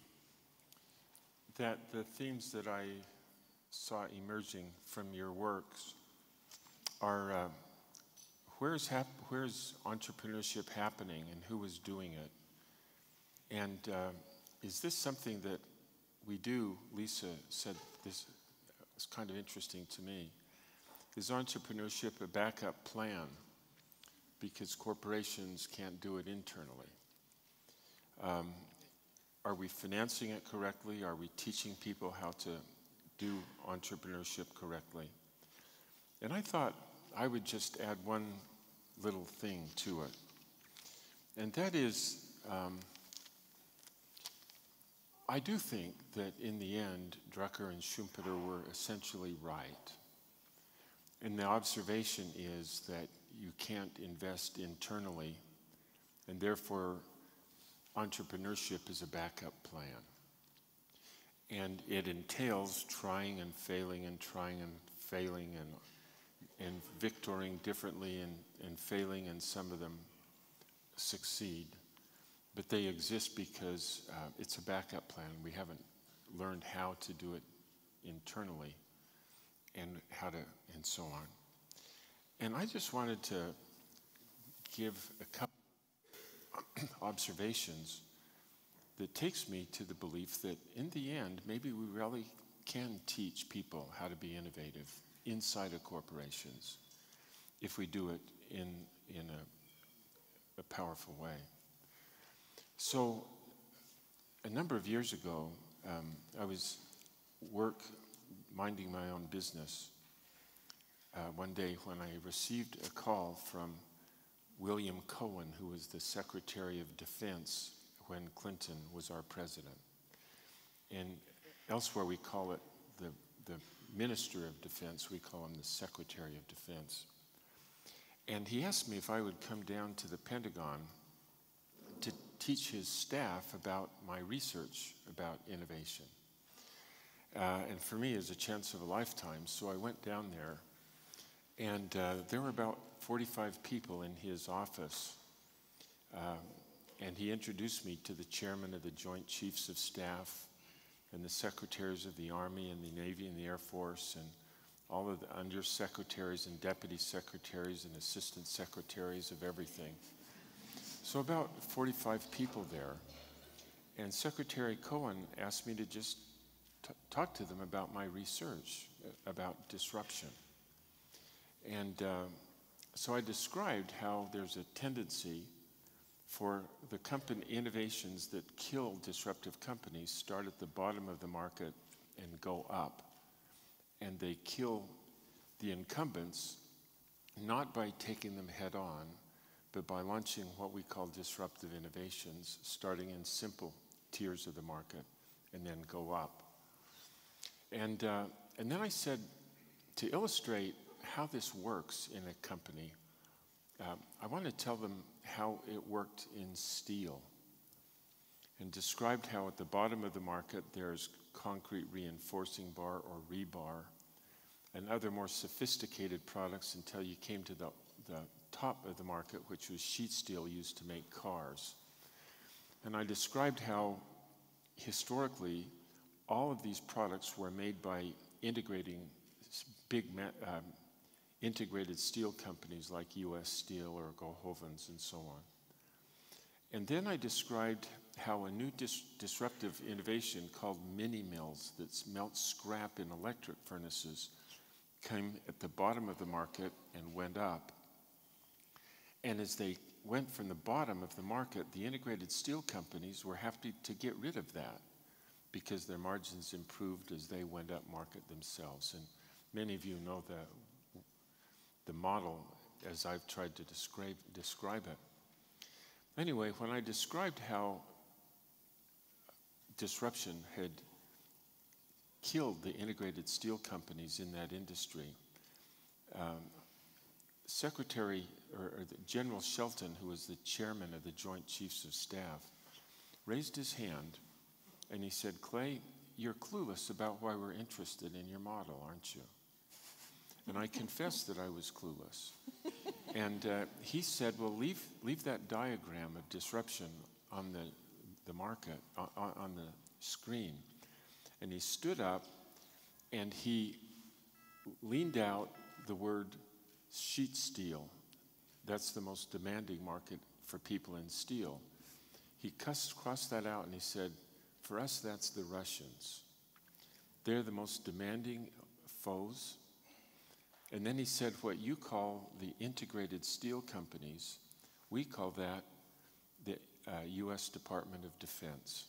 that the themes that I saw emerging from your works are where's entrepreneurship happening and who is doing it? And is this something that we do? Lisa said this is kind of interesting to me. Is entrepreneurship a backup plan because corporations can't do it internally? Are we financing it correctly? Are we teaching people how to do entrepreneurship correctly? And I thought I would just add one little thing to it. And that is, I do think that in the end, Drucker and Schumpeter were essentially right. And the observation is that you can't invest internally, and therefore entrepreneurship is a backup plan. And it entails trying and failing and trying and failing and victoring differently and failing, and some of them succeed. But they exist because it's a backup plan. We haven't learned how to do it internally and and so on. And I just wanted to give a couple observations that takes me to the belief that in the end, maybe we really can teach people how to be innovative inside of corporations if we do it in a powerful way. So a number of years ago, I was minding my own business one day when I received a call from William Cohen, who was the Secretary of Defense when Clinton was our president. And elsewhere we call it the Minister of Defense, we call him the Secretary of Defense. And he asked me if I would come down to the Pentagon to teach his staff about my research about innovation. And for me, it was a chance of a lifetime, so I went down there, and there were about 45 people in his office, and he introduced me to the chairman of the Joint Chiefs of Staff and the secretaries of the Army and the Navy and the Air Force and all of the undersecretaries and deputy secretaries and assistant secretaries of everything. So about 45 people there, and Secretary Cohen asked me to just talk to them about my research about disruption. And so I described how there's a tendency for the innovations that kill disruptive companies start at the bottom of the market and go up. And they kill the incumbents not by taking them head on, but by launching what we call disruptive innovations, starting in simple tiers of the market and then go up. And then I said, to illustrate how this works in a company, I want to tell them how it worked in steel, and described how at the bottom of the market there's concrete reinforcing bar or rebar and other more sophisticated products until you came to the top of the market, which was sheet steel used to make cars. And I described how historically all of these products were made by integrating big integrated steel companies like US Steel or Gohovens and so on. And then I described how a new disruptive innovation called mini mills that melt scrap in electric furnaces came at the bottom of the market and went up. And as they went from the bottom of the market, the integrated steel companies were happy to get rid of that because their margins improved as they went up market themselves. And many of you know the model as I've tried to describe it. Anyway, when I described how disruption had killed the integrated steel companies in that industry, General Shelton, who was the chairman of the Joint Chiefs of Staff, raised his hand and he said, "Clay, you're clueless about why we're interested in your model, aren't you?" And I confessed that I was clueless. And he said, "Well, leave that diagram of disruption on the market, on the screen." And he stood up and he leaned out the word sheet steel. That's the most demanding market for people in steel. He crossed that out and he said, "For us, that's the Russians. They're the most demanding foes." And then he said, "What you call the integrated steel companies, we call that the U.S. Department of Defense.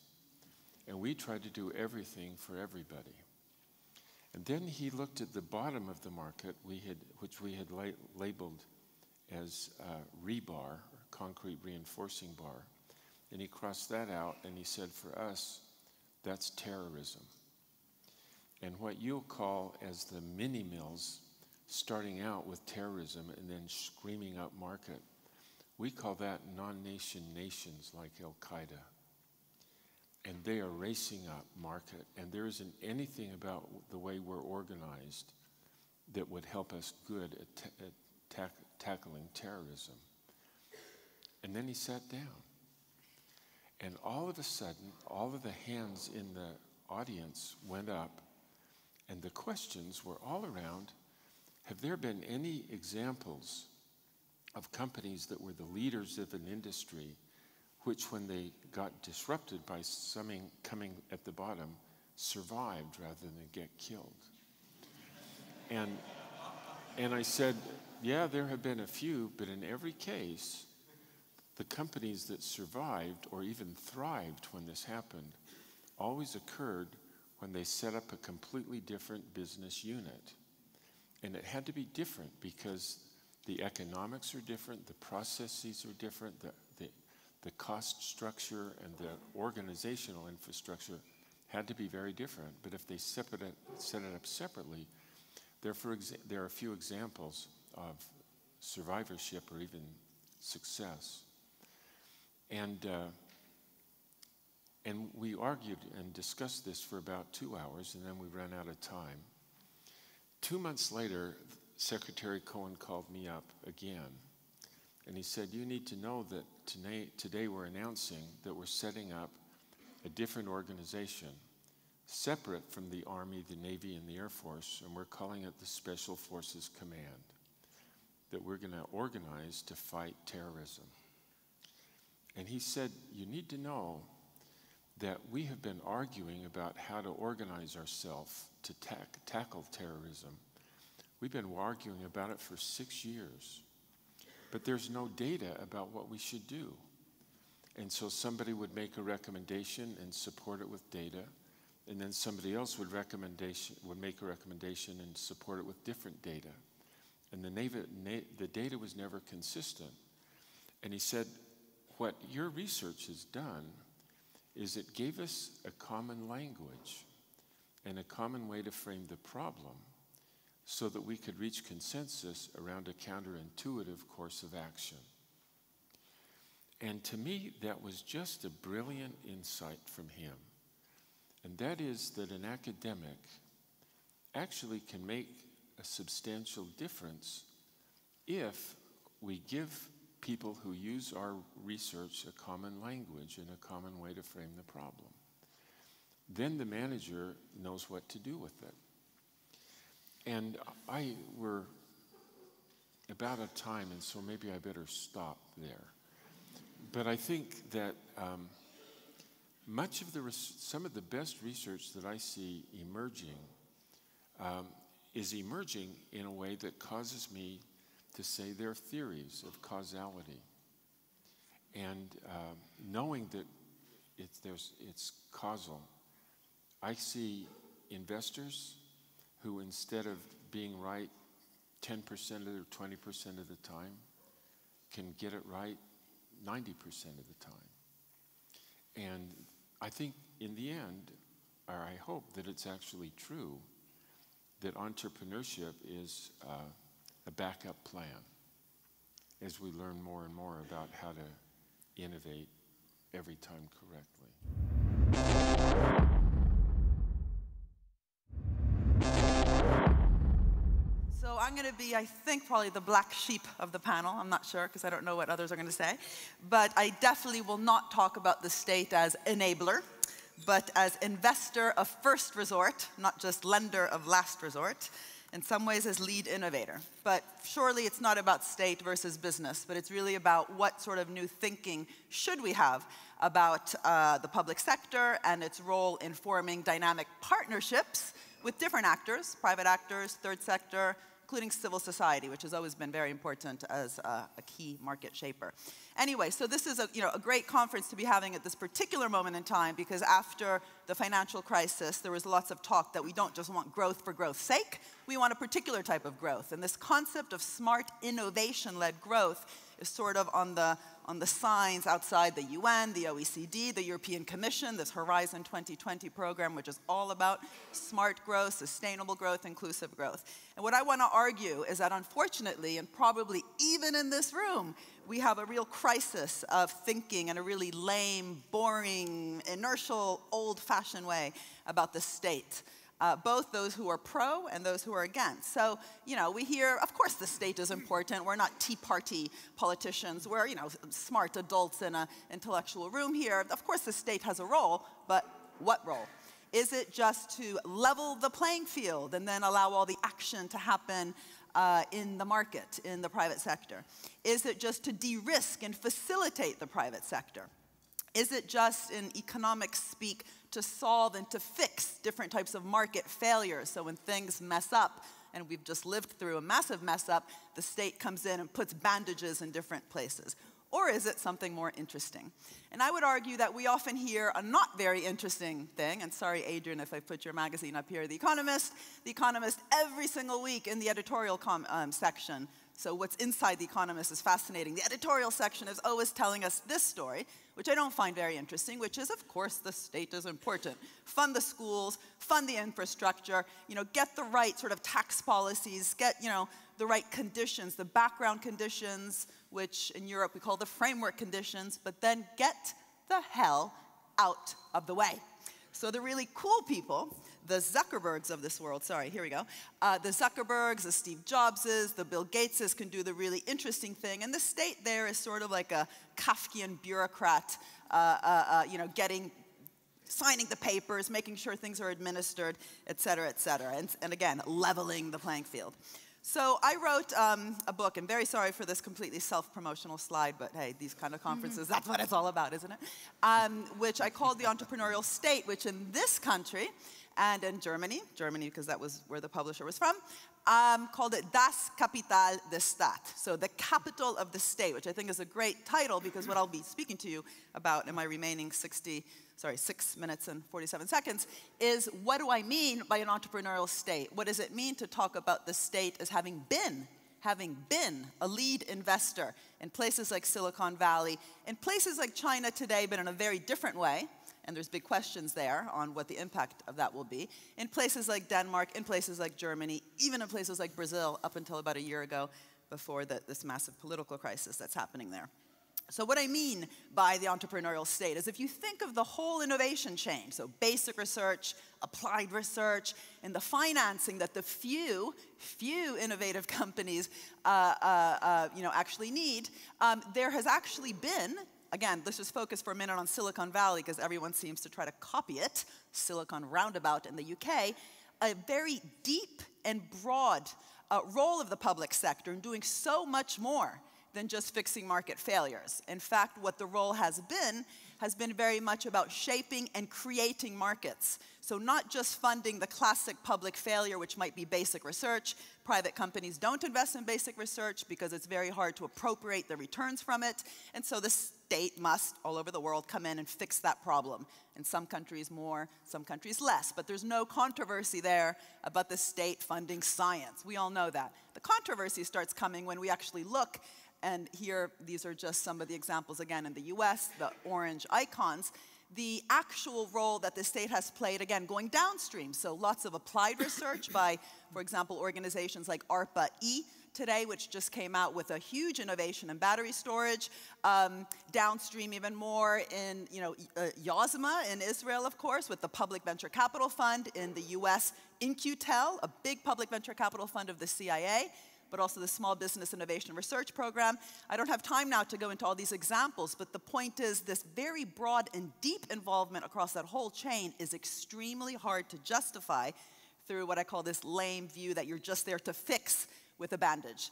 And we try to do everything for everybody." And then he looked at the bottom of the market, which we had labeled as rebar, or concrete reinforcing bar. And he crossed that out and he said, "For us, that's terrorism. And what you'll call as the mini mills, starting out with terrorism and then screaming up market, we call that non-nation nations like Al-Qaeda. And they are racing up market, and there isn't anything about the way we're organized that would help us good at tackling terrorism." And then he sat down. And all of a sudden, all of the hands in the audience went up, and the questions were all around, have there been any examples of companies that were the leaders of an industry which, when they got disrupted by something coming at the bottom, survived rather than get killed? And I said, yeah, there have been a few, but in every case, the companies that survived or even thrived when this happened always occurred when they set up a completely different business unit. And it had to be different because the economics are different, the processes are different, the cost structure and the organizational infrastructure had to be very different. But if they set it up separately, there are a few examples of survivorship or even success. And we argued and discussed this for about 2 hours, and then we ran out of time. 2 months later, Secretary Cohen called me up again, and he said, "You need to know that today we're announcing that we're setting up a different organization, separate from the Army, the Navy, and the Air Force, and we're calling it the Special Forces Command, that we're going to organize to fight terrorism." And he said, "You need to know that we have been arguing about how to organize ourselves to tackle terrorism. We've been arguing about it for 6 years, but there's no data about what we should do. And so somebody would make a recommendation and support it with data, and then somebody else would make a recommendation and support it with different data. And the data was never consistent." And he said, "What your research has done is it gave us a common language and a common way to frame the problem so that we could reach consensus around a counterintuitive course of action." And to me, that was just a brilliant insight from him. And that is that an academic actually can make a substantial difference if we give people who use our research a common language and a common way to frame the problem. Then the manager knows what to do with it. And we're about out of time, and so maybe I better stop there. But I think that some of the best research that I see emerging is emerging in a way that causes me to say there are theories of causality. And knowing that it's causal, I see investors who, instead of being right 10% or 20% of the time, can get it right 90% of the time. And I think in the end, or I hope that it's actually true, that entrepreneurship is a backup plan as we learn more and more about how to innovate every time correctly. So I'm going to be, I think, probably the black sheep of the panel. I'm not sure, because I don't know what others are going to say. But I definitely will not talk about the state as enabler, but as investor of first resort, not just lender of last resort, in some ways as lead innovator. But surely it's not about state versus business, but it's really about what sort of new thinking should we have about the public sector and its role in forming dynamic partnerships with different actors, private actors, third sector, including civil society, which has always been very important as a key market shaper. Anyway, so this is a great conference to be having at this particular moment in time, because after the financial crisis, there was lots of talk that we don't just want growth for growth's sake, we want a particular type of growth. And this concept of smart innovation-led growth is sort of on the signs outside the UN, the OECD, the European Commission, this Horizon 2020 program, which is all about smart growth, sustainable growth, inclusive growth. And what I want to argue is that unfortunately, and probably even in this room, we have a real crisis of thinking in a really lame, boring, inertial, old-fashioned way about the state. Both those who are pro and those who are against. So, we hear, of course the state is important. We're not Tea Party politicians. We're, smart adults in an intellectual room here. Of course the state has a role, but what role? Is it just to level the playing field and then allow all the action to happen in the market, in the private sector? Is it just to de-risk and facilitate the private sector? Is it just, in economic speak, to solve and to fix different types of market failures? So when things mess up, and we've just lived through a massive mess up, the state comes in and puts bandages in different places. Or is it something more interesting? And I would argue that we often hear a not very interesting thing, and sorry, Adrian, if I put your magazine up here, The Economist every single week in the editorial section. So what's inside The Economist is fascinating. The editorial section is always telling us this story, which I don't find very interesting, which is, of course, the state is important. Fund the schools, fund the infrastructure, get the right sort of tax policies, get, the right conditions, the background conditions, which in Europe we call the framework conditions, but then get the hell out of the way. So the really cool people, the Zuckerbergs of this world, sorry, here we go. The Zuckerbergs, the Steve Jobses, the Bill Gateses can do the really interesting thing, and the state there is sort of like a Kafkian bureaucrat, signing the papers, making sure things are administered, et cetera, and again, leveling the playing field. So I wrote a book, and very sorry for this completely self-promotional slide, but hey, these kind of conferences, that's what it's all about, isn't it? Which I called The Entrepreneurial State, which in this country, and in Germany because that was where the publisher was from, called it Das Kapital des Staat, so the capital of the state, which I think is a great title, because what I'll be speaking to you about in my remaining 6 minutes and 47 seconds, is what do I mean by an entrepreneurial state? What does it mean to talk about the state as having been a lead investor in places like Silicon Valley, in places like China today, but in a very different way, and there's big questions there on what the impact of that will be, in places like Denmark, in places like Germany, even in places like Brazil up until about a year ago, before this massive political crisis that's happening there. So what I mean by the entrepreneurial state is if you think of the whole innovation chain, so basic research, applied research, and the financing that the few innovative companies actually need, there has actually been, again, let's just focus for a minute on Silicon Valley because everyone seems to try to copy it, Silicon Roundabout in the UK, a very deep and broad role of the public sector in doing so much more than just fixing market failures. In fact, what the role has been very much about shaping and creating markets. So not just funding the classic public failure, which might be basic research. Private companies don't invest in basic research because it's very hard to appropriate the returns from it. And so the state must, all over the world, come in and fix that problem. In some countries more, some countries less. But there's no controversy there about the state funding science. We all know that. The controversy starts coming when we actually look, and here, these are just some of the examples, again, in the US, the orange icons, the actual role that the state has played, again, going downstream. So lots of applied research by, for example, organizations like ARPA-E today, which just came out with a huge innovation in battery storage. Downstream even more in, YOSMA in Israel, of course, with the Public Venture Capital Fund. In the US, InQtel, a big public venture capital fund of the CIA, but also the Small Business Innovation Research Program. I don't have time now to go into all these examples, but the point is this very broad and deep involvement across that whole chain is extremely hard to justify through what I call this lame view that you're just there to fix with a bandage.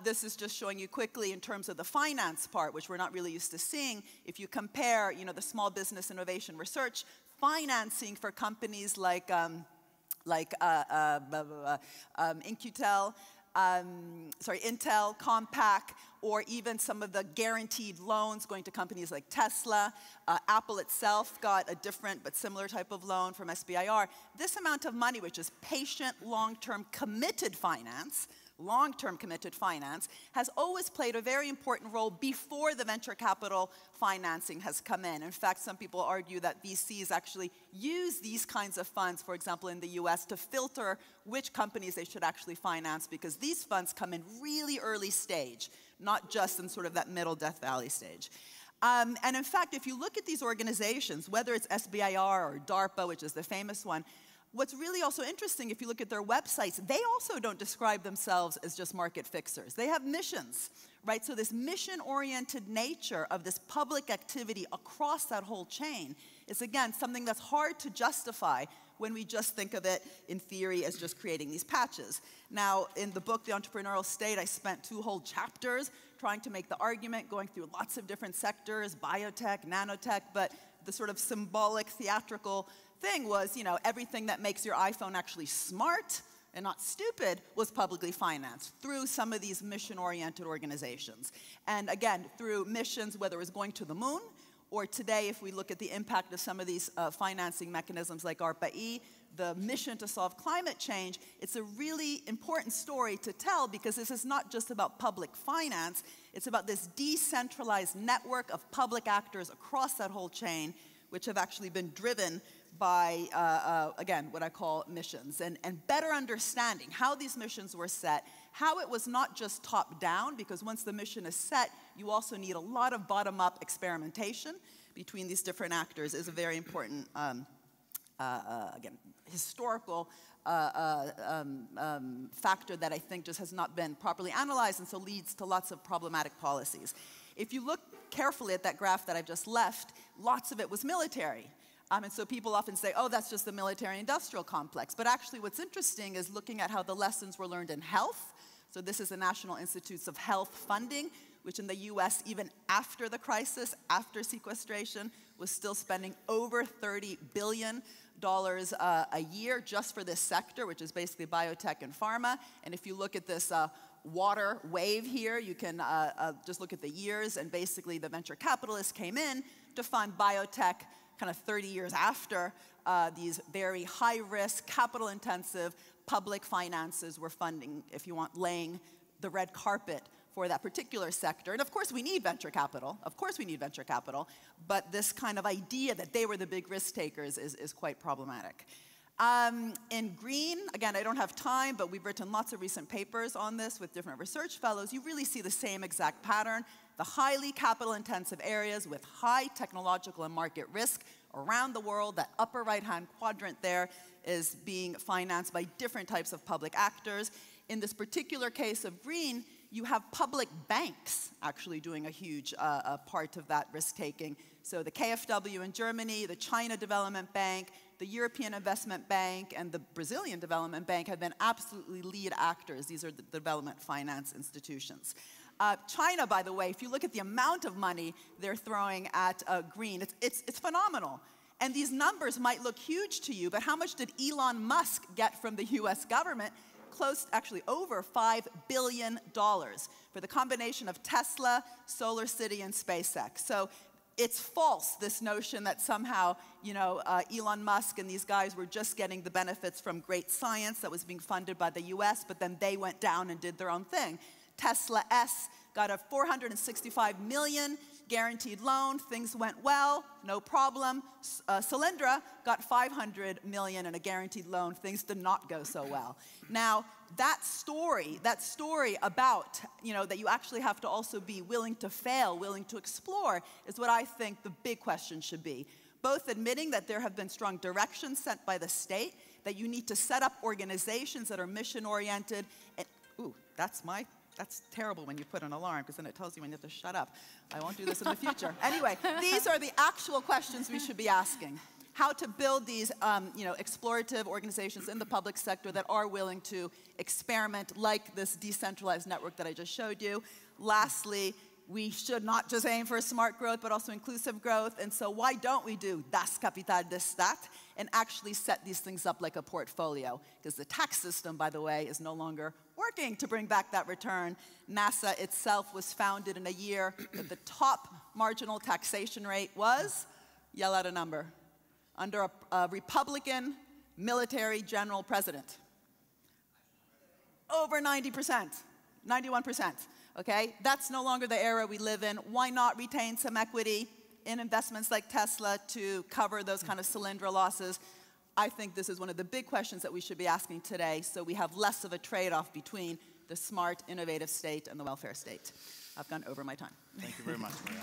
This is just showing you quickly in terms of the finance part, which we're not really used to seeing. If you compare, the Small Business Innovation Research financing for companies like InQtel, Intel, Compaq, or even some of the guaranteed loans going to companies like Tesla. Apple itself got a different but similar type of loan from SBIR. This amount of money, which is patient, long-term committed finance, has always played a very important role before the venture capital financing has come in. In fact, some people argue that VCs actually use these kinds of funds, for example, in the US, to filter which companies they should actually finance, because these funds come in really early stage, not just in sort of that middle Death Valley stage. And in fact, if you look at these organizations, whether it's SBIR or DARPA, which is the famous one, what's really also interesting, if you look at their websites, they also don't describe themselves as just market fixers. They have missions, right? So this mission-oriented nature of this public activity across that whole chain is, again, something that's hard to justify when we just think of it in theory as just creating these patches. Now, in the book, The Entrepreneurial State, I spent 2 whole chapters trying to make the argument, going through lots of different sectors, biotech, nanotech, but the sort of symbolic, theatrical thing was, everything that makes your iPhone actually smart and not stupid was publicly financed through some of these mission-oriented organizations. And again, through missions, whether it was going to the moon, or today, if we look at the impact of some of these financing mechanisms like ARPA-E, the mission to solve climate change, it's a really important story to tell, because this is not just about public finance, it's about this decentralized network of public actors across that whole chain, which have actually been driven by, again, what I call missions, and better understanding how these missions were set, how it was not just top-down, because once the mission is set, you also need a lot of bottom-up experimentation between these different actors is a very important, again, historical factor that I think just has not been properly analyzed, and so leads to lots of problematic policies. If you look carefully at that graph that I just left, lots of it was military. And so people often say, oh, that's just the military-industrial complex. But actually what's interesting is looking at how the lessons were learned in health. So this is the National Institutes of Health funding, which in the US, even after the crisis, after sequestration, was still spending over $30 billion a year just for this sector, which is basically biotech and pharma. And if you look at this water wave here, you can just look at the years, and basically the venture capitalists came in to fund biotech kind of 30 years after these very high-risk, capital-intensive public finances were funding, if you want, laying the red carpet for that particular sector. And of course we need venture capital. Of course we need venture capital. But this kind of idea that they were the big risk takers is quite problematic. In green, again, I don't have time, but we've written lots of recent papers on this with different research fellows. You really see the same exact pattern. The highly capital-intensive areas with high technological and market risk around the world, that upper right-hand quadrant there is being financed by different types of public actors. In this particular case of green, you have public banks actually doing a huge part of that risk-taking. So the KfW in Germany, the China Development Bank, the European Investment Bank, and the Brazilian Development Bank have been absolutely lead actors. These are the development finance institutions. China, by the way, if you look at the amount of money they're throwing at green, it's phenomenal. And these numbers might look huge to you, but how much did Elon Musk get from the US government? Close, actually over $5 billion for the combination of Tesla, Solar City, and SpaceX. So it's false, this notion that somehow, you know, Elon Musk and these guys were just getting the benefits from great science that was being funded by the US, but then they went down and did their own thing. Tesla S got a $465 million guaranteed loan. Things went well, no problem. Solyndra got $500 million in a guaranteed loan. Things did not go so well. Now, that story about, you know, that you actually have to also be willing to fail, willing to explore, is what I think the big question should be. Both admitting that there have been strong directions sent by the state, that you need to set up organizations that are mission-oriented, and, ooh, that's terrible when you put an alarm, because then it tells you when you have to shut up. I won't do this in the future. Anyway, these are the actual questions we should be asking. How to build these you know, explorative organizations in the public sector that are willing to experiment, like this decentralized network that I just showed you. Lastly, we should not just aim for smart growth, but also inclusive growth. And so why don't we do das Kapital des Staat and actually set these things up like a portfolio? Because the tax system, by the way, is no longer working to bring back that return. NASA itself was founded in a year that the top marginal taxation rate was, yell out a number, under a Republican military general president. Over 90%, 91%. Okay, that's no longer the era we live in. Why not retain some equity in investments like Tesla to cover those kind of Solyndra losses? I think this is one of the big questions that we should be asking today, so we have less of a trade-off between the smart, innovative state and the welfare state. I've gone over my time. Thank you very much, Maria.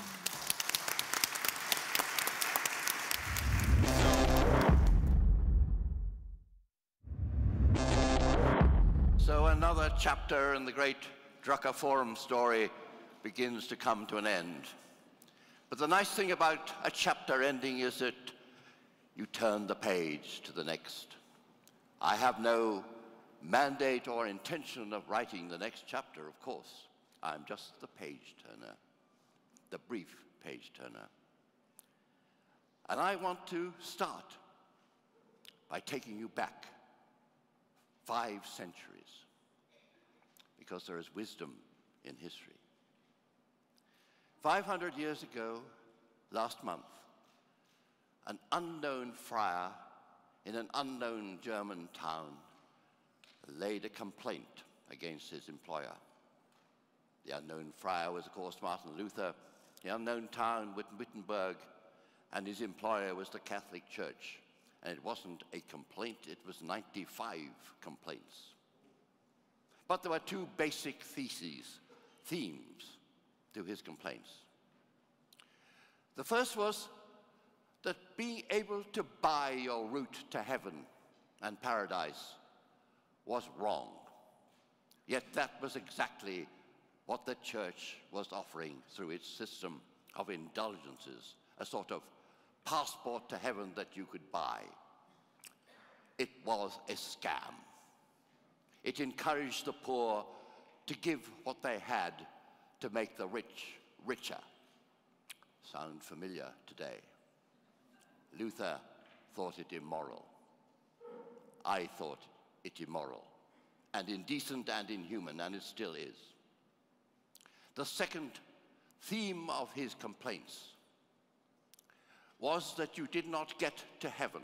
So another chapter in the great Drucker Forum story begins to come to an end. But the nice thing about a chapter ending is that you turn the page to the next. I have no mandate or intention of writing the next chapter, of course. I'm just the page turner, the brief page turner. And I want to start by taking you back 5 centuries. Because there is wisdom in history. 500 years ago, last month, an unknown friar in an unknown German town laid a complaint against his employer. The unknown friar was, of course, Martin Luther, the unknown town, Wittenberg, and his employer was the Catholic Church. And it wasn't a complaint, it was 95 complaints. But there were 2 basic themes to his complaints. The first was that being able to buy your route to heaven and paradise was wrong. Yet that was exactly what the church was offering through its system of indulgences, a sort of passport to heaven that you could buy. It was a scam. It encouraged the poor to give what they had to make the rich richer. Sound familiar today? Luther thought it immoral. I thought it immoral, and indecent and inhuman, and it still is. The second theme of his complaints was that you did not get to heaven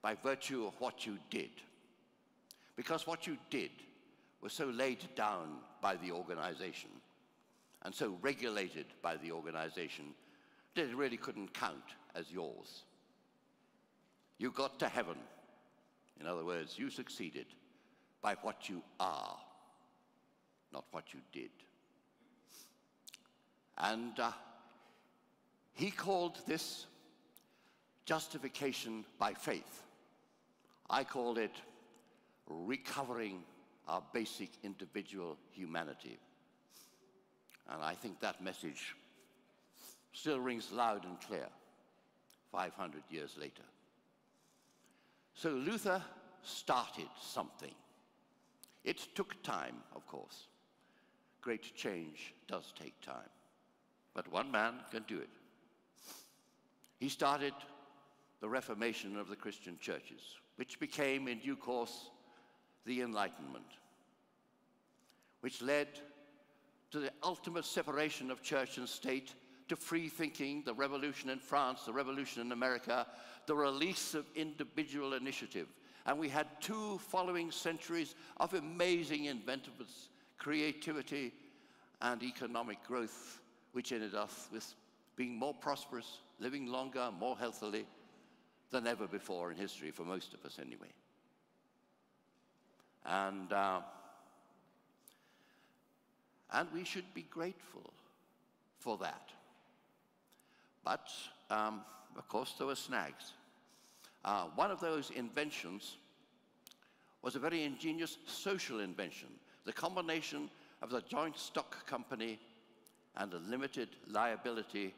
by virtue of what you did. Because what you did was so laid down by the organization and so regulated by the organization that it really couldn't count as yours. You got to heaven. In other words, you succeeded by what you are, not what you did. And he called this justification by faith. I called it recovering our basic individual humanity. And I think that message still rings loud and clear 500 years later. So Luther started something. It took time, of course. great change does take time. But one man can do it. He started the Reformation of the Christian churches, which became in due course the Enlightenment, which led to the ultimate separation of church and state, to free thinking, the revolution in France, the revolution in America, the release of individual initiative. And we had 2 following centuries of amazing inventiveness, creativity, and economic growth, which ended us with being more prosperous, living longer, more healthily than ever before in history, for most of us anyway. And we should be grateful for that. But, of course, there were snags. One of those inventions was a very ingenious social invention, the combination of the joint stock company and a limited liability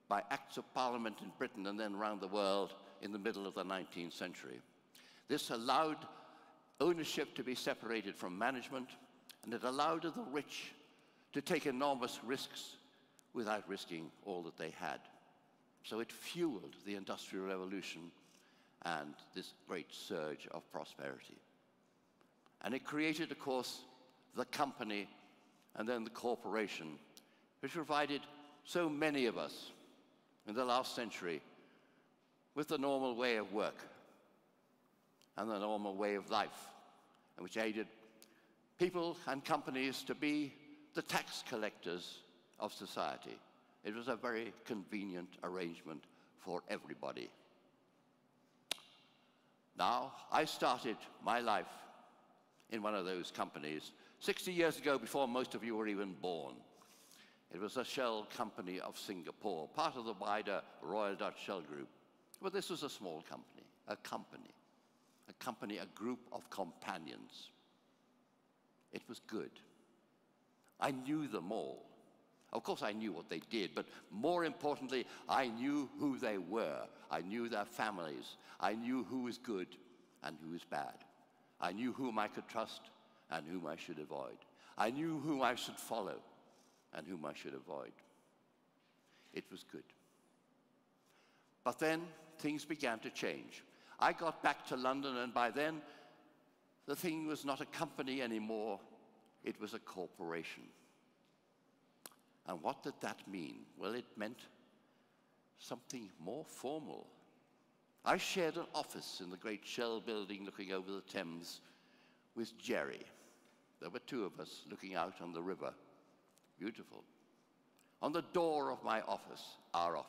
by acts of parliament in Britain and then around the world in the middle of the 19th century. This allowed ownership to be separated from management, and it allowed the rich to take enormous risks without risking all that they had. So it fueled the Industrial Revolution and this great surge of prosperity. And it created, of course, the company and then the corporation, which provided so many of us in the last century with the normal way of work and the normal way of life, and which aided people and companies to be the tax collectors of society. It was a very convenient arrangement for everybody. Now, I started my life in one of those companies 60 years ago, before most of you were even born. It was a shell company of Singapore, part of the wider Royal Dutch Shell Group. But this was a small company, a group of companions. It was good. I knew them all. Of course, I knew what they did, but more importantly, I knew who they were. I knew their families. I knew who was good and who was bad. I knew whom I could trust and whom I should avoid. I knew whom I should follow and whom I should avoid. It was good. But then things began to change. I got back to London, and by then, the thing was not a company anymore. It was a corporation. And what did that mean? Well, it meant something more formal. I shared an office in the great Shell building looking over the Thames with Jerry. There were 2 of us looking out on the river. Beautiful. On the door of my office, our office,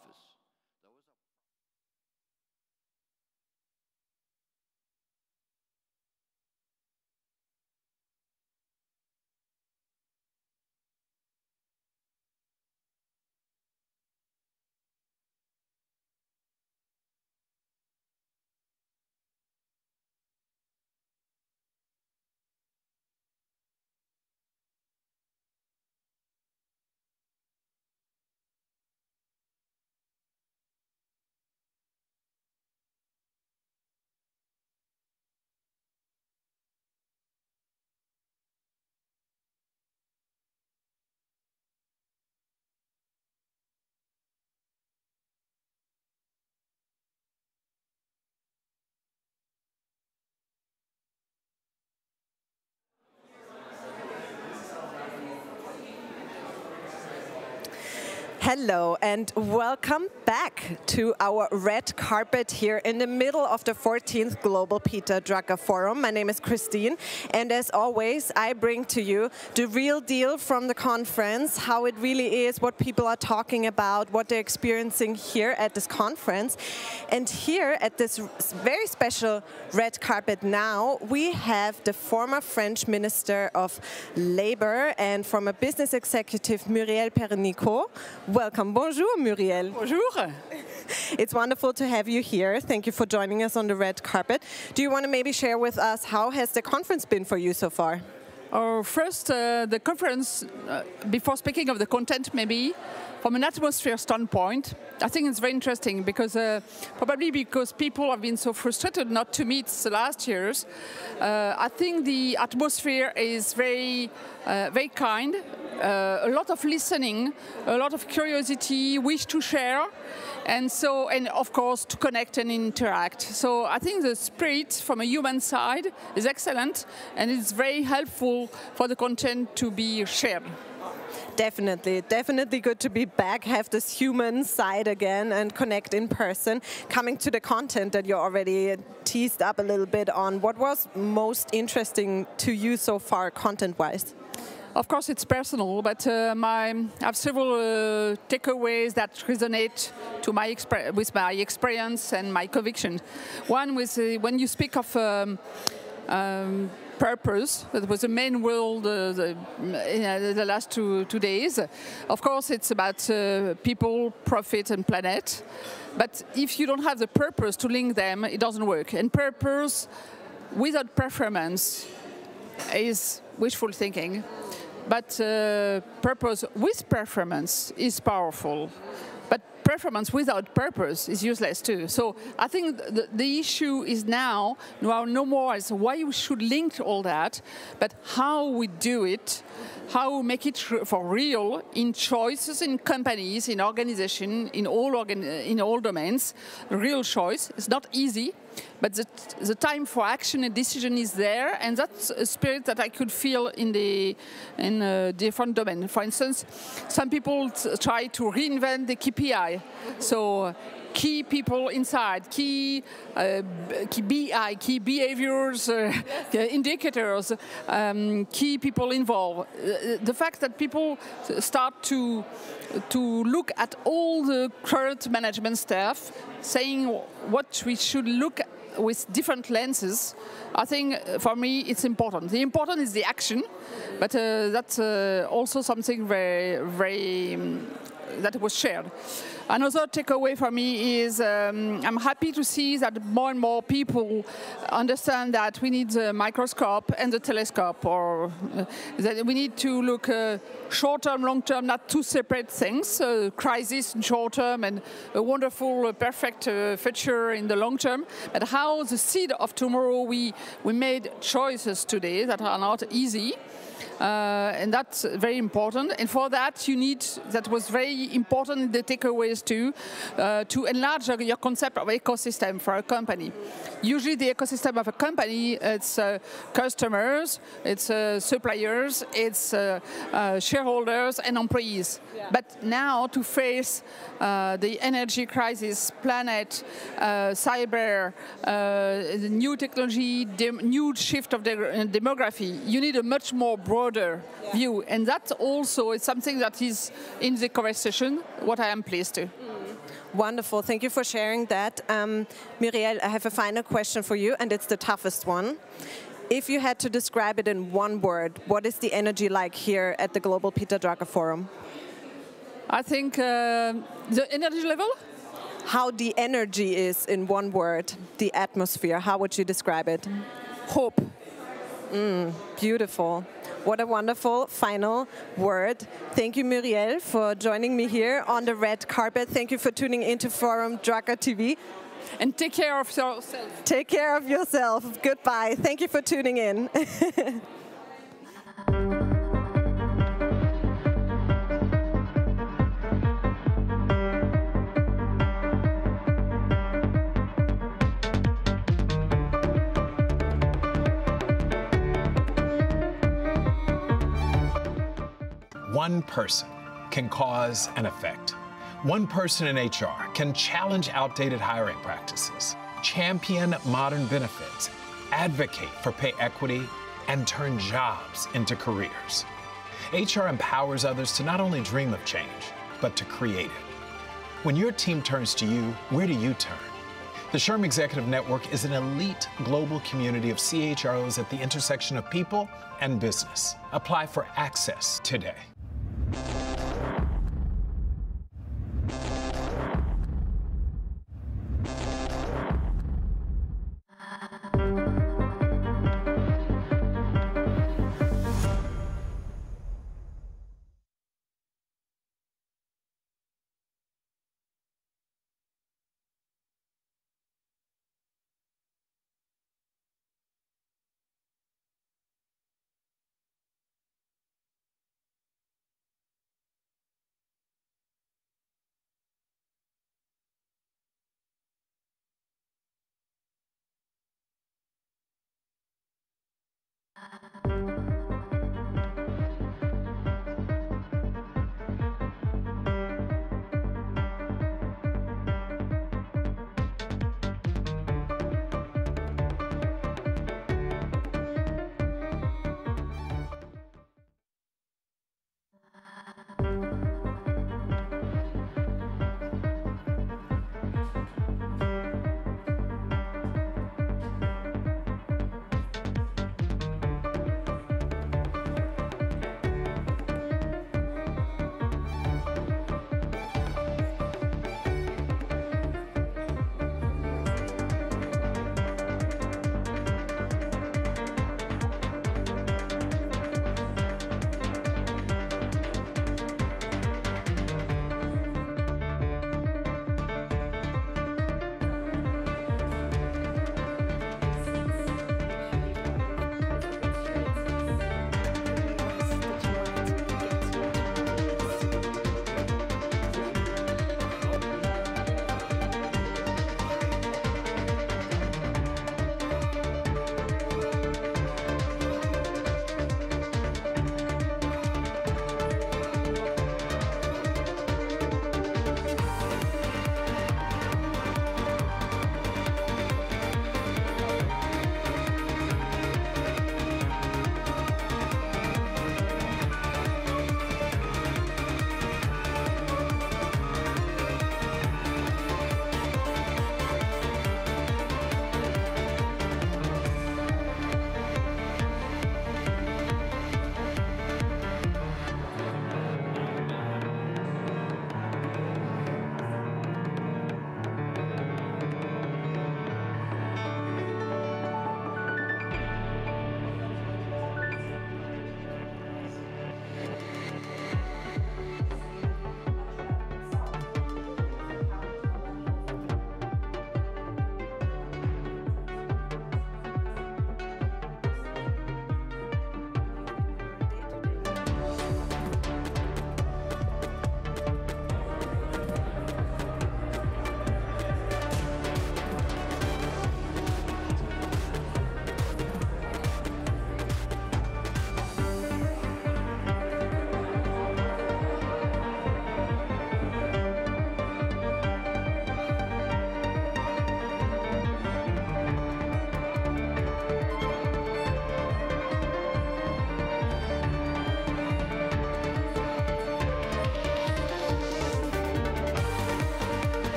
Hello and welcome back to our red carpet here in the middle of the 14th Global Peter Drucker Forum. My name is Christine, and as always I bring to you the real deal from the conference, how it really is, what people are talking about, what they're experiencing here at this conference. And here at this very special red carpet now, we have the former French Minister of Labor and former business executive Muriel Pénicaud. Welcome. Bonjour, Muriel. Bonjour. It's wonderful to have you here. Thank you for joining us on the red carpet. Do you want to maybe share with us how has the conference been for you so far? First, the conference, before speaking of the content maybe, from an atmosphere standpoint, I think it's very interesting because probably because people have been so frustrated not to meet the last years. I think the atmosphere is very kind. A lot of listening, a lot of curiosity, wish to share, and of course to connect and interact. So I think the spirit from a human side is excellent, and it's very helpful for the content to be shared. Definitely good to be back, have this human side again and connect in person. Coming to the content that you already teased up a little bit on, what was most interesting to you so far content-wise? Of course, it's personal, but I have several takeaways that resonate with my experience and my conviction. One was when you speak of purpose, that was the main word in the last two days. Of course, it's about people, profit, and planet. But if you don't have the purpose to link them, it doesn't work. And purpose without performance is wishful thinking. But purpose with performance is powerful. But performance without purpose is useless too. So I think the issue is now no more as why we should link all that, but how we do it, how we make it for real in choices, in companies, in organization, in all domains. Real choice. It's not easy, but the time for action and decision is there, and that's a spirit that I could feel in different domains. For instance, some people try to reinvent the KPI. So key people inside, key BI, key behaviors, indicators, key people involved. The fact that people start to look at all the current management staff, saying what we should look at with different lenses, I think for me it's important. The important is the action, but that's also something very that was shared. Another takeaway for me is I'm happy to see that more and more people understand that we need the microscope and the telescope, or that we need to look short-term, long-term, not two separate things, crisis in short-term and a wonderful, perfect future in the long-term, but how the seed of tomorrow we made choices today that are not easy. And that's very important. And for that, you need, that was very important in the takeaways too, to enlarge your concept of ecosystem for a company. Usually the ecosystem of a company, it's customers, it's suppliers, it's shareholders and employees. Yeah. But now to face the energy crisis, planet, cyber, the new technology, new shift of the demography, you need a much more broader view. And that also is something that is in the conversation, what I am pleased to. Wonderful. Thank you for sharing that. Muriel, I have a final question for you, and it's the toughest one. If you had to describe it in one word, what is the energy like here at the Global Peter Drucker Forum? I think the energy level? How the energy is in one word, the atmosphere, how would you describe it? Hope. Beautiful. What a wonderful final word. Thank you, Muriel, for joining me here on the red carpet. Thank you for tuning into Forum Drucker TV. And take care of yourself. Take care of yourself. Goodbye. Thank you for tuning in. One person can cause an effect. One person in HR can challenge outdated hiring practices, champion modern benefits, advocate for pay equity, and turn jobs into careers. HR empowers others to not only dream of change, but to create it. When your team turns to you, where do you turn? The SHRM Executive Network is an elite global community of CHROs at the intersection of people and business. Apply for access today.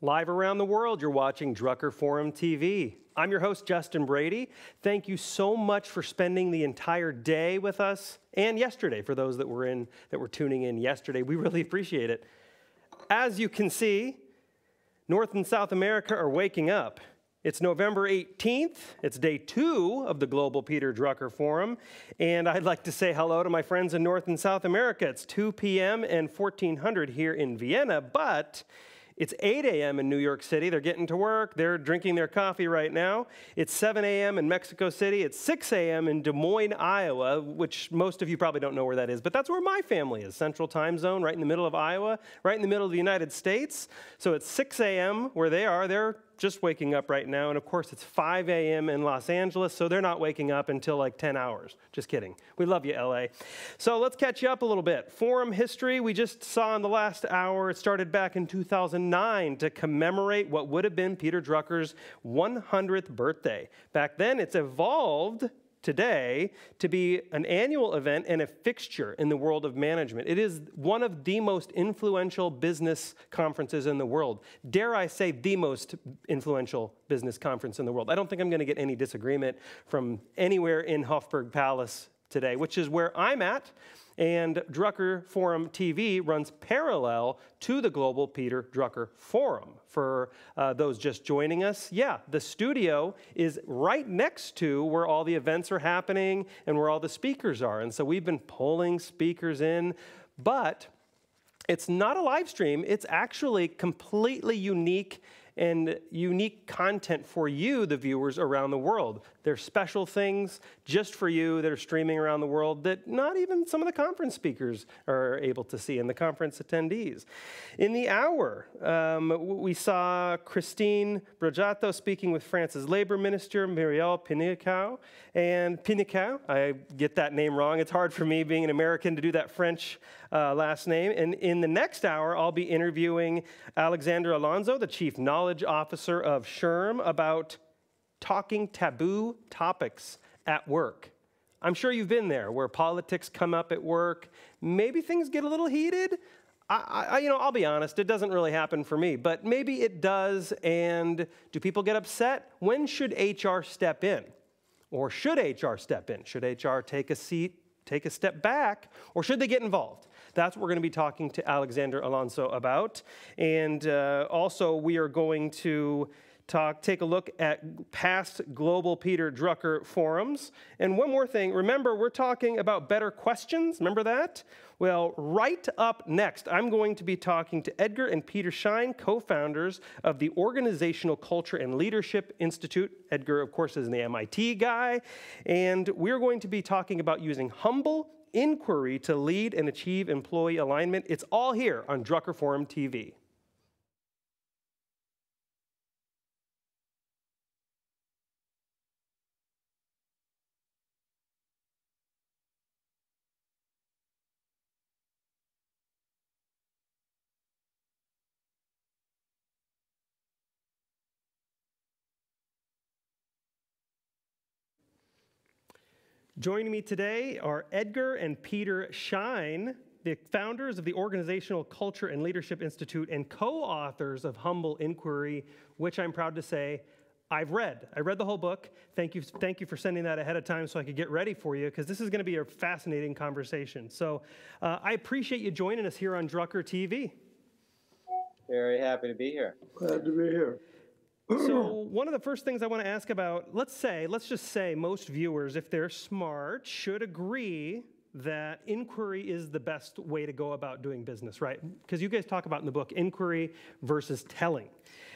Live around the world, you're watching Drucker Forum TV. I'm your host, Justin Brady. Thank you so much for spending the entire day with us, and yesterday, for those that were tuning in yesterday. We really appreciate it. As you can see, North and South America are waking up. It's November 18th. It's day 2 of the Global Peter Drucker Forum, and I'd like to say hello to my friends in North and South America. It's 2 p.m. and 1400 here in Vienna, but it's 8 a.m. in New York City. They're getting to work. They're drinking their coffee right now. It's 7 a.m. in Mexico City. It's 6 a.m. in Des Moines, Iowa, which most of you probably don't know where that is, but that's where my family is, Central Time Zone, right in the middle of Iowa, right in the middle of the United States. So it's 6 a.m. where they are. They're just waking up right now. And of course, it's 5 a.m. in Los Angeles, so they're not waking up until like 10 hours. Just kidding. We love you, LA. So let's catch you up a little bit. Forum history, we just saw in the last hour. It started back in 2009 to commemorate what would have been Peter Drucker's 100th birthday. Back then, it's evolved today to be an annual event and a fixture in the world of management. It is one of the most influential business conferences in the world. Dare I say, the most influential business conference in the world. I don't think I'm going to get any disagreement from anywhere in Hofburg Palace today, which is where I'm at. And Drucker Forum TV runs parallel to the Global Peter Drucker Forum. For those just joining us, yeah, the studio is right next to where all the events are happening and where all the speakers are. And so we've been pulling speakers in, but it's not a live stream. It's actually completely unique and unique content for you, the viewers around the world. There's special things just for you that are streaming around the world that not even some of the conference speakers are able to see and the conference attendees. In the hour, we saw Christine Broggiato speaking with France's Labor Minister, Muriel Pénicaud. And Pénicaud, I get that name wrong. It's hard for me, being an American, to do that French last name. And in the next hour, I'll be interviewing Alexander Alonso, the Chief Knowledge Officer of SHRM, about talking taboo topics at work. I'm sure you've been there, where politics come up at work. Maybe things get a little heated. I'll be honest, it doesn't really happen for me, but maybe it does. And do people get upset? When should HR step in? Or should HR step in? Should HR take a seat, take a step back, or should they get involved? That's what we're going to be talking to Alexander Alonso about. And also, we are going to take a look at past Global Peter Drucker forums. And one more thing, remember, we're talking about better questions. Remember that? Well, right up next, I'm going to be talking to Edgar and Peter Schein, co-founders of the Organizational Culture and Leadership Institute. Edgar, of course, is the MIT guy. And we're going to be talking about using humble inquiry to lead and achieve employee alignment. It's all here on Drucker Forum TV. Joining me today are Edgar and Peter Schein, the founders of the Organizational Culture and Leadership Institute and co-authors of Humble Inquiry, which I'm proud to say I've read. I read the whole book. Thank you for sending that ahead of time so I could get ready for you, because this is going to be a fascinating conversation. So I appreciate you joining us here on Drucker TV. Very happy to be here. Glad to be here. So one of the first things I want to ask about, let's just say most viewers, if they're smart, should agree that inquiry is the best way to go about doing business, right? Because you guys talk about in the book, inquiry versus telling.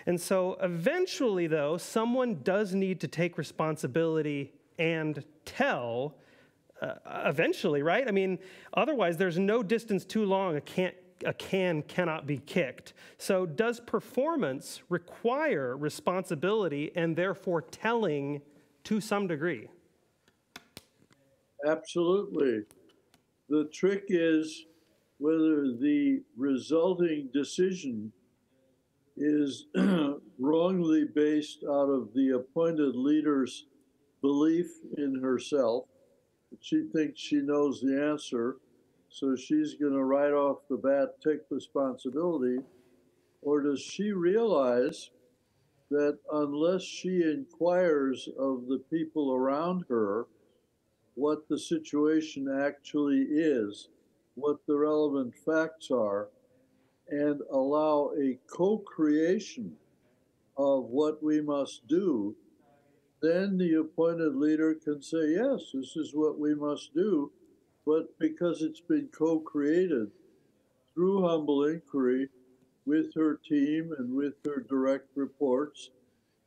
And so eventually, though, someone does need to take responsibility and tell eventually, right? I mean, otherwise there's no distance too long a can cannot be kicked. So does performance require responsibility and therefore telling to some degree? Absolutely. The trick is whether the resulting decision is wrongly based out of the appointed leader's belief in herself. She thinks she knows the answer, so she's going to right off the bat take responsibility, Or does she realize that unless she inquires of the people around her what the situation actually is, what the relevant facts are, and allow a co-creation of what we must do, then the appointed leader can say, yes, this is what we must do. But because it's been co-created through humble inquiry with her team and with her direct reports,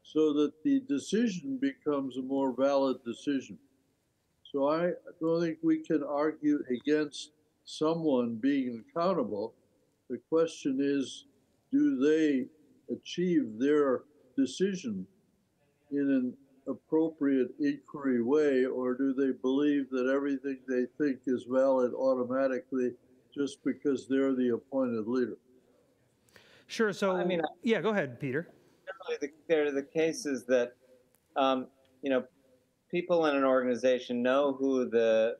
so that the decision becomes a more valid decision. So I don't think we can argue against someone being accountable. The question is, do they achieve their decision in an appropriate inquiry way, or do they believe that everything they think is valid automatically just because they're the appointed leader? Sure. So, I mean, yeah, go ahead, Peter. There are the cases that, you know, people in an organization know who the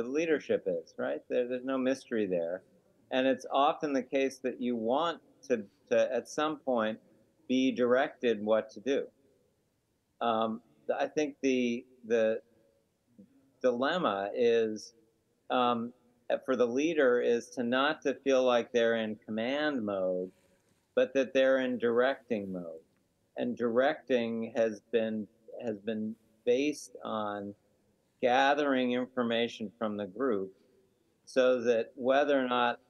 leadership is, right? There's no mystery there, and it's often the case that you want to at some point be directed what to do. I think the dilemma is for the leader is to not to feel like they're in command mode, but that they're in directing mode. And directing has been based on gathering information from the group so that whether or not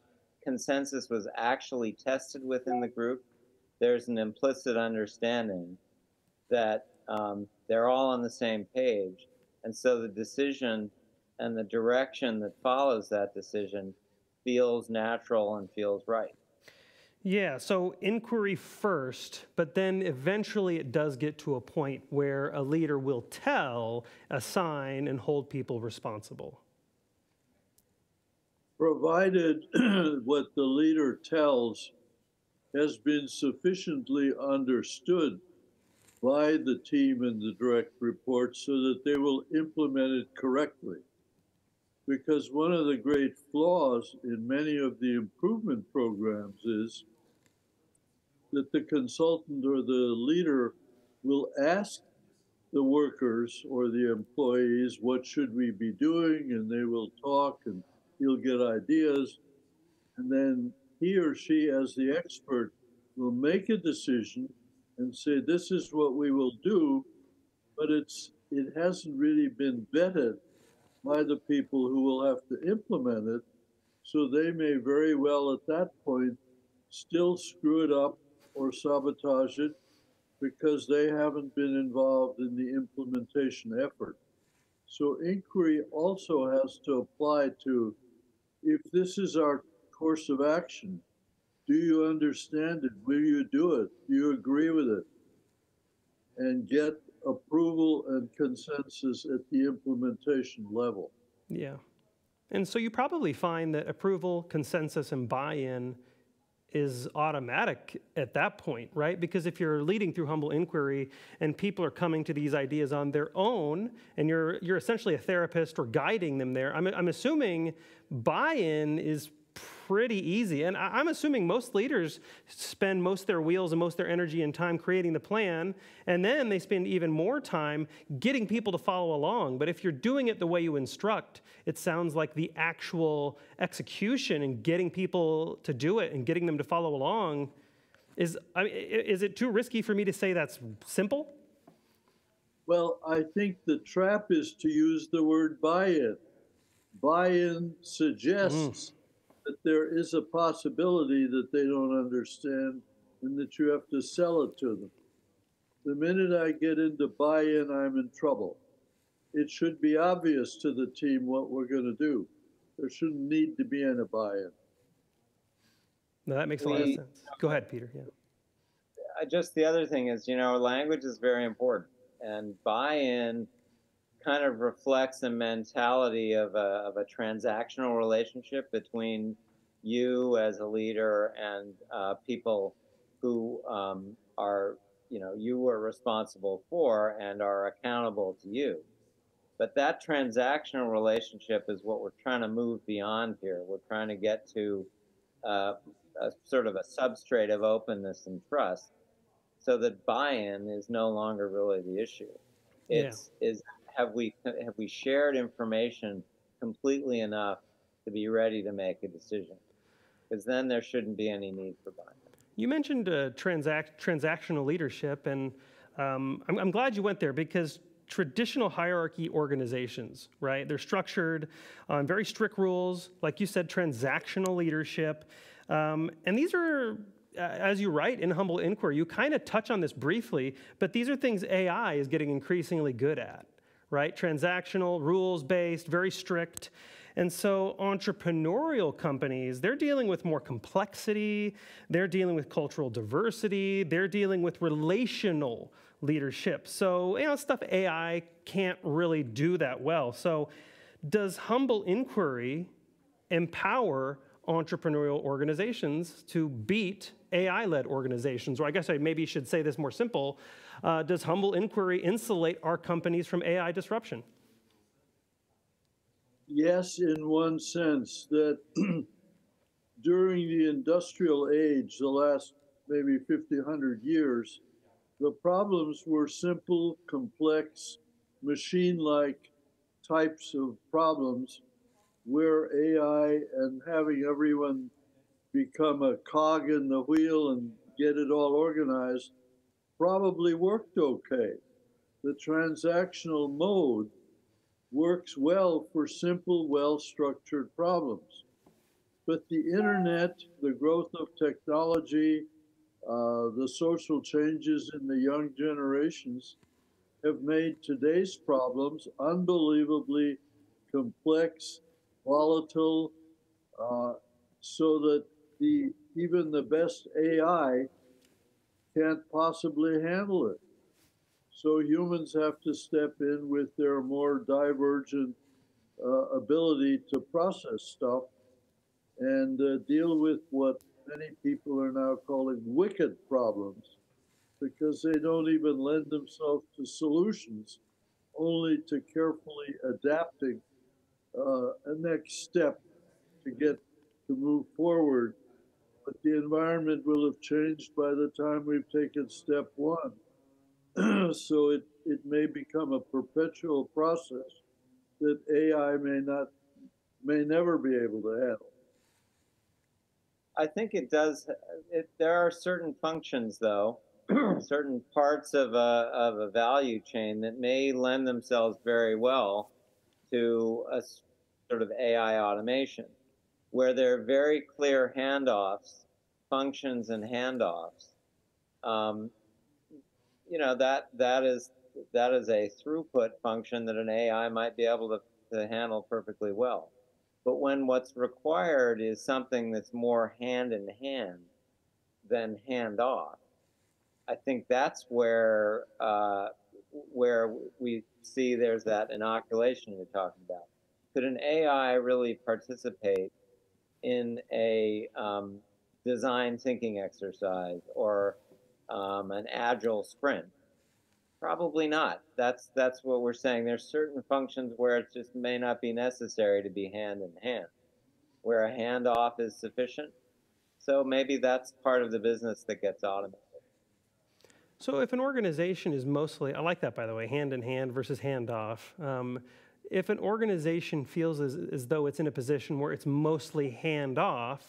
consensus was actually tested within the group, there's an implicit understanding that they're all on the same page. And so the decision and the direction that follows that decision feels natural and feels right. Yeah, so inquiry first, but then eventually it does get to a point where a leader will tell, assign, and hold people responsible. Provided what the leader tells has been sufficiently understood by the team and the direct reports so that they will implement it correctly. Because one of the great flaws in many of the improvement programs is that the consultant or the leader will ask the workers or the employees, what should we be doing? And they will talk and he'll get ideas. And then he or she, as the expert, will make a decision and say, this is what we will do, but it hasn't really been vetted by the people who will have to implement it. So they may very well at that point still screw it up or sabotage it because they haven't been involved in the implementation effort. So inquiry also has to apply to, if this is our course of action, do you understand it? Will you do it? Do you agree with it? And get approval and consensus at the implementation level. Yeah. And so you probably find that approval, consensus, and buy-in is automatic at that point, right? Because if you're leading through humble inquiry and people are coming to these ideas on their own, and you're essentially a therapist or guiding them there, I'm assuming buy-in is pretty easy. And I'm assuming most leaders spend most of their wheels and most of their energy and time creating the plan, and then they spend even more time getting people to follow along. But if you're doing it the way you instruct, it sounds like the actual execution and getting people to do it and getting them to follow along is it too risky for me to say that's simple? Well, I think the trap is to use the word buy-in. Buy-in suggests that there is a possibility that they don't understand and that you have to sell it to them. The minute I get into buy-in, I'm in trouble. It should be obvious to the team what we're going to do. There shouldn't need to be any buy-in. No, that makes a lot of sense. Go ahead, Peter. Yeah. Just the other thing is, language is very important, and buy-in kind of reflects the mentality of a transactional relationship between you as a leader and people who you are responsible for and are accountable to you. But that transactional relationship is what we're trying to move beyond here. We're trying to get to sort of a substrate of openness and trust, so that buy-in is no longer really the issue. Have we shared information completely enough to be ready to make a decision? Because then there shouldn't be any need for buy-in. You mentioned transactional leadership, and I'm glad you went there, because traditional hierarchy organizations, right? They're structured on very strict rules, like you said, transactional leadership. And these are, as you write in Humble Inquiry, you kind of touch on this briefly, but these are things AI is getting increasingly good at, right? Transactional, rules-based, very strict. And so entrepreneurial companies, they're dealing with more complexity, they're dealing with cultural diversity, they're dealing with relational leadership. So, you know, stuff AI can't really do that well. So does Humble Inquiry empower entrepreneurial organizations to beat AI-led organizations? Or I guess I maybe should say this more simple. Does Humble Inquiry insulate our companies from AI disruption? Yes, in one sense, that during the industrial age, the last maybe 50, 100 years, the problems were simple, complex, machine-like types of problems where AI and having everyone become a cog in the wheel and get it all organized probably worked okay. The transactional mode works well for simple, well-structured problems. But the internet, the growth of technology, the social changes in the young generations have made today's problems unbelievably complex, volatile, so that even the best AI can't possibly handle it. So humans have to step in with their more divergent ability to process stuff and deal with what many people are now calling wicked problems, because they don't even lend themselves to solutions, only to carefully adapting a next step to move forward. But the environment will have changed by the time we've taken step one. So it may become a perpetual process that AI may never be able to handle. I think it does. There are certain functions, though, certain parts of a value chain that may lend themselves very well to a sort of AI automation, where there are very clear handoffs, functions and handoffs. You know, that is a throughput function that an AI might be able to handle perfectly well. But when what's required is something that's more hand in hand than hand off, I think that's where we see there's that inoculation you're talking about. Could an AI really participate in a design thinking exercise or an agile sprint? Probably not. That's what we're saying. There's certain functions where it just may not be necessary to be hand in hand, where a handoff is sufficient. So maybe that's part of the business that gets automated. So if an organization is mostly, I like that, by the way, hand in hand versus handoff. If an organization feels as though it's in a position where it's mostly handoff,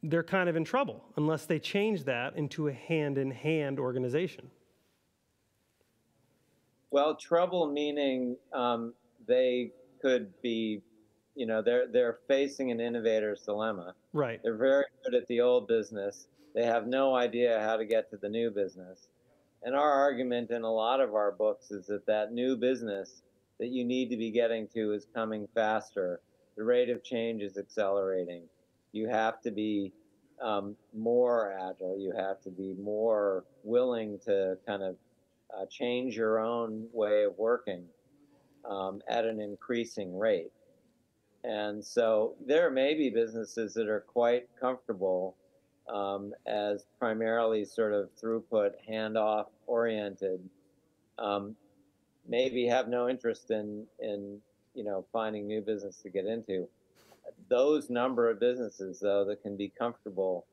they're kind of in trouble unless they change that into a hand-in-hand organization. Well, trouble meaning they could be, you know, they're facing an innovator's dilemma. Right. They're very good at the old business. They have no idea how to get to the new business. And our argument in a lot of our books is that new business that you need to be getting to is coming faster. The rate of change is accelerating. You have to be more agile. You have to be more willing to kind of change your own way of working at an increasing rate. And so there may be businesses that are quite comfortable as primarily sort of throughput, handoff oriented, maybe have no interest in you know, finding new business to get into. those number of businesses, though, that can be comfortable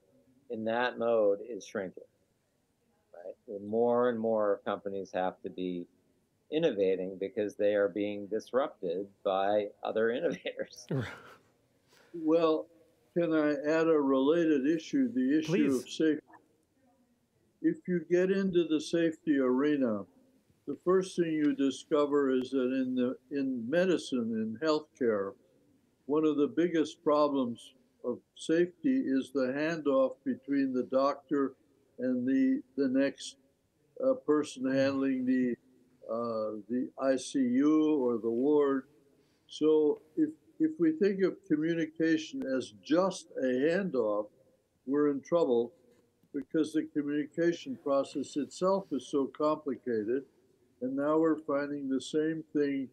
in that mode is shrinking, right? And more companies have to be innovating because they are being disrupted by other innovators. Well, can I add a related issue, the issue of safety? If you get into the safety arena, the first thing you discover is that in medicine, in healthcare, one of the biggest problems of safety is the handoff between the doctor and the next person handling the ICU or the ward. So if we think of communication as just a handoff, we're in trouble because the communication process itself is so complicated. And now we're finding the same thing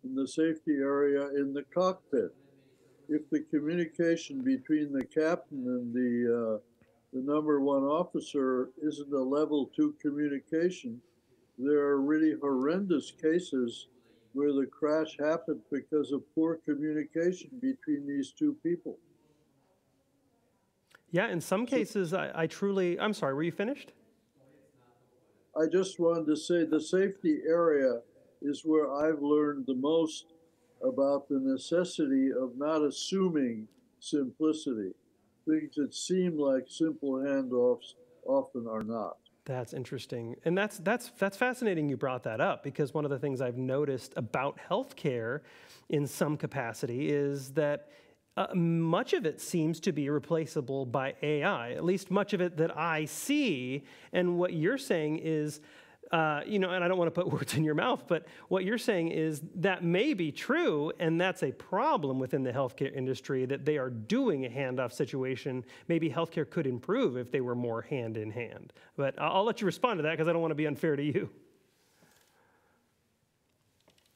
in the safety area in the cockpit. If the communication between the captain and the number one officer isn't a level 2 communication, there are really horrendous cases where the crash happened because of poor communication between these two people. Yeah, in some cases, I truly, I'm sorry, were you finished? I just wanted to say the safety area is where I've learned the most about the necessity of not assuming simplicity. Things that seem like simple handoffs often are not. That's interesting. And that's fascinating you brought that up, because one of the things I've noticed about healthcare in some capacity is that much of it seems to be replaceable by AI, at least much of it that I see. And what you're saying is, you know, and I don't want to put words in your mouth, but what you're saying is that may be true, and that's a problem within the healthcare industry, that they are doing a handoff situation. Maybe healthcare could improve if they were more hand in hand. But I'll let you respond to that because I don't want to be unfair to you.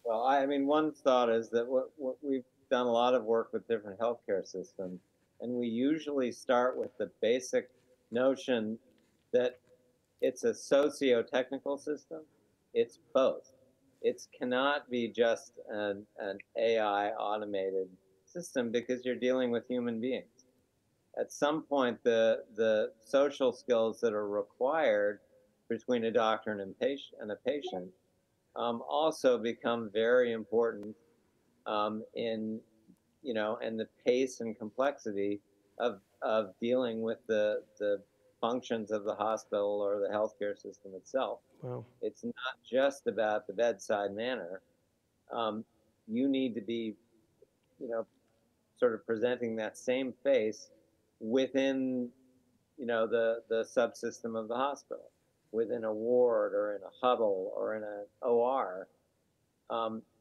Well, I mean, one thought is that what we've done a lot of work with different healthcare systems, and we usually start with the basic notion that it's a socio-technical system. It's both. It cannot be just an AI automated system because you're dealing with human beings. At some point, the social skills that are required between a doctor and a patient also become very important in, you know, and the pace and complexity of dealing with the functions of the hospital or the healthcare system itself. Wow. It's not just about the bedside manner. You need to be, you know, sort of presenting that same face within, you know, the subsystem of the hospital, within a ward or in a huddle or in an OR.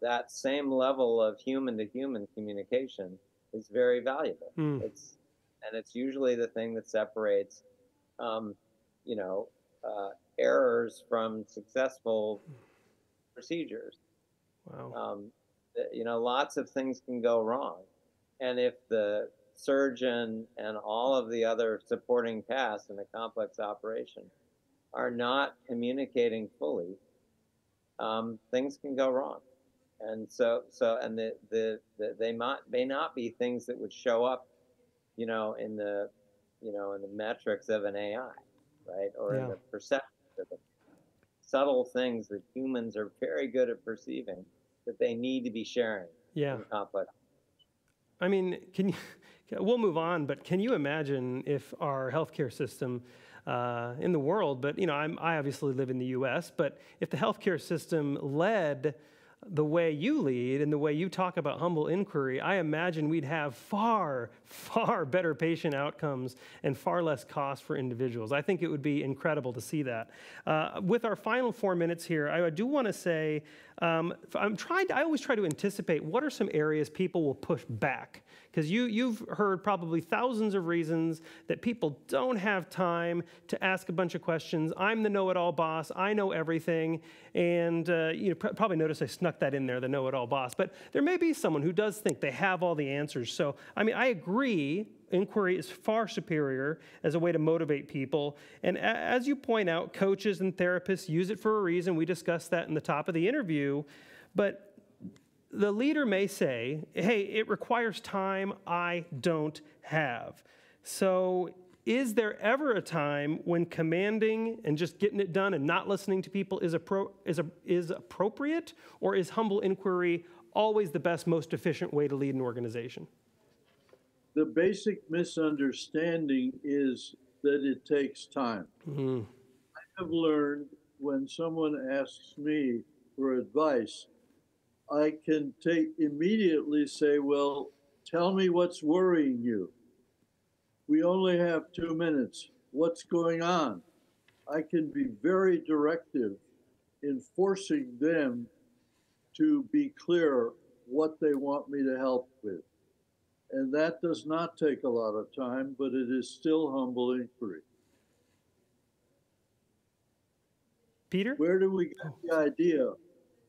That same level of human-to-human communication is very valuable. It's usually the thing that separates, you know, errors from successful procedures. Wow. You know, lots of things can go wrong, and if the surgeon and all of the other supporting cast in a complex operation are not communicating fully, things can go wrong. And they may not be things that would show up, you know, in the metrics of an AI, right? Or in the perception of the subtle things that humans are very good at perceiving that they need to be sharing in complex. I mean, we'll move on, but can you imagine if our healthcare system in the world, but, you know, I obviously live in the US, but if the healthcare system led the way you lead and the way you talk about humble inquiry, I imagine we'd have far, far better patient outcomes and far less cost for individuals. I think it would be incredible to see that. With our final 4 minutes here, I do want to say, I always try to anticipate what are some areas people will push back. Because you've heard probably thousands of reasons that people don't have time to ask a bunch of questions. I'm the know-it-all boss. I know everything. And you probably noticed I snuck that in there, the know-it-all boss. But there may be someone who does think they have all the answers. So, I mean, I agree. Inquiry is far superior as a way to motivate people. And as you point out, coaches and therapists use it for a reason. We discussed that in the top of the interview. But the leader may say, hey, it requires time I don't have. So is there ever a time when commanding and just getting it done and not listening to people is appropriate, or is humble inquiry always the best, most efficient way to lead an organization? The basic misunderstanding is that it takes time. Mm-hmm. I have learned when someone asks me for advice, I can immediately say, well, tell me what's worrying you. We only have 2 minutes. What's going on? I can be very directive in forcing them to be clear what they want me to help with. And that does not take a lot of time, but it is still humble inquiry. Peter? Where do we get the idea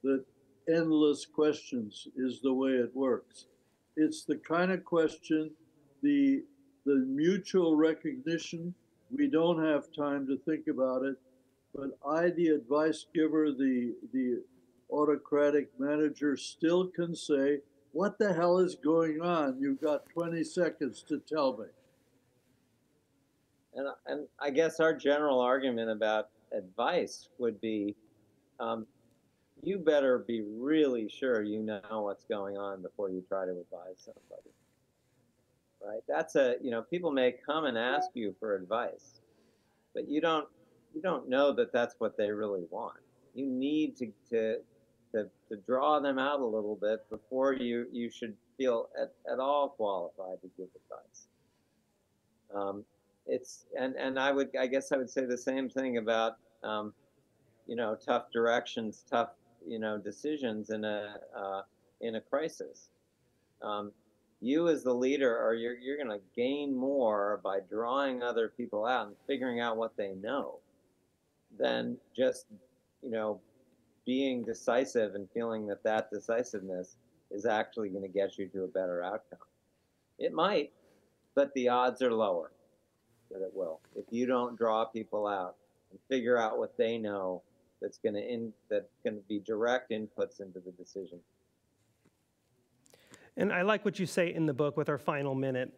that endless questions is the way it works? It's the kind of question, the mutual recognition, we don't have time to think about it, but I, the advice giver, the autocratic manager, still can say, what the hell is going on? You've got 20 seconds to tell me. And I guess our general argument about advice would be, you better be really sure you know what's going on before you try to advise somebody. Right? That's people may come and ask you for advice, but you don't know that that's what they really want. You need to draw them out a little bit before you should feel at all qualified to give advice. I guess I would say the same thing about tough directions, tough decisions in a crisis. You as the leader, you're going to gain more by drawing other people out and figuring out what they know than just, being decisive and feeling that decisiveness is actually going to get you to a better outcome. It might, but the odds are lower that it will. If you don't draw people out and figure out what they know, that's going to be direct inputs into the decision. And I like what you say in the book with our final minute.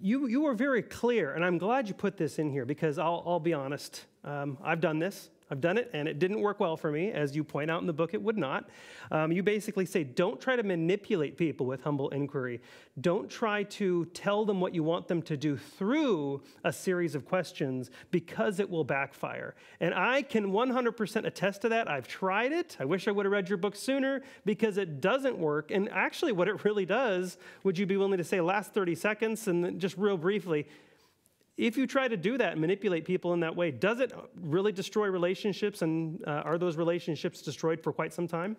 You were very clear, and I'm glad you put this in here, because I'll be honest, I've done this. I've done it, and it didn't work well for me. As you point out in the book, it would not. You basically say, don't try to manipulate people with humble inquiry. Don't try to tell them what you want them to do through a series of questions, because it will backfire. And I can 100% attest to that. I've tried it. I wish I would have read your book sooner, because it doesn't work. And actually what it really does, would you be willing to say last 30 seconds, and then just real briefly, if you try to do that and manipulate people in that way, does it really destroy relationships, and are those relationships destroyed for quite some time?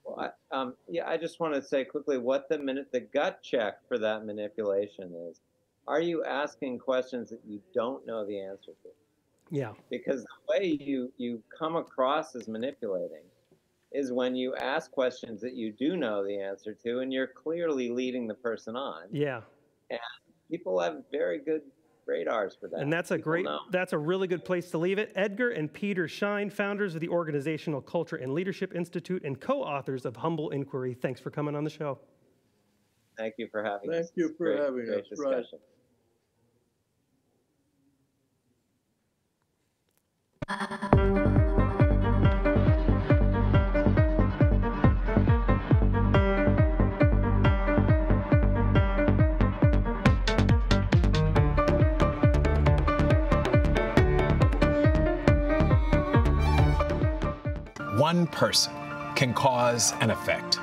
Well, I just want to say quickly what the gut check for that manipulation is. Are you asking questions that you don't know the answer to? Yeah. Because the way you come across as manipulating is when you ask questions that you do know the answer to, and you're clearly leading the person on. Yeah. And people have very good radars for that. And that's that's a really good place to leave it. Edgar and Peter Schein, founders of the Organizational Culture and Leadership Institute and co-authors of Humble Inquiry. Thanks for coming on the show. Thank you for having us. Thank you for having us. Discussion. One person can cause an effect.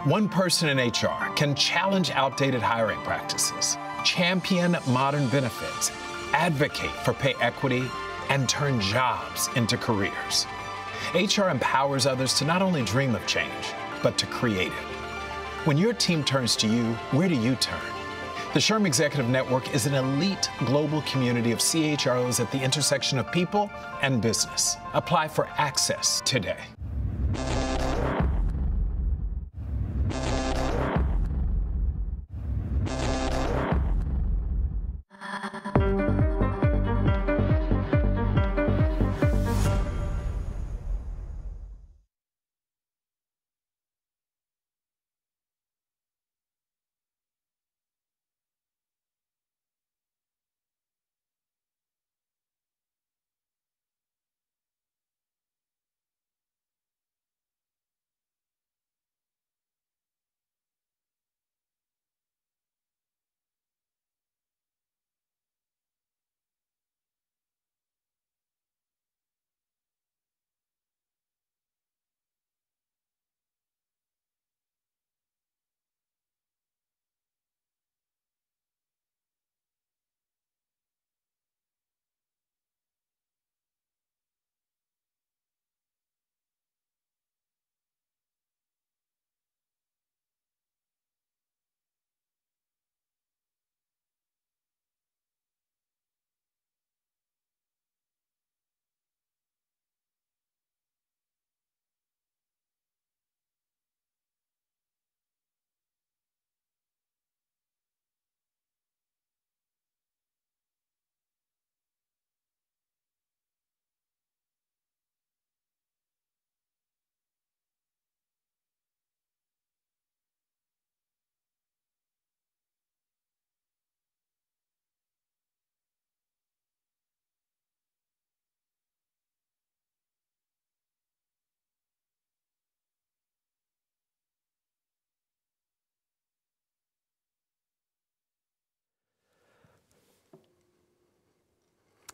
One person in HR can challenge outdated hiring practices, champion modern benefits, advocate for pay equity, and turn jobs into careers. HR empowers others to not only dream of change, but to create it. When your team turns to you, where do you turn? The SHRM Executive Network is an elite global community of CHROs at the intersection of people and business. Apply for access today.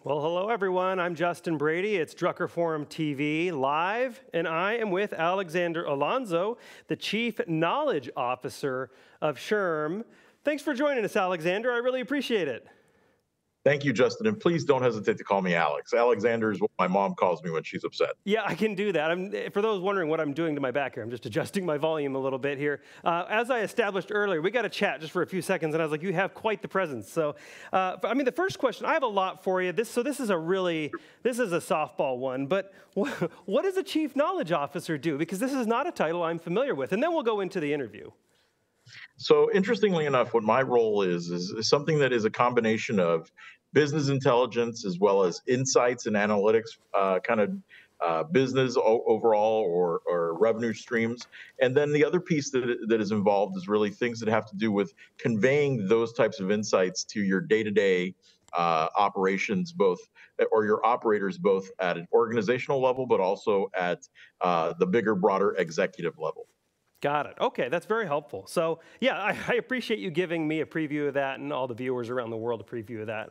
Well, hello, everyone. I'm Justin Brady. It's Drucker Forum TV live, and I am with Alexander Alonso, the Chief Knowledge Officer of SHRM. Thanks for joining us, Alexander. I really appreciate it. Thank you, Justin, and please don't hesitate to call me Alex. Alexander is what my mom calls me when she's upset. Yeah, I can do that. For those wondering what I'm doing to my back here, I'm just adjusting my volume a little bit here. As I established earlier, we got to chat just for a few seconds, and I was like, you have quite the presence. So, I mean, the first question, I have a lot for you. This is a softball one, but what does a Chief Knowledge Officer do? Because this is not a title I'm familiar with, and then we'll go into the interview. So interestingly enough, what my role is something that is a combination of business intelligence as well as insights and analytics, business overall or revenue streams. And then the other piece that is involved is really things that have to do with conveying those types of insights to your day-to-day operations, or your operators, both at an organizational level, but also at the bigger, broader executive level. Got it. Okay, that's very helpful. So yeah, I appreciate you giving me a preview of that and all the viewers around the world a preview of that.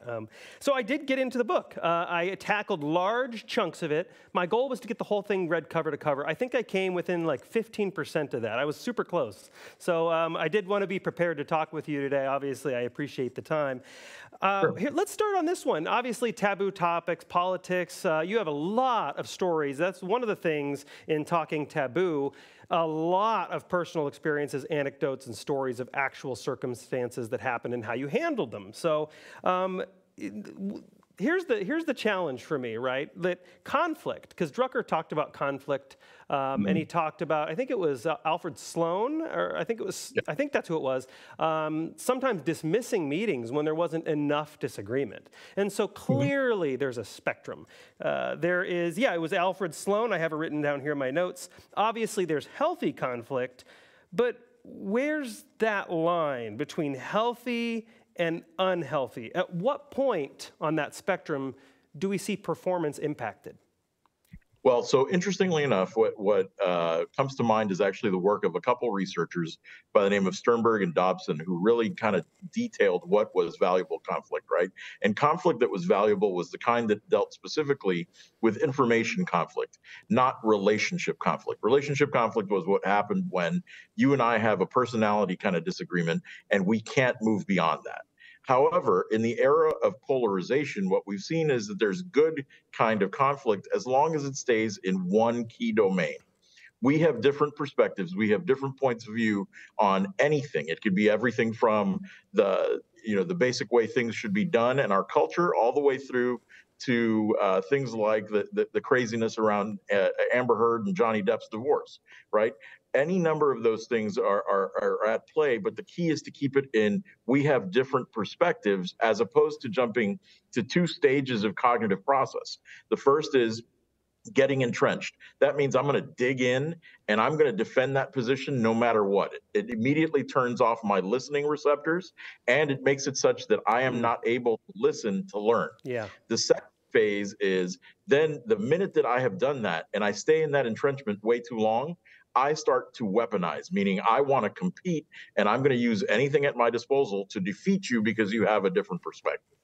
So I did get into the book. I tackled large chunks of it. My goal was to get the whole thing read cover to cover. I think I came within like 15% of that. I was super close. So I did want to be prepared to talk with you today. Obviously, I appreciate the time. Sure. Here, let's start on this one. Obviously, taboo topics, politics. You have a lot of stories. That's one of the things in talking taboo. A lot of personal experiences, anecdotes, and stories of actual circumstances that happened and how you handled them. So here's the challenge for me, right? That conflict, because Drucker talked about conflict, and he talked about, I think it was Alfred Sloan, or I think that's who it was, sometimes dismissing meetings when there wasn't enough disagreement. And so clearly there's a spectrum. It was Alfred Sloan, I have it written down here in my notes. Obviously there's healthy conflict, but where's that line between healthy and unhealthy? At what point on that spectrum do we see performance impacted? Well, so interestingly enough, what comes to mind is actually the work of a couple researchers by the name of Sternberg and Dobson, who really kind of detailed what was valuable conflict, right? And conflict that was valuable was the kind that dealt specifically with information conflict, not relationship conflict. Relationship conflict was what happened when you and I have a personality kind of disagreement and we can't move beyond that. However, in the era of polarization, what we've seen is that there's good kind of conflict as long as it stays in one key domain. We have different perspectives. We have different points of view on anything. It could be everything from the basic way things should be done in our culture, all the way through to things like the craziness around Amber Heard and Johnny Depp's divorce, right? Any number of those things are at play, but the key is to keep it in, we have different perspectives as opposed to jumping to two stages of cognitive process. The first is getting entrenched. That means I'm going to dig in and I'm going to defend that position no matter what. It immediately turns off my listening receptors and it makes it such that I am not able to listen to learn. Yeah. The second phase is then the minute that I have done that and I stay in that entrenchment way too long, I start to weaponize, meaning I want to compete and I'm going to use anything at my disposal to defeat you because you have a different perspective.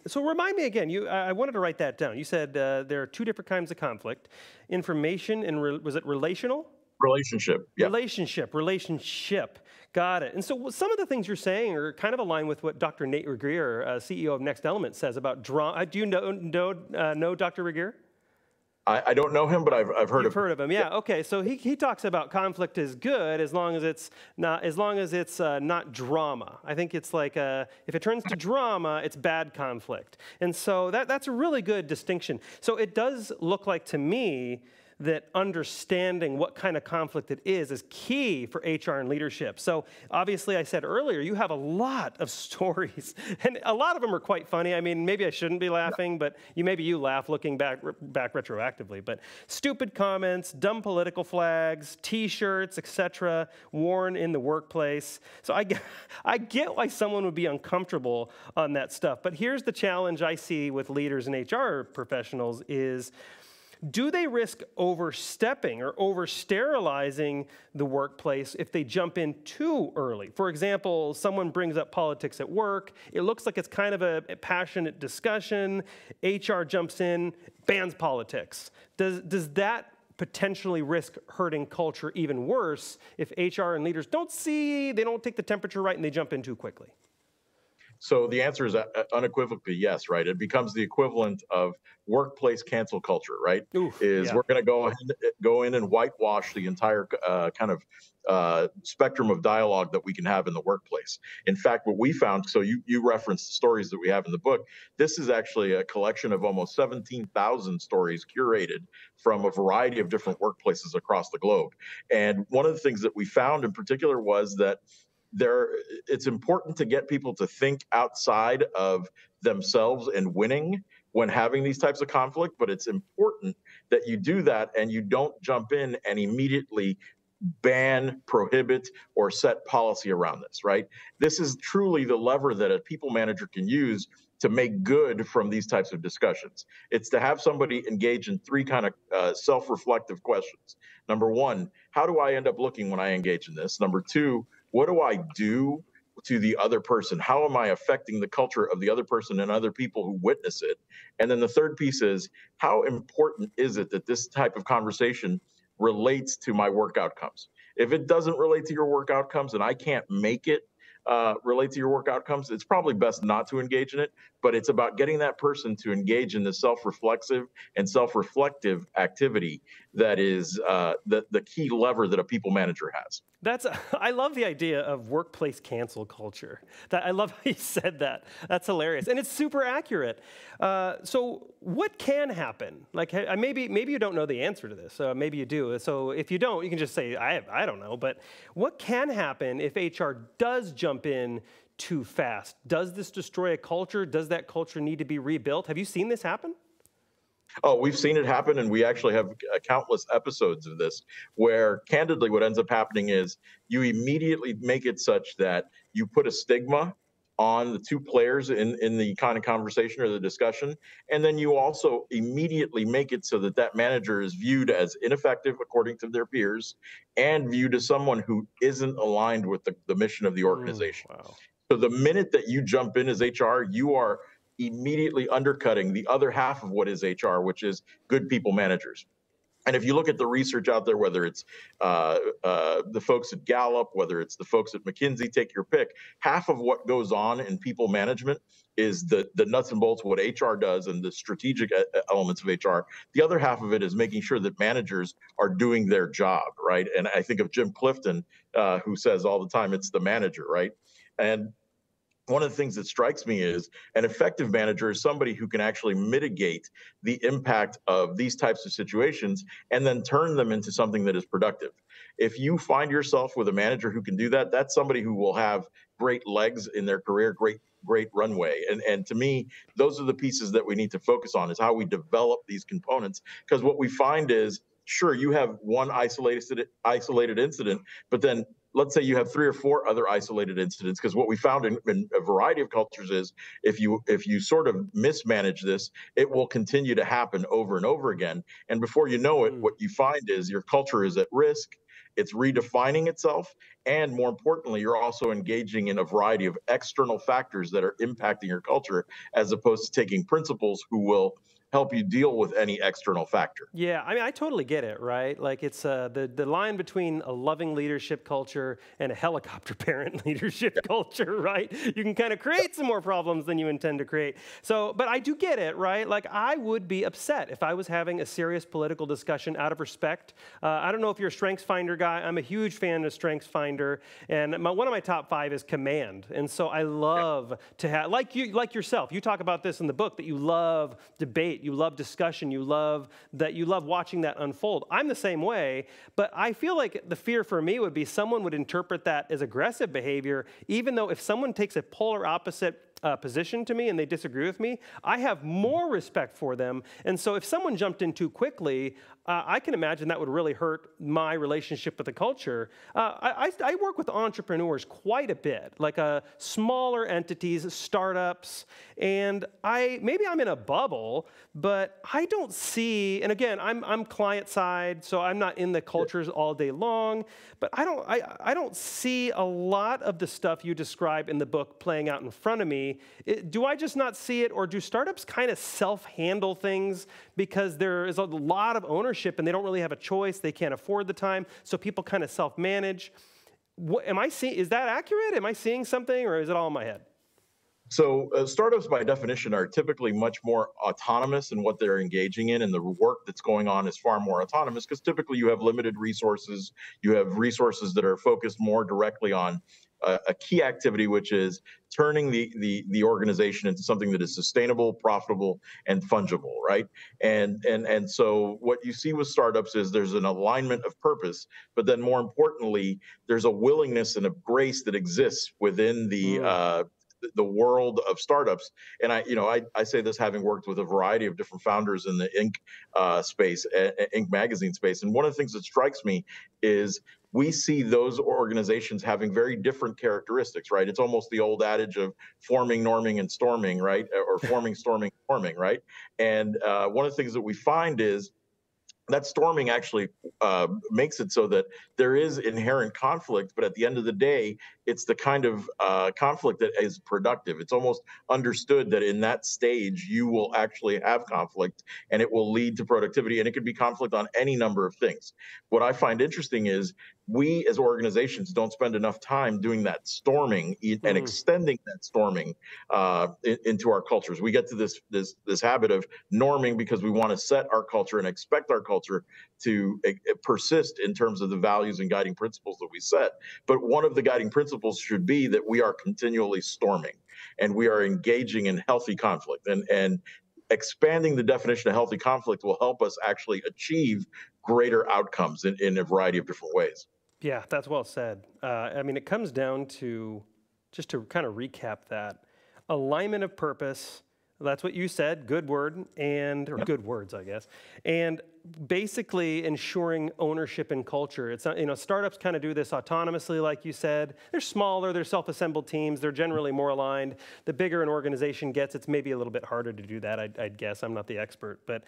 So remind me again, I wanted to write that down. You said there are two different kinds of conflict, information and was it relational? Relationship, yeah. Relationship. Got it. And so some of the things you're saying are kind of aligned with what Dr. Nate Regier, CEO of Next Element, says about drama. Do you know Dr. Regier? I don't know him, but I've heard of him. You've heard of him, yeah. Okay, so he talks about conflict is good as long as it's not drama. I think it's like if it turns to drama, it's bad conflict. And so that's a really good distinction. So it does look like to me that understanding what kind of conflict it is key for HR and leadership. So obviously, I said earlier, you have a lot of stories, and a lot of them are quite funny. I mean, maybe I shouldn't be laughing, but maybe you laugh looking back retroactively. But stupid comments, dumb political flags, T-shirts, etc., worn in the workplace. So I get why someone would be uncomfortable on that stuff. But here's the challenge I see with leaders and HR professionals is do they risk overstepping or over-sterilizing the workplace if they jump in too early? For example, someone brings up politics at work. It looks like it's kind of a passionate discussion. HR jumps in, bans politics. Does that potentially risk hurting culture even worse if HR and leaders they don't take the temperature right and they jump in too quickly? So the answer is unequivocally yes, right? It becomes the equivalent of workplace cancel culture, right? We're going to go in and whitewash the entire kind of spectrum of dialogue that we can have in the workplace. In fact, what we found, so you referenced the stories that we have in the book, this is actually a collection of almost 17,000 stories curated from a variety of different workplaces across the globe. And one of the things that we found in particular was that it's important to get people to think outside of themselves and winning when having these types of conflict, but it's important that you do that and you don't jump in and immediately ban, prohibit, or set policy around this, right? This is truly the lever that a people manager can use to make good from these types of discussions. It's to have somebody engage in three kind of self-reflective questions. Number one, how do I end up looking when I engage in this? Number two, what do I do to the other person? How am I affecting the culture of the other person and other people who witness it? And then the third piece is, how important is it that this type of conversation relates to my work outcomes? If it doesn't relate to your work outcomes and I can't make it relate to your work outcomes, it's probably best not to engage in it, but it's about getting that person to engage in the self-reflexive and self-reflective activity that is the key lever that a people manager has. I love the idea of workplace cancel culture. I love how you said that. That's hilarious. And it's super accurate. So what can happen? Like, maybe you don't know the answer to this. Maybe you do. So if you don't, you can just say, I don't know. But what can happen if HR does jump in too fast? Does this destroy a culture? Does that culture need to be rebuilt? Have you seen this happen? Oh, we've seen it happen, and we actually have countless episodes of this where, candidly, what ends up happening is you immediately make it such that you put a stigma on the two players in the kind of conversation or the discussion, and then you also immediately make it so that that manager is viewed as ineffective according to their peers and viewed as someone who isn't aligned with the mission of the organization. Wow. So the minute that you jump in as HR, you are immediately undercutting the other half of what is HR, which is good people managers. And if you look at the research out there, whether it's the folks at Gallup, whether it's the folks at McKinsey, take your pick, half of what goes on in people management is the nuts and bolts of what HR does and the strategic elements of HR. The other half of it is making sure that managers are doing their job, right? And I think of Jim Clifton, who says all the time, it's the manager, right? And one of the things that strikes me is an effective manager is somebody who can actually mitigate the impact of these types of situations and then turn them into something that is productive. If you find yourself with a manager who can do that, that's somebody who will have great legs in their career, great runway. And to me, those are the pieces that we need to focus on, is how we develop these components. Because what we find is, sure, you have one isolated incident, but then let's say you have 3 or 4 other isolated incidents, because what we found in a variety of cultures is if you sort of mismanage this, it will continue to happen over and over again. And before you know it, what you find is your culture is at risk, it's redefining itself, and more importantly, you're also engaging in a variety of external factors that are impacting your culture, as opposed to taking principles who will help you deal with any external factor. Yeah, I mean, I totally get it, right? Like, it's the line between a loving leadership culture and a helicopter parent leadership culture, right? You can kind of create some more problems than you intend to create. So, but I do get it, right? Like, I would be upset if I was having a serious political discussion out of respect. I don't know if you're a StrengthsFinder guy. I'm a huge fan of StrengthsFinder, and one of my top 5 is command. And so I love to have, like yourself, you talk about this in the book, that you love debate. You love discussion. You love watching that unfold. I'm the same way, but I feel like the fear for me would be someone would interpret that as aggressive behavior, even though if someone takes a polar opposite position to me and they disagree with me, I have more respect for them. And so if someone jumped in too quickly, I can imagine that would really hurt my relationship with the culture. I work with entrepreneurs quite a bit, like smaller entities, startups, and maybe I'm in a bubble, but I don't see, and again, I'm client side, so I'm not in the cultures all day long, but I don't see a lot of the stuff you describe in the book playing out in front of me. Do I just not see it, or do startups kind of self-handle things because there is a lot of ownership and they don't really have a choice, they can't afford the time, so people kind of self-manage? Is that accurate? Am I seeing something, or is it all in my head? So startups, by definition, are typically much more autonomous in what they're engaging in, and the work that's going on is far more autonomous because typically you have limited resources. You have resources that are focused more directly on a key activity, which is turning the organization into something that is sustainable, profitable, and fungible, right? And so what you see with startups is there's an alignment of purpose, but then more importantly, there's a willingness and a grace that exists within the world of startups. And I say this having worked with a variety of different founders in the Inc. Space, Inc. magazine space. And one of the things that strikes me is we see those organizations having very different characteristics, right? It's almost the old adage of forming, norming, and storming, right? Or forming, storming, forming, right? And one of the things that we find is that storming actually makes it so that there is inherent conflict, but at the end of the day, it's the kind of conflict that is productive. It's almost understood that in that stage, you will actually have conflict and it will lead to productivity, and it could be conflict on any number of things. What I find interesting is we as organizations don't spend enough time doing that storming and extending that storming into our cultures. We get to this habit of norming because we want to set our culture and expect our culture to persist in terms of the values and guiding principles that we set. But one of the guiding principles should be that we are continually storming and we are engaging in healthy conflict. And expanding the definition of healthy conflict will help us actually achieve greater outcomes in a variety of different ways. Yeah, that's well said. I mean, it comes down to, just to kind of recap that, alignment of purpose. That's what you said, good word, or good words, I guess. And basically ensuring ownership and culture. It's not, startups kind of do this autonomously, like you said. They're smaller, they're self-assembled teams, they're generally more aligned. The bigger an organization gets, it's maybe a little bit harder to do that, I'd guess. I'm not the expert. But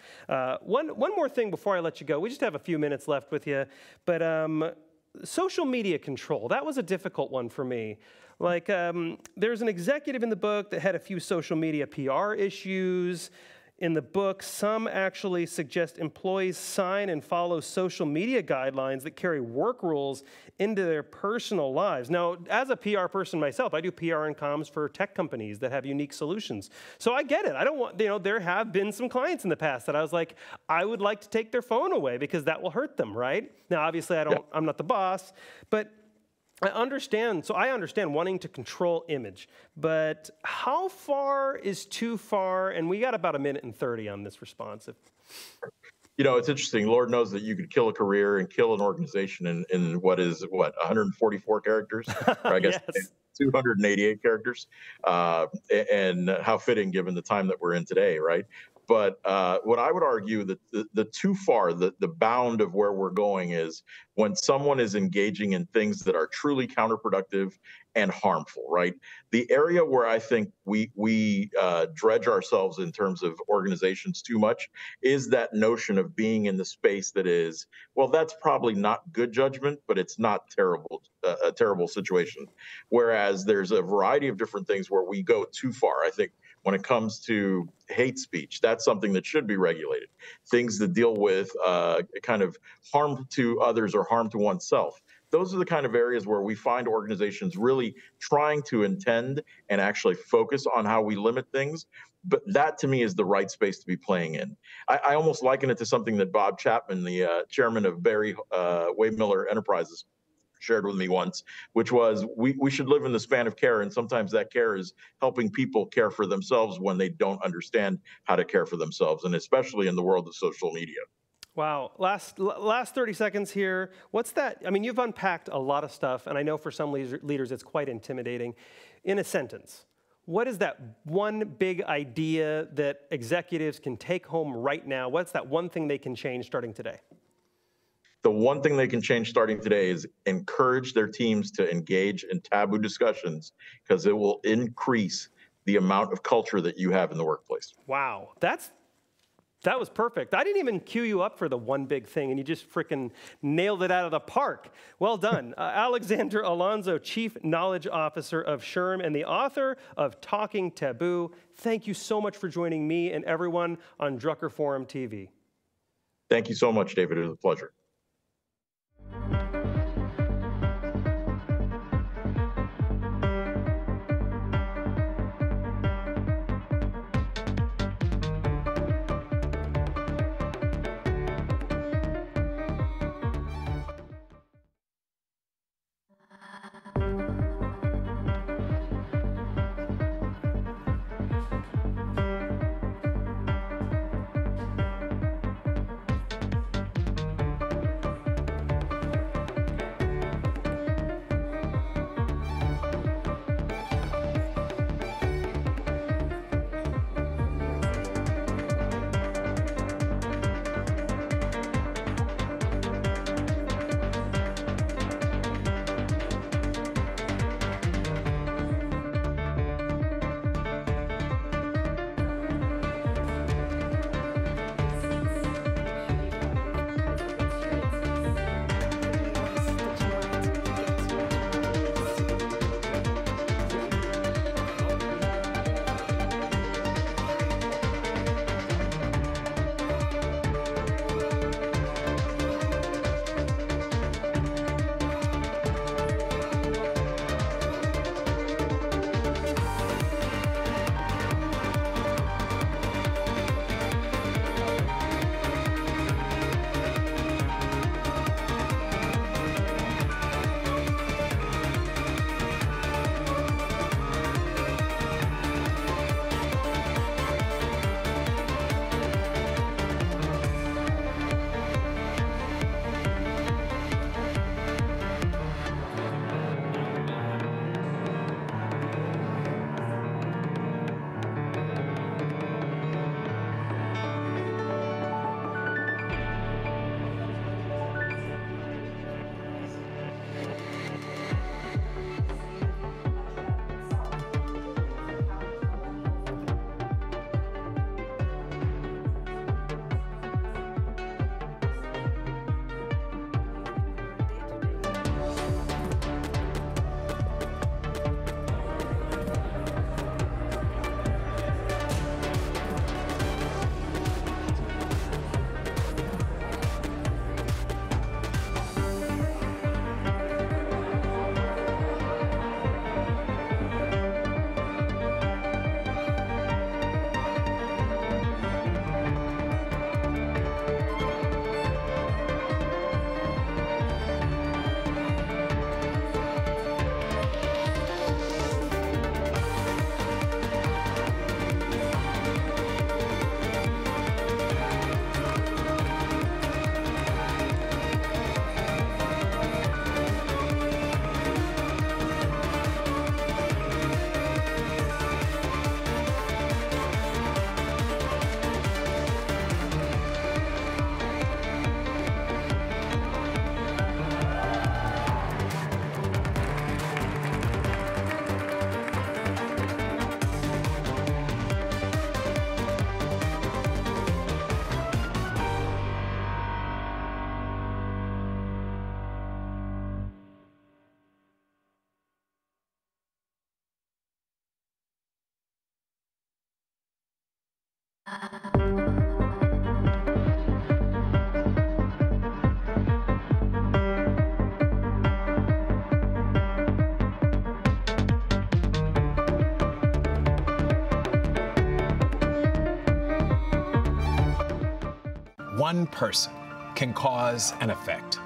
one more thing before I let you go. We just have a few minutes left with you. But social media control, that was a difficult one for me. Like, there's an executive in the book that had a few social media PR issues. In the book, some actually suggest employees sign and follow social media guidelines that carry work rules into their personal lives. Now, as a PR person myself, I do PR and comms for tech companies that have unique solutions. So I get it. I don't want, there have been some clients in the past that I was like, I would like to take their phone away because that will hurt them, right? Now, obviously, I'm not the boss, but I understand wanting to control image, but how far is too far? And we got about 1:30 on this response. It's interesting. Lord knows that you could kill a career and kill an organization in 144 characters, or I guess yes. 288 characters, and how fitting given the time that we're in today, right? But what I would argue that the too far, the bound of where we're going is when someone is engaging in things that are truly counterproductive and harmful, right? The area where I think we dredge ourselves in terms of organizations too much is that notion of being in the space that is, well, that's probably not good judgment, but it's not a terrible situation. Whereas there's a variety of different things where we go too far. I think when it comes to hate speech, that's something that should be regulated. Things that deal with kind of harm to others or harm to oneself. Those are the kind of areas where we find organizations really trying to intend and actually focus on how we limit things. But that, to me, is the right space to be playing in. I almost liken it to something that Bob Chapman, the chairman of Barry Wehmiller Enterprises, shared with me once, which was we should live in the span of care, and sometimes that care is helping people care for themselves when they don't understand how to care for themselves, and especially in the world of social media. Wow. Last 30 seconds here. What's that? I mean, you've unpacked a lot of stuff, and I know for some leaders it's quite intimidating. In a sentence, what is that one big idea that executives can take home right now? What's that one thing they can change starting today? The one thing they can change starting today is encourage their teams to engage in taboo discussions, because it will increase the amount of culture that you have in the workplace. Wow, that was perfect. I didn't even cue you up for the one big thing, and you just freaking nailed it out of the park. Well done. Alexander Alonso, Chief Knowledge Officer of SHRM and the author of Talking Taboo. Thank you so much for joining me and everyone on Drucker Forum TV. Thank you so much, David. It was a pleasure. One person can cause an effect.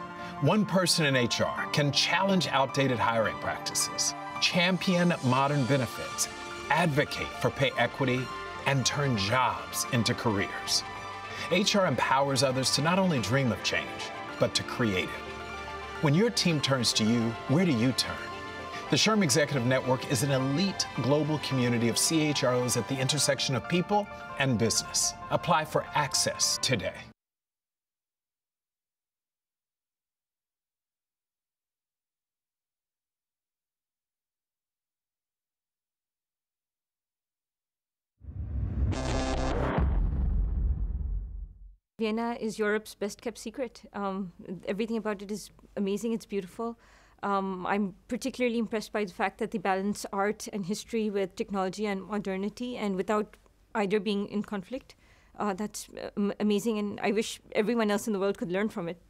One person in HR can challenge outdated hiring practices, champion modern benefits, advocate for pay equity, and turn jobs into careers. HR empowers others to not only dream of change, but to create it. When your team turns to you, where do you turn? The SHRM Executive Network is an elite global community of CHROs at the intersection of people and business. Apply for access today. Vienna is Europe's best kept secret. Everything about it is amazing, it's beautiful. I'm particularly impressed by the fact that they balance art and history with technology and modernity, and without either being in conflict. That's amazing, and I wish everyone else in the world could learn from it.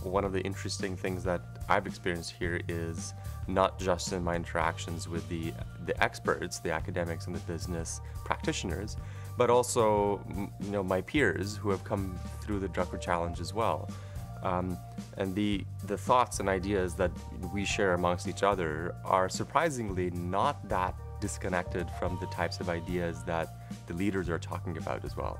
One of the interesting things that I've experienced here is not just in my interactions with the experts, the academics and the business practitioners, but also my peers who have come through the Drucker Challenge as well. And the thoughts and ideas that we share amongst each other are surprisingly not that disconnected from the types of ideas that the leaders are talking about as well.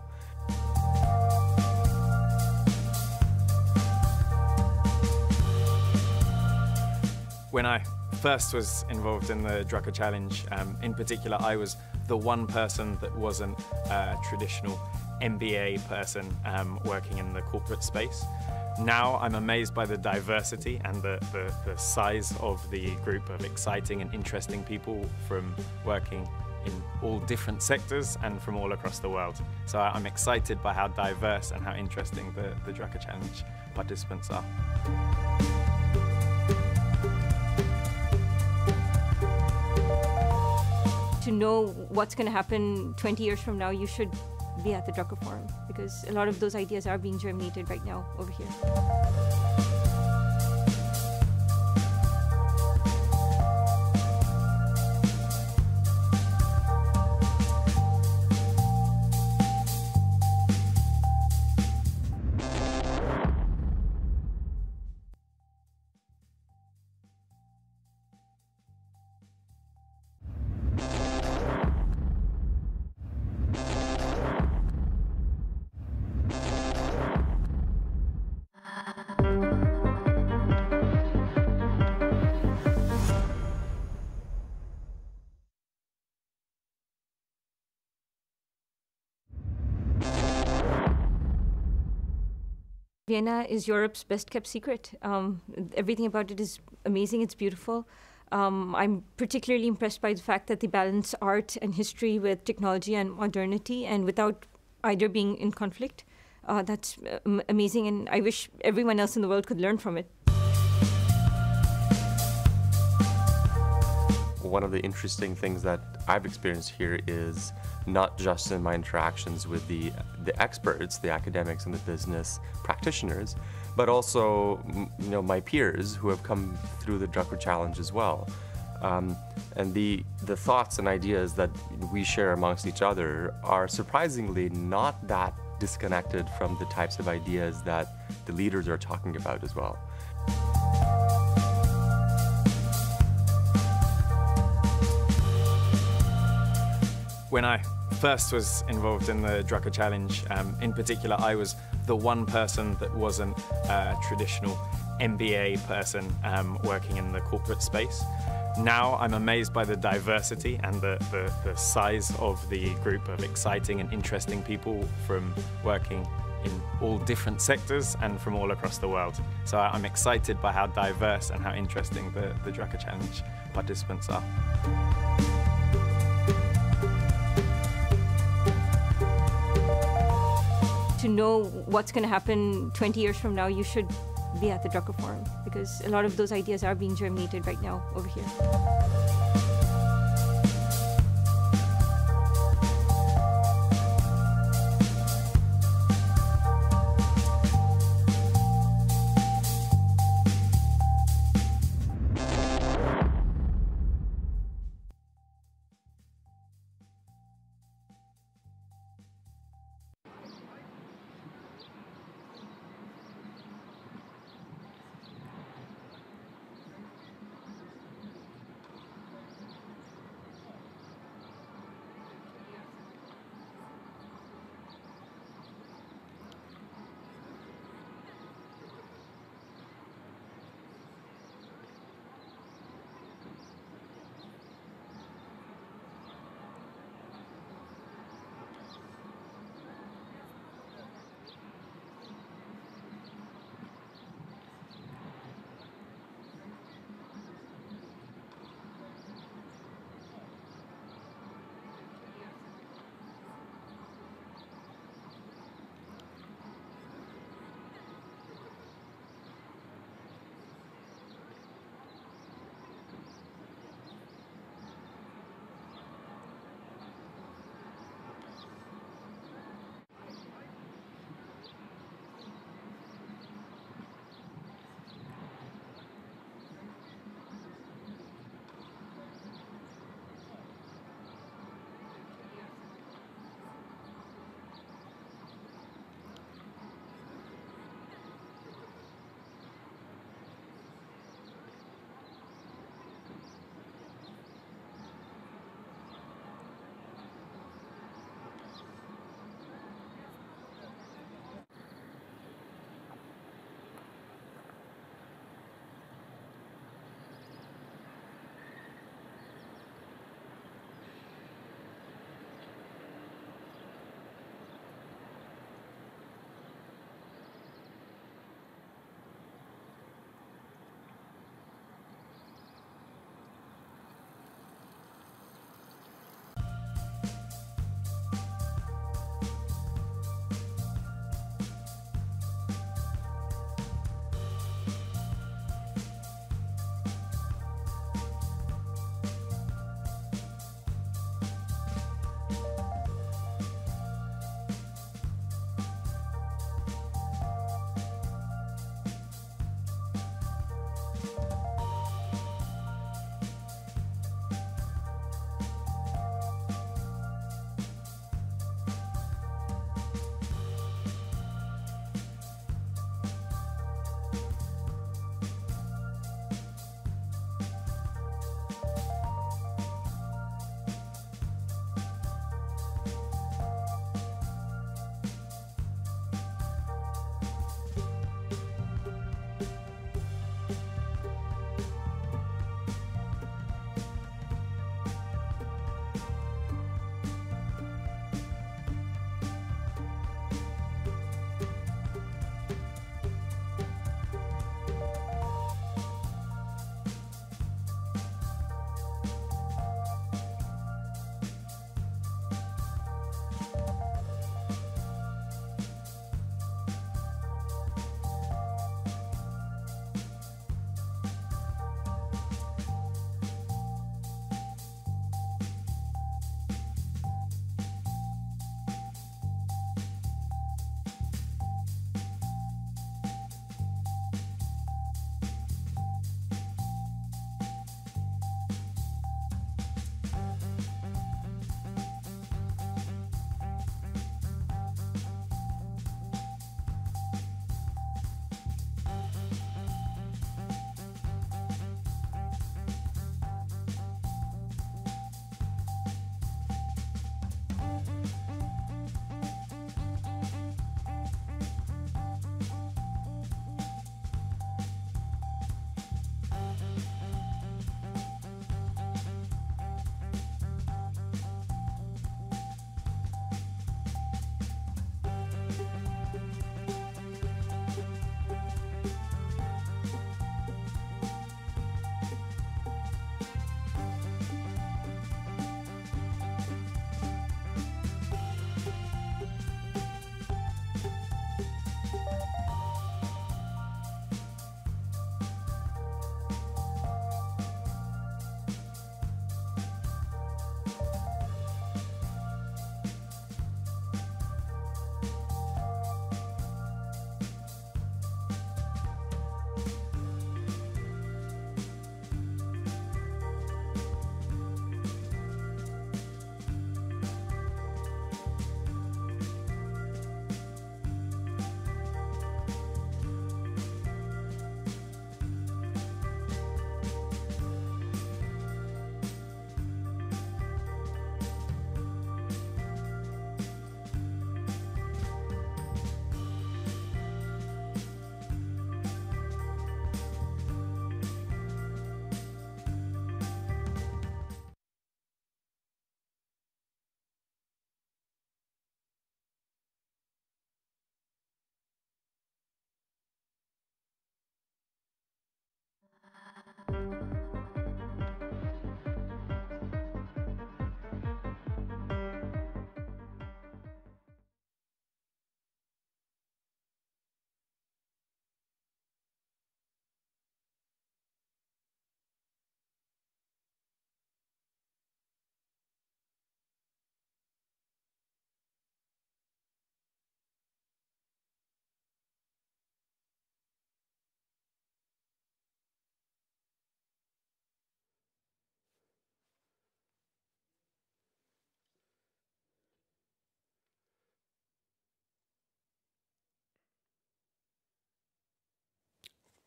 When I first was involved in the Drucker Challenge, in particular, I was the one person that wasn't a traditional MBA person working in the corporate space. Now I'm amazed by the diversity and the size of the group of exciting and interesting people from working in all different sectors and from all across the world. So I'm excited by how diverse and how interesting the Drucker Challenge participants are. To know what's going to happen 20 years from now, you should be at the Drucker Forum, because a lot of those ideas are being germinated right now over here. Vienna is Europe's best kept secret. Everything about it is amazing, it's beautiful. I'm particularly impressed by the fact that they balance art and history with technology and modernity, and without either being in conflict. That's amazing, and I wish everyone else in the world could learn from it. One of the interesting things that I've experienced here is not just in my interactions with the experts, the academics and the business practitioners, but also my peers who have come through the Drucker Challenge as well. And the thoughts and ideas that we share amongst each other are surprisingly not that disconnected from the types of ideas that the leaders are talking about as well. When I first was involved in the Drucker Challenge, in particular, I was the one person that wasn't a traditional MBA person working in the corporate space. Now I'm amazed by the diversity and the size of the group of exciting and interesting people from working in all different sectors and from all across the world. So I'm excited by how diverse and how interesting the Drucker Challenge participants are. To know what's going to happen 20 years from now, you should be at the Drucker Forum, because a lot of those ideas are being germinated right now over here.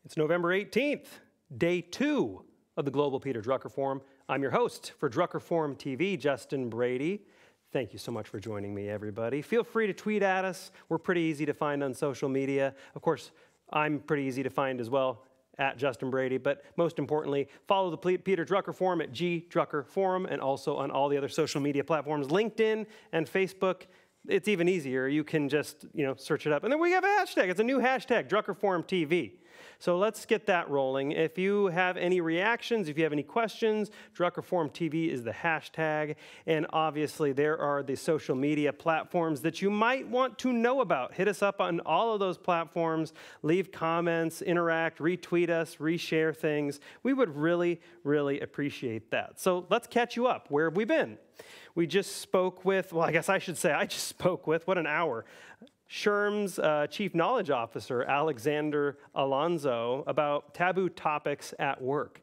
It's November 18th, day 2 of the Global Peter Drucker Forum. I'm your host for DRUCKER Forum TV, Justin Brady. Thank you so much for joining me, everybody. Feel free to tweet at us. We're pretty easy to find on social media. Of course, I'm pretty easy to find as well, at Justin Brady, but most importantly, follow the Peter Drucker Forum at GDrucker Forum and also on all the other social media platforms, LinkedIn and Facebook. It's even easier. You can just, search it up. And then we have a hashtag. It's a new hashtag, DRUCKER Forum TV. So let's get that rolling. If you have any reactions, if you have any questions, Drucker Forum TV is the hashtag. And obviously, there are the social media platforms that you might want to know about. Hit us up on all of those platforms. Leave comments, interact, retweet us, reshare things. We would really, really appreciate that. So let's catch you up. Where have we been? We just spoke with, well, I guess I should say I just spoke with, what an hour, SHRM's Chief Knowledge Officer, Alexander Alonso, about taboo topics at work.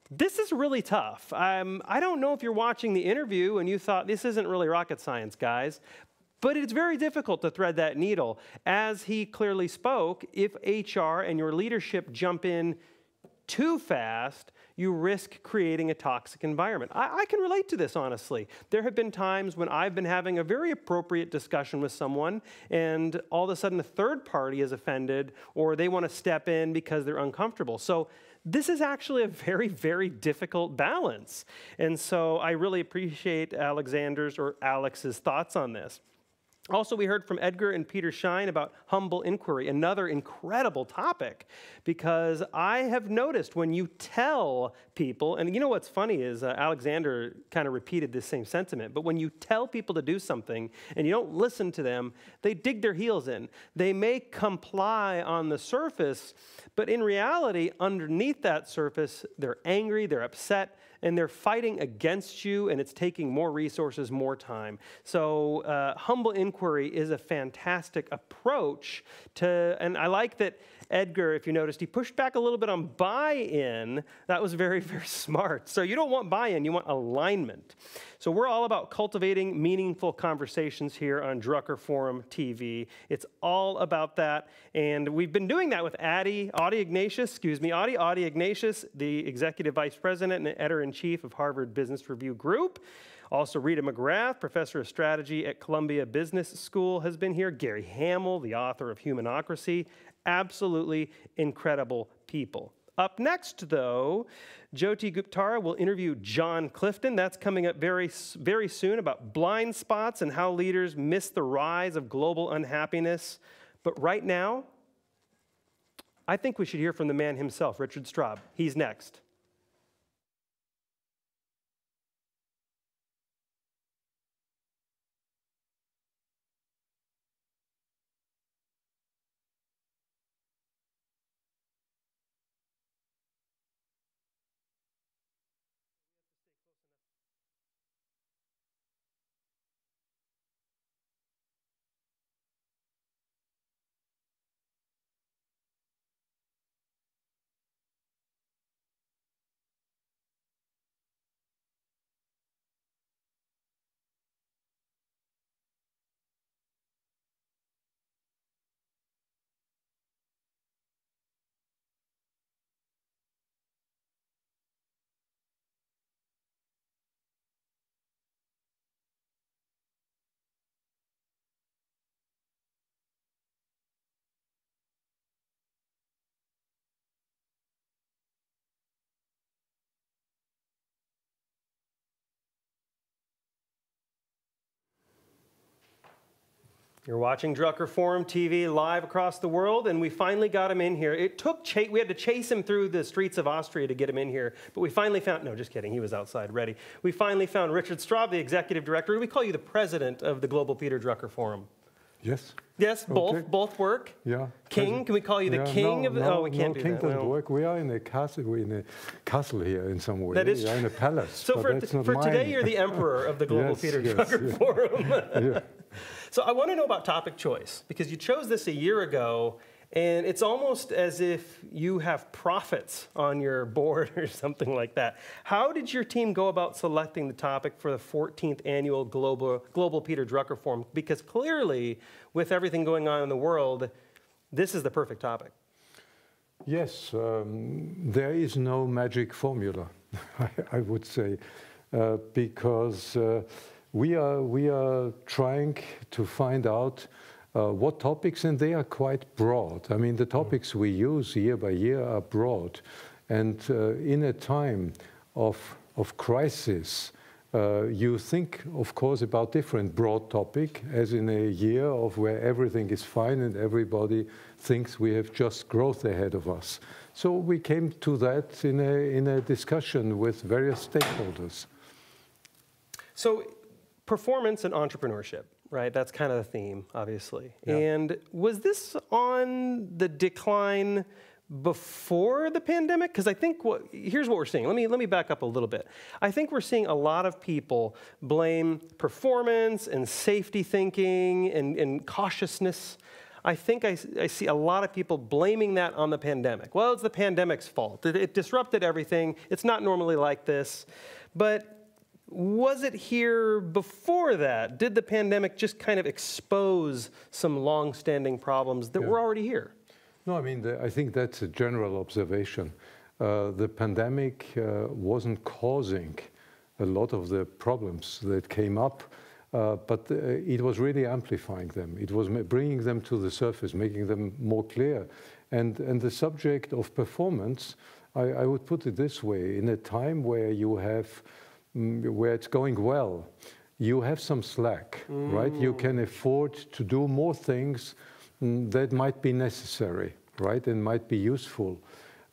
This is really tough. I don't know if you're watching the interview and you thought, this isn't really rocket science, guys, but it's very difficult to thread that needle. As he clearly spoke, if HR and your leadership jump in too fast, you risk creating a toxic environment. I can relate to this, honestly. There have been times when I've been having a very appropriate discussion with someone, and all of a sudden a third party is offended, or they want to step in because they're uncomfortable. So this is actually a very, very difficult balance. And so I really appreciate Alexander's or Alex's thoughts on this. Also, we heard from Edgar and Peter Schein about humble inquiry, another incredible topic, because I have noticed when you tell people, and you know what's funny is Alexander kind of repeated this same sentiment, but when you tell people to do something and you don't listen to them, they dig their heels in. They may comply on the surface, but in reality, underneath that surface, they're angry, they're upset, and they're fighting against you, and it's taking more resources, more time. So humble inquiry is a fantastic approach to, and I like that Edgar, if you noticed, he pushed back a little bit on buy-in. That was very, very smart. So you don't want buy-in, you want alignment. So we're all about cultivating meaningful conversations here on Drucker Forum TV. It's all about that, and we've been doing that with Adi Ignatius, the Executive Vice President and Editor-in-Chief of Harvard Business Review Group. Also, Rita McGrath, Professor of Strategy at Columbia Business School, has been here. Gary Hamel, the author of Humanocracy. Absolutely incredible people. Up next, though, Jyoti Guptara will interview John Clifton. That's coming up very, very soon, about blind spots and how leaders miss the rise of global unhappiness. But right now, I think we should hear from the man himself, Richard Straub. He's next. You're watching Drucker Forum TV live across the world, and we finally got him in here. It took we had to chase him through the streets of Austria to get him in here, but we finally found, no, just kidding, he was outside ready. We finally found Richard Straub, the executive director. We call you the president of the Global Peter Drucker Forum. Yes. Yes, both work. Yeah. King, can we call you the king of the? Oh, we can't do that. King doesn't work. We are in a castle. We're in a castle here in some way. That is we are in a palace. So for today, you're the emperor of the Global Peter Drucker Forum. Yeah. So I want to know about topic choice, because you chose this a year ago, and it's almost as if you have prophets on your board or something like that. How did your team go about selecting the topic for the 14th annual Global Peter Drucker Forum? Because clearly, with everything going on in the world, this is the perfect topic. Yes, there is no magic formula, I would say, because we are trying to find out what topics, and they are quite broad. I mean, the topics we use year by year are broad. And in a time of crisis, you think, of course, about different broad topic, as in a year of where everything is fine and everybody thinks we have just growth ahead of us. So we came to that in a discussion with various stakeholders. So performance and entrepreneurship, right? That's kind of the theme, obviously. Yeah. And was this on the decline before the pandemic? Because I think here's what we're seeing. Let me back up a little bit. I think we're seeing a lot of people blame performance and safety thinking and cautiousness. I think I see a lot of people blaming that on the pandemic. Well, it's the pandemic's fault. It disrupted everything. It's not normally like this. But was it here before that? Did the pandemic just kind of expose some long-standing problems that were already here? No, I mean, I think that's a general observation. The pandemic wasn't causing a lot of the problems that came up, but it was really amplifying them. It was bringing them to the surface, making them more clear. And the subject of performance, I would put it this way: in a time where you have where it's going well, you have some slack, right? You can afford to do more things that might be necessary, right, and might be useful.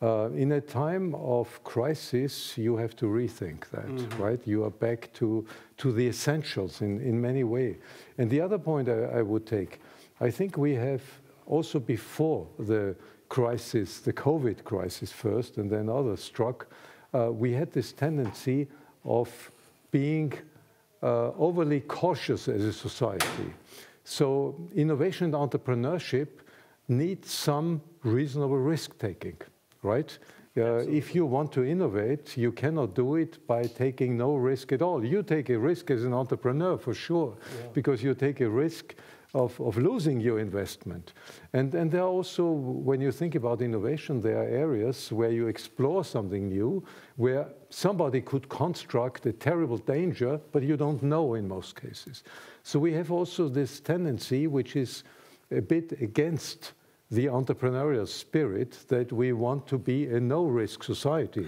In a time of crisis, you have to rethink that, right? You are back to the essentials in many ways. And the other point I would take, I think we have also before the crisis, the COVID crisis first, and then others struck, we had this tendency of being overly cautious as a society. So innovation and entrepreneurship need some reasonable risk-taking, right? If you want to innovate, you cannot do it by taking no risk at all. You take a risk as an entrepreneur, for sure, because you take a risk of losing your investment. And there are also, when you think about innovation, there are areas where you explore something new, where somebody could construct a terrible danger, but you don't know in most cases. So we have also this tendency, which is a bit against the entrepreneurial spirit, that we want to be a no-risk society.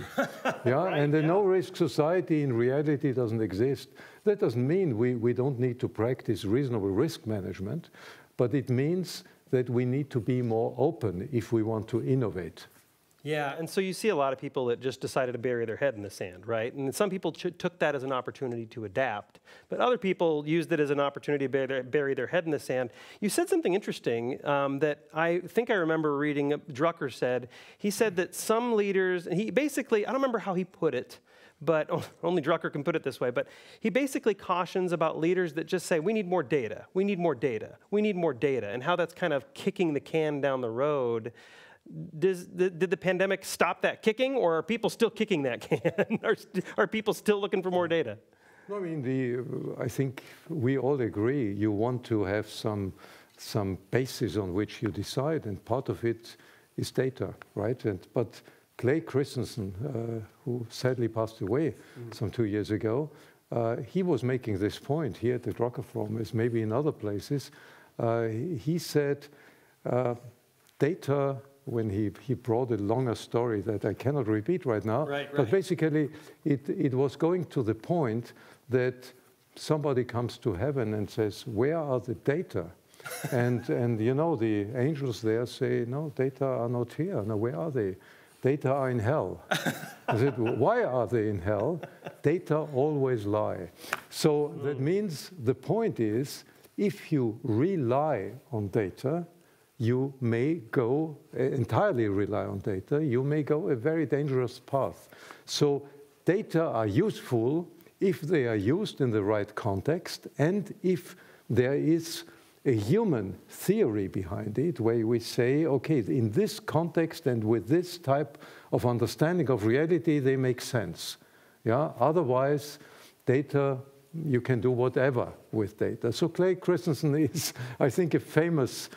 And a no-risk society in reality doesn't exist. That doesn't mean we don't need to practice reasonable risk management, but it means that we need to be more open if we want to innovate. Yeah, and so you see a lot of people that just decided to bury their head in the sand, right? And some people took that as an opportunity to adapt, but other people used it as an opportunity to bury their head in the sand. You said something interesting that I think I remember reading. Drucker said, he said that some leaders, and he basically, I don't remember how he put it, but only Drucker can put it this way, but he basically cautions about leaders that just say, we need more data, we need more data, we need more data, and how that's kind of kicking the can down the road. Did the pandemic stop that kicking, or are people still kicking that can? Are people still looking for more data? No, I mean, I think we all agree you want to have some basis on which you decide, and part of it is data, right? But Clay Christensen, who sadly passed away some 2 years ago, he was making this point here at the Drucker Forum, as maybe in other places. He said data, when he brought a longer story that I cannot repeat right now, but basically it was going to the point that somebody comes to heaven and says, where are the data And you know, the angels there say, no, data are not here. Now, where are they? Data are in hell. I said, why are they in hell? Data always lie. So that means the point is, if you rely on data, you may go, entirely rely on data, you may go a very dangerous path. So data are useful if they are used in the right context and if there is a human theory behind it, where we say, okay, in this context and with this type of understanding of reality, they make sense. Yeah. Otherwise, data, you can do whatever with data. So Clay Christensen is, I think, a famous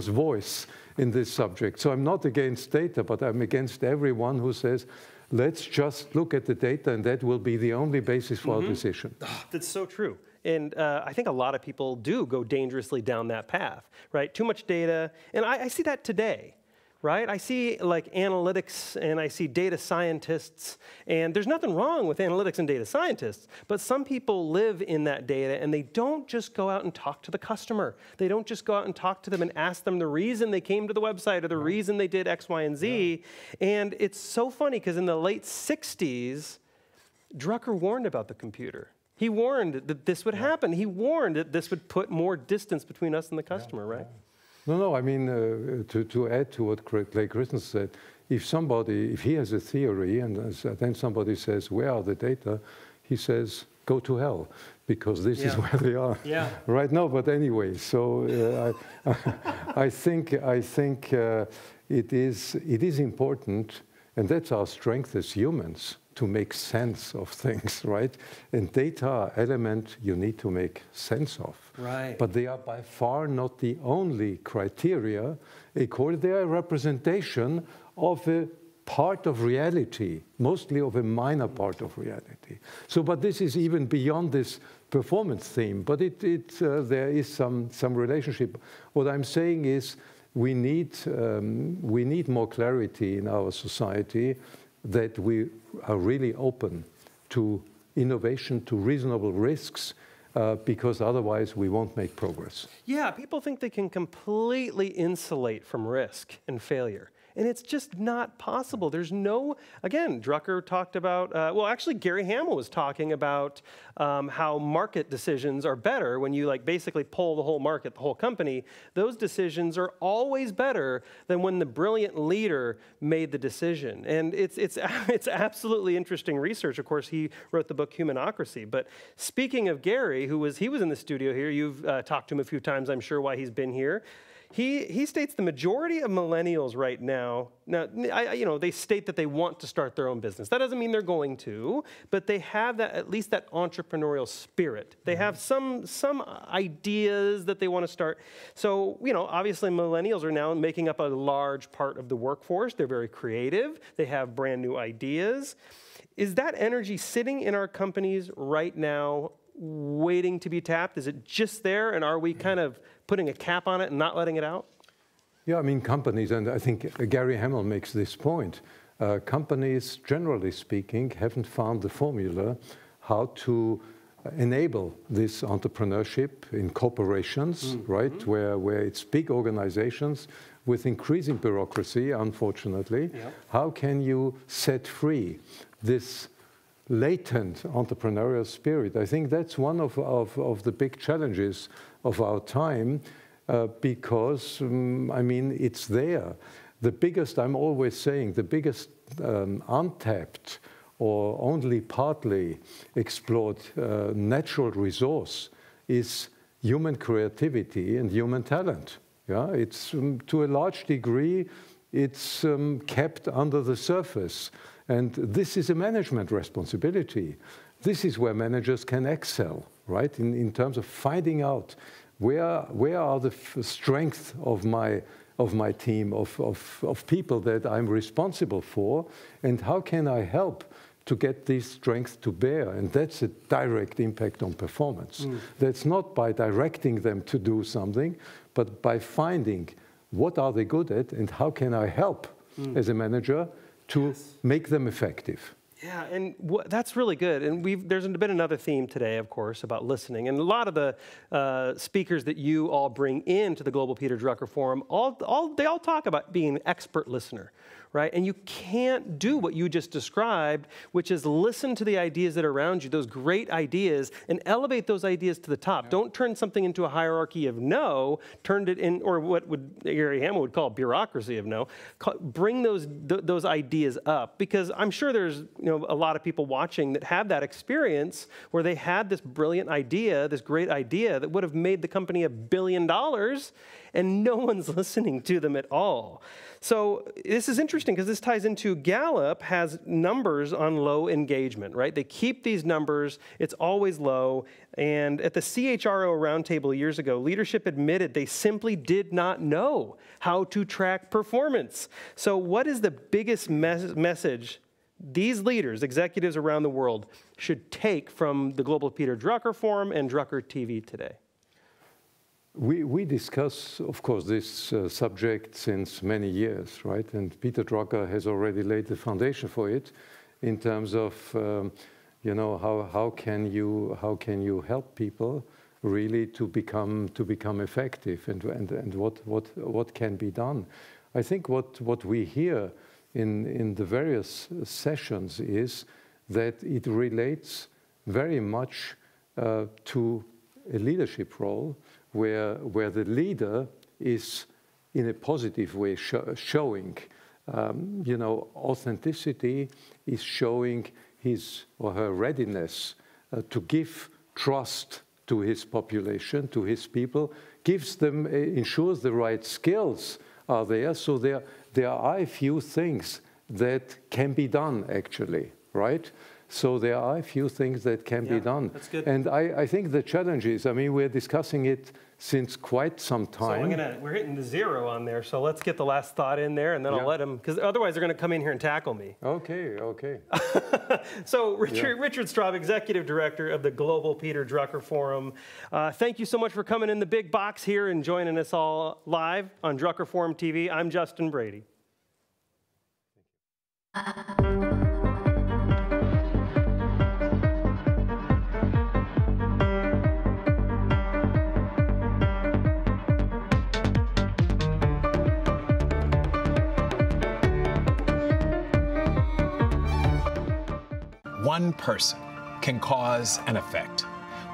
voice in this subject. So I'm not against data, but I'm against everyone who says, let's just look at the data and that will be the only basis for our decision. Oh, that's so true. And I think a lot of people do go dangerously down that path, right? Too much data. And I see that today, right? I see like analytics and I see data scientists, and there's nothing wrong with analytics and data scientists, but some people live in that data and they don't just go out and talk to the customer. They don't just go out and talk to them and ask them the reason they came to the website or the reason they did X, Y, and Z. And it's so funny because in the late 60s, Drucker warned about the computer. He warned that this would happen. He warned that this would put more distance between us and the customer, right? No, I mean, to add to what Clay Christensen said, if he has a theory and then somebody says, where are the data? He says, go to hell, because this is where they are right now. But anyway, so I think it is important, and that's our strength as humans, to make sense of things, right? And data are element you need to make sense of. Right. But they are by far not the only criteria. They are a representation of a part of reality, mostly of a minor part of reality. So, but this is even beyond this performance theme, but there is some relationship. What I'm saying is we need more clarity in our society, that we are really open to innovation, to reasonable risks, because otherwise we won't make progress. Yeah, people think they can completely insulate from risk and failure. And it's just not possible. There's no, again, Drucker talked about, well, actually, Gary Hamel was talking about how market decisions are better when you like basically poll the whole market, the whole company. Those decisions are always better than when the brilliant leader made the decision. And it's absolutely interesting research. Of course, he wrote the book Humanocracy. But speaking of Gary, he was in the studio here. You've talked to him a few times, I'm sure, why he's been here. He states the majority of millennials right now, they state that they want to start their own business. That doesn't mean they're going to, but they have that, at least that entrepreneurial spirit. They have some ideas that they want to start. So, obviously millennials are now making up a large part of the workforce. They're very creative. They have brand new ideas. Is that energy sitting in our companies right now, waiting to be tapped? Is it just there, and are we kind of putting a cap on it and not letting it out? Yeah, I mean, companies, and I think Gary Hamel makes this point, companies, generally speaking, haven't found the formula how to enable this entrepreneurship in corporations, right, where it's big organizations with increasing bureaucracy, unfortunately. Yeah. How can you set free this latent entrepreneurial spirit? I think that's one of the big challenges of our time, because, I mean, it's there. The biggest, I'm always saying, the biggest untapped or only partly explored natural resource is human creativity and human talent. Yeah, it's to a large degree, it's kept under the surface. And this is a management responsibility. This is where managers can excel, right? In terms of finding out where are the strengths of my team, of people that I'm responsible for, and how can I help to get these strengths to bear? And that's a direct impact on performance. That's not by directing them to do something, but by finding what are they good at and how can I help as a manager to make them effective. Yeah, and that's really good. And there's been another theme today, of course, about listening. And a lot of the speakers that you all bring into the Global Peter Drucker Forum, they all talk about being an expert listener, right? And you can't do what you just described, which is listen to the ideas that are around you, those great ideas, and elevate those ideas to the top. Yeah. Don't turn something into a hierarchy of no, turn it in, or what Gary Hamel would call bureaucracy of no. Bring those ideas up, because I'm sure there's a lot of people watching that have that experience where they had this brilliant idea, this great idea that would have made the company $1 billion, and no one's listening to them at all. So this is interesting because this ties into Gallup has numbers on low engagement, right? They keep these numbers, it's always low. And at the CHRO roundtable years ago, leadership admitted they simply did not know how to track performance. So what is the biggest message these leaders, executives around the world, should take from the Global Peter Drucker Forum and Drucker TV today? We discuss, of course, this subject since many years, right? And Peter Drucker has already laid the foundation for it in terms of, how can you help people really to become effective, and what can be done. I think what we hear in the various sessions is that it relates very much to a leadership role, where the leader is in a positive way showing, authenticity, is showing his or her readiness to give trust to his population, to his people, ensures the right skills are there. So there are a few things that can be done, actually, right? So there are a few things that can be done. That's good. And I think the challenge is, we're discussing it since quite some time. So we're hitting the 0 on there, so let's get the last thought in there, and then I'll let them, because otherwise they're going to come in here and tackle me. Okay. So Richard Straub, Executive Director of the Global Peter Drucker Forum. Thank you so much for coming in the big box here and joining us all live on Drucker Forum TV. I'm Justin Brady. One person can cause an effect.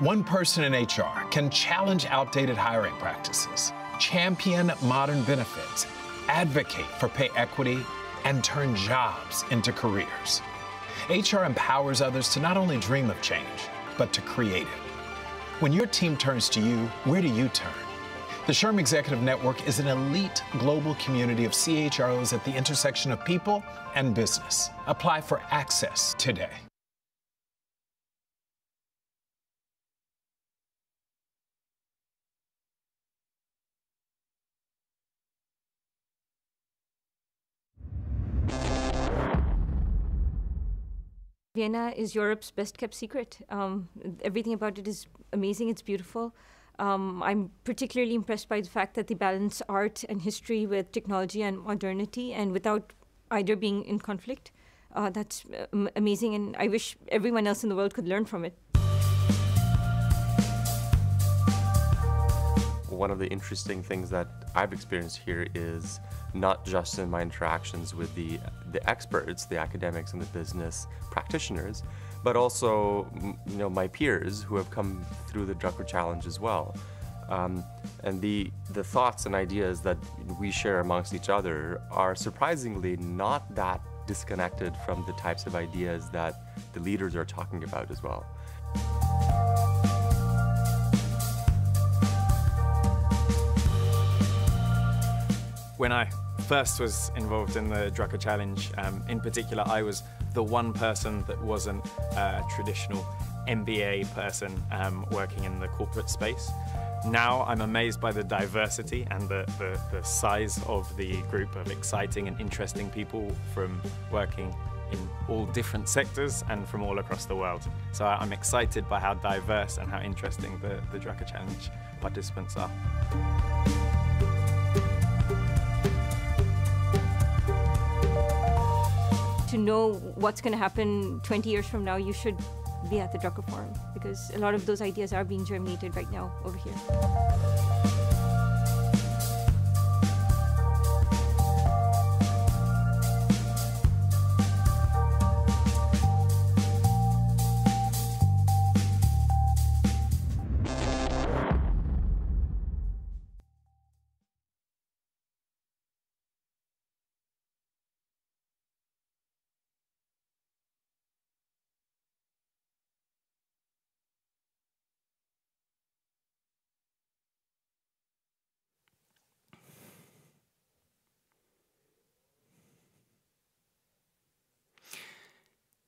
One person in HR can challenge outdated hiring practices, champion modern benefits, advocate for pay equity, and turn jobs into careers. HR empowers others to not only dream of change, but to create it. When your team turns to you, where do you turn? The SHRM Executive Network is an elite global community of CHROs at the intersection of people and business. Apply for access today. Vienna is Europe's best kept secret. Everything about it is amazing, it's beautiful. I'm particularly impressed by the fact that they balance art and history with technology and modernity, and without either being in conflict. That's amazing, and I wish everyone else in the world could learn from it. One of the interesting things that I've experienced here is not just in my interactions with the experts, the academics and the business practitioners, but also my peers who have come through the Drucker Challenge as well. And the thoughts and ideas that we share amongst each other are surprisingly not that disconnected from the types of ideas that the leaders are talking about as well. When I first was involved in the Drucker Challenge, in particular, I was the one person that wasn't a traditional MBA person working in the corporate space. Now I'm amazed by the diversity and the size of the group of exciting and interesting people from working in all different sectors and from all across the world. So I'm excited by how diverse and how interesting the Drucker Challenge participants are. To to know what's going to happen 20 years from now, you should be at the Drucker Forum, because a lot of those ideas are being germinated right now over here.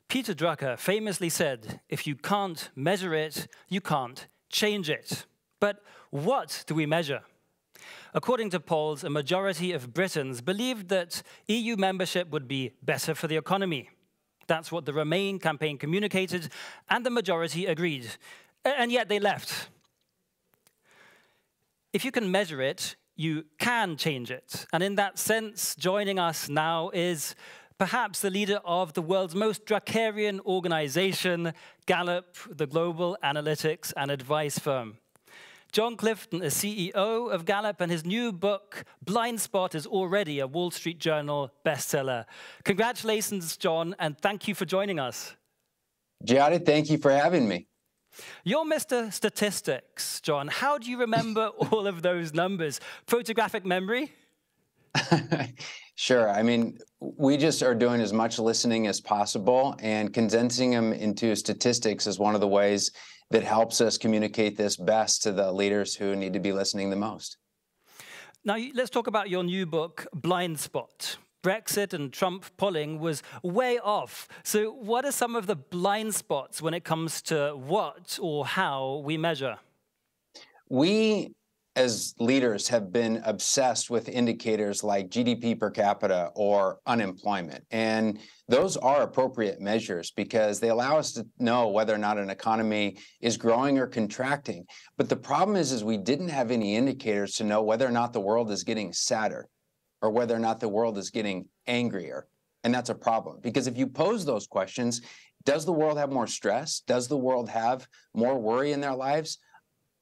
Peter Drucker famously said, if you can't measure it, you can't change it. But what do we measure? According to polls, a majority of Britons believed that EU membership would be better for the economy. That's what the Remain campaign communicated, and the majority agreed. And yet they left. If you can measure it, you can change it. And in that sense, joining us now is perhaps the leader of the world's most Druckerian organization, Gallup, the global analytics and advice firm. John Clifton is CEO of Gallup, and his new book, Blind Spot, is already a Wall Street Journal bestseller. Congratulations, John, and thank you for joining us. Gulati, thank you for having me. You're Mr. Statistics, John. How do you remember all of those numbers? Photographic memory? Sure. I mean, we just are doing as much listening as possible, and condensing them into statistics is one of the ways that helps us communicate this best to the leaders who need to be listening the most. Now, let's talk about your new book, Blind Spot. Brexit and Trump polling was way off. So what are some of the blind spots when it comes to what or how we measure? We, as leaders, have been obsessed with indicators like GDP per capita or unemployment. And those are appropriate measures because they allow us to know whether or not an economy is growing or contracting. But the problem is we didn't have any indicators to know whether or not the world is getting sadder or whether or not the world is getting angrier. And that's a problem, because if you pose those questions, does the world have more stress? Does the world have more worry in their lives?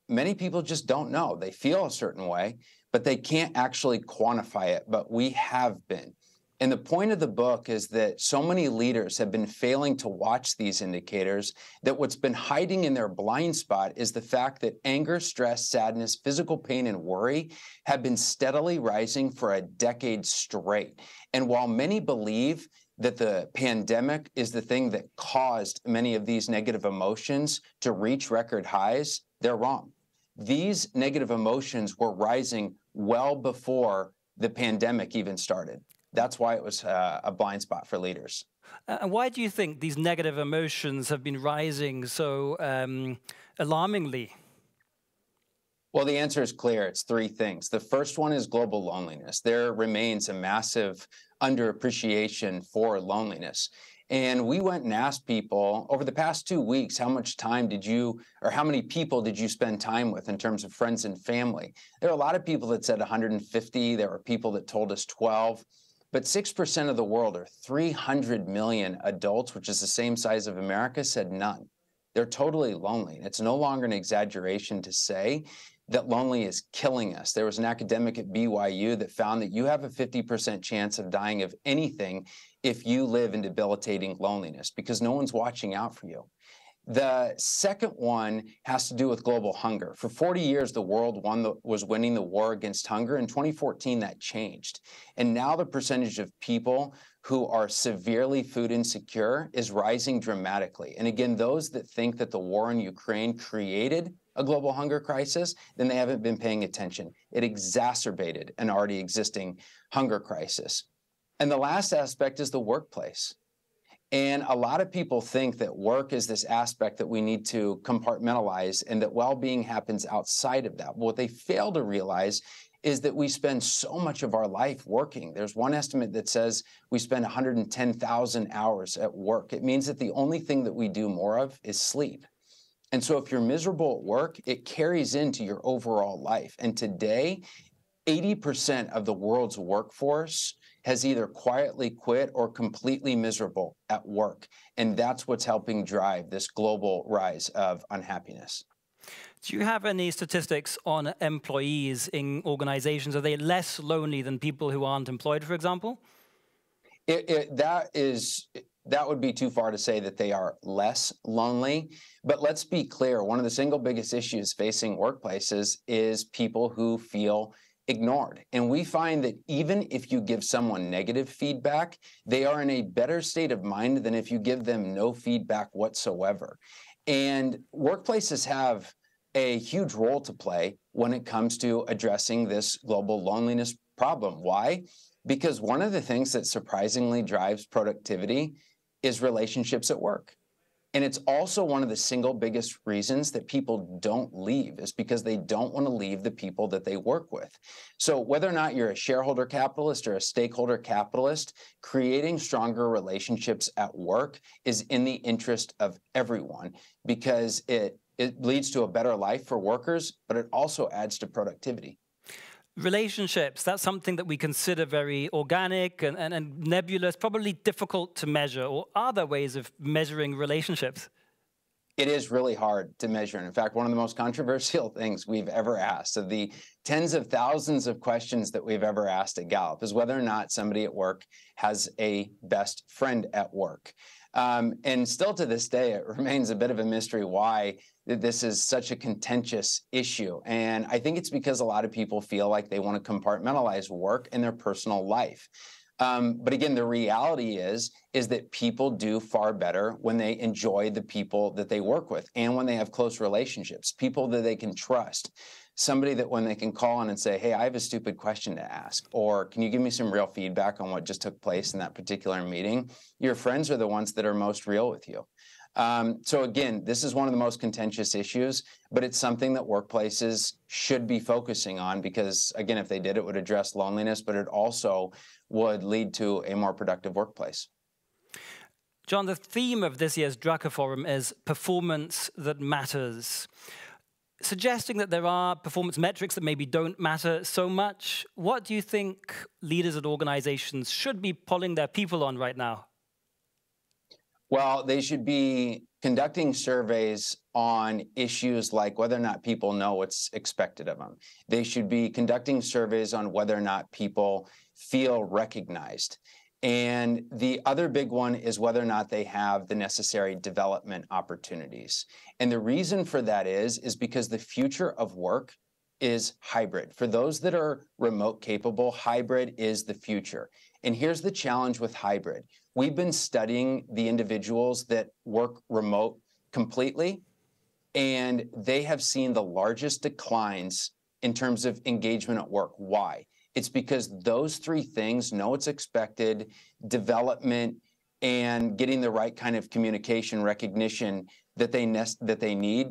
Many people just don't know. They feel a certain way, but they can't actually quantify it, but we have been. And the point of the book is that so many leaders have been failing to watch these indicators that what's been hiding in their blind spot is the fact that anger, stress, sadness, physical pain, and worry have been steadily rising for a decade straight. And while many believe that the pandemic is the thing that caused many of these negative emotions to reach record highs, they're wrong. These negative emotions were rising well before the pandemic even started. That's why it was a blind spot for leaders. And why do you think these negative emotions have been rising so alarmingly? Well, the answer is clear. It's three things. The first one is global loneliness. There remains a massive underappreciation for loneliness. And we went and asked people over the past 2 weeks, how much time did you, or how many people did you spend time with in terms of friends and family? There are a lot of people that said 150. There were people that told us 12. But 6% of the world, or 300 million adults, which is the same size of America, said none. They're totally lonely. And it's no longer an exaggeration to say that lonely is killing us. There was an academic at BYU that found that you have a 50% chance of dying of anything if you live in debilitating loneliness, because no one's watching out for you. The second one has to do with global hunger. For 40 years, the world was winning the war against hunger. In 2014, that changed. And now the percentage of people who are severely food insecure is rising dramatically. And again, those that think that the war in Ukraine created a global hunger crisis, then they haven't been paying attention. It exacerbated an already existing hunger crisis. And the last aspect is the workplace. And a lot of people think that work is this aspect that we need to compartmentalize and that well-being happens outside of that. What they fail to realize is that we spend so much of our life working. There's one estimate that says we spend 110,000 hours at work. It means that the only thing that we do more of is sleep. And so if you're miserable at work, it carries into your overall life. And today, 80% of the world's workforce has either quietly quit or completely miserable at work. And that's what's helping drive this global rise of unhappiness. Do you have any statistics on employees in organizations? Are they less lonely than people who aren't employed, for example? That would be too far to say that they are less lonely. But let's be clear, one of the single biggest issues facing workplaces is people who feel ignored. And we find that even if you give someone negative feedback, they are in a better state of mind than if you give them no feedback whatsoever. And workplaces have a huge role to play when it comes to addressing this global loneliness problem. Why? Because one of the things that surprisingly drives productivity is relationships at work. And it's also one of the single biggest reasons that people don't leave, is because they don't want to leave the people that they work with. So whether or not you're a shareholder capitalist or a stakeholder capitalist, creating stronger relationships at work is in the interest of everyone, because it leads to a better life for workers, but it also adds to productivity. Relationships, that's something that we consider very organic and nebulous, probably difficult to measure. Or are there ways of measuring relationships? It is really hard to measure. And in fact, one of the most controversial things we've ever asked, of the tens of thousands of questions that we've ever asked at Gallup, is whether or not somebody at work has a best friend at work. And still to this day, it remains a bit of a mystery why this is such a contentious issue. And I think it's because a lot of people feel like they want to compartmentalize work and their personal life. But again, the reality is that people do far better when they enjoy the people that they work with and when they have close relationships, people that they can trust. Somebody that when they can call on and say, hey, I have a stupid question to ask, or can you give me some real feedback on what just took place in that particular meeting? Your friends are the ones that are most real with you. So again, this is one of the most contentious issues, but it's something that workplaces should be focusing on because, again, if they did, it would address loneliness, but it also would lead to a more productive workplace. John, the theme of this year's Drucker Forum is performance that matters. Suggesting that there are performance metrics that maybe don't matter so much, what do you think leaders at organizations should be polling their people on right now? Well, they should be conducting surveys on issues like whether or not people know what's expected of them. They should be conducting surveys on whether or not people feel recognized. And the other big one is whether or not they have the necessary development opportunities. And the reason for that is because the future of work is hybrid. For those that are remote capable, hybrid is the future. And here's the challenge with hybrid. We've been studying the individuals that work remote completely, and they have seen the largest declines in terms of engagement at work. Why? It's because those three things, know what's expected, development, and getting the right kind of communication recognition that they need,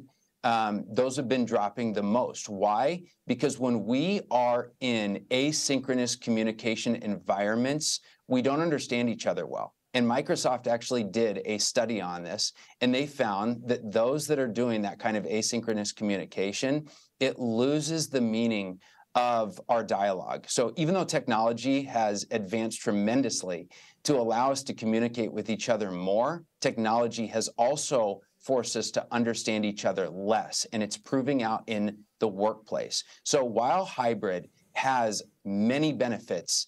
those have been dropping the most. Why? Because when we are in asynchronous communication environments, we don't understand each other well. And Microsoft actually did a study on this, and they found that those that are doing that kind of asynchronous communication, it loses the meaning of our dialogue. So even though technology has advanced tremendously to allow us to communicate with each other more, technology has also forced us to understand each other less, and it's proving out in the workplace. So while hybrid has many benefits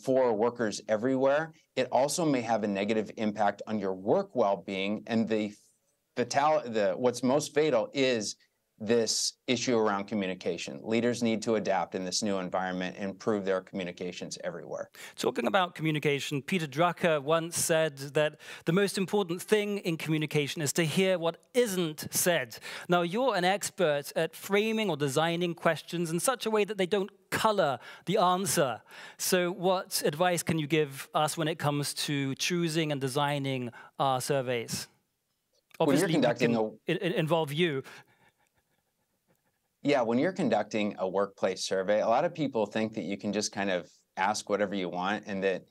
for workers everywhere, it also may have a negative impact on your work well-being, and what's most fatal is this issue around communication. Leaders need to adapt in this new environment and improve their communications everywhere. Talking about communication, Peter Drucker once said that the most important thing in communication is to hear what isn't said. Now, you're an expert at framing or designing questions in such a way that they don't color the answer. So what advice can you give us when it comes to choosing and designing our surveys? Obviously, we can involve you. Yeah, when you're conducting a workplace survey, a lot of people think that you can just kind of ask whatever you want and that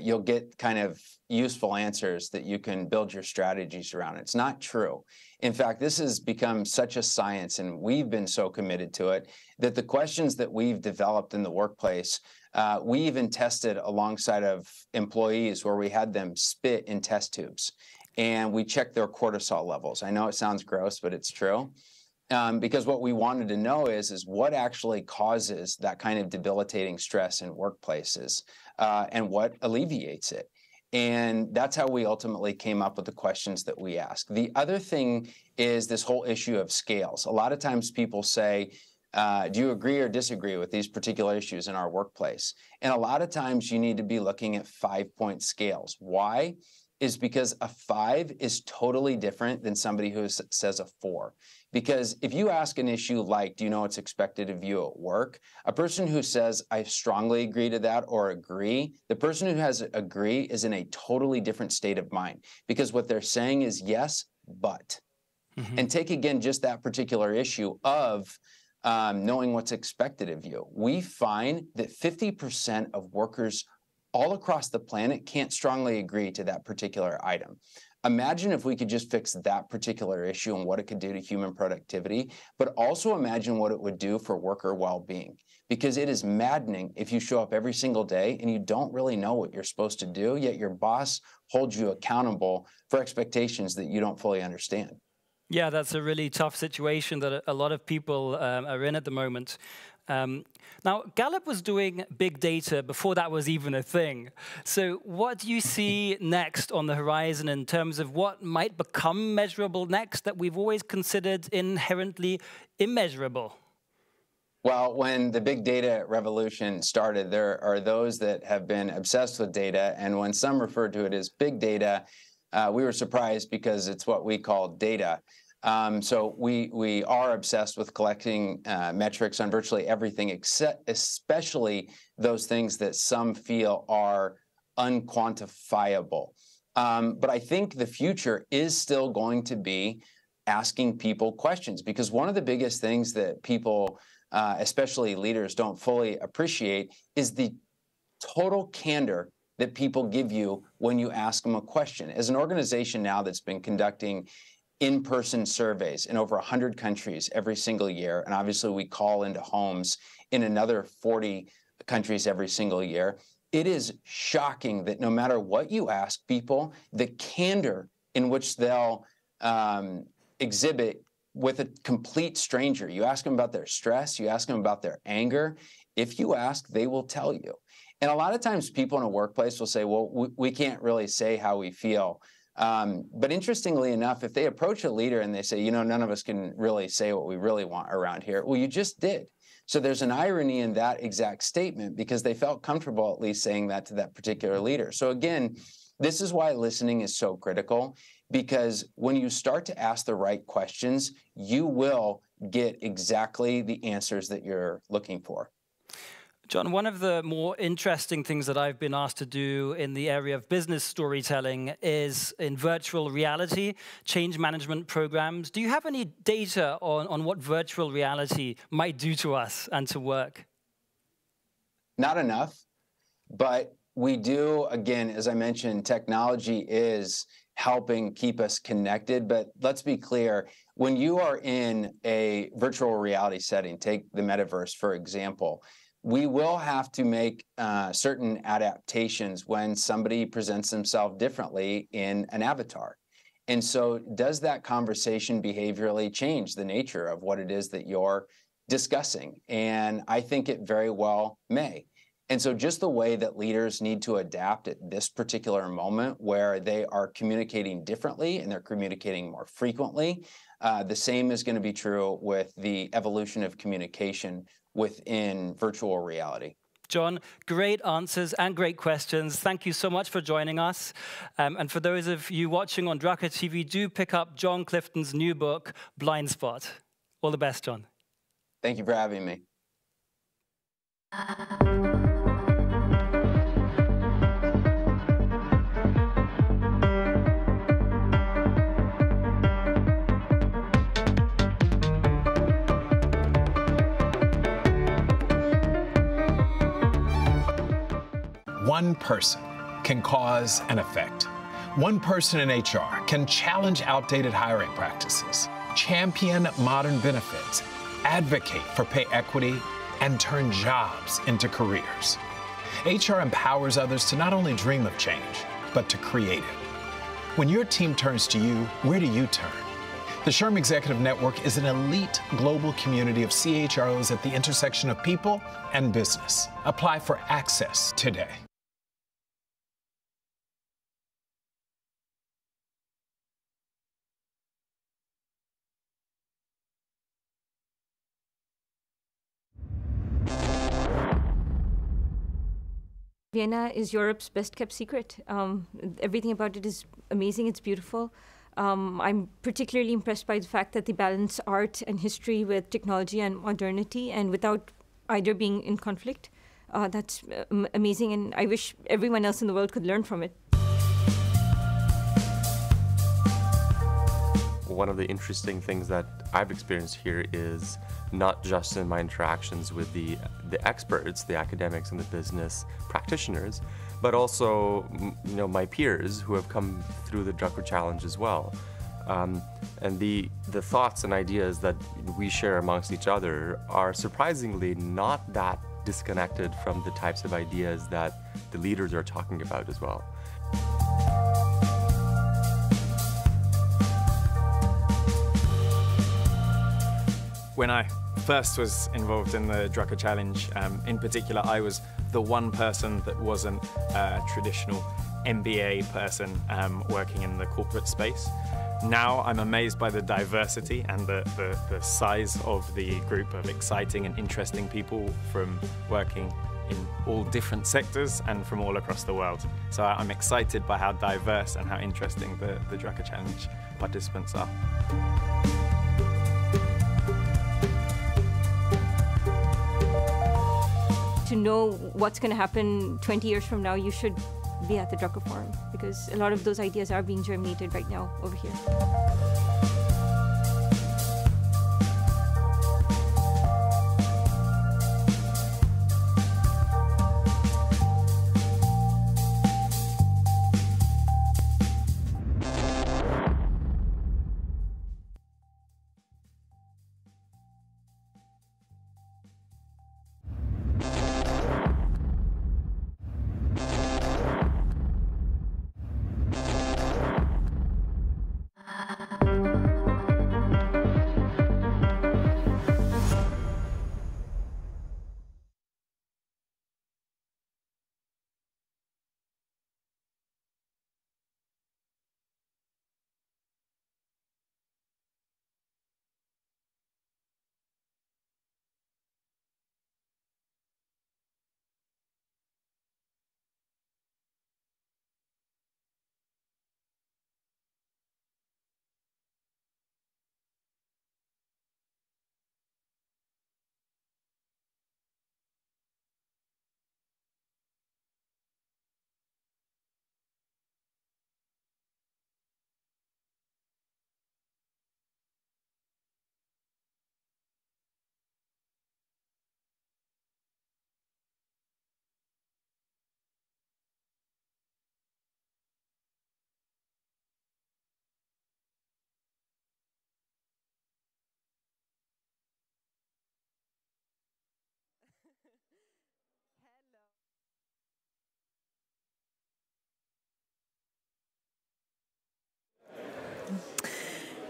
you'll get kind of useful answers that you can build your strategies around. It's not true. In fact, this has become such a science, and we've been so committed to it, that the questions that we've developed in the workplace We even tested alongside of employees where we had them spit in test tubes, and we checked their cortisol levels. I know it sounds gross, but it's true. Because what we wanted to know is what actually causes that kind of debilitating stress in workplaces and what alleviates it. And that's how we ultimately came up with the questions that we ask. The other thing is this whole issue of scales. A lot of times people say, do you agree or disagree with these particular issues in our workplace? And a lot of times you need to be looking at 5-point scales. Why? Is because a 5 is totally different than somebody who says a 4. Because if you ask an issue like, do you know what's expected of you at work? A person who says, I strongly agree to that or agree, the person who has agree is in a totally different state of mind. Because what they're saying is yes, but. And take again just that particular issue of knowing what's expected of you. We find that 50% of workers all across the planet can't strongly agree to that particular item. Imagine if we could just fix that particular issue and what it could do to human productivity, but also imagine what it would do for worker well-being. Because it is maddening if you show up every single day and you don't really know what you're supposed to do, yet your boss holds you accountable for expectations that you don't fully understand. Yeah, that's a really tough situation that a lot of people are in at the moment. Now, Gallup was doing big data before that was even a thing. So what do you see next on the horizon in terms of what might become measurable next that we've always considered inherently immeasurable? Well, when the big data revolution started, there are those that have been obsessed with data, and when some refer to it as big data, we were surprised because it's what we call data. So we are obsessed with collecting metrics on virtually everything, except especially those things that some feel are unquantifiable. But I think the future is still going to be asking people questions, because one of the biggest things that people, especially leaders, don't fully appreciate is the total candor that people give you when you ask them a question. As an organization now that's been conducting in-person surveys in over 100 countries every single year, and obviously we call into homes in another 40 countries every single year, it is shocking that no matter what you ask people, the candor in which they'll exhibit with a complete stranger. You ask them about their stress, you ask them about their anger. If you ask, they will tell you. And a lot of times people in a workplace will say, well, we can't really say how we feel. But interestingly enough, if they approach a leader and they say, you know, none of us can really say what we really want around here, well, you just did. So there's an irony in that exact statement because they felt comfortable at least saying that to that particular leader. So again, this is why listening is so critical, because when you start to ask the right questions, you will get exactly the answers that you're looking for. John, one of the more interesting things that I've been asked to do in the area of business storytelling is in virtual reality, change management programs. Do you have any data on what virtual reality might do to us and to work? Not enough, but we do, again, as I mentioned, technology is helping keep us connected. But let's be clear, when you are in a virtual reality setting, take the metaverse, for example, we will have to make certain adaptations when somebody presents themselves differently in an avatar. And so does that conversation behaviorally change the nature of what it is that you're discussing? And I think it very well may. And so just the way that leaders need to adapt at this particular moment where they are communicating differently and they're communicating more frequently, the same is going to be true with the evolution of communication within virtual reality. John, great answers and great questions. Thank you so much for joining us. And for those of you watching on Drucker TV, do pick up John Clifton's new book, Blind Spot. All the best, John. Thank you for having me. One person can cause an effect. One person in HR can challenge outdated hiring practices, champion modern benefits, advocate for pay equity, and turn jobs into careers. HR empowers others to not only dream of change, but to create it. When your team turns to you, where do you turn? The SHRM Executive Network is an elite global community of CHROs at the intersection of people and business. Apply for access today. Vienna is Europe's best kept secret. Everything about it is amazing, it's beautiful. I'm particularly impressed by the fact that they balance art and history with technology and modernity, and without either being in conflict. That's amazing, and I wish everyone else in the world could learn from it. One of the interesting things that I've experienced here is not just in my interactions with the experts, the academics and the business practitioners, but also my peers who have come through the Drucker Challenge as well. And the thoughts and ideas that we share amongst each other are surprisingly not that disconnected from the types of ideas that the leaders are talking about as well. When I first was involved in the Drucker Challenge, in particular, I was the one person that wasn't a traditional MBA person working in the corporate space. Now I'm amazed by the diversity and the size of the group of exciting and interesting people from working in all different sectors and from all across the world. So I'm excited by how diverse and how interesting the Drucker Challenge participants are. To know what's going to happen 20 years from now, you should be at the Drucker Forum, because a lot of those ideas are being germinated right now over here.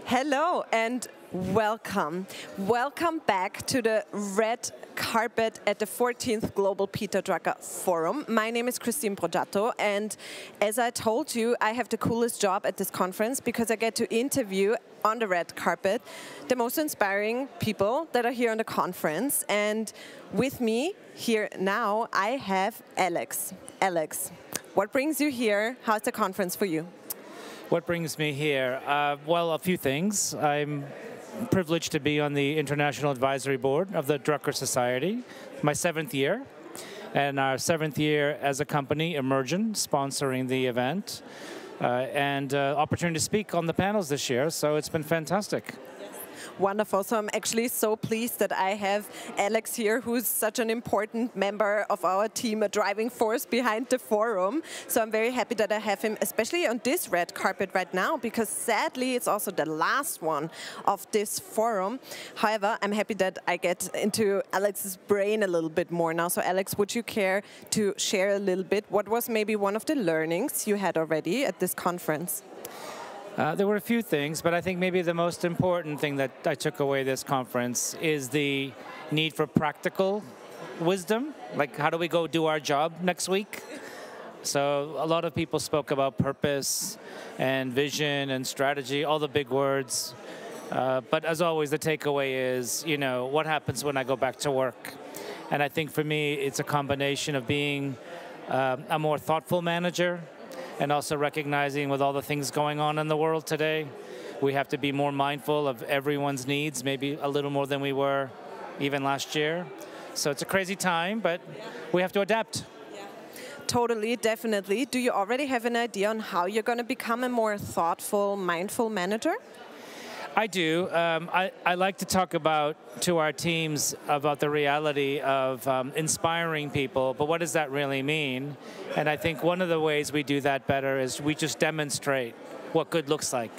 Hello and welcome. Welcome back to the red carpet at the 14th Global Peter Drucker Forum. My name is Broggiato, and as I told you, I have the coolest job at this conference because I get to interview on the red carpet the most inspiring people that are here on the conference. And with me here now, I have Alex. Alex, what brings you here? How's the conference for you? What brings me here? Well, a few things. I'm privileged to be on the International Advisory Board of the Drucker Society, my 7th year, and our 7th year as a company, Emergent, sponsoring the event, and opportunity to speak on the panels this year, so it's been fantastic. Wonderful. So I'm actually so pleased that I have Alex here, who's such an important member of our team, a driving force behind the forum. So I'm very happy that I have him, especially on this red carpet right now, because sadly it's also the last one of this forum. However, I'm happy that I get into Alex's brain a little bit more now. So Alex, would you care to share a little bit what was maybe one of the learnings you had already at this conference? There were a few things, but I think maybe the most important thing that I took away this conference is the need for practical wisdom. Like, how do we go do our job next week? So a lot of people spoke about purpose and vision and strategy, all the big words. But as always, the takeaway is, you know, what happens when I go back to work? And I think for me, it's a combination of being a more thoughtful manager, and also recognizing with all the things going on in the world today, we have to be more mindful of everyone's needs, maybe a little more than we were even last year. So it's a crazy time, but we have to adapt. Totally, definitely. Do you already have an idea on how you're going to become a more thoughtful, mindful manager? I do. I like to talk to our teams about the reality of inspiring people, but what does that really mean? And I think one of the ways we do that better is we just demonstrate what good looks like.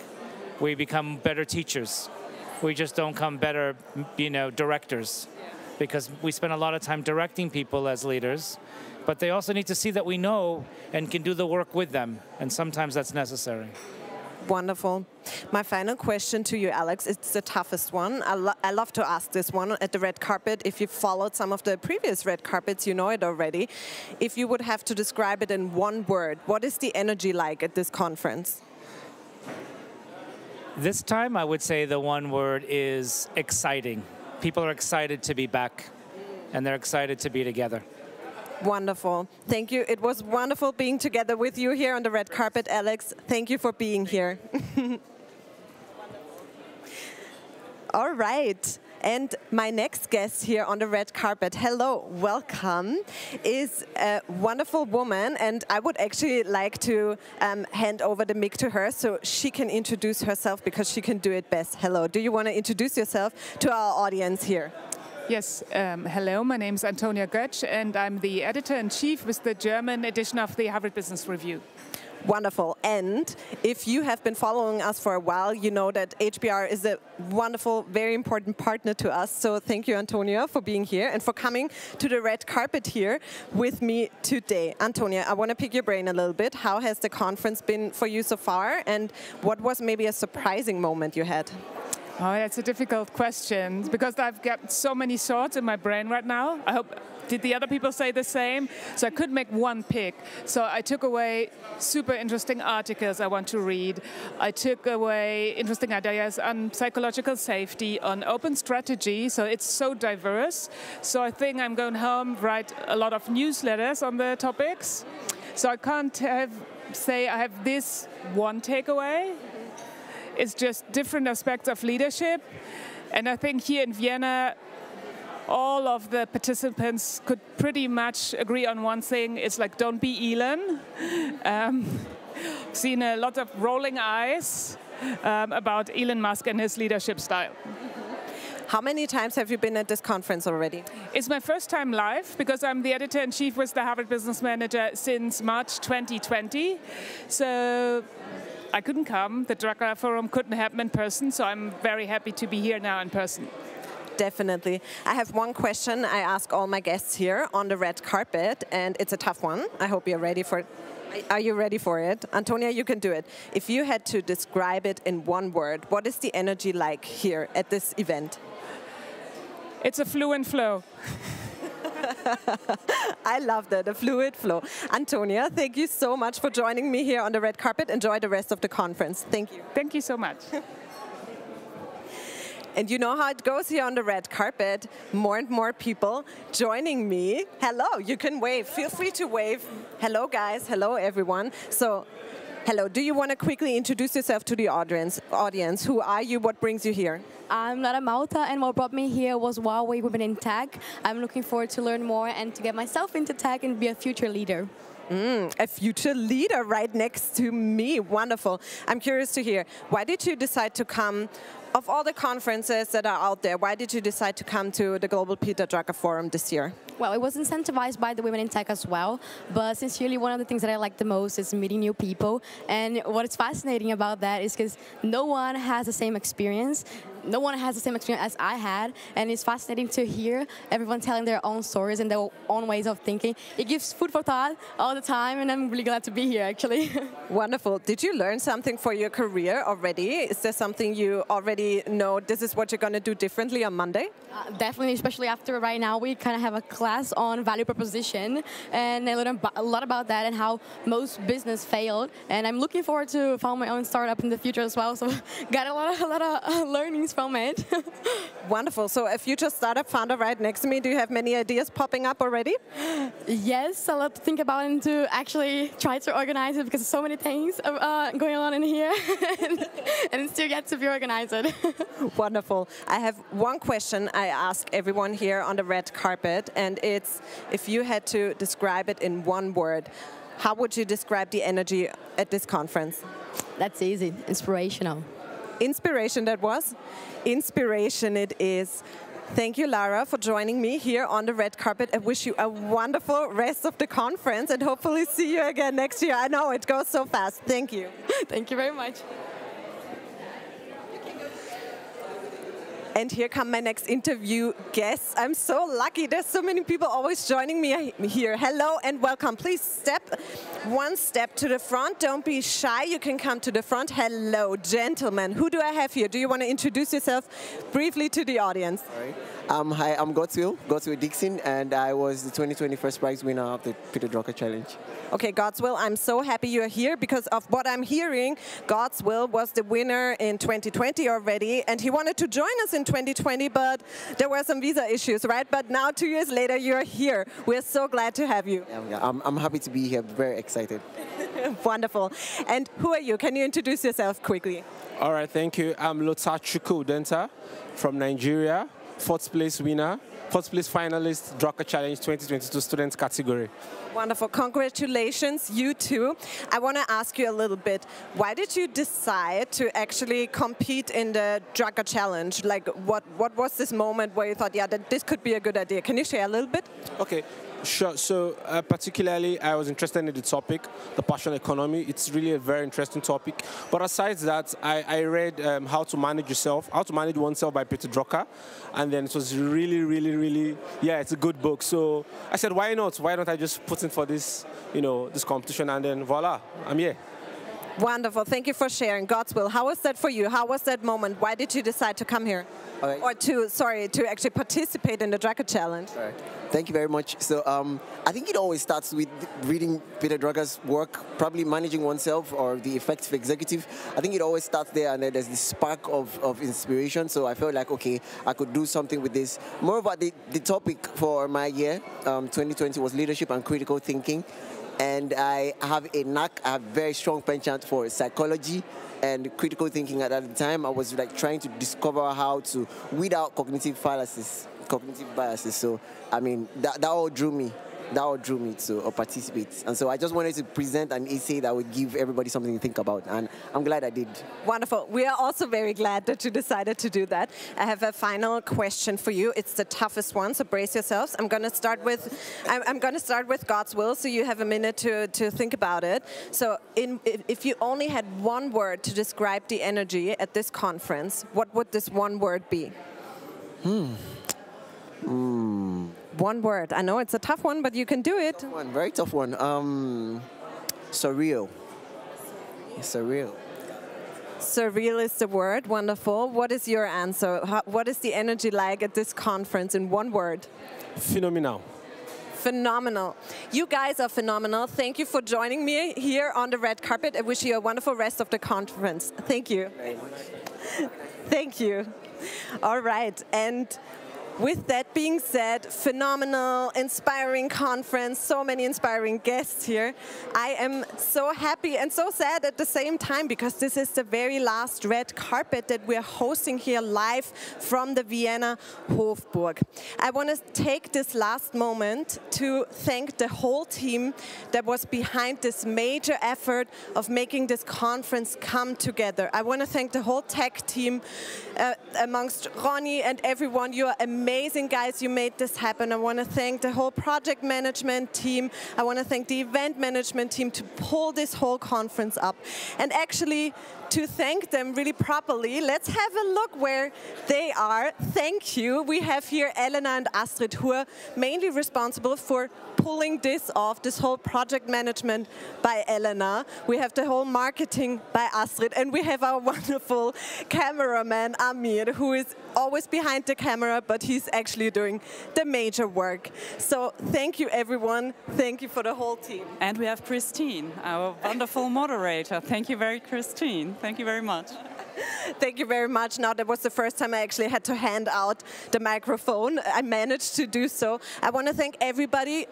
We become better teachers. We just don't become better, you know, directors, because we spend a lot of time directing people as leaders, but they also need to see that we know and can do the work with them, and sometimes that's necessary. Wonderful. My final question to you, Alex, it's the toughest one. I love to ask this one at the red carpet. If you've followed some of the previous red carpets, you know it already. If you would have to describe it in one word, what is the energy like at this conference? This time, I would say the one word is exciting. People are excited to be back, and they're excited to be together. Wonderful. Thank you. It was wonderful being together with you here on the red carpet, Alex. Thank you for being here. All right. And my next guest here on the red carpet, hello, welcome, is a wonderful woman. And I would actually like to hand over the mic to her so she can introduce herself, because she can do it best. Hello. Do you want to introduce yourself to our audience here? Yes, hello, my name is Antonia Götsch, and I'm the editor-in-chief with the German edition of the Harvard Business Review. Wonderful. And if you have been following us for a while, you know that HBR is a wonderful, very important partner to us. So thank you, Antonia, for being here and for coming to the red carpet here with me today. Antonia, I want to pick your brain a little bit. How has the conference been for you so far? And what was maybe a surprising moment you had? Oh, that's a difficult question, because I've got so many thoughts in my brain right now. I hope, did the other people say the same? So I could make one pick. So I took away super interesting articles I want to read. I took away interesting ideas on psychological safety, on open strategy. So it's so diverse. So I think I'm going home, write a lot of newsletters on the topics. So I can't say I have this one takeaway. It's just different aspects of leadership. And I think here in Vienna, all of the participants could pretty much agree on one thing. It's like, don't be Elon. Seen a lot of rolling eyes about Elon Musk and his leadership style. How many times have you been at this conference already? It's my first time live, because I'm the editor-in-chief with the Harvard Business Manager since March 2020. So I couldn't come. The DRUCKER Forum couldn't happen in person, so I'm very happy to be here now in person. Definitely. I have one question I ask all my guests here on the red carpet, and it's a tough one. I hope you're ready for it. Are you ready for it? Antonia, you can do it. If you had to describe it in one word, what is the energy like here at this event? It's a fluent flow. I love that, a fluid flow. Antonia, thank you so much for joining me here on the red carpet. Enjoy the rest of the conference. Thank you. Thank you so much. And you know how it goes here on the red carpet. More and more people joining me. Hello, you can wave. Feel free to wave. Hello, guys. Hello, everyone. So, hello. Do you want to quickly introduce yourself to the audience? Who are you? What brings you here? I'm Clara Mauta, and what brought me here was Huawei Women in Tech. I'm looking forward to learn more and to get myself into tech and be a future leader. A future leader right next to me. Wonderful. I'm curious to hear, why did you decide to come Of all the conferences that are out there, why did you decide to come to the Global Peter Drucker Forum this year? Well, it was incentivized by the Women in Tech as well, but sincerely, one of the things that I like the most is meeting new people. And what is fascinating about that is because no one has the same experience. No one has the same experience as I had, and it's fascinating to hear everyone telling their own stories and their own ways of thinking. It gives food for thought all the time, and I'm really glad to be here, actually. Wonderful. Did you learn something for your career already? Is there something you already know this is what you're going to do differently on Monday? Definitely, especially after right now we kind of have a class on value proposition, and I learned a lot about that and how most business failed. And I'm looking forward to found my own startup in the future as well. So got a lot of learnings from it. Wonderful. So a future startup founder right next to me. Do you have many ideas popping up already? Yes, a lot to think about and to actually try to organize it because there's so many things going on in here and it still yet to be organized. Wonderful. I have one question I ask everyone here on the red carpet, and it's if you had to describe it in one word, how would you describe the energy at this conference? That's easy. Inspirational. Inspiration, that was? Inspiration it is. Thank you, Lara, for joining me here on the red carpet. I wish you a wonderful rest of the conference and hopefully see you again next year. I know it goes so fast. Thank you. Thank you very much. And here come my next interview guests. I'm so lucky. There's so many people always joining me here. Hello and welcome. Please step one step to the front. Don't be shy. You can come to the front. Hello, gentlemen. Who do I have here? Do you want to introduce yourself briefly to the audience? All right. Hi, I'm Godswill Dixon, and I was the 2020 first prize winner of the Peter Drucker Challenge. Okay, Godswill, I'm so happy you're here because of what I'm hearing. Godswill was the winner in 2020 already, and he wanted to join us in 2020, but there were some visa issues, right? But now, 2 years later, you're here. We're so glad to have you. Yeah, I'm happy to be here, very excited. Wonderful. And who are you? Can you introduce yourself quickly? All right, thank you. I'm Lotachukwu Denta from Nigeria, fourth place winner, fourth place finalist, Drucker Challenge 2022 student category. Wonderful. Congratulations, you too. I want to ask you a little bit, why did you decide to actually compete in the Drucker Challenge? Like, what was this moment where you thought, yeah, that this could be a good idea? Can you share a little bit? Okay. Sure. So particularly, I was interested in the topic, the passion economy. It's really a very interesting topic. But aside that, I read How to Manage Yourself, How to Manage Oneself by Peter Drucker. And then it was really, yeah, it's a good book. So I said, why not? Why don't I just put in for this, this competition? And then voila, I'm here. Wonderful. Thank you for sharing. Godswill, how was that for you? How was that moment? Why did you decide to come here? Right. Or to actually participate in the Drucker Challenge? Right. Thank you very much. So I think it always starts with reading Peter Drucker's work, probably Managing Oneself or The Effective Executive. I think it always starts there, and then there's this spark of inspiration. So I felt like, okay, I could do something with this. More about the topic for my year, 2020, was leadership and critical thinking. And I have a very strong penchant for psychology and critical thinking. At the time, I was like trying to discover how to weed out cognitive biases. So, I mean, that all drew me. That all drew me to participate. And so I just wanted to present an essay that would give everybody something to think about. And I'm glad I did. Wonderful. We are also very glad that you decided to do that. I have a final question for you. It's the toughest one, so brace yourselves. I'm going to start with Godswill, so you have a minute to think about it. So if you only had one word to describe the energy at this conference, what would this one word be? One word. I know it's a tough one, but you can do it. Very tough one. Surreal. Surreal. Surreal is the word. Wonderful. What is your answer? What is the energy like at this conference in one word? Phenomenal. Phenomenal. You guys are phenomenal. Thank you for joining me here on the red carpet. I wish you a wonderful rest of the conference. Thank you. Very much. Thank you. All right. And with that being said, phenomenal, inspiring conference, so many inspiring guests here. I am so happy and so sad at the same time because this is the very last red carpet that we're hosting here live from the Vienna Hofburg. I want to take this last moment to thank the whole team that was behind this major effort of making this conference come together. I want to thank the whole tech team amongst Ronnie and everyone. You are amazing guys, you made this happen. I want to thank the whole project management team. I want to thank the event management team to pull this whole conference up. And actually, to thank them really properly, let's have a look where they are. Thank you. We have here Elena and Astrid, who are mainly responsible for pulling this off, this whole project management by Elena. We have the whole marketing by Astrid, and we have our wonderful cameraman, Amir, who is always behind the camera, but he's actually doing the major work. So thank you, everyone. Thank you for the whole team. And we have Christine, our wonderful moderator. Thank you very, Christine. Thank you very much. Thank you very much. Now, that was the first time I actually had to hand out the microphone. I managed to do so. I want to thank everybody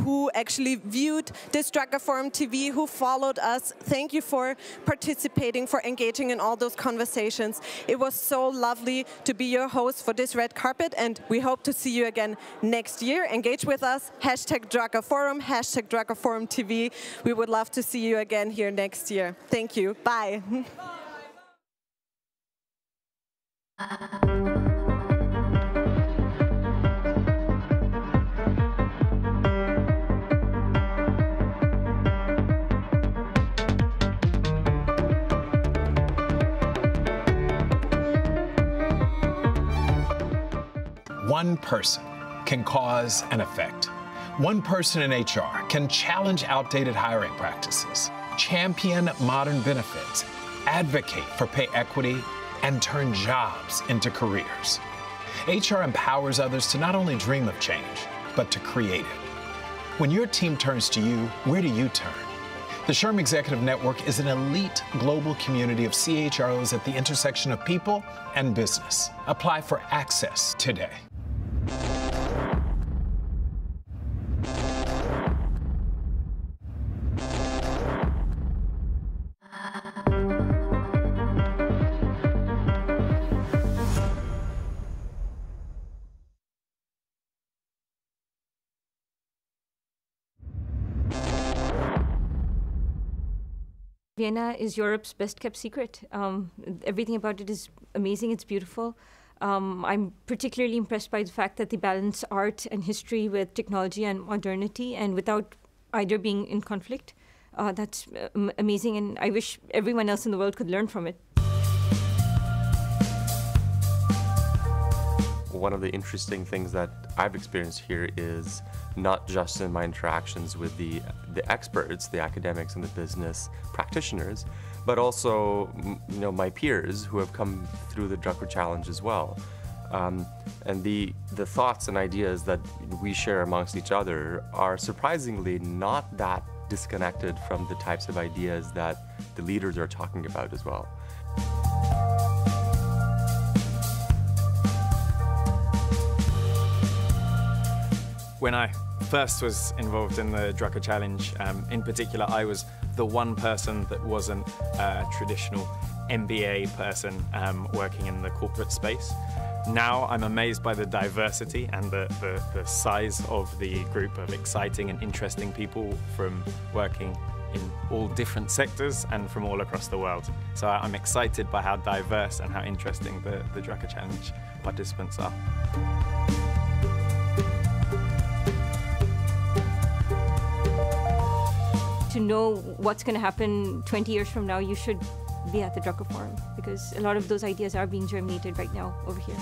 who actually viewed this DRUCKER Forum TV, who followed us. Thank you for participating, for engaging in all those conversations. It was so lovely to be your host for this red carpet, and we hope to see you again next year. Engage with us, #DRUCKER Forum, #DRUCKER Forum TV. We would love to see you again here next year. Thank you. Bye. One person can cause an effect. One person in HR can challenge outdated hiring practices, champion modern benefits, advocate for pay equity, and turn jobs into careers. HR empowers others to not only dream of change, but to create it. When your team turns to you, where do you turn? The SHRM Executive Network is an elite global community of CHROs at the intersection of people and business. Apply for access today. Vienna is Europe's best kept secret. Everything about it is amazing, it's beautiful. I'm particularly impressed by the fact that they balance art and history with technology and modernity, and without either being in conflict. That's amazing, and I wish everyone else in the world could learn from it. One of the interesting things that I've experienced here is not just in my interactions with the experts, the academics and the business practitioners, but also my peers who have come through the Drucker Challenge as well. And the thoughts and ideas that we share amongst each other are surprisingly not that disconnected from the types of ideas that the leaders are talking about as well. When I first was involved in the Drucker Challenge, in particular, I was the one person that wasn't a traditional MBA person working in the corporate space. Now I'm amazed by the diversity and the size of the group of exciting and interesting people from working in all different sectors and from all across the world. So I'm excited by how diverse and how interesting the Drucker Challenge participants are. To know what's going to happen 20 years from now, you should be at the Drucker Forum, because a lot of those ideas are being germinated right now over here.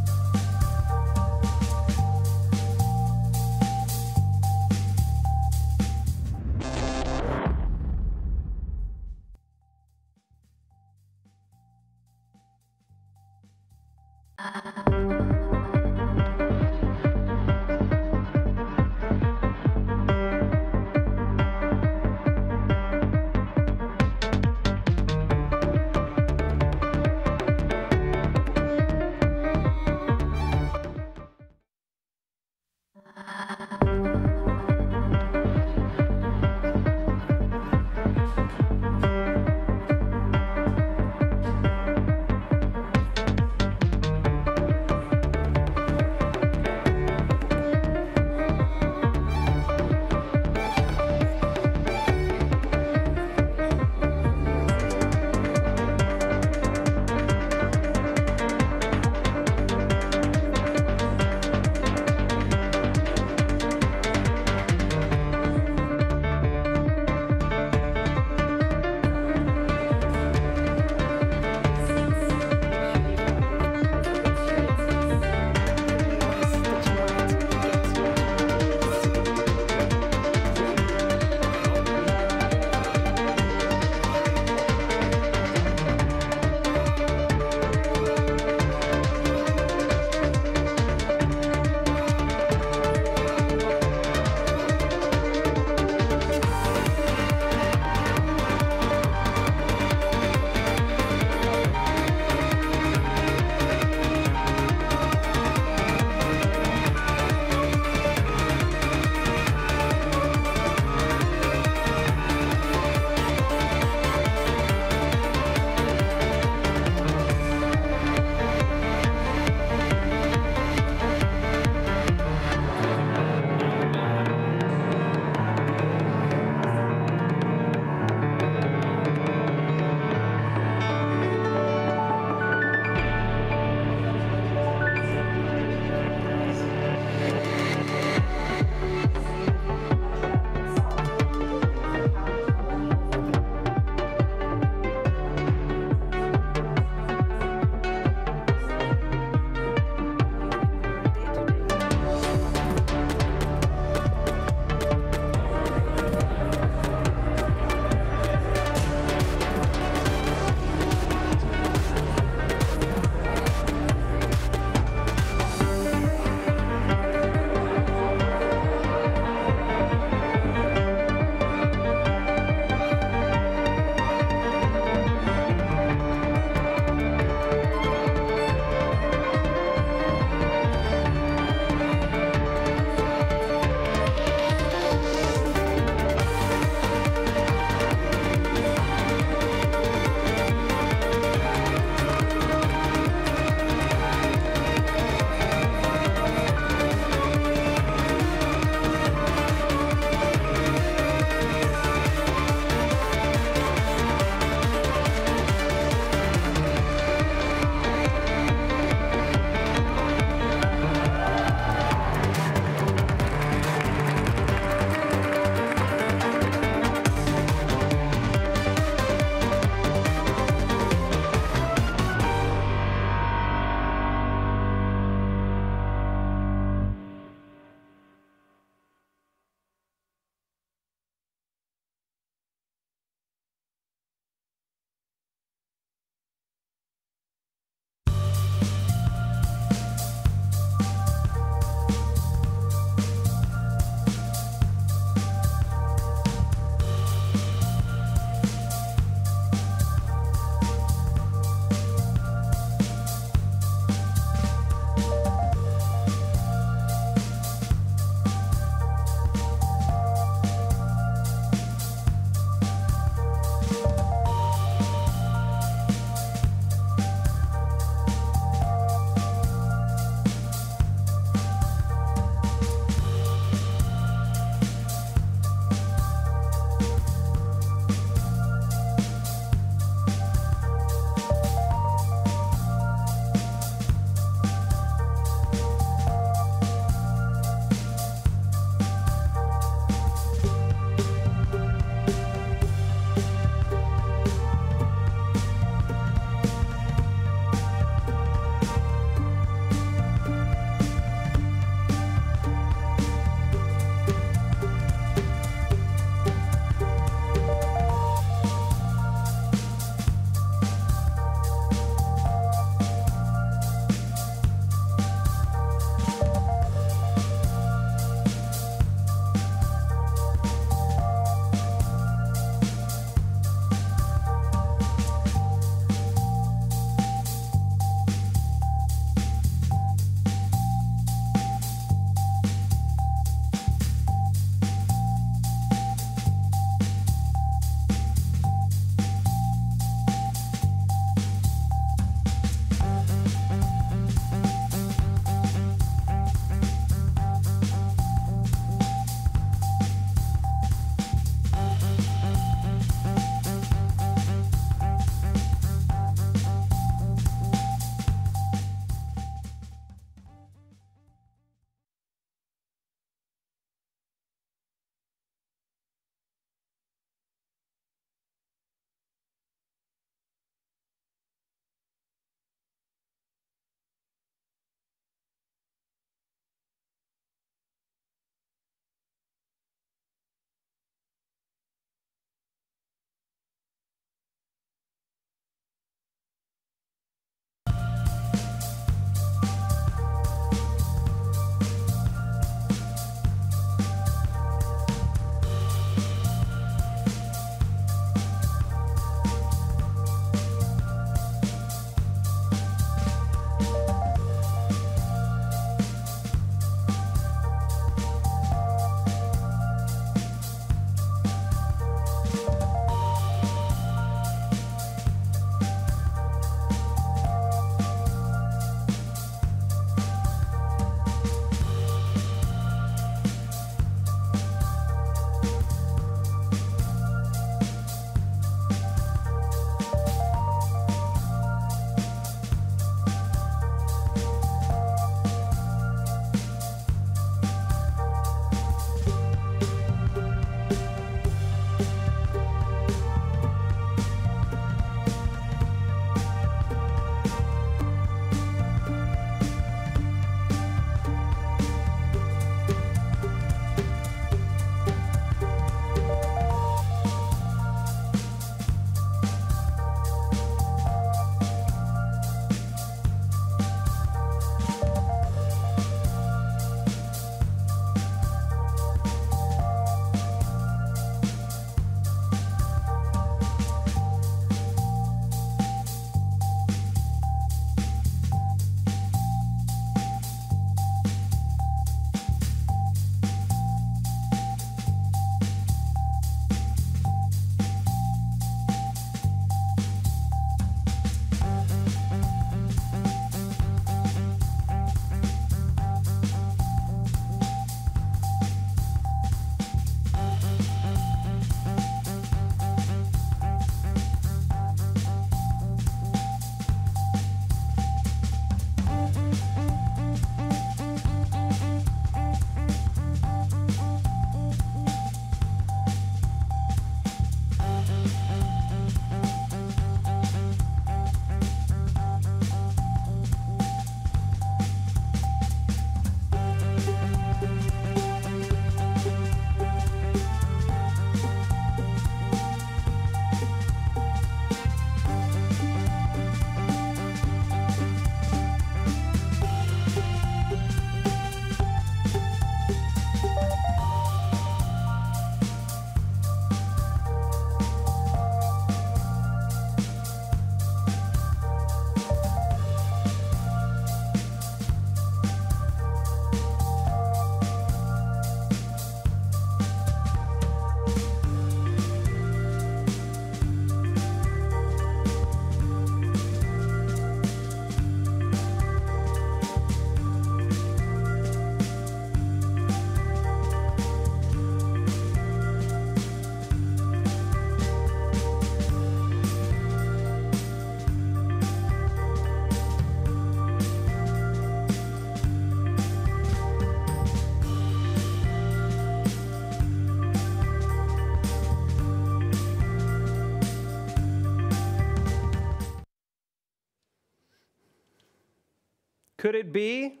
Could it be?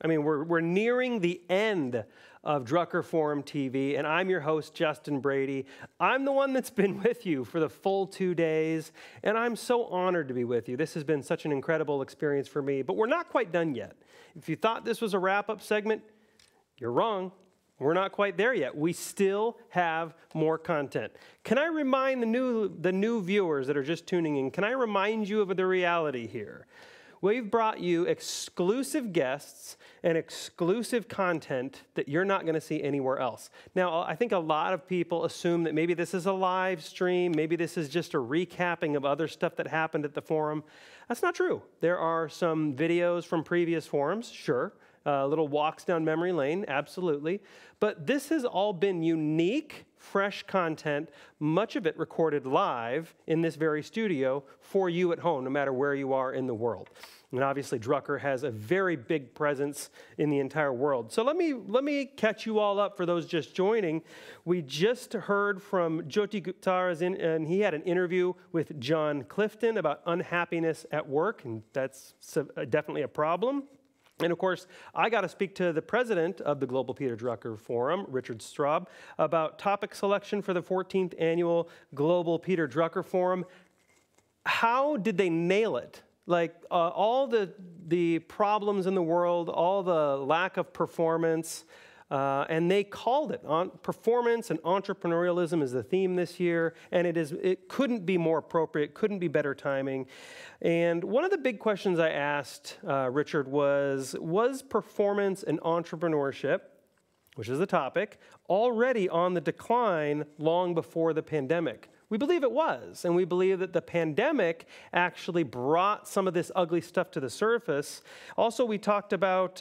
I mean, we're nearing the end of Drucker Forum TV, and I'm your host, Justin Brady. I'm the one that's been with you for the full 2 days, and I'm so honored to be with you. This has been such an incredible experience for me, but we're not quite done yet. If you thought this was a wrap-up segment, you're wrong. We're not quite there yet. We still have more content. Can I remind the new viewers that are just tuning in, can I remind you of the reality here? We've brought you exclusive guests and exclusive content that you're not going to see anywhere else. Now, I think a lot of people assume that maybe this is a live stream, maybe this is just a recapping of other stuff that happened at the forum. That's not true. There are some videos from previous forums, sure. Little walks down memory lane, absolutely. But this has all been unique, fresh content, much of it recorded live in this very studio for you at home, no matter where you are in the world. And obviously, Drucker has a very big presence in the entire world. So let me catch you all up for those just joining. We just heard from Jyoti Gupta, and he had an interview with John Clifton about unhappiness at work, and that's definitely a problem. And of course, I got to speak to the president of the Global Peter Drucker Forum, Richard Straub, about topic selection for the 14th annual Global Peter Drucker Forum. How did they nail it? Like all the problems in the world, all the lack of performance, and they called it. Performance and entrepreneurialism is the theme this year, and it couldn't be more appropriate, couldn't be better timing. And one of the big questions I asked Richard was performance and entrepreneurship, which is the topic, already on the decline long before the pandemic? We believe it was, and we believe that the pandemic actually brought some of this ugly stuff to the surface. Also, we talked about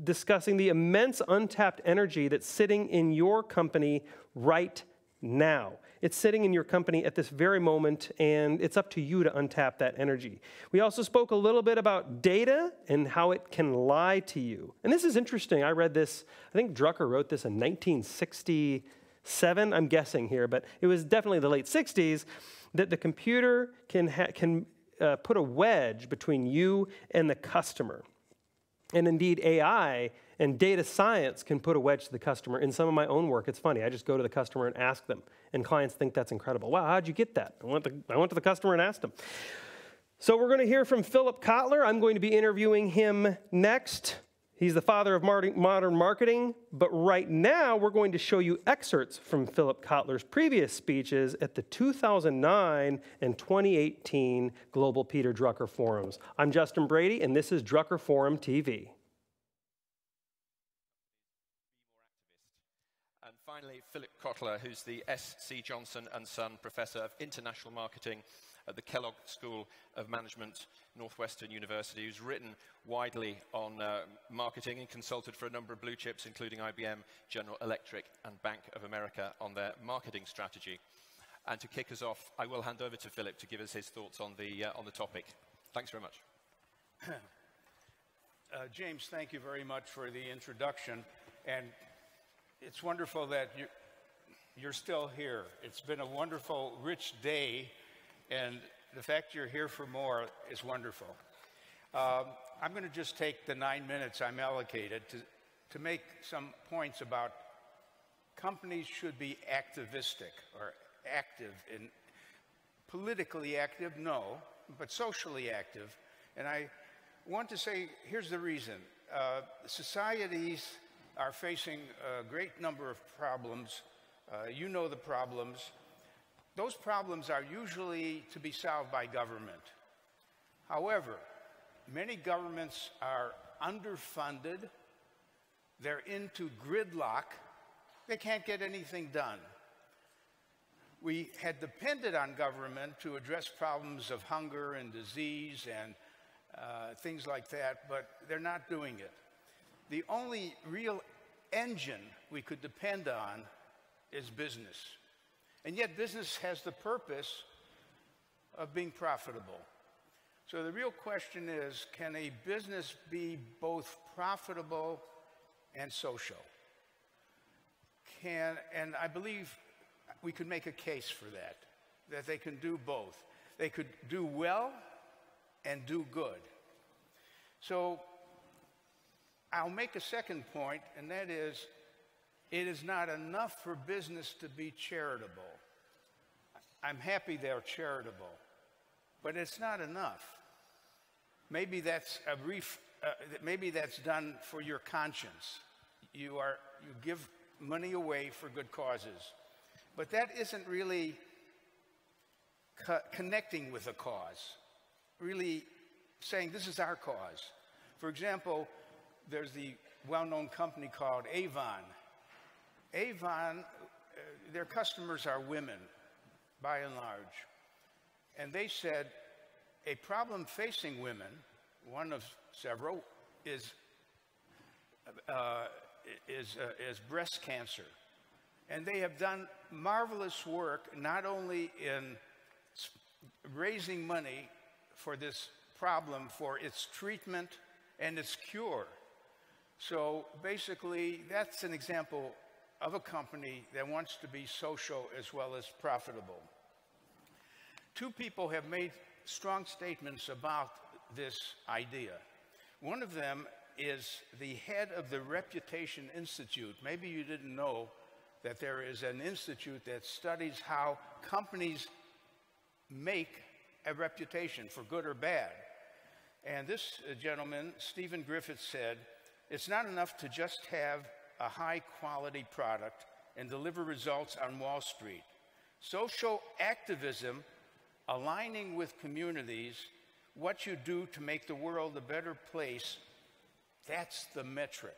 discussing the immense untapped energy that's sitting in your company right now. It's sitting in your company at this very moment, and it's up to you to untap that energy. We also spoke a little bit about data and how it can lie to you. And this is interesting. I read this, I think Drucker wrote this in 1967, I'm guessing here, but it was definitely the late 60s, that the computer can put a wedge between you and the customer. And indeed, AI and data science can put a wedge to the customer. In some of my own work, it's funny. I just go to the customer and ask them, and clients think that's incredible. Wow, how'd you get that? I went to the customer and asked them. So we're going to hear from Philip Kotler. I'm going to be interviewing him next. He's the father of modern marketing, but right now we're going to show you excerpts from Philip Kotler's previous speeches at the 2009 and 2018 Global Peter Drucker Forums. I'm Justin Brady, and this is Drucker Forum TV. And finally, Philip Kotler, who's the S.C. Johnson & Son Professor of International Marketing at the Kellogg School of Management, Northwestern University, who's written widely on marketing and consulted for a number of blue chips, including IBM, General Electric, and Bank of America on their marketing strategy. And to kick us off, I will hand over to Philip to give us his thoughts on the topic. Thanks very much. James, thank you very much for the introduction. And it's wonderful that you're still here. It's been a wonderful, rich day. And the fact you're here for more is wonderful. I'm going to just take the 9 minutes I'm allocated to make some points about companies should be activistic or active. In politically active, no, but socially active. And I want to say, here's the reason. Societies are facing a great number of problems. You know the problems. Those problems are usually to be solved by government. However, many governments are underfunded, they're into gridlock, they can't get anything done. We had depended on government to address problems of hunger and disease and things like that, but they're not doing it. The only real engine we could depend on is business. And yet business has the purpose of being profitable. So the real question is, can a business be both profitable and social? And I believe we could make a case for that they can do both. They could do well and do good. So I'll make a second point, and that is, it is not enough for business to be charitable. I'm happy they're charitable, but it's not enough. Maybe that's maybe that's done for your conscience. You give money away for good causes, but that isn't really connecting with a cause, really saying this is our cause. For example, there's the well-known company called Avon. Avon, their customers are women, by and large. And they said a problem facing women, one of several, is breast cancer. And they have done marvelous work, not only in raising money for this problem, for its treatment and its cure. So basically, that's an example of a company that wants to be social as well as profitable. Two people have made strong statements about this idea. One of them is the head of the Reputation Institute. Maybe you didn't know that there is an institute that studies how companies make a reputation, for good or bad. And this gentleman, Stephen Griffith, said, it's not enough to just have a high-quality product and deliver results on Wall Street. Social activism, aligning with communities, what you do to make the world a better place, that's the metric.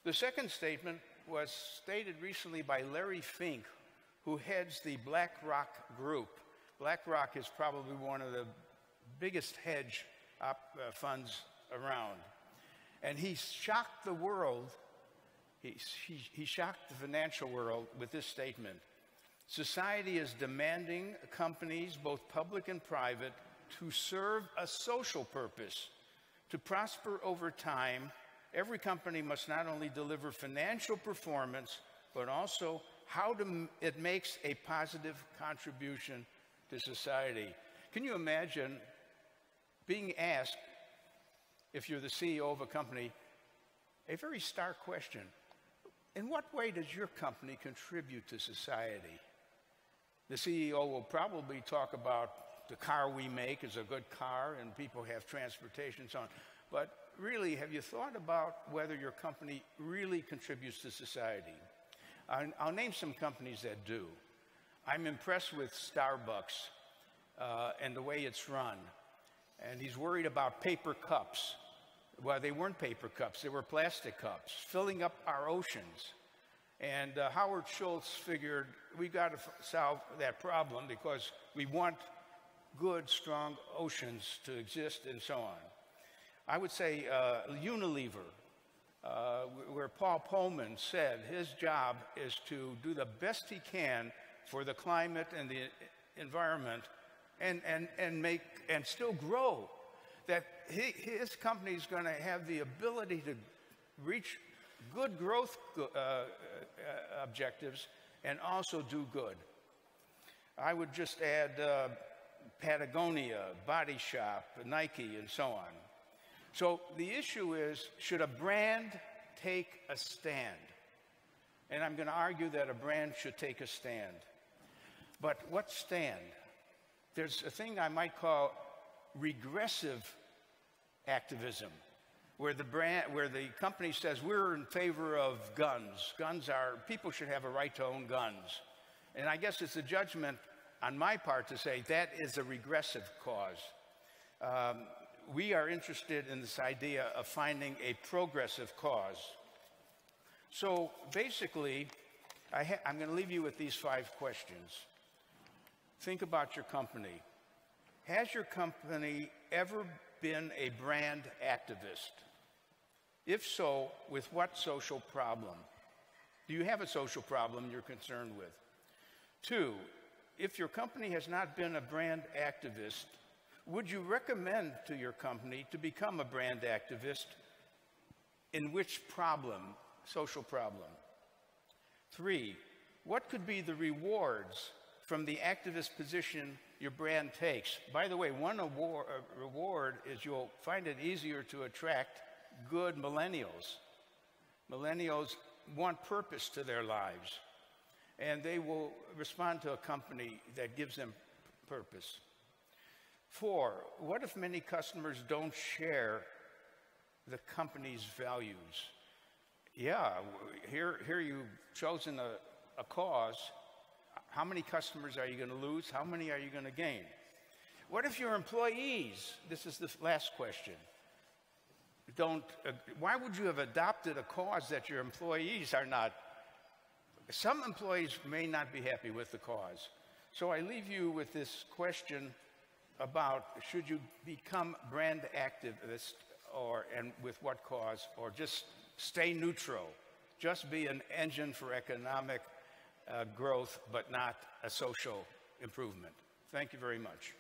The second statement was stated recently by Larry Fink, who heads the BlackRock Group. BlackRock is probably one of the biggest hedge funds around. And he shocked the world, he shocked the financial world with this statement. Society is demanding companies, both public and private, to serve a social purpose. To prosper over time, every company must not only deliver financial performance, but also how it makes a positive contribution to society. Can you imagine being asked, if you're the CEO of a company, a very stark question: in what way does your company contribute to society? The CEO will probably talk about the car we make is a good car and people have transportation and so on. But really, have you thought about whether your company really contributes to society? I'll name some companies that do. I'm impressed with Starbucks and the way it's run. And he's worried about paper cups. Well, they weren't paper cups, they were plastic cups, filling up our oceans. And Howard Schultz figured we've got to solve that problem because we want good, strong oceans to exist and so on. I would say Unilever, where Paul Pullman said his job is to do the best he can for the climate and the environment and still grow. That his company is going to have the ability to reach good growth objectives and also do good. I would just add Patagonia, Body Shop, Nike, and so on. So the issue is, should a brand take a stand? And I'm going to argue that a brand should take a stand. But what stand? There's a thing I might call regressive activism, where the company says we're in favor of guns. People should have a right to own guns. And I guess it's a judgment on my part to say that is a regressive cause. We are interested in this idea of finding a progressive cause. So basically, I'm going to leave you with these 5 questions. Think about your company. Has your company ever been a brand activist? If so, with what social problem? Do you have a social problem you're concerned with? 2, if your company has not been a brand activist, would you recommend to your company to become a brand activist? In which problem, social problem? 3, what could be the rewards from the activist position your brand takes. By the way, one reward is you'll find it easier to attract good millennials. Millennials want purpose to their lives, and they will respond to a company that gives them purpose. 4, what if many customers don't share the company's values? Yeah, here you've chosen a cause. How many customers are you going to lose? How many are you going to gain? What if your employees, this is the last question, why would you have adopted a cause that your employees are not? Some employees may not be happy with the cause. So I leave you with this question about, should you become brand activist, and with what cause, or just stay neutral, just be an engine for economic growth, but not a social improvement. Thank you very much.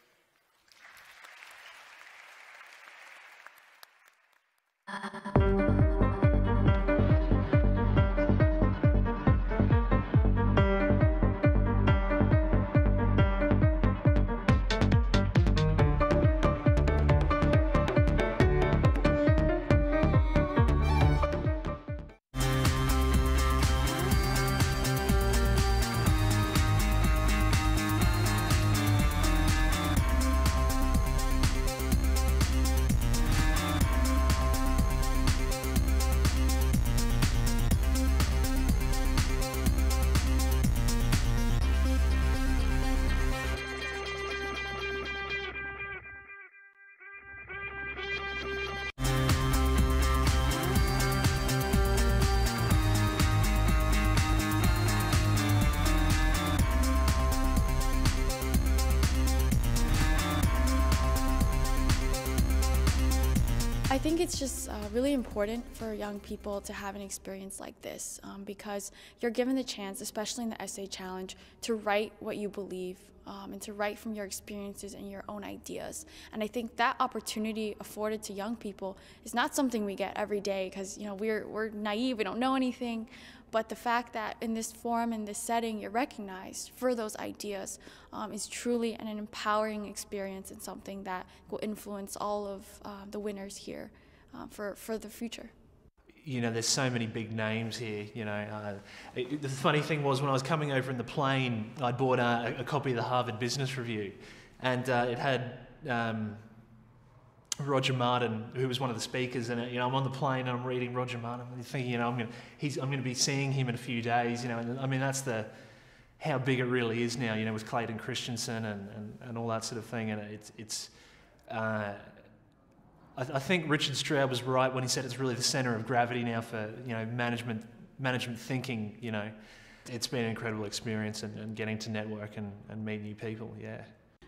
I think it's just really important for young people to have an experience like this because you're given the chance, especially in the essay challenge, to write what you believe and to write from your experiences and your own ideas. And I think that opportunity afforded to young people is not something we get every day because we're naive, we don't know anything. But the fact that in this forum, in this setting, you're recognized for those ideas is truly an empowering experience and something that will influence all of the winners here for the future. There's so many big names here. The funny thing was when I was coming over in the plane, I bought a copy of the Harvard Business Review, and it had Roger Martin, who was one of the speakers, and I'm on the plane and I'm reading Roger Martin and thinking, I'm going to be seeing him in a few days. And I mean that's how big it really is now. With Clayton Christensen and all that sort of thing. And I think Richard Straub was right when he said it's really the center of gravity now for management thinking. It's been an incredible experience and getting to network and meet new people. Yeah.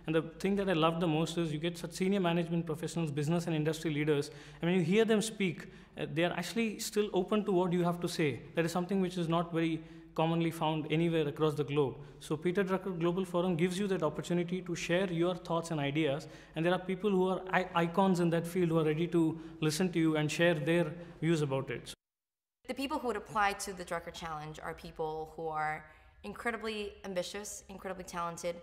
And the thing that I love the most is you get such senior management professionals, business and industry leaders, and when you hear them speak, they are actually still open to what you have to say. That is something which is not very commonly found anywhere across the globe. So Peter Drucker Global Forum gives you that opportunity to share your thoughts and ideas, and there are people who are icons in that field who are ready to listen to you and share their views about it. The people who would apply to the Drucker Challenge are people who are incredibly ambitious, incredibly talented,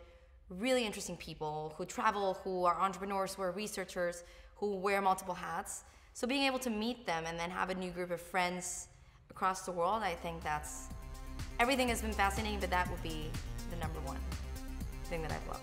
really interesting people who travel, who are entrepreneurs, who are researchers, who wear multiple hats. So being able to meet them and then have a new group of friends across the world, I think everything has been fascinating, but that would be the #1 thing that I've loved.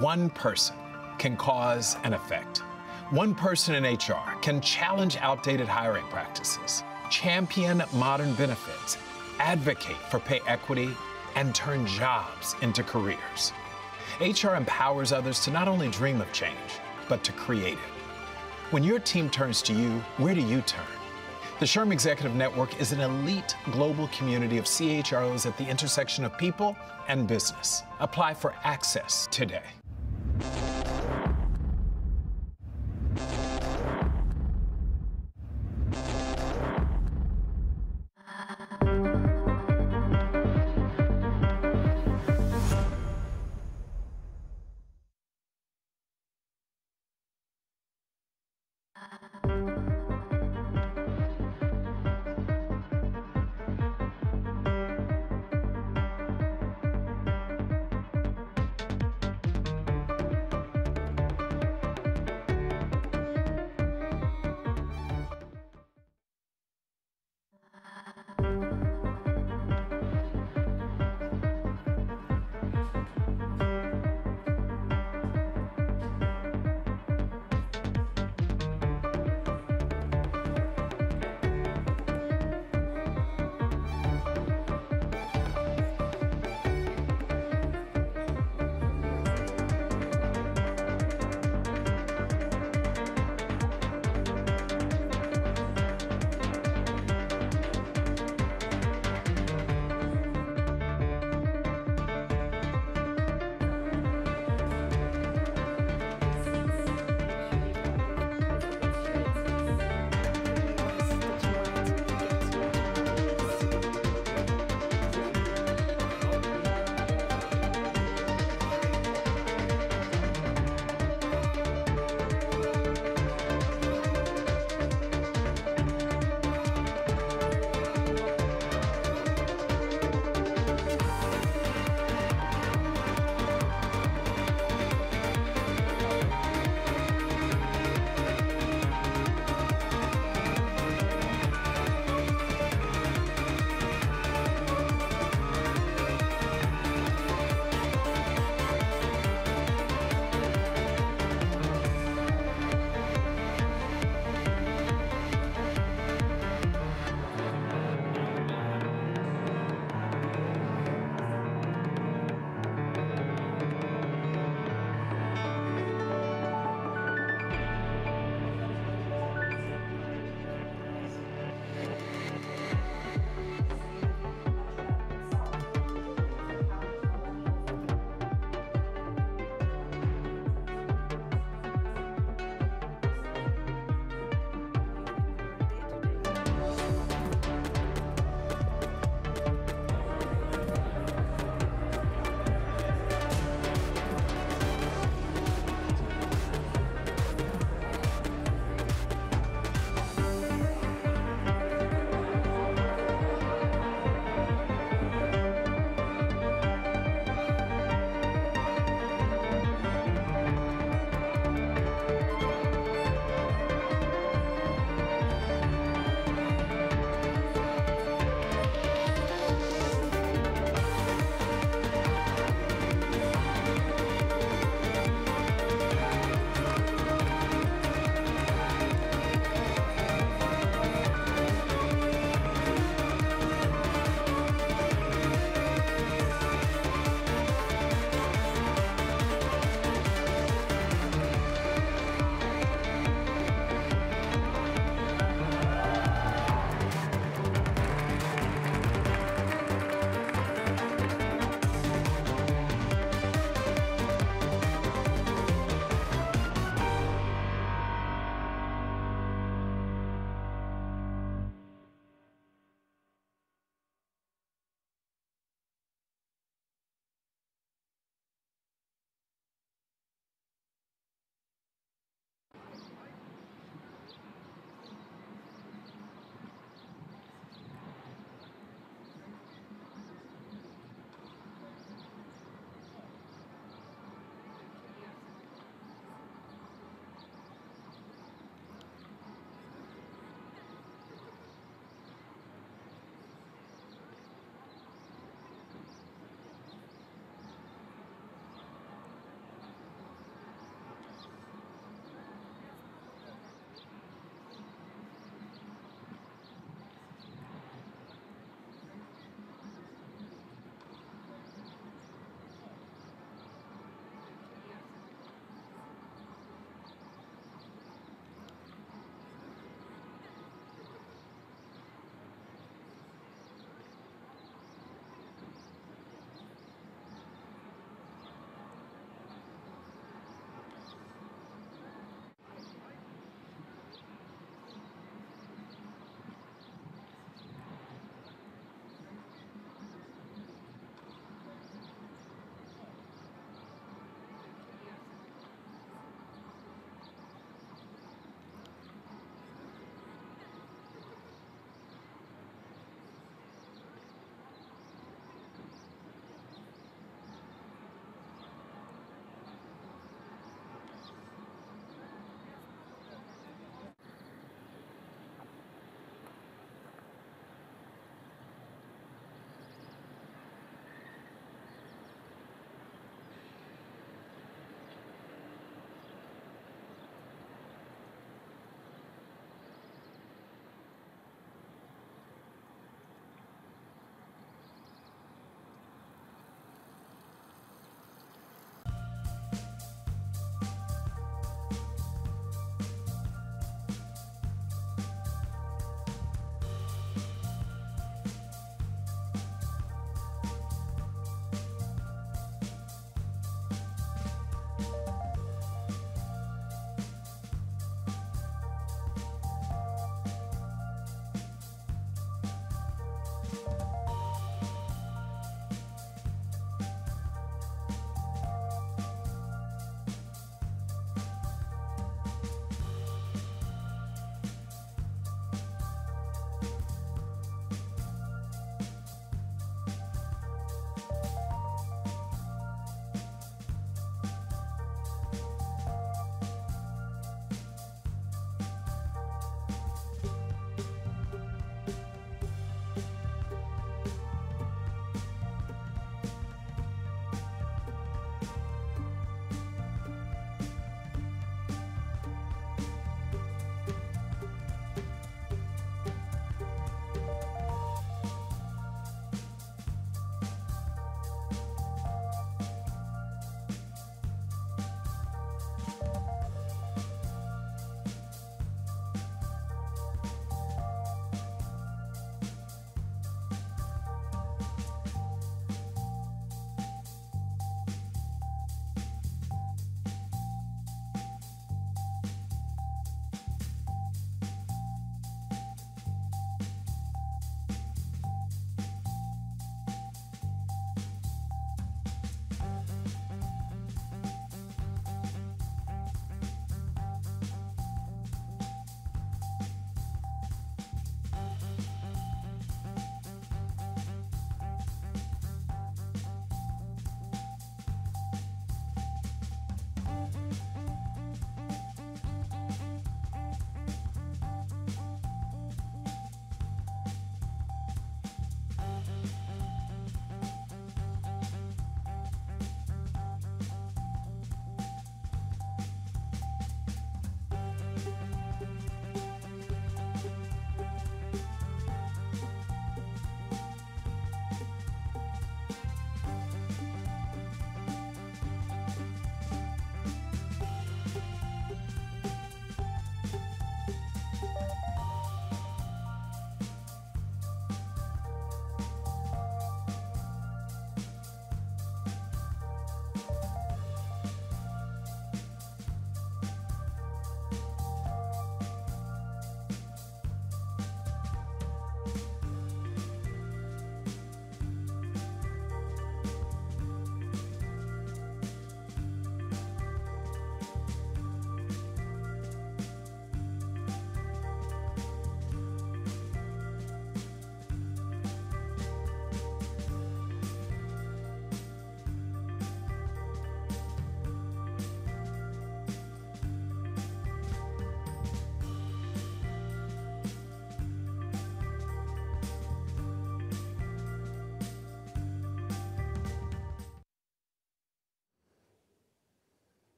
One person can cause an effect. One person in HR can challenge outdated hiring practices, champion modern benefits, advocate for pay equity, and turn jobs into careers. HR empowers others to not only dream of change, but to create it. When your team turns to you, where do you turn? The SHRM Executive Network is an elite global community of CHROs at the intersection of people and business. Apply for access today.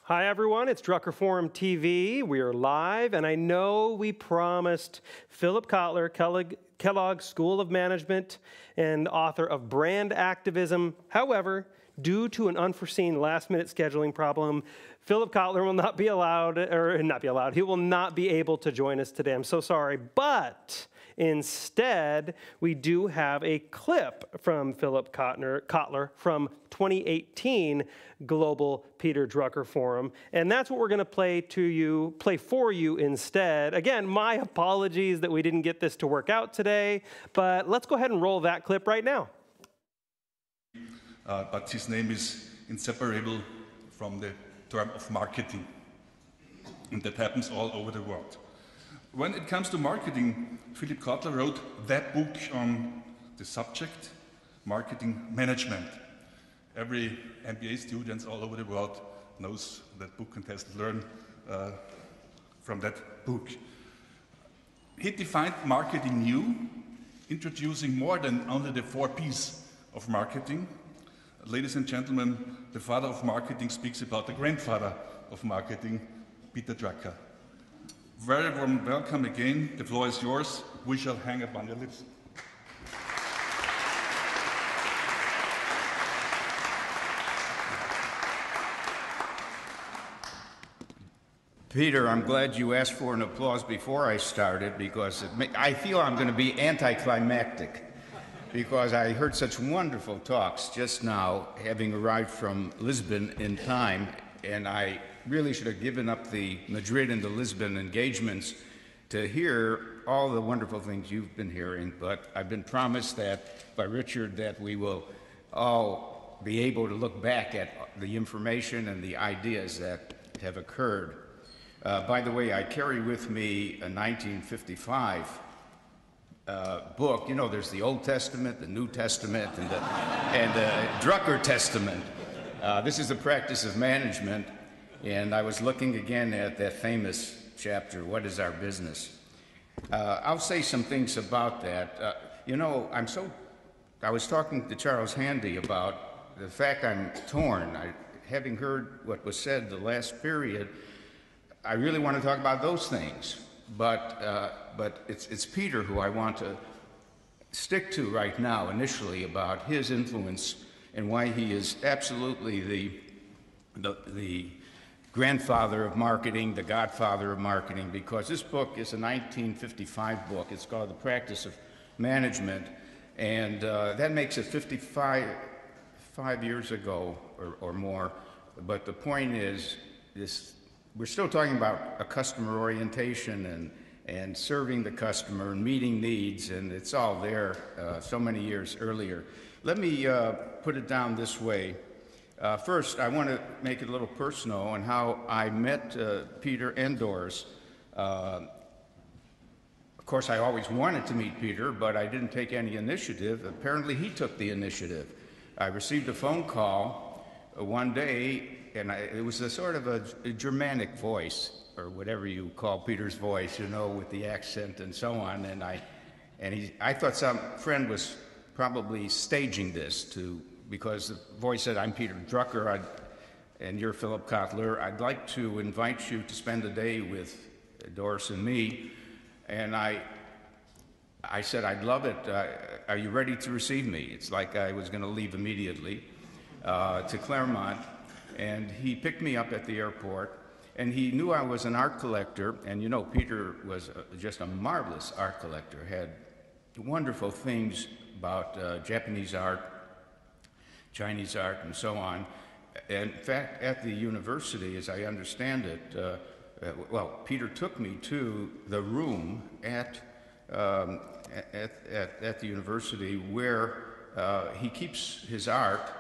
Hi everyone, it's Drucker Forum TV. We are live, and I know we promised Philip Kotler, Kellogg School of Management and author of Brand Activism. However, due to an unforeseen last-minute scheduling problem, Philip Kotler will not be allowed, he will not be able to join us today. I'm so sorry, but instead, we do have a clip from Philip Kotler from 2018 Global Peter Drucker Forum, and that's what we're going to play for you instead. Again, my apologies that we didn't get this to work out today, but let's go ahead and roll that clip right now. But his name is inseparable from the term of marketing, and that happens all over the world. When it comes to marketing, Philip Kotler wrote that book on the subject, marketing management. Every MBA student all over the world knows that book and has to learn from that book. He defined marketing new, introducing more than only the 4 P's of marketing. Ladies and gentlemen, the father of marketing speaks about the grandfather of marketing, Peter Drucker. Very warm welcome again. The floor is yours. We shall hang upon your lips. Peter, I'm glad you asked for an applause before I started, because I feel I'm going to be anticlimactic, because I heard such wonderful talks just now, having arrived from Lisbon in time, and I really should have given up the Madrid and the Lisbon engagements to hear all the wonderful things you've been hearing, but I've been promised that by Richard that we will all be able to look back at the information and the ideas that have occurred. By the way, I carry with me a 1955 book. You know, there's the Old Testament, the New Testament, and the Drucker Testament. This is the practice of management, and I was looking again at that famous chapter, What is Our Business? I'll say some things about that. You know, I was talking to Charles Handy about the fact I'm torn. Having heard what was said the last period, I really want to talk about those things, but it's Peter who I want to stick to right now initially, about his influence and why he is absolutely the grandfather of marketing, the godfather of marketing, because this book is a 1955 book. It's called The Practice of Management, and that makes it 55 years ago or more. But the point is, we're still talking about a customer orientation and serving the customer and meeting needs, and it's all there so many years earlier. Let me put it down this way. First, I want to make it a little personal on how I met Peter and Doris. Of course, I always wanted to meet Peter, but I didn't take any initiative. Apparently, he took the initiative. I received a phone call one day, and it was a sort of a Germanic voice, or whatever you call Peter's voice, you know, with the accent and so on. And I thought some friend was probably staging this because the voice said, "I'm Peter Drucker, and you're Philip Kotler. I'd like to invite you to spend a day with Doris and me." And I said, "I'd love it. are you ready to receive me? It's like I was going to leave immediately to Claremont. And he picked me up at the airport. And he knew I was an art collector. And you know, Peter was just a marvelous art collector, had wonderful things about Japanese art, Chinese art, and so on. In fact, at the university, as I understand it, well, Peter took me to the room at the university where he keeps his art,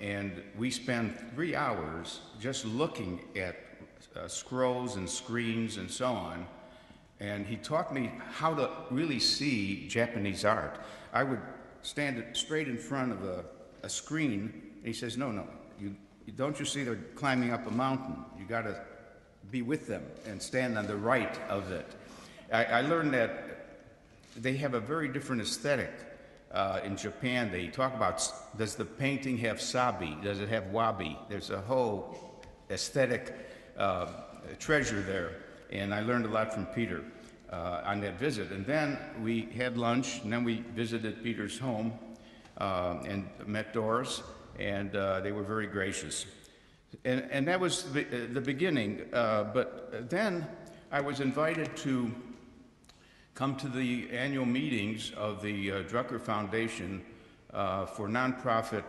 and we spend 3 hours just looking at scrolls and screens and so on. And he taught me how to really see Japanese art. I would stand straight in front of a screen, and he says, no, don't you see they're climbing up a mountain? You got to be with them and stand on the right of it. I learned that they have a very different aesthetic in Japan. They talk about, does the painting have sabi? Does it have wabi? There's a whole aesthetic treasure there. And I learned a lot from Peter on that visit. And then we had lunch, and then we visited Peter's home and met Doris, and they were very gracious. And that was the beginning. But then I was invited to come to the annual meetings of the Drucker Foundation for nonprofit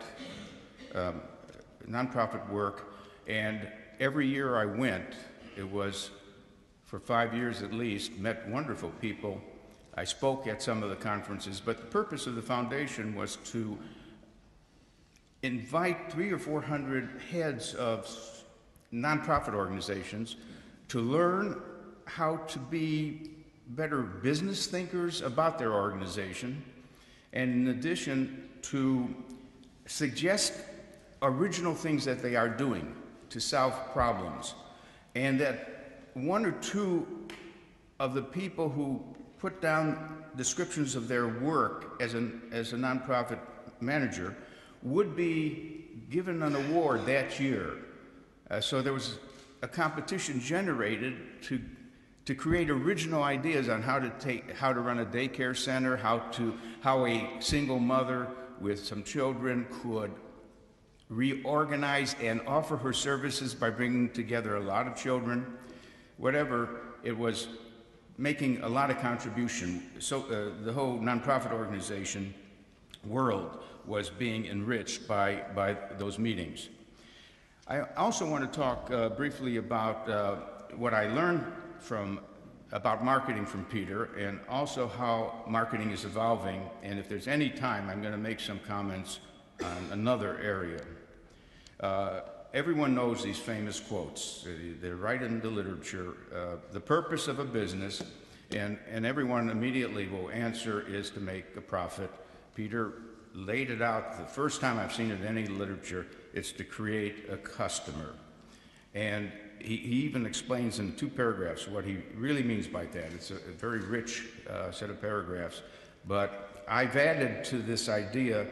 work. And every year I went, it was for 5 years at least, met wonderful people. I spoke at some of the conferences, but the purpose of the foundation was to invite 300 or 400 heads of nonprofit organizations to learn how to be better business thinkers about their organization, and in addition to suggest original things that they are doing to solve problems. And that one or two of the people who put down descriptions of their work as a nonprofit manager would be given an award that year. So there was a competition generated to create original ideas on how to run a daycare center, how a single mother with some children could reorganize and offer her services by bringing together a lot of children. Whatever, it was making a lot of contribution. So the whole nonprofit organization world was being enriched by those meetings. I also want to talk briefly about what I learned about marketing from Peter, and also how marketing is evolving. And if there's any time, I'm going to make some comments on another area. Everyone knows these famous quotes. They're right in the literature. The purpose of a business, and everyone immediately will answer, is to make a profit. Peter laid it out the first time I've seen it in any literature. It's to create a customer. And he even explains in 2 paragraphs what he really means by that. It's a very rich set of paragraphs. But I've added to this idea,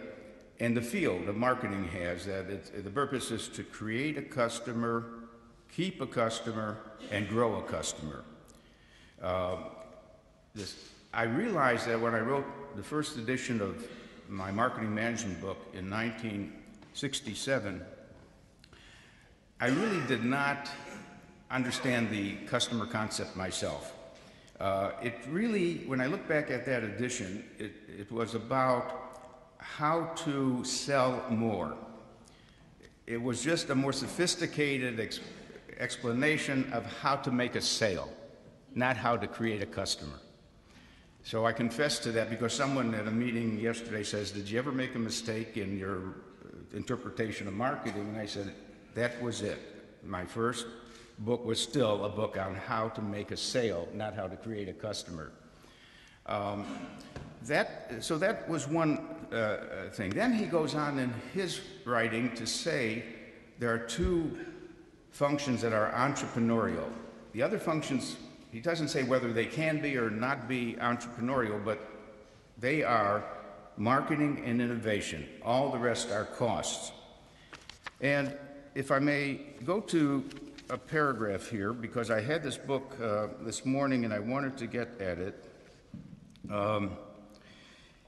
and the field of marketing has, that the purpose is to create a customer, keep a customer, and grow a customer. I realized that when I wrote the first edition of my marketing management book in 1967, I really did not understand the customer concept myself. It really, when I look back at that edition, it was about how to sell more. It was just a more sophisticated explanation of how to make a sale, not how to create a customer. So I confess to that, because someone at a meeting yesterday says, did you ever make a mistake in your interpretation of marketing? And I said, that was it. My first book was still a book on how to make a sale, not how to create a customer. So that was one thing. Then he goes on in his writing to say there are 2 functions that are entrepreneurial. The other functions, he doesn't say whether they can be or not be entrepreneurial, but they are marketing and innovation. All the rest are costs. And if I may go to a paragraph here, because I had this book this morning and I wanted to get at it.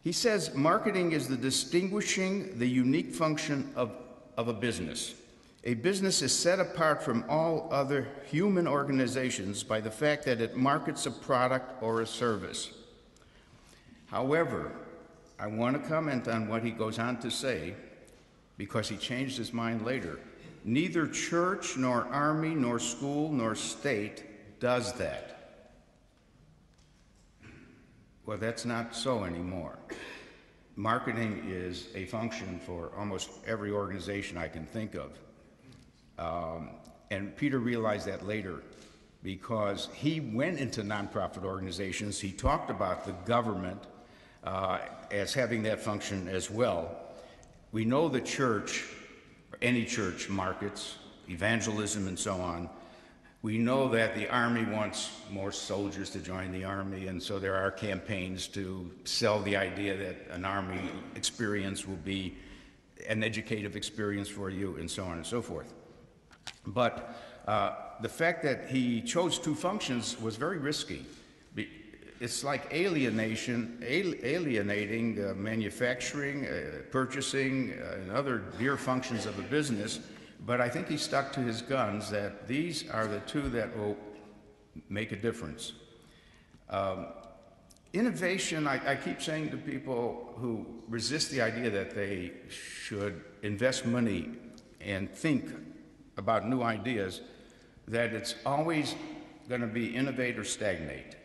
He says marketing is the distinguishing, the unique function of a business. A business is set apart from all other human organizations by the fact that it markets a product or a service. However, I want to comment on what he goes on to say, because he changed his mind later. Neither church, nor army, nor school, nor state does that. Well, that's not so anymore. Marketing is a function for almost every organization I can think of. And Peter realized that later, because he went into nonprofit organizations. He talked about the government as having that function as well. We know the church, any church, markets, evangelism and so on. We know that the Army wants more soldiers to join the Army, and so there are campaigns to sell the idea that an Army experience will be an educative experience for you, and so on and so forth. But the fact that he chose two functions was very risky. It's like alienating manufacturing, purchasing, and other dear functions of a business. But I think he stuck to his guns that these are the two that will make a difference. Innovation, I keep saying to people who resist the idea that they should invest money and think about new ideas, that it's always going to be innovate or stagnate.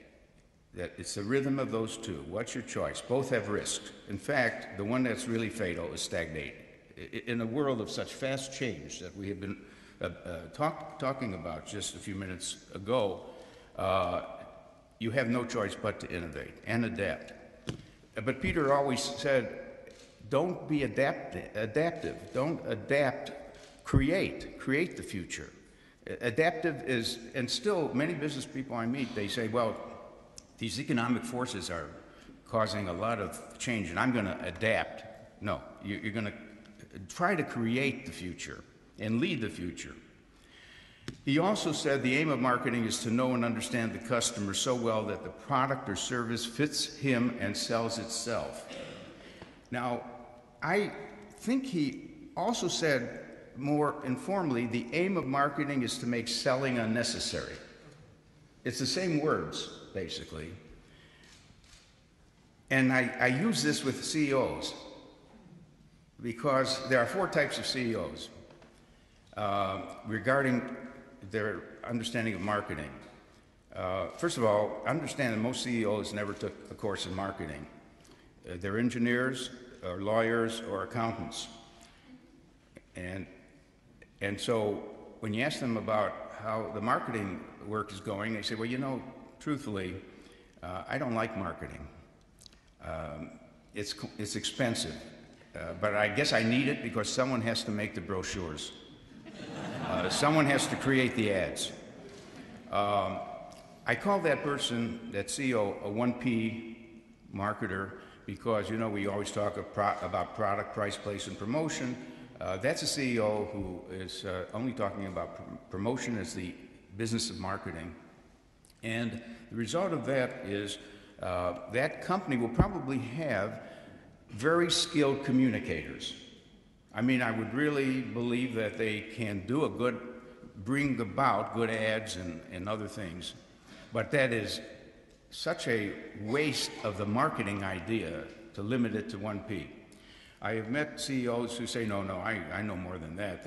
That it's the rhythm of those two. What's your choice? Both have risks. In fact, the one that's really fatal is stagnate. In a world of such fast change that we have been talking about just a few minutes ago, you have no choice but to innovate and adapt. But Peter always said, don't be adaptive. Don't adapt, create the future. Adaptive is, and still many business people I meet, they say, well, these economic forces are causing a lot of change and I'm going to adapt. No, you're going to try to create the future and lead the future. He also said the aim of marketing is to know and understand the customer so well that the product or service fits him and sells itself. Now, I think he also said more informally, the aim of marketing is to make selling unnecessary. It's the same words, basically. And I use this with CEOs because there are four types of CEOs regarding their understanding of marketing. First of all, understand that most CEOs never took a course in marketing. They're engineers or lawyers or accountants. And so when you ask them about how the marketing work is going, they say, well, you know, truthfully, I don't like marketing. It's expensive, but I guess I need it because someone has to make the brochures. Someone has to create the ads. I call that person, that CEO, a 1P marketer because, you know, we always talk about product, price, place, and promotion. That's a CEO who is only talking about promotion as the business of marketing. And the result of that is that company will probably have very skilled communicators. I mean, I would really believe that they can do bring about good ads and other things. But that is such a waste of the marketing idea to limit it to 1P. I have met CEOs who say, no, I know more than that.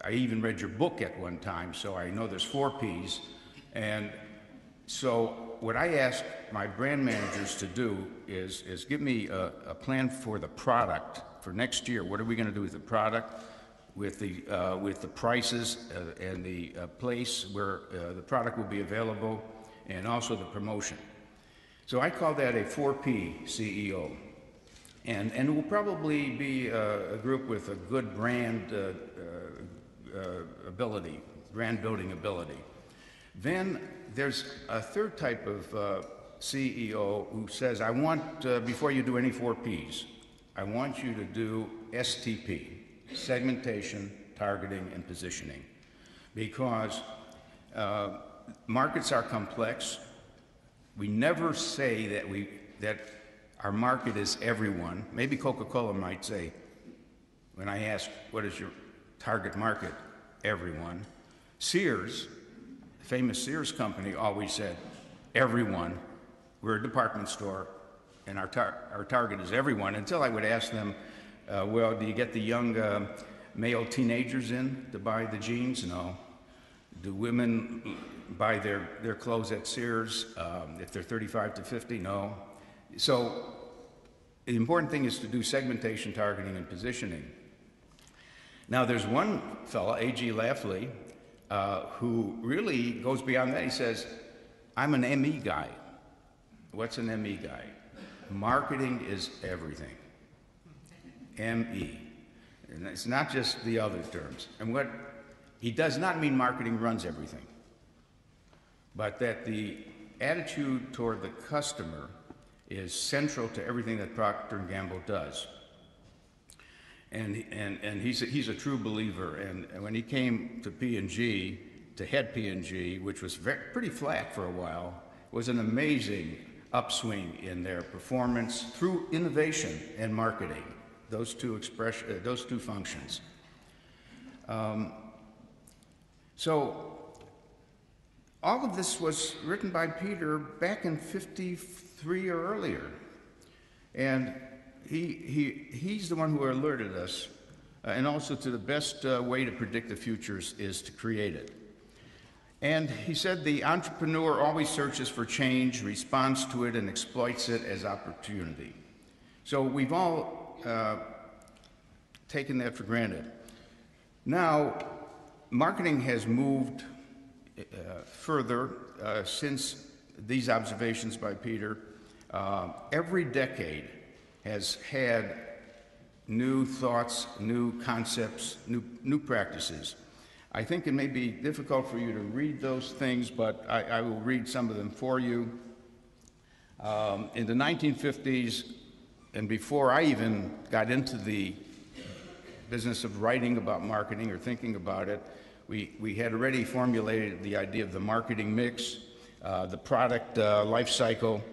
I even read your book at one time, so I know there's 4 Ps. And so what I ask my brand managers to do is give me a plan for the product for next year. What are we going to do with the product, with the prices and the place where the product will be available, and also the promotion. So I call that a 4P CEO. And it will probably be a group with a good brand ability, brand building ability. Then there's a third type of CEO who says, I want, before you do any 4Ps, I want you to do STP, segmentation, targeting, and positioning. Because markets are complex. We never say that our market is everyone. Maybe Coca-Cola might say, when I ask, what is your target market? Everyone. Sears, the famous Sears company, always said, everyone. We're a department store, and our target is everyone, until I would ask them, well, do you get the young male teenagers in to buy the jeans? No. Do women buy their clothes at Sears if they're 35 to 50? No. So the important thing is to do segmentation, targeting, and positioning. Now there's one fella, A.G. Lafley, who really goes beyond that. He says, I'm an ME guy. What's an ME guy? Marketing is everything. ME. And it's not just the other terms. And what he does not mean marketing runs everything, but that the attitude toward the customer is central to everything that Procter & Gamble does. And he's a true believer. And when he came to P&G, to head P&G, which was pretty flat for a while, was an amazing upswing in their performance through innovation and marketing. Those two functions. So all of this was written by Peter back in '53 or earlier, and he's the one who alerted us, and also to the best way to predict the futures is to create it. And he said the entrepreneur always searches for change, responds to it, and exploits it as opportunity. So we've all taken that for granted. Now, marketing has moved further since these observations by Peter. Every decade has had new thoughts, new concepts, new practices. I think it may be difficult for you to read those things, but I will read some of them for you. In the 1950s, and before I even got into the business of writing about marketing or thinking about it, we had already formulated the idea of the marketing mix, the product life cycle,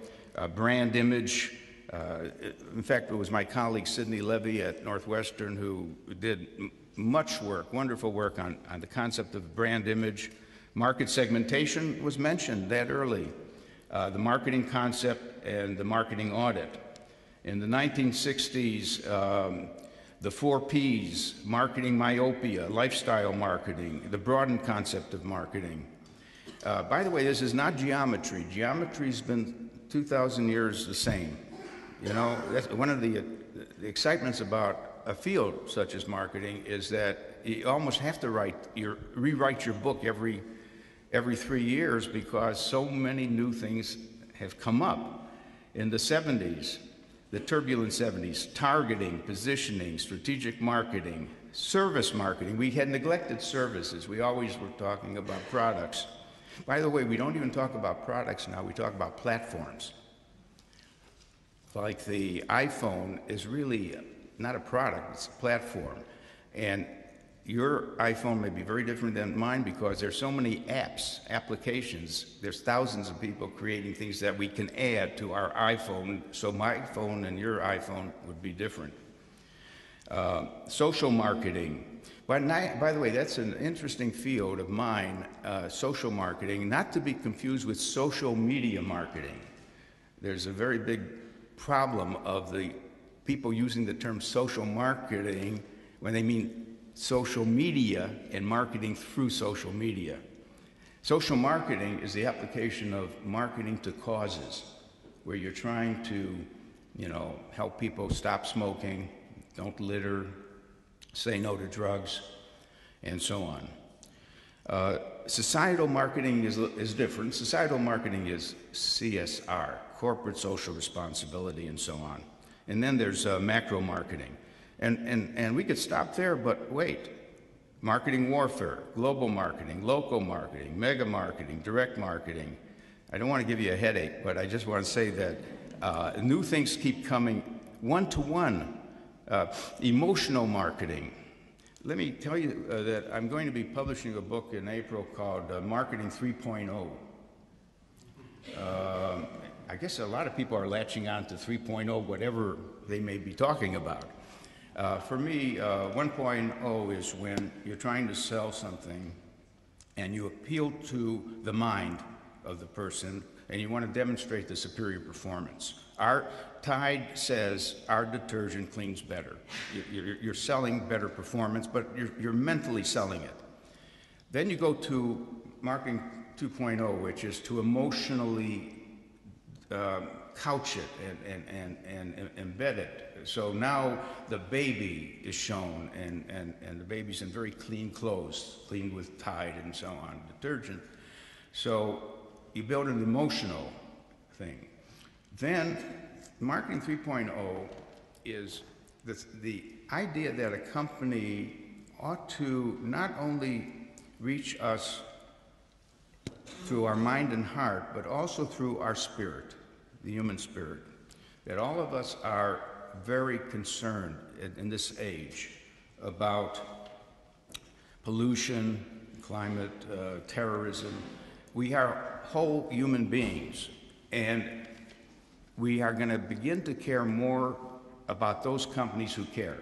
brand image. In fact, it was my colleague Sidney Levy at Northwestern who did much work, wonderful work on the concept of brand image. Market segmentation was mentioned that early, the marketing concept and the marketing audit. In the 1960s, the 4 Ps, marketing myopia, lifestyle marketing, the broadened concept of marketing. By the way, this is not geometry. Geometry's been 2,000 years the same. You know, that's one of the excitements about a field such as marketing is that you almost have to rewrite your book every 3 years because so many new things have come up. In the 70s, the turbulent 70s, targeting, positioning, strategic marketing, service marketing. We had neglected services. We always were talking about products. By the way, we don't even talk about products now. We talk about platforms. Like the iPhone is really not a product, it's a platform. And your iPhone may be very different than mine because there's so many apps, applications. There's thousands of people creating things that we can add to our iPhone, so my phone and your iPhone would be different. Social marketing. By the way, that's an interesting field of mine, social marketing, not to be confused with social media marketing. There's a very big problem of the people using the term social marketing when they mean social media and marketing through social media. Social marketing is the application of marketing to causes, where you're trying to, you know, help people stop smoking, don't litter, say no to drugs, and so on. Societal marketing is different. Societal marketing is CSR, corporate social responsibility, and so on. And then there's macro marketing. And we could stop there, but wait. Marketing warfare, global marketing, local marketing, mega marketing, direct marketing. I don't want to give you a headache, but I just want to say that new things keep coming one-to-one. Emotional marketing. Let me tell you that I'm going to be publishing a book in April called Marketing 3.0. I guess a lot of people are latching on to 3.0, whatever they may be talking about. For me, 1.0 is when you're trying to sell something and you appeal to the mind of the person and you want to demonstrate the superior performance. Our Tide says our detergent cleans better. You're selling better performance, but you're mentally selling it. Then you go to marketing 2.0, which is to emotionally couch it and embed it. So now the baby is shown, and the baby's in very clean clothes, cleaned with Tide and so on, detergent. So you build an emotional thing. Then marketing 3.0 is the idea that a company ought to not only reach us through our mind and heart, but also through our spirit, the human spirit. That all of us are very concerned in this age about pollution, climate, terrorism. We are whole human beings, and we are going to begin to care more about those companies who care,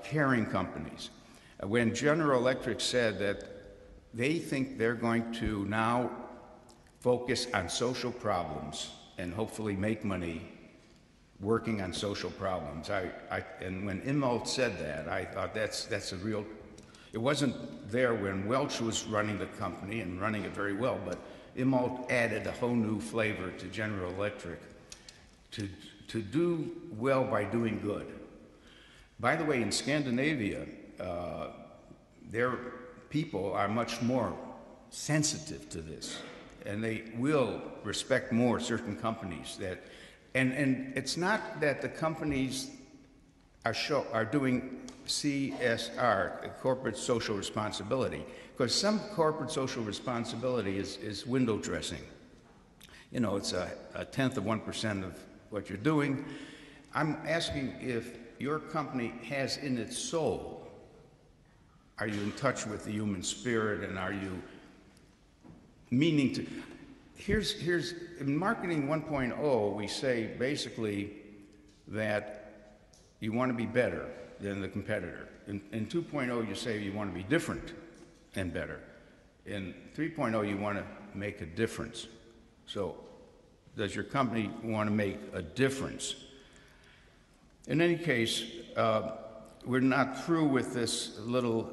caring companies. When General Electric said that they think they're going to now focus on social problems and hopefully make money working on social problems. And when Immelt said that, I thought that's a real, it wasn't there when Welch was running the company and running it very well, but Immelt added a whole new flavor to General Electric to do well by doing good. By the way, in Scandinavia, their people are much more sensitive to this, and they will respect more certain companies that, and it's not that the companies are doing CSR, corporate social responsibility, because some corporate social responsibility is window dressing. You know, it's a 1/10 of 1% of what you're doing. I'm asking if your company has in its soul, are you in touch with the human spirit, and are you meaning to? Here's in marketing 1.0, we say basically that you want to be better than the competitor. In 2.0, you say you want to be different and better. In 3.0, you want to make a difference. So does your company want to make a difference? In any case, we're not through with this little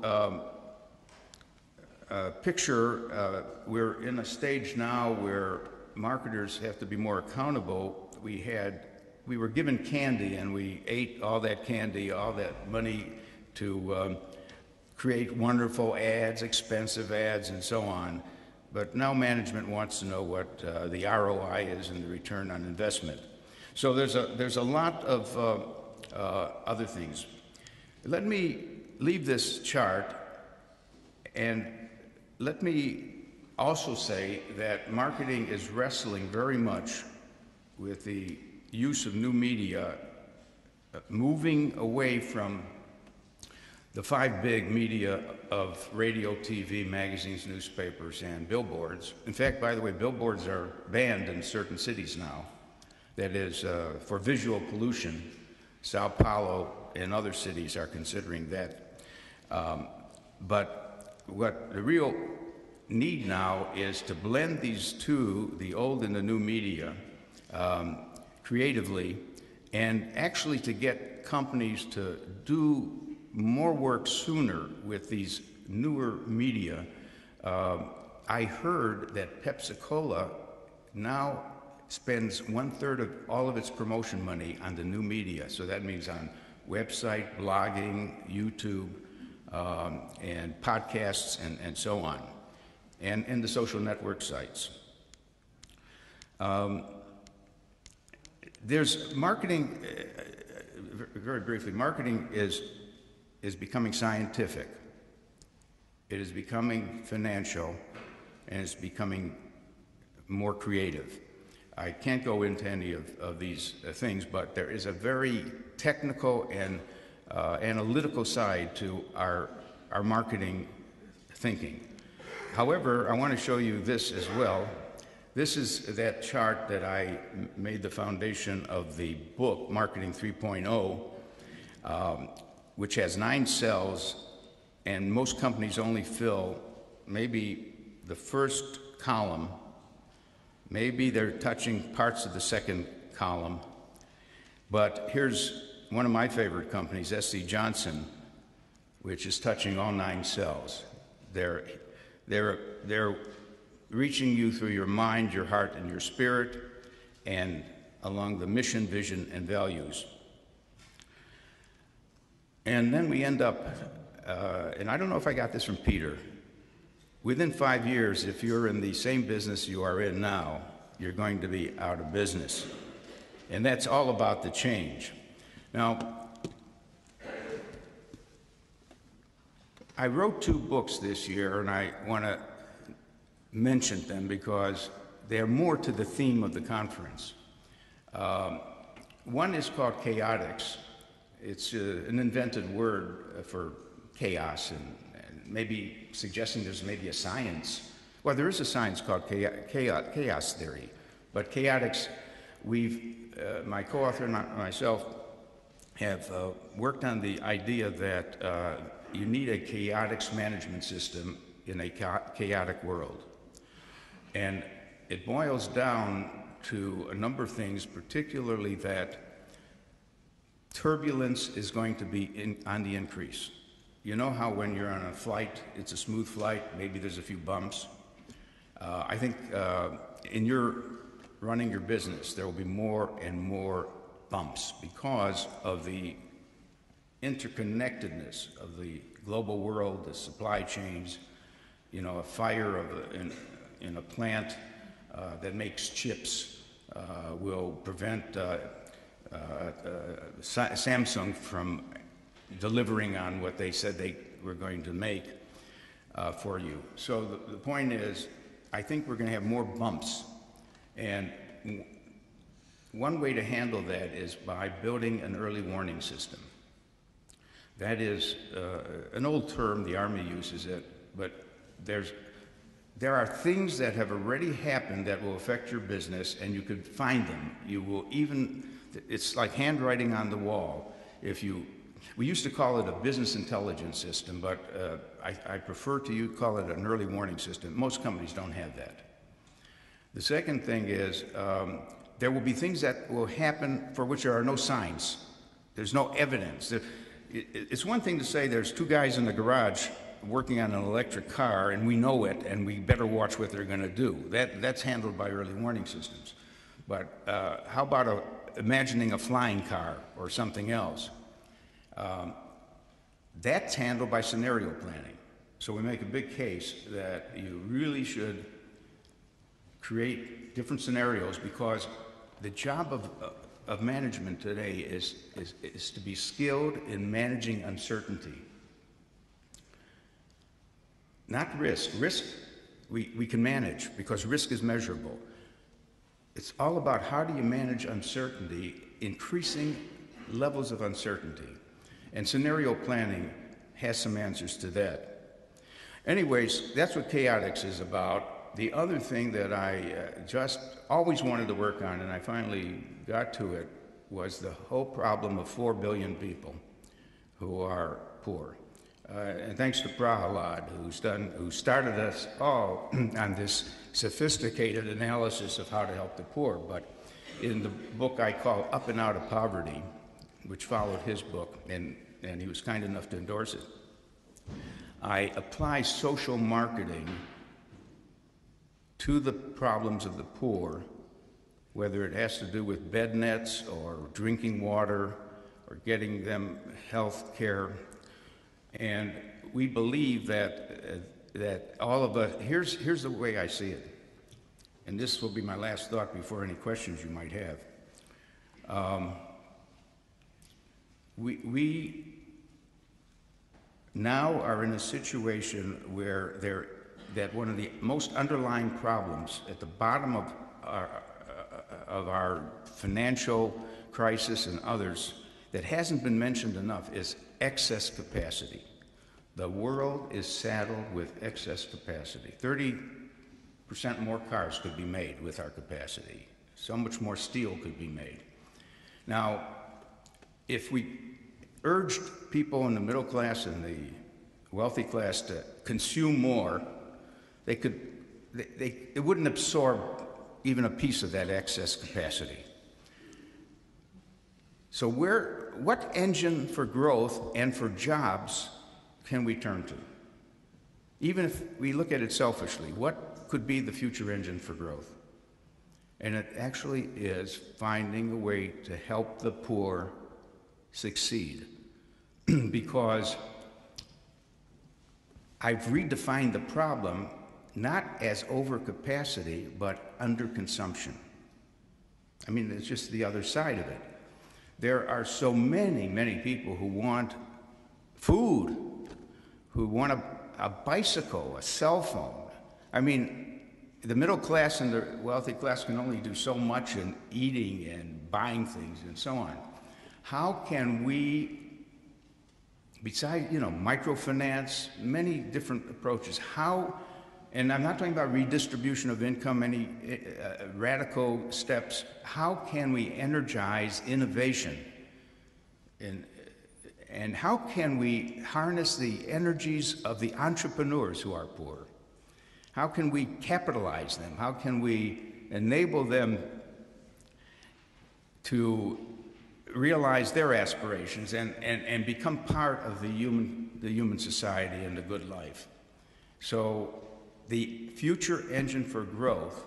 picture. We're in a stage now where marketers have to be more accountable. We were given candy, and we ate all that candy, all that money to create wonderful ads, expensive ads, and so on. But now management wants to know what the ROI is and the return on investment. So there's a lot of other things. Let me leave this chart, and let me also say that marketing is wrestling very much with the use of new media, moving away from the 5 big media of radio, TV, magazines, newspapers, and billboards. In fact, by the way, billboards are banned in certain cities now. That is, for visual pollution. Sao Paulo and other cities are considering that. But what the real need now is to blend these two, the old and the new media, creatively, and actually to get companies to do more work sooner with these newer media. I heard that Pepsi-Cola now spends 1/3 of all of its promotion money on the new media. So that means on website, blogging, YouTube, and podcasts, and so on, and the social network sites. There's marketing, very briefly, marketing is becoming scientific. It is becoming financial, and it's becoming more creative. I can't go into any of these things, but there is a very technical and analytical side to our marketing thinking. However, I want to show you this as well, this is that chart that I made the foundation of the book, Marketing 3.0, which has 9 cells, and most companies only fill maybe the first column, maybe they're touching parts of the second column. But here's one of my favorite companies, SC Johnson, which is touching all 9 cells. They're reaching you through your mind, your heart, and your spirit, and along the mission, vision, and values. And then we end up, and I don't know if I got this from Peter, within 5 years, if you're in the same business you are in now, you're going to be out of business. And that's all about the change. Now, I wrote 2 books this year, and I want to mention them because they're more to the theme of the conference. One is called Chaotix. It's an invented word for chaos and maybe suggesting there's maybe a science. Well, there is a science called chaos theory, but Chaotix, my co-author and myself have worked on the idea that you need a chaotix management system in a chaotic world. And it boils down to a number of things, particularly that turbulence is going to be on the increase. You know how when you're on a flight, it's a smooth flight, maybe there's a few bumps. I think in your running your business, there will be more and more bumps because of the interconnectedness of the global world, the supply chains. You know, a fire in a plant that makes chips will prevent Samsung from delivering on what they said they were going to make for you. So the point is, I think we're going to have more bumps. And one way to handle that is by building an early warning system. That is an old term, the Army uses it, but there are things that have already happened that will affect your business, and you could find them. You will even, it's like handwriting on the wall. We used to call it a business intelligence system, but I prefer to call it an early warning system. Most companies don't have that. The second thing is there will be things that will happen for which there are no signs. There's no evidence. It's one thing to say there's 2 guys in the garage working on an electric car and we know it and we better watch what they're going to do. That's handled by early warning systems. But how about imagining a flying car or something else? That's handled by scenario planning. So we make a big case that you really should create different scenarios because the job of management today is to be skilled in managing uncertainty. Not risk. Risk we can manage because risk is measurable. It's all about how do you manage uncertainty, increasing levels of uncertainty. And scenario planning has some answers to that. Anyways, that's what Chaotix is about. The other thing that I just always wanted to work on, and I finally got to it, was the whole problem of 4 billion people who are poor. And thanks to Prahalad, who started us all on this sophisticated analysis of how to help the poor. But in the book I call Up and Out of Poverty, which followed his book, and he was kind enough to endorse it, I apply social marketing to the problems of the poor, whether it has to do with bed nets or drinking water or getting them health care. And we believe that all of us, here's the way I see it, and this will be my last thought before any questions you might have. We now are in a situation where that one of the most underlying problems at the bottom of our financial crisis and others that hasn't been mentioned enough is excess capacity. The world is saddled with excess capacity. 30 more cars could be made with our capacity. So much more steel could be made. Now, if we urged people in the middle class and the wealthy class to consume more, it wouldn't absorb even a piece of that excess capacity. So what engine for growth and for jobs can we turn to? Even if we look at it selfishly, what could be the future engine for growth? And it actually is finding a way to help the poor succeed. Because I've redefined the problem not as overcapacity, but underconsumption. I mean, it's just the other side of it. There are so many, many people who want food, who want a bicycle, a cell phone. I mean, the middle class and the wealthy class can only do so much in eating and buying things and so on. How can we, besides, microfinance, many different approaches, and I'm not talking about redistribution of income, any radical steps, how can we energize innovation? And how can we harness the energies of the entrepreneurs who are poor? How can we capitalize them? How can we enable them to realize their aspirations and become part of the human society and the good life? So the future engine for growth,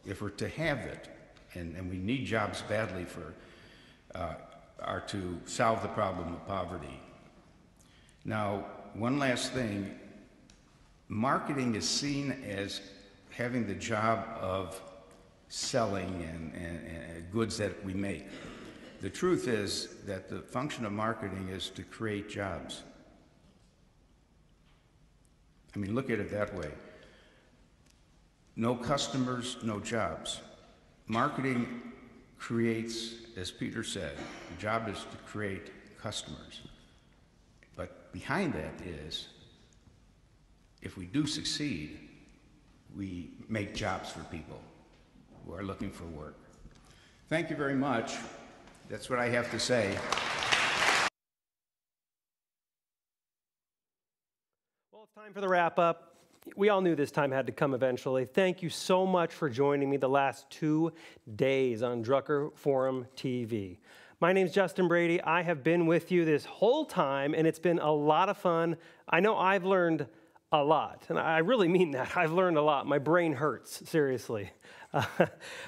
if we're to have it, and we need jobs badly are to solve the problem of poverty. Now, one last thing, marketing is seen as having the job of selling and goods that we make. The truth is that the function of marketing is to create jobs. I mean, look at it that way. No customers, no jobs. Marketing creates, as Peter said, the job is to create customers. But behind that is, if we do succeed, we make jobs for people who are looking for work. Thank you very much. That's what I have to say. Well, it's time for the wrap-up. We all knew this time had to come eventually. Thank you so much for joining me the last 2 days on Drucker Forum TV. My name's Justin Brady. I have been with you this whole time, and it's been a lot of fun. I know I've learned a lot, and I really mean that. I've learned a lot. My brain hurts, seriously.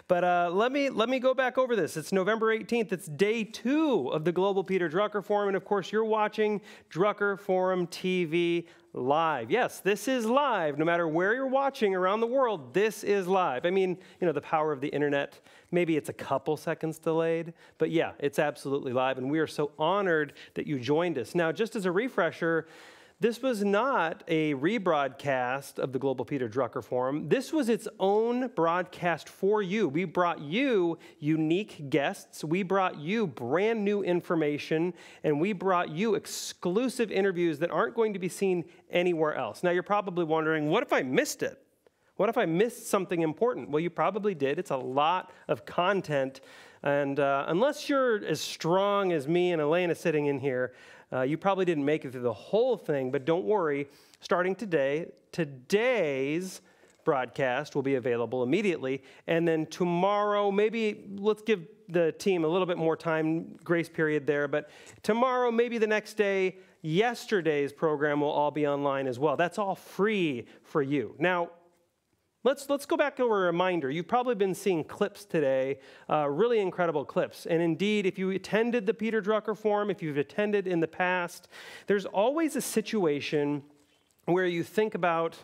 But let me go back over this. It's November 18th. It's day 2 of the Global Peter Drucker Forum, and of course, you're watching Drucker Forum TV live. Yes, this is live. No matter where you're watching around the world, this is live. I mean, the power of the internet. Maybe it's a couple seconds delayed, but yeah, it's absolutely live, and we are so honored that you joined us. Now, just as a refresher, this was not a rebroadcast of the Global Peter Drucker Forum. This was its own broadcast for you. We brought you unique guests. We brought you brand new information, and we brought you exclusive interviews that aren't going to be seen anywhere else. Now, you're probably wondering, what if I missed it? What if I missed something important? Well, you probably did. It's a lot of content, and unless you're as strong as me and Elena sitting in here, you probably didn't make it through the whole thing, but don't worry. Starting today, today's broadcast will be available immediately, and then tomorrow, maybe let's give the team a little bit more time, grace period there, but tomorrow, maybe the next day, yesterday's program will all be online as well. That's all free for you. Now, let's go back over a reminder. You've probably been seeing clips today, really incredible clips. And indeed, if you attended the Peter Drucker Forum, if you've attended in the past, there's always a situation where you think about,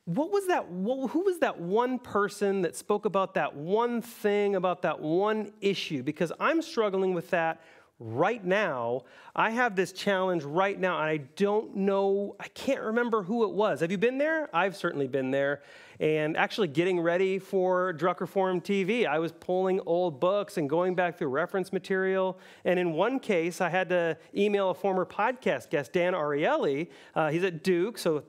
who was that one person that spoke about that one thing, about that one issue? Because I'm struggling with that right now. I have this challenge right now, and I don't know, I can't remember who it was. Have you been there? I've certainly been there. and actually getting ready for Drucker Forum TV. I was pulling old books and going back through reference material. And in one case, I had to email a former podcast guest, Dan Ariely. He's at Duke, so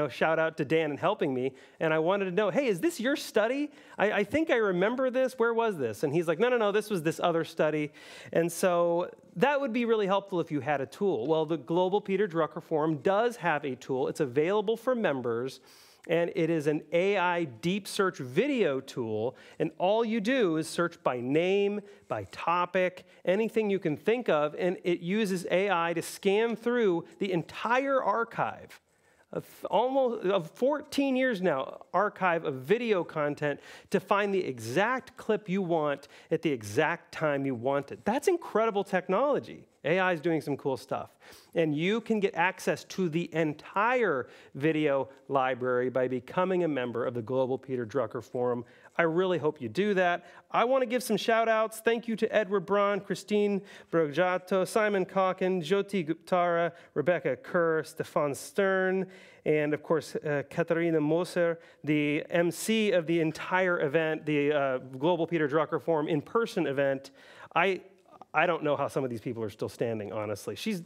shout out to Dan in helping me. And I wanted to know, hey, is this your study? I think I remember this. Where was this? And he's like, no, this was this other study. And so that would be really helpful if you had a tool. Well, the Global Peter Drucker Forum does have a tool. It's available for members, and it is an AI deep search video tool. And all you do is search by name, by topic, anything you can think of, and it uses AI to scan through the entire archive of 14 years now, archive of video content to find the exact clip you want at the exact time you want it. That's incredible technology. AI is doing some cool stuff. And you can get access to the entire video library by becoming a member of the Global Peter Drucker Forum. I really hope you do that. I want to give some shout outs. Thank you to Edward Braun, Christine Broggiato, Simon Calkin, Jyoti Guptara, Rebecca Kerr, Stefan Stern, and of course, Katharina Moser, the MC of the entire event, the Global Peter Drucker Forum in-person event. I don't know how some of these people are still standing, honestly. She's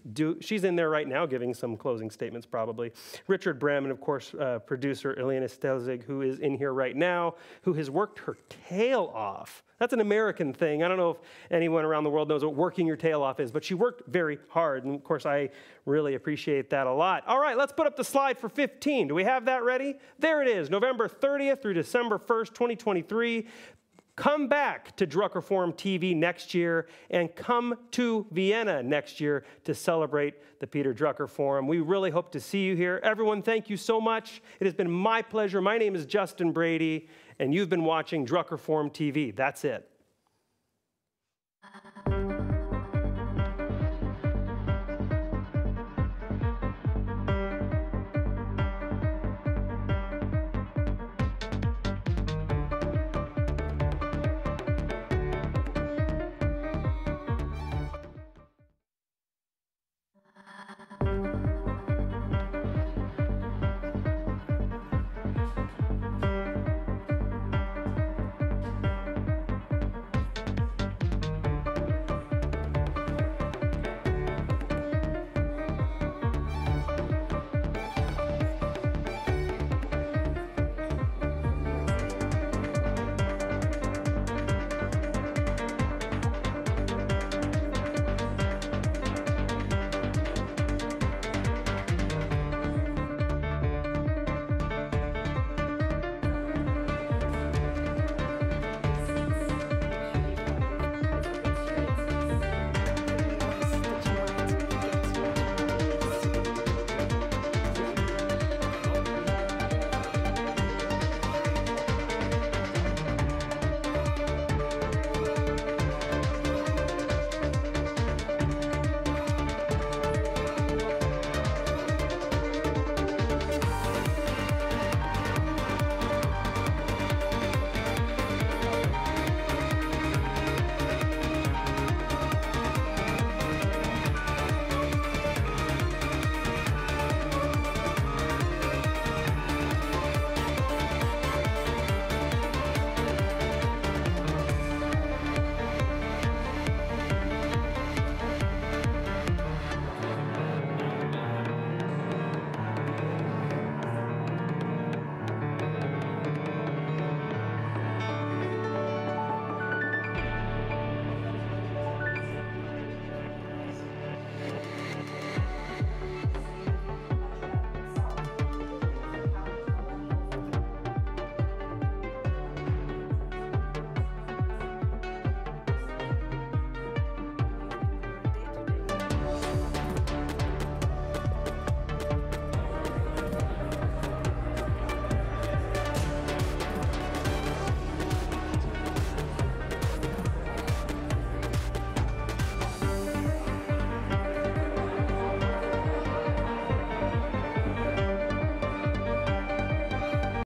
in there right now giving some closing statements, probably. Richard Bremen, of course, producer Elena Stelzig, who is in here right now, who has worked her tail off. That's an American thing. I don't know if anyone around the world knows what working your tail off is, but she worked very hard, and of course, I really appreciate that a lot. All right, let's put up the slide for 15. Do we have that ready? There it is, November 30th through December 1st, 2023. Come back to Drucker Forum TV next year, and come to Vienna next year to celebrate the Peter Drucker Forum. We really hope to see you here. Everyone, thank you so much. It has been my pleasure. My name is Justin Brady, and you've been watching Drucker Forum TV. That's it.